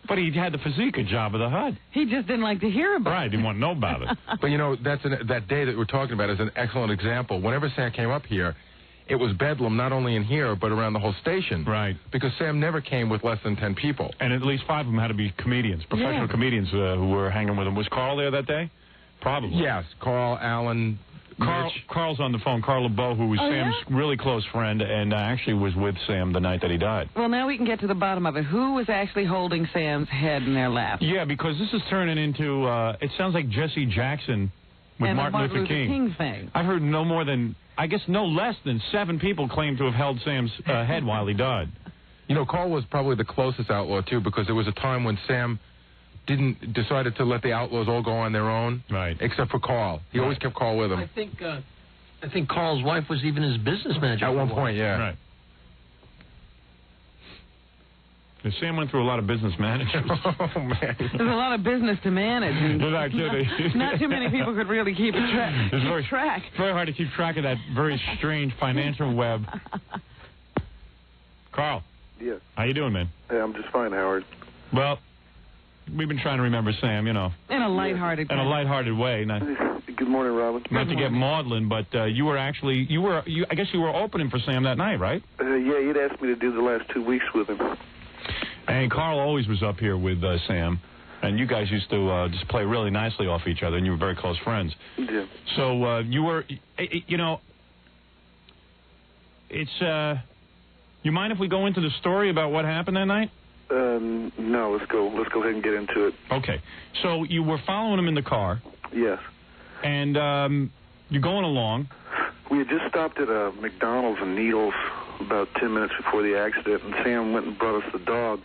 But he had the physique of Jabba the Hutt. He just didn't like to hear about it. Right, didn't want to know about it. But, you know, that day that we're talking about is an excellent example. Whenever Sam came up here, it was bedlam not only in here, but around the whole station. Right. Because Sam never came with less than 10 people. And at least 5 of them had to be comedians, professional comedians who were hanging with him. Was Carl there that day? Probably. Yes, Carl, Alan, Carl's on the phone. Carl LeBeau, who was Sam's really close friend and actually was with Sam the night that he died. Well, now we can get to the bottom of it. Who was actually holding Sam's head in their lap? Yeah, because this is turning into, it sounds like Jesse Jackson with and Martin Luther King thing. I've heard no less than 7 people claim to have held Sam's head while he died. You know, Carl was probably the closest outlaw, too, because there was a time when Sam decided to let the outlaws all go on their own. Right. Except for Carl. He always kept Carl with him. I think Carl's wife was even his business manager. At one point, yeah. Right. Sam went through a lot of business managers. Oh, man. There's a lot of business to manage. You're not kidding. Not too many people could really keep track. It's very hard to keep track of that very strange financial web. Carl. Yes. How you doing, man? Hey, I'm just fine, Howard. Well, we've been trying to remember Sam, you know. In a lighthearted way. In a lighthearted way. Good morning, Robin. Not to get maudlin, but you were actually, I guess you were opening for Sam that night, right? Yeah, he'd asked me to do the last 2 weeks with him. And Carl always was up here with Sam, and you guys used to just play really nicely off each other, and you were very close friends. Yeah. So you were, you know, it's, you mind if we go into the story about what happened that night? No, let's go ahead and get into it. Okay. So you were following him in the car. Yes. And you're going along. We had just stopped at a McDonald's in Needles about 10 minutes before the accident, and Sam went and brought us the dog.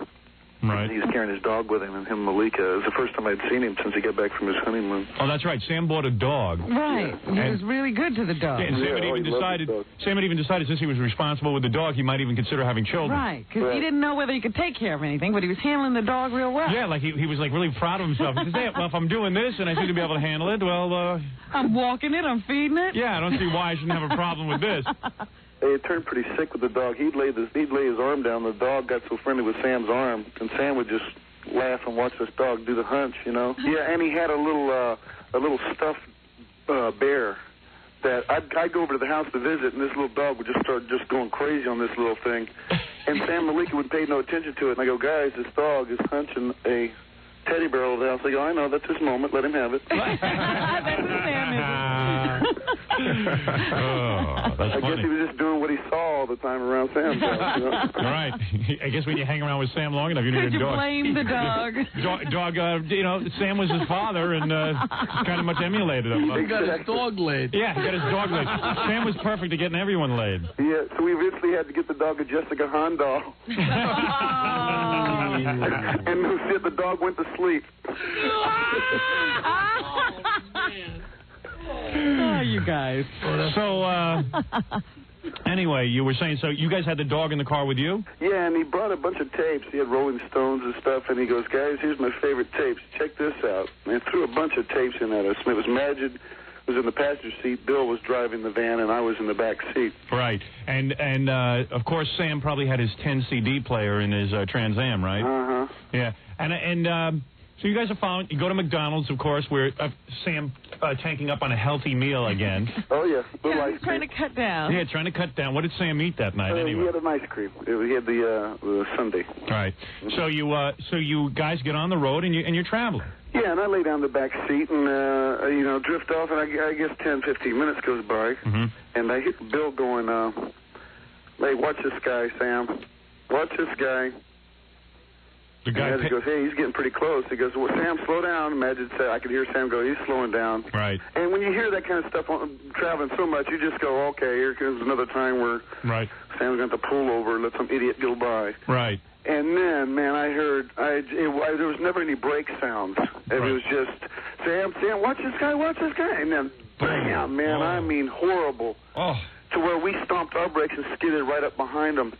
Right. He's carrying his dog with him, and him and Malika. It was the first time I'd seen him since he got back from his honeymoon. Oh, that's right. Sam bought a dog. Right. He was really good to the dog. Yeah, and Sam had even decided since he was responsible with the dog, he might even consider having children. Right, because he didn't know whether he could take care of anything, but he was handling the dog real well. Yeah, like he was like really proud of himself. He says, hey, well, if I'm doing this and I seem to be able to handle it, well... I'm walking it, I'm feeding it. Yeah, I don't see why I shouldn't have a problem with this. Hey, it turned pretty sick with the dog. He'd lay his arm down. The dog got so friendly with Sam's arm, and Sam would just laugh and watch this dog do the hunch, you know. Yeah, and he had a little stuffed bear that I'd go over to the house to visit, and this little dog would just start going crazy on this little thing. And Sam and Malika would pay no attention to it, and I go, guys, this dog is hunching a teddy bear over the house. They go, I know, that's his moment. Let him have it. That's what Sam is. Oh, that's I funny. guess he was just doing what he saw all the time around Sam's house. You know? All right. I guess when you hang around with Sam long enough, you need a dog. Blame the dog? You know, Sam was his father and kind of much emulated him. He got his dog laid. Yeah, he got his dog laid. Sam was perfect at getting everyone laid. Yeah, so we eventually had to get the dog a Jessica Hahn doll. And the dog went to sleep. Oh, you guys. So, anyway, you were saying, so you guys had the dog in the car with you? Yeah, and he brought a bunch of tapes. He had Rolling Stones and stuff, and he goes, guys, here's my favorite tapes. Check this out. And he threw a bunch of tapes in at us. And it was Majid was in the passenger seat, Bill was driving the van, and I was in the back seat. Right. And of course, Sam probably had his 10 CD player in his Trans Am, right? Uh-huh. Yeah. And so you guys are following. You go to McDonald's, of course, where Sam tanking up on a healthy meal again. Oh, yeah. Yeah, he's trying to cut down. Yeah, trying to cut down. What did Sam eat that night, anyway? He had an ice cream. He had the sundae. Right. So you guys get on the road, and you're traveling. Yeah, and I lay down the back seat and, drift off, and I guess 10, 15 minutes goes by, and I hit Bill going, hey, watch this guy, Sam. Watch this guy. The guy and he goes, hey, he's getting pretty close. He goes, well, Sam, slow down. Imagine, I could hear Sam go, he's slowing down. Right. And when you hear that kind of stuff traveling so much, you just go, okay, here comes another time where Sam's going to have to pull over and let some idiot go by. Right. And then, man, I heard, there was never any brake sounds. It was just, Sam, watch this guy. And then, bam, man, I mean, horrible. Oh. To where we stomped our brakes and skidded right up behind him.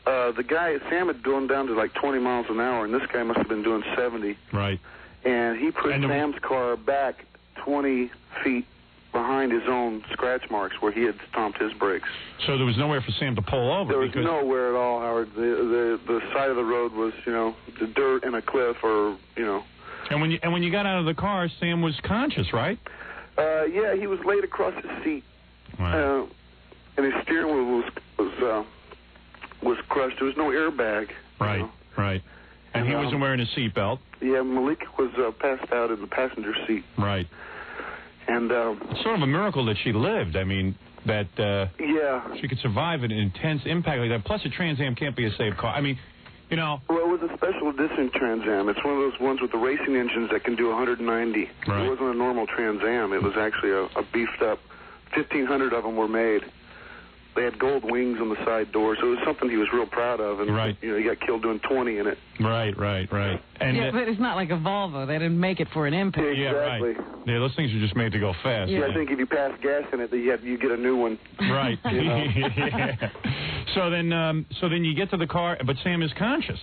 The guy, Sam had gone down to like 20 miles an hour, and this guy must have been doing 70. Right. And he put Sam's car back 20 feet behind his own scratch marks where he had stomped his brakes. So there was nowhere for Sam to pull over? There was nowhere at all, Howard. The side of the road was, the dirt and a cliff or, And when you got out of the car, Sam was conscious, right? Yeah, he was laid across his seat. Wow. And his steering wheel was crushed. There was no airbag. Right, right. And he wasn't wearing a seatbelt. Yeah, Malik was passed out in the passenger seat. Right. And sort of a miracle that she lived. I mean, that she could survive an intense impact like that. Plus, a Trans Am can't be a safe car. I mean, Well, it was a special edition Trans Am. It's one of those ones with the racing engines that can do 190. Right. It wasn't a normal Trans Am. It was actually a beefed up. 1,500 of them were made. They had gold wings on the side door, so it was something he was real proud of. And he got killed doing 20 in it. Right. And but it's not like a Volvo. They didn't make it for an impact. Exactly. Yeah, right. Yeah, those things are just made to go fast. Yeah, I think if you pass gas in it, you get a new one. Right. Yeah. So then you get to the car, but Sam is conscious.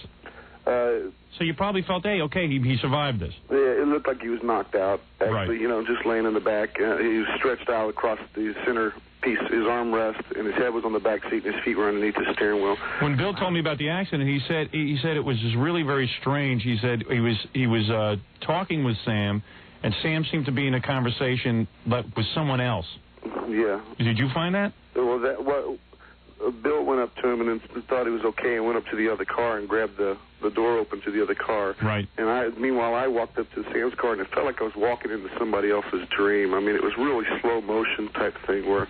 So you probably felt, hey, okay, he survived this. Yeah, it looked like he was knocked out. Actually, just laying in the back. He was stretched out across the center piece, his armrest, and his head was on the back seat, and his feet were underneath the steering wheel. When Bill told me about the accident, he said it was just really very strange. He said he was talking with Sam, and Sam seemed to be in a conversation with someone else. Yeah. Did you find that? Well, Bill went up to him and then thought he was okay and went up to the other car and grabbed the door open to the other car. Right. And meanwhile, I walked up to Sam's car, and it felt like I was walking into somebody else's dream. I mean, it was really slow motion type thing where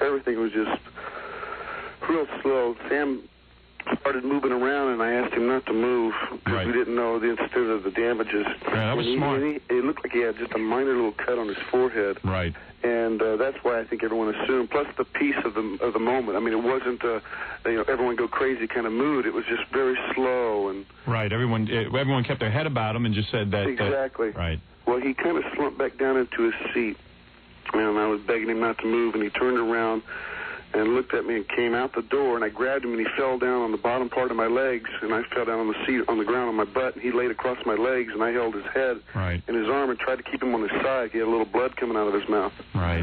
everything was just real slow. Sam started moving around, and I asked him not to move because we didn't know the extent of the damages. Yeah, that was smart. It looked like he had just a minor little cut on his forehead. Right. And that's why I think everyone assumed. Plus the peace of the moment. I mean, it wasn't everyone go crazy kind of mood. It was just very slow and. Right. Everyone kept their head about him and just said that. Exactly. Right. Well, he kind of slumped back down into his seat, and I was begging him not to move, and he turned around and looked at me and came out the door, and I grabbed him, and he fell down on the bottom part of my legs, and I fell down on the seat on the ground on my butt, and he laid across my legs, and I held his head in his arm and tried to keep him on his side. He had a little blood coming out of his mouth. Right.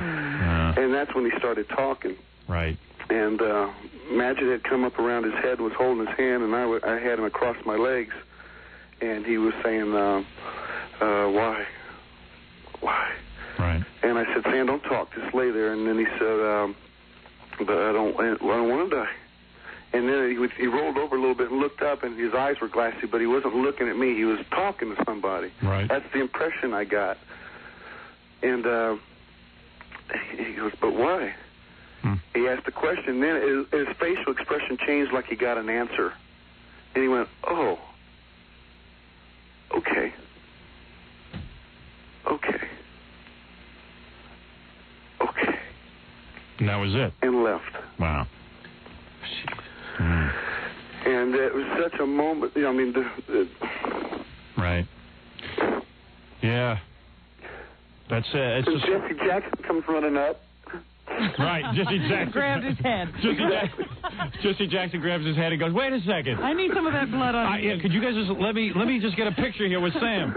And that's when he started talking. Right. And Magid had come up around his head, was holding his hand, and I had him across my legs, and he was saying, why? Right. And I said, Sam, don't talk, just lay there. And then he said, but I don't want to die. And then he rolled over a little bit and looked up, and his eyes were glassy, but he wasn't looking at me. He was talking to somebody. Right. That's the impression I got. And he goes, but why? He asked the question. Then his facial expression changed like he got an answer. And he went, oh, okay. And that was it. And left. Wow. And it was such a moment. I mean, right. Yeah. That's it. So Jesse Jackson comes running up. Right, Jesse Jackson grabbed his head. Jesse Jackson grabs his head and goes, "Wait a second. I need some of that blood on you." Could you guys just let me just get a picture here with Sam?"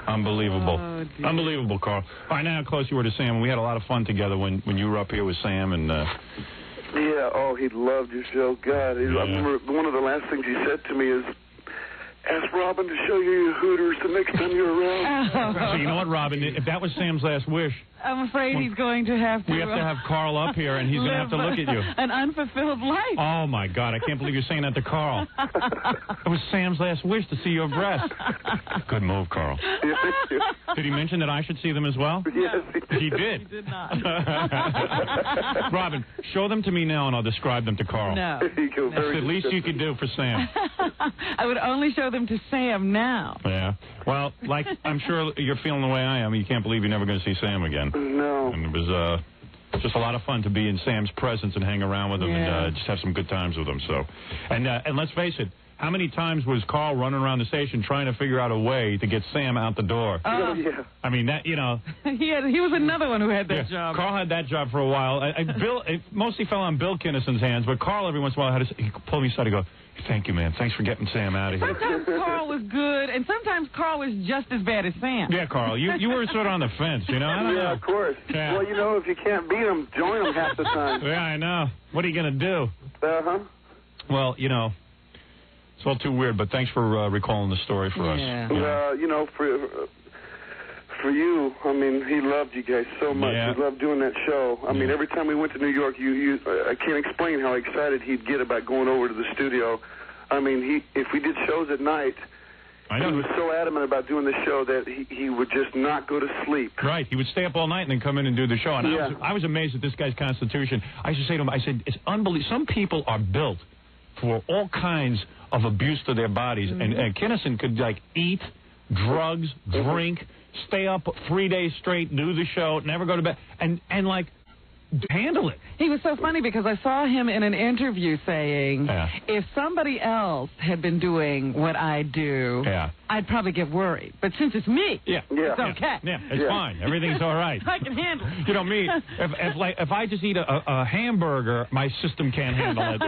Unbelievable. Oh, Unbelievable, Carl. All right, now how close you were to Sam. We had a lot of fun together when you were up here with Sam and. Yeah. Oh, he loved your show. God, I remember one of the last things he said to me is, Ask Robin to show you your Hooters the next time you're around. So you know what, Robin? If that was Sam's last wish, I'm afraid he's going to have to. we have to have Carl up here, and he's going to have to look at you. An unfulfilled life. Oh, my God. I can't believe you're saying that to Carl. It was Sam's last wish to see your breasts. Good move, Carl. Yeah, thank you. Did he mention that I should see them as well? Yes, he did. He did not. Robin, show them to me now, and I'll describe them to Carl. No. That's the least you could do for Sam. I would only show them to Sam now. Yeah. Well, like, I'm sure you're feeling the way I am. You can't believe you're never going to see Sam again. No. And it was just a lot of fun to be in Sam's presence and hang around with him and just have some good times with him. So, and let's face it, how many times was Carl running around the station trying to figure out a way to get Sam out the door? Oh, yeah. I mean, that, you know. He was another one who had that job. Carl had that job for a while. Bill, it mostly fell on Bill Kinnison's hands, but Carl every once in a while he pulled me aside and go, thank you, man. Thanks for getting Sam out of here. Sometimes Carl was good, and sometimes Carl was just as bad as Sam. Yeah, Carl, you were sort of on the fence, you know? I don't know. Of course. Yeah. Well, you know, if you can't beat them, join them half the time. Yeah, I know. What are you going to do? Uh-huh. Well, you know, it's all too weird, but thanks for recalling the story for us. You know, for you, I mean, he loved you guys so much. Yeah. He loved doing that show. I mean, every time we went to New York, I can't explain how excited he'd get about going over to the studio. I mean, if we did shows at night, he was so adamant about doing the show that he would just not go to sleep. Right. He would stay up all night and then come in and do the show. And I was amazed at this guy's constitution. I used to say to him, I said, it's unbelievable. Some people are built for all kinds of abuse to their bodies. And Kinnison could, like, eat, drugs, drink, stay up 3 days straight, do the show, never go to bed, and like, handle it. He was so funny because I saw him in an interview saying, if somebody else had been doing what I do, I'd probably get worried. But since it's me, it's okay. Yeah, it's fine. Everything's all right. I can handle it. You know me, if I just eat a hamburger, my system can't handle it.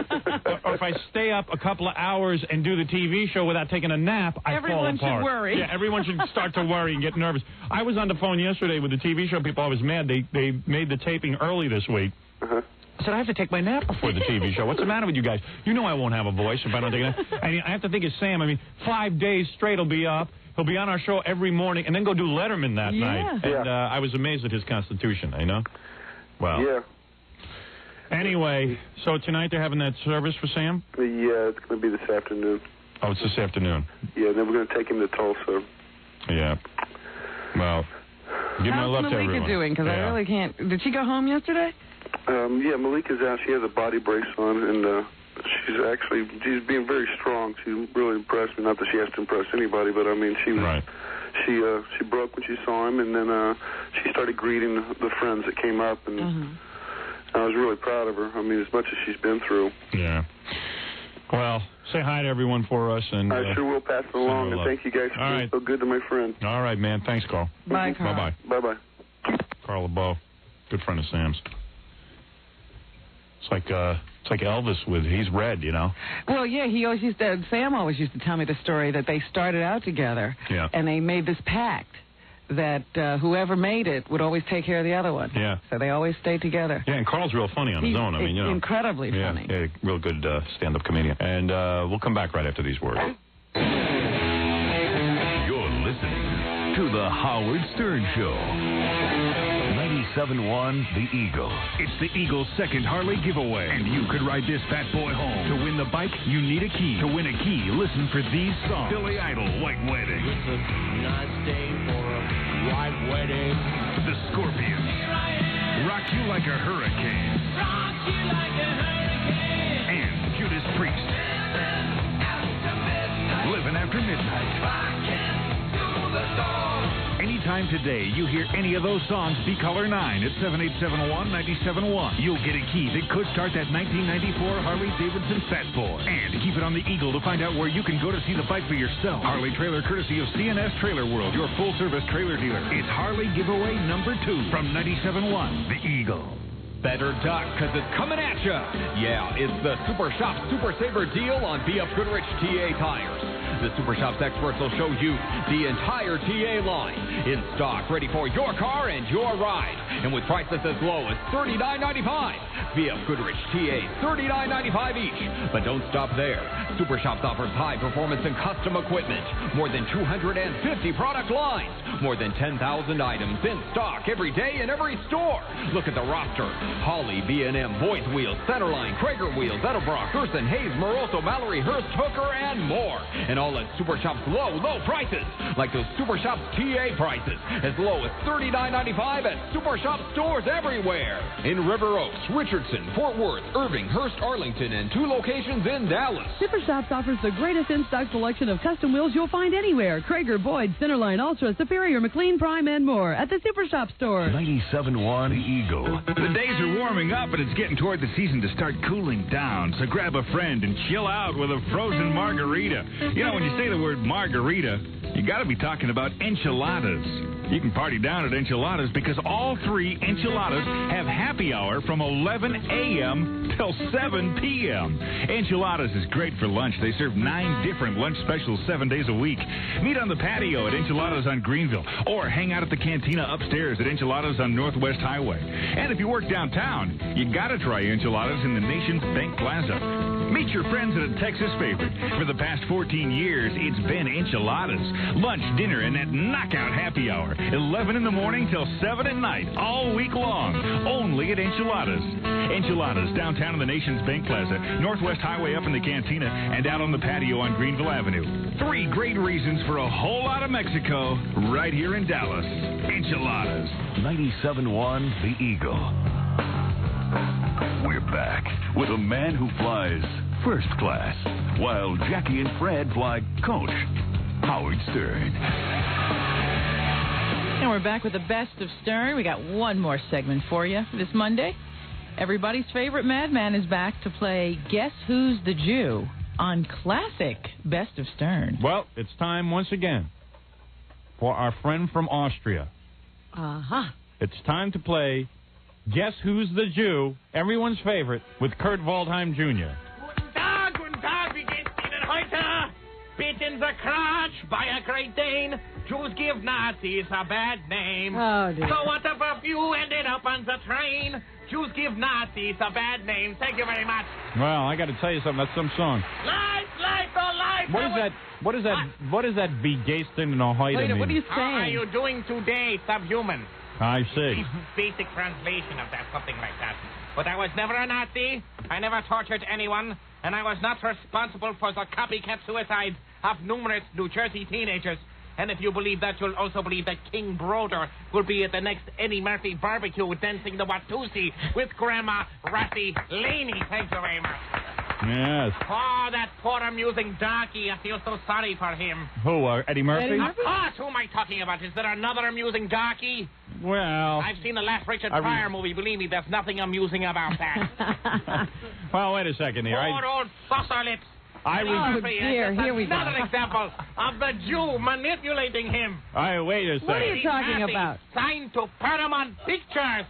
Or if I stay up a couple of hours and do the TV show without taking a nap, I fall apart. Everyone should worry. Yeah, everyone should start to worry and get nervous. I was on the phone yesterday with the TV show people. I was mad. They made the taping early this week. I said, I have to take my nap before the TV show. What's the matter with you guys? You know I won't have a voice if I don't take a nap. And I have to think of Sam. I mean, 5 days straight he'll be up. He'll be on our show every morning and then go do Letterman that night. And I was amazed at his constitution, you know? Well. Yeah. Anyway, so tonight they're having that service for Sam? Yeah, it's going to be this afternoon. Oh, it's this afternoon. Yeah, then we're going to take him to Tulsa. Yeah. Well, give my love to everyone. How's Malika doing? Because I really can't. Did she go home yesterday? Yeah, Malika's out. She has a body brace on, and she's being very strong. She really impressed me. Not that she has to impress anybody, but I mean, she was. She broke when she saw him, and then she started greeting the friends that came up, and I was really proud of her. I mean, as much as she's been through. Yeah. Well, say hi to everyone for us, and I sure will pass it along. And thank you guys for being so good to my friend. All right, man. Thanks, Carl. Bye, Carl. Bye, bye. Bye, bye. Carl LeBeau, good friend of Sam's. It's like Elvis he's red, you know. Well, yeah, Sam always used to tell me the story that they started out together, and they made this pact that whoever made it would always take care of the other one. Yeah. So they always stayed together. Yeah, and Carl's real funny on his own. I mean, you know, incredibly funny. Yeah, real good stand-up comedian. And we'll come back right after these words. You're listening to the Howard Stern Show. 97.1 The Eagle. It's the Eagle's second Harley giveaway. And you could ride this fat boy home. To win the bike, you need a key. To win a key, listen for these songs. Billy Idol, White Wedding. It's a nice day for a white wedding. The Scorpions. Rock You Like a Hurricane. Rock you like a hurricane. And Judas Priest. Living After Midnight. Anytime today you hear any of those songs, be caller 9 at 7871-971. You'll get a key that could start that 1994 Harley-Davidson Fat Boy. And keep it on the Eagle to find out where you can go to see the bike for yourself. Harley trailer courtesy of CNS Trailer World, your full-service trailer dealer. It's Harley giveaway number 2 from 97.1 The Eagle. better duck, because it's coming at you. Yeah, it's the Super Shop Super Saver deal on BF Goodrich TA tires. The Super Shop's experts will show you the entire TA line in stock, ready for your car and your ride. And with prices as low as $39.95. BF Goodrich TA, $39.95 each. But don't stop there. Super Shops offers high performance and custom equipment. More than 250 product lines. More than 10,000 items in stock every day in every store. Look at the roster. Holly, B&M, Voith Wheels, Centerline, Krager Wheels, Edelbrock, Gerson, Hayes, Moroso, Mallory, Hurst, Hooker, and more. And all at Super Shops low prices. Like those Super Shops TA prices. As low as $39.95 at Super Shop stores everywhere. In River Oaks, Richardson, Fort Worth, Irving, Hurst, Arlington, and 2 locations in Dallas. Super Shops offers the greatest in-stock selection of custom wheels you'll find anywhere. Krager, Boyd, Centerline, Ultra, Superior, McLean, Prime, and more at the Super Shop store. 97.1 Eagle. The days are warming up, and it's getting toward the season to start cooling down. So grab a friend and chill out with a frozen margarita. You know, when you say the word margarita, you got to be talking about enchiladas. You can party down at Enchiladas because all 3 enchiladas have happy hour from 11 a.m. till 7 p.m. Enchiladas is great for lunch. They serve 9 different lunch specials 7 days a week. Meet on the patio at Enchiladas on Greenville or hang out at the cantina upstairs at Enchiladas on Northwest Highway. And if you work downtown, you got to try enchiladas in the Nations Bank Plaza. Meet your friends at a Texas favorite. For the past 14 years, it's been Enchiladas. Lunch, dinner, and that knockout happy hour. 11 in the morning till 7 at night, all week long. Only at Enchiladas. Enchiladas, downtown in the Nations Bank Plaza, Northwest Highway up in the cantina, and out on the patio on Greenville Avenue. 3 great reasons for a whole lot of Mexico right here in Dallas. Enchiladas. 97.1 The Eagle. We're back with a man who flies first class, while Jackie and Fred fly coach, Howard Stern. And we're back with the best of Stern. We got one more segment for you this Monday. Everybody's favorite madman is back to play Guess Who's the Jew on classic Best of Stern. Well, it's time once again for our friend from Austria. Uh-huh. It's time to play Guess Who's the Jew, everyone's favorite, with Kurt Waldheim Jr. Guten Tag, wie geht's Ihnen heute? Bitten the crotch by a Great Dane. Jews give Nazis a bad name. Oh, dear. So what if you ended up on the train? Jews give Nazis a bad name. Thank you very much. Well, I got to tell you something. That's some song. Life, oh, life. What is that? Wie geht's Ihnen heute mean? What are you saying? How are you doing today, subhuman? I see. Basic translation of that, something like that. But I was never a Nazi. I never tortured anyone. And I was not responsible for the copycat suicides of numerous New Jersey teenagers. And if you believe that, you'll also believe that King Broder will be at the next Eddie Murphy barbecue dancing the Watusi with Grandma Rathy Laney. Thank you very much. Yes. Oh, that poor amusing darky. I feel so sorry for him. Who, Eddie Murphy? Of course. Who am I talking about? Is there another amusing darky? Well... I've seen the last Richard Pryor movie. Believe me, there's nothing amusing about that. Well, wait a second here. Poor old saucer lips. Oh, dear. Here we go. Another example of the Jew manipulating him. Wait a second. What are you talking about? Signed to Paramount Pictures.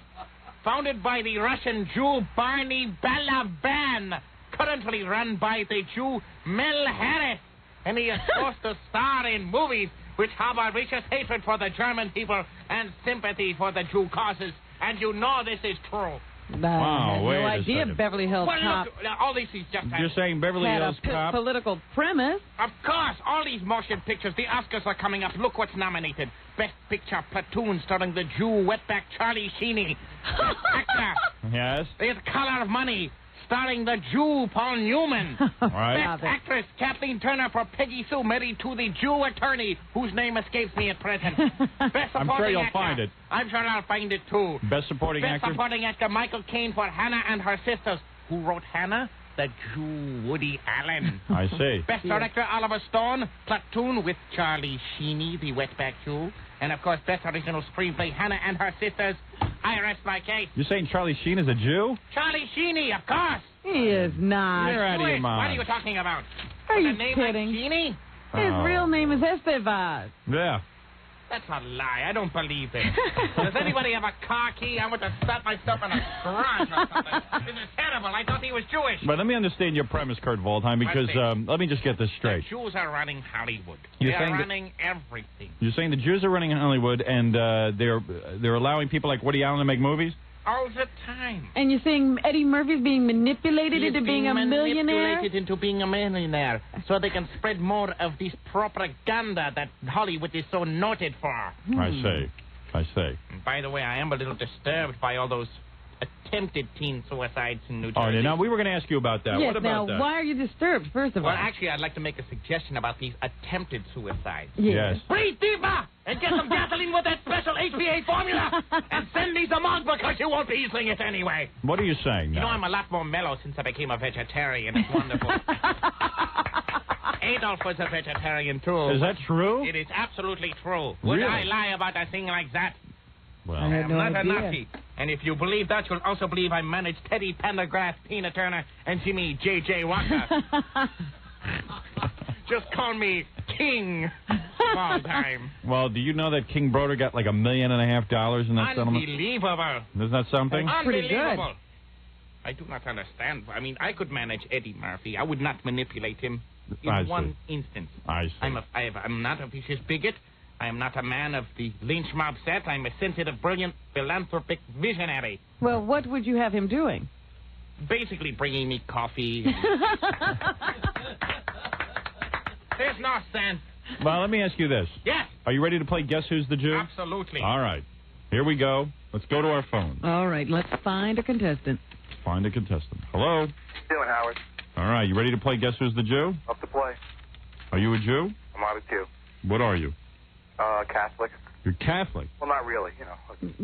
Founded by the Russian Jew Barney Balaban. Currently run by the Jew Mel Harris. And he is supposed to star in movies which harbor vicious hatred for the German people and sympathy for the Jew causes. And you know this is true. Wow, wait no a idea second. Beverly Hills Cop. Look, all this is just... You're saying Beverly had Hills a Cop? political premise. Of course, all these motion pictures, the Oscars are coming up. Look what's nominated. Best Picture, Platoon, starring the Jew wetback Charlie Sheeney. Best Actor. Yes? There's Color of Money, starring the Jew Paul Newman. Right. Best Actress, Kathleen Turner for Peggy Sue, married to the Jew attorney, whose name escapes me at present. Best I'm sure you'll find it. I'm sure I'll find it, too. Best supporting Best actor? supporting actor, Michael Caine for Hannah and Her Sisters. Who wrote Hannah? The Jew Woody Allen. I see. Best director, Oliver Stone, Platoon with Charlie Sheeney, the wetback Jew. And, of course, best original screenplay, Hannah and Her Sisters. I rest my case. You're saying Charlie Sheen is a Jew? Charlie Sheeney, of course. He is not. You're out of your What mind. are you talking about? Are With you a name kidding? like Sheeney? His real name is Estevaz. Yeah. That's a lie. I don't believe it. Does anybody have a car key? I want to stop myself in a garage or something. This is terrible. I thought he was Jewish. But let me understand your premise, Kurt Waldheim, because let me just get this straight. The Jews are running Hollywood. You're They're saying that- running everything. You're saying the Jews are running in Hollywood, and they're allowing people like Woody Allen to make movies? All the time. And you're saying Eddie Murphy's being manipulated He's into being a millionaire? manipulated into being a millionaire so they can spread more of this propaganda that Hollywood is so noted for. I see. And by the way, I am a little disturbed by all those attempted teen suicides in New Jersey. All right, now we were going to ask you about that. Yes, What about now, that? why are you disturbed, first of all? Well, actually, I'd like to make a suggestion about these attempted suicides. Yes. Breathe deeper and get some gasoline with that special HPA formula and send these among because you won't be using it anyway. What are you saying You know, now? I'm a lot more mellow since I became a vegetarian. It's wonderful. Adolf was a vegetarian, too. Is that true? It is absolutely true. Would Really? I lie about a thing like that? Well, I am no not a idea. Nazi. And if you believe that, you'll also believe I managed Teddy Pendergrass, Tina Turner, and Jimmy J.J. Walker. Just call me King all time. Well, do you know that King Broder got like $1.5 million in that settlement? Unbelievable. Isn't that something? Unbelievable. I do not understand. I mean, I could manage Eddie Murphy. I would not manipulate him in I see. one instance. I see. I'm not a vicious bigot. I am not a man of the lynch mob set. I'm a sensitive, brilliant, philanthropic visionary. Well, what would you have him doing? Basically bringing me coffee. There's no sense. Well, let me ask you this. Yes. Are you ready to play Guess Who's the Jew? Absolutely. All right. Here we go. Let's go to our phone. All right, let's find a contestant. Find a contestant. Hello? Doing, Howard. All right. You ready to play Guess Who's the Jew? Up to play. Are you a Jew? I'm out of two. What are you? Catholic. You're Catholic. Well, not really, you know.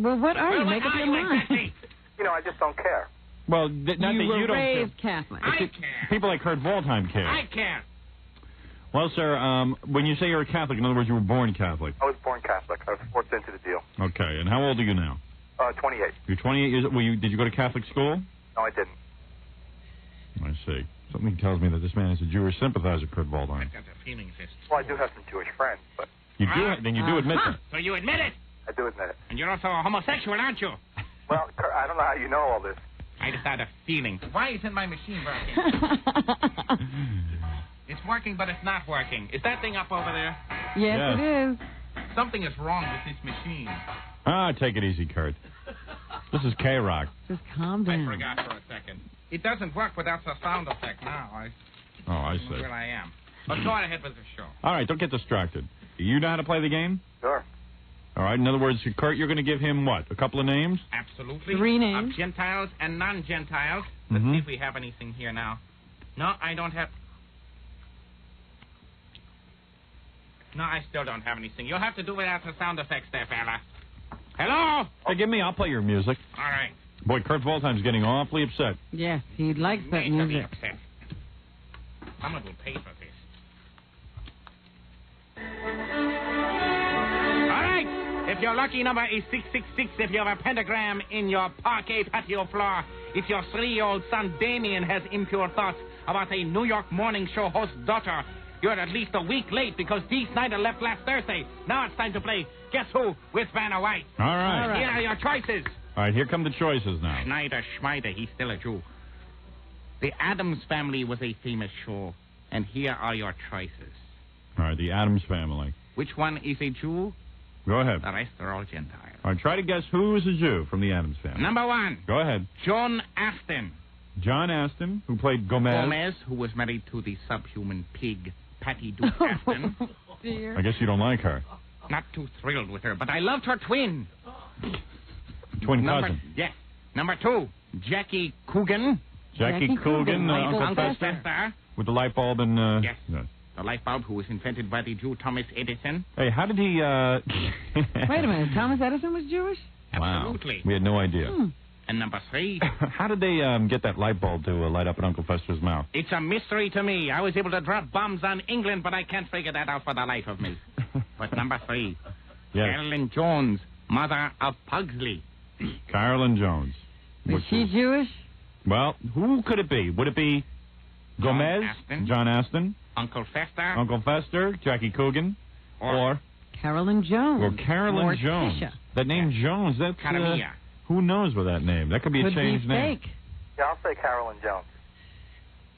Well, what are you? Make up your mind. You know, I just don't care. Well, not that You were you don't raised care. Catholic. I care. People like Kurt Waldheim care. I care. Well, sir, when you say you're a Catholic, in other words, you were born Catholic. I was born Catholic. I was forced into the deal. Okay. And how old are you now? 28. You're 28 years old. Did you go to Catholic school? No, I didn't. I see. Something tells me that this man is a Jewish sympathizer, Kurt Waldheim. I've got a feeling this. Well, I do have some Jewish friends, but You do? Then you do admit that. So you admit it? I do admit it. And you're also a homosexual, aren't you? Well, Kurt, I don't know how you know all this. I just had a feeling. Why isn't my machine working? It's working, but it's not working. Is that thing up over there? Yes, it is. Something is wrong with this machine. Take it easy, Kurt. This is K-Rock. Just calm down. I forgot for a second. It doesn't work without the sound effect now. Oh, I don't know see. where I am. But go on ahead with the show. All right, don't get distracted. You know how to play the game? Sure. All right, in other words, Kurt, you're going to give him what? A couple of names? Absolutely. 3 names. Of Gentiles and non-Gentiles. Let's Mhm. see if we have anything here now. No, I don't have... No, I still don't have anything. You'll have to do without the sound effects there, fella. Hello? Hey, give me. I'll play your music. All right. Boy, Kurt Waldheim's getting awfully upset. Yes, he likes that Made to be music. upset. Someone will pay for this. All right. If your lucky number is 666, if you have a pentagram in your parquet patio floor, if your 3-year-old son Damien has impure thoughts about a New York morning show host daughter, you're at least a week late because Dee Snider left last Thursday. Now it's time to play Guess Who with Vanna White. All right. Here are your choices. All right, here come the choices now. Schneider, Schmeider, he's still a Jew. The Addams Family was a famous show, and here are your choices. All right, the Addams Family. Which one is a Jew? Go ahead. The rest are all Gentiles. All right, try to guess who is a Jew from the Addams Family. Number 1. Go ahead. John Aston. John Aston, who played Gomez. Gomez, who was married to the subhuman pig, Patty Duke Aston. I guess you don't like her. Not too thrilled with her, but I loved her twin. Twin Number, cousin. Yes. Number 2, Jackie Coogan. Jackie Coogan, Uncle Fester. With the light bulb and... Yes. No. The light bulb who was invented by the Jew Thomas Edison. Hey, how did he... Wait a minute, Thomas Edison was Jewish? Absolutely. Wow. We had no idea. And number 3... How did they get that light bulb to light up in Uncle Fester's mouth? It's a mystery to me. I was able to drop bombs on England, but I can't figure that out for the life of me. But number 3, Yes. Carolyn Jones, mother of Pugsley. Carolyn Jones. Was she Jewish? Well, who could it be? Would it be Gomez? Aston. John Aston? Uncle Fester? Uncle Fester? Jackie Coogan? Or Carolyn Jones. Well, Carolyn Jones. Morticia. That name Jones, that's... Caramia. who knows with that name? That could be a changed name. Fake. Yeah, I'll say Carolyn Jones.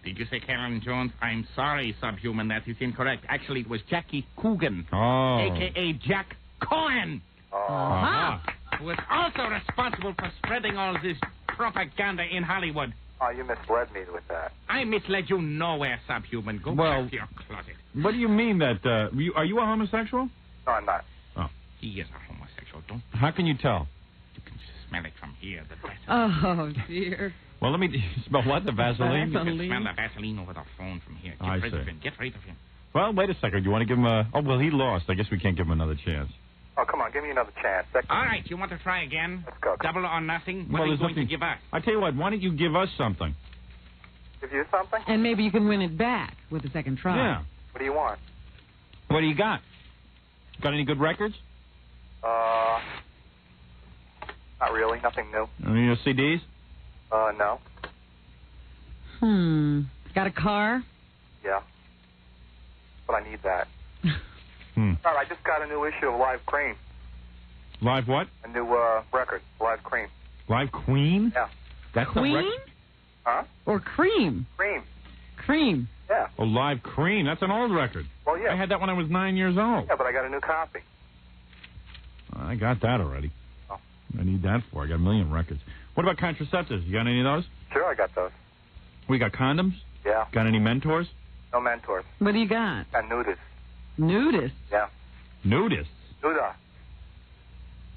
Did you say Carolyn Jones? I'm sorry, Subhuman, that is incorrect. Actually, it was Jackie Coogan, Oh. a.k.a. Jack Cohen, who was also responsible for spreading all this propaganda in Hollywood. Oh, you misled me with that. I misled you nowhere, Subhuman. Go Well- back to your closet. What do you mean that... are you a homosexual? No, I'm not. Oh. He is a homosexual. Don't How can you tell? smell it from here. The Vaseline. Oh, dear. Well, let me... Smell what? The Vaseline? You can smell the Vaseline over the phone from here. Get I rid of see. him. Get rid of him. Well, wait a second. You want to give him a... Oh, well, he lost. I guess we can't give him another chance. Oh, come on, give me another chance. All right, you want to try again? Let's go. Double or nothing? What Well, are you there's going to nothing- give us? I tell you what, why don't you give us something? Give you something? And maybe you can win it back with a second try. Yeah. What do you want? What do you got? Got any good records? Not really. Nothing new. Any CDs? No. Got a car? Yeah. But I need that. Hmm. All right, I just got a new issue of Live Cream. Live what? A new record, Live Cream. Live Queen? Yeah. That's the Queen? record? Huh? Or cream? Cream. Cream. Yeah. Oh, Live Cream. That's an old record. Well, yeah. I had that when I was 9 years old. Yeah, but I got a new copy. I got that already. Oh. I need that for. I got a million records. What about contraceptives? You got any of those? Sure, I got those. We got condoms? Yeah. Got any mentors? No mentors. What do you got? Got nudists. Nudists? Yeah. Nudists? Nuda.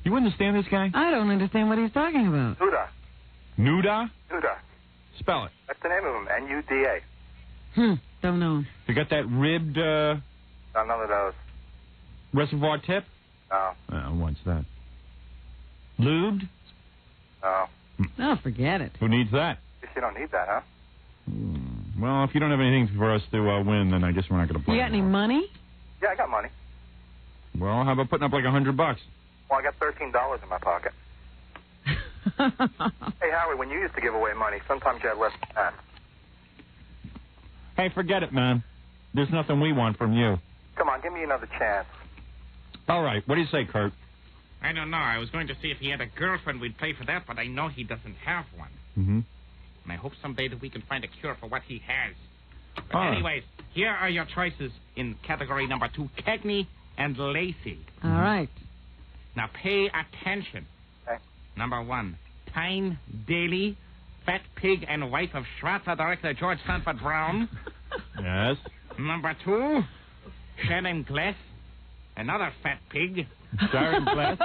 You understand this guy? I don't understand what he's talking about. Nuda. Nuda? Nuda. Spell it. That's the name of him. N-U-D-A. Don't know. You got that ribbed No, none of those. reservoir tip? No. What's that? Lubed? No. Oh, forget it. Who needs that? Guess you don't need that, huh? Well, if you don't have anything for us to win, then I guess we're not going to play. You got any money? Yeah, I got money. Well, how about putting up like $100? Well, I got $13 in my pocket. Hey, Howie, when you used to give away money, sometimes you had less than that. Hey, forget it, man. There's nothing we want from you. Come on, give me another chance. All right. What do you say, Kurt? I don't know. I was going to see if he had a girlfriend, we'd play for that, but I know he doesn't have one. Mm-hmm. And I hope someday that we can find a cure for what he has. But All right. anyways, here are your choices in category number 2, Cagney and Lacey. All right. Now pay attention. Okay. Number 1, Tyne Daly, fat pig and wife of Schwarzer director George Sanford Brown. Yes. Number 2, Sharon Glass, another fat pig. Sharon Glass?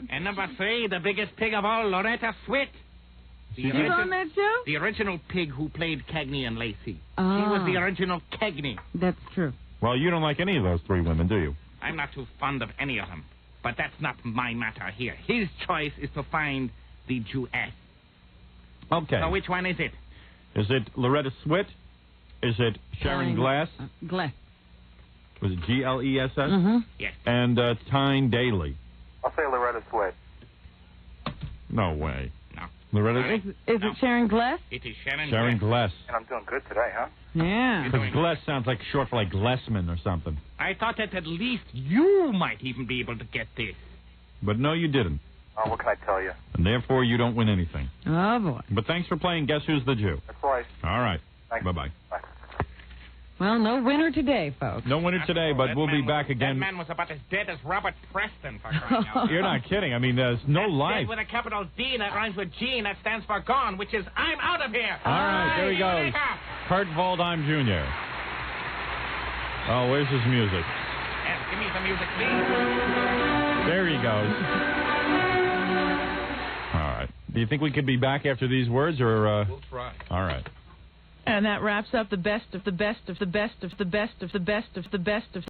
And number 3, the biggest pig of all, Loretta Swit. She's on that show? The original pig who played Cagney and Lacey. She Ah. was the original Cagney. That's true. Well, you don't like any of those three women, do you? I'm not too fond of any of them. But that's not my matter here. His choice is to find the Jewess. Okay. So which one is it? Is it Loretta Swit? Is it Sharon Glass? Glass. Was it Gless? Mm-hmm. Yes. And Tyne Daly. I'll say Loretta Swit. No way. No. Loretta? Is it Sharon Glass? It is Sharon Sharon Glass. And I'm doing good today, huh? Yeah. Because Glass sounds like short for like Glessman or something. I thought that at least you might even be able to get this. But no, you didn't. Oh, what can I tell you? And therefore, you don't win anything. Oh, boy. But thanks for playing Guess Who's the Jew. That's right. All right. Thanks. Bye-bye. Bye. Well, no winner today, folks. No winner today, but we'll be back That again. man was about as dead as Robert Preston, for crying out loud. You're not kidding. I mean, there's no life. Dead with a capital D that rhymes with Gene that stands for gone, which is I'm out of here. All right, there he goes. Kurt Waldheim Jr. Oh, where's his music? Yes, give me some music, please. There he goes. All right. Do you think we could be back after these words, or? We'll try. All right. And that wraps up the best of the best of the best of the best of the best of the best of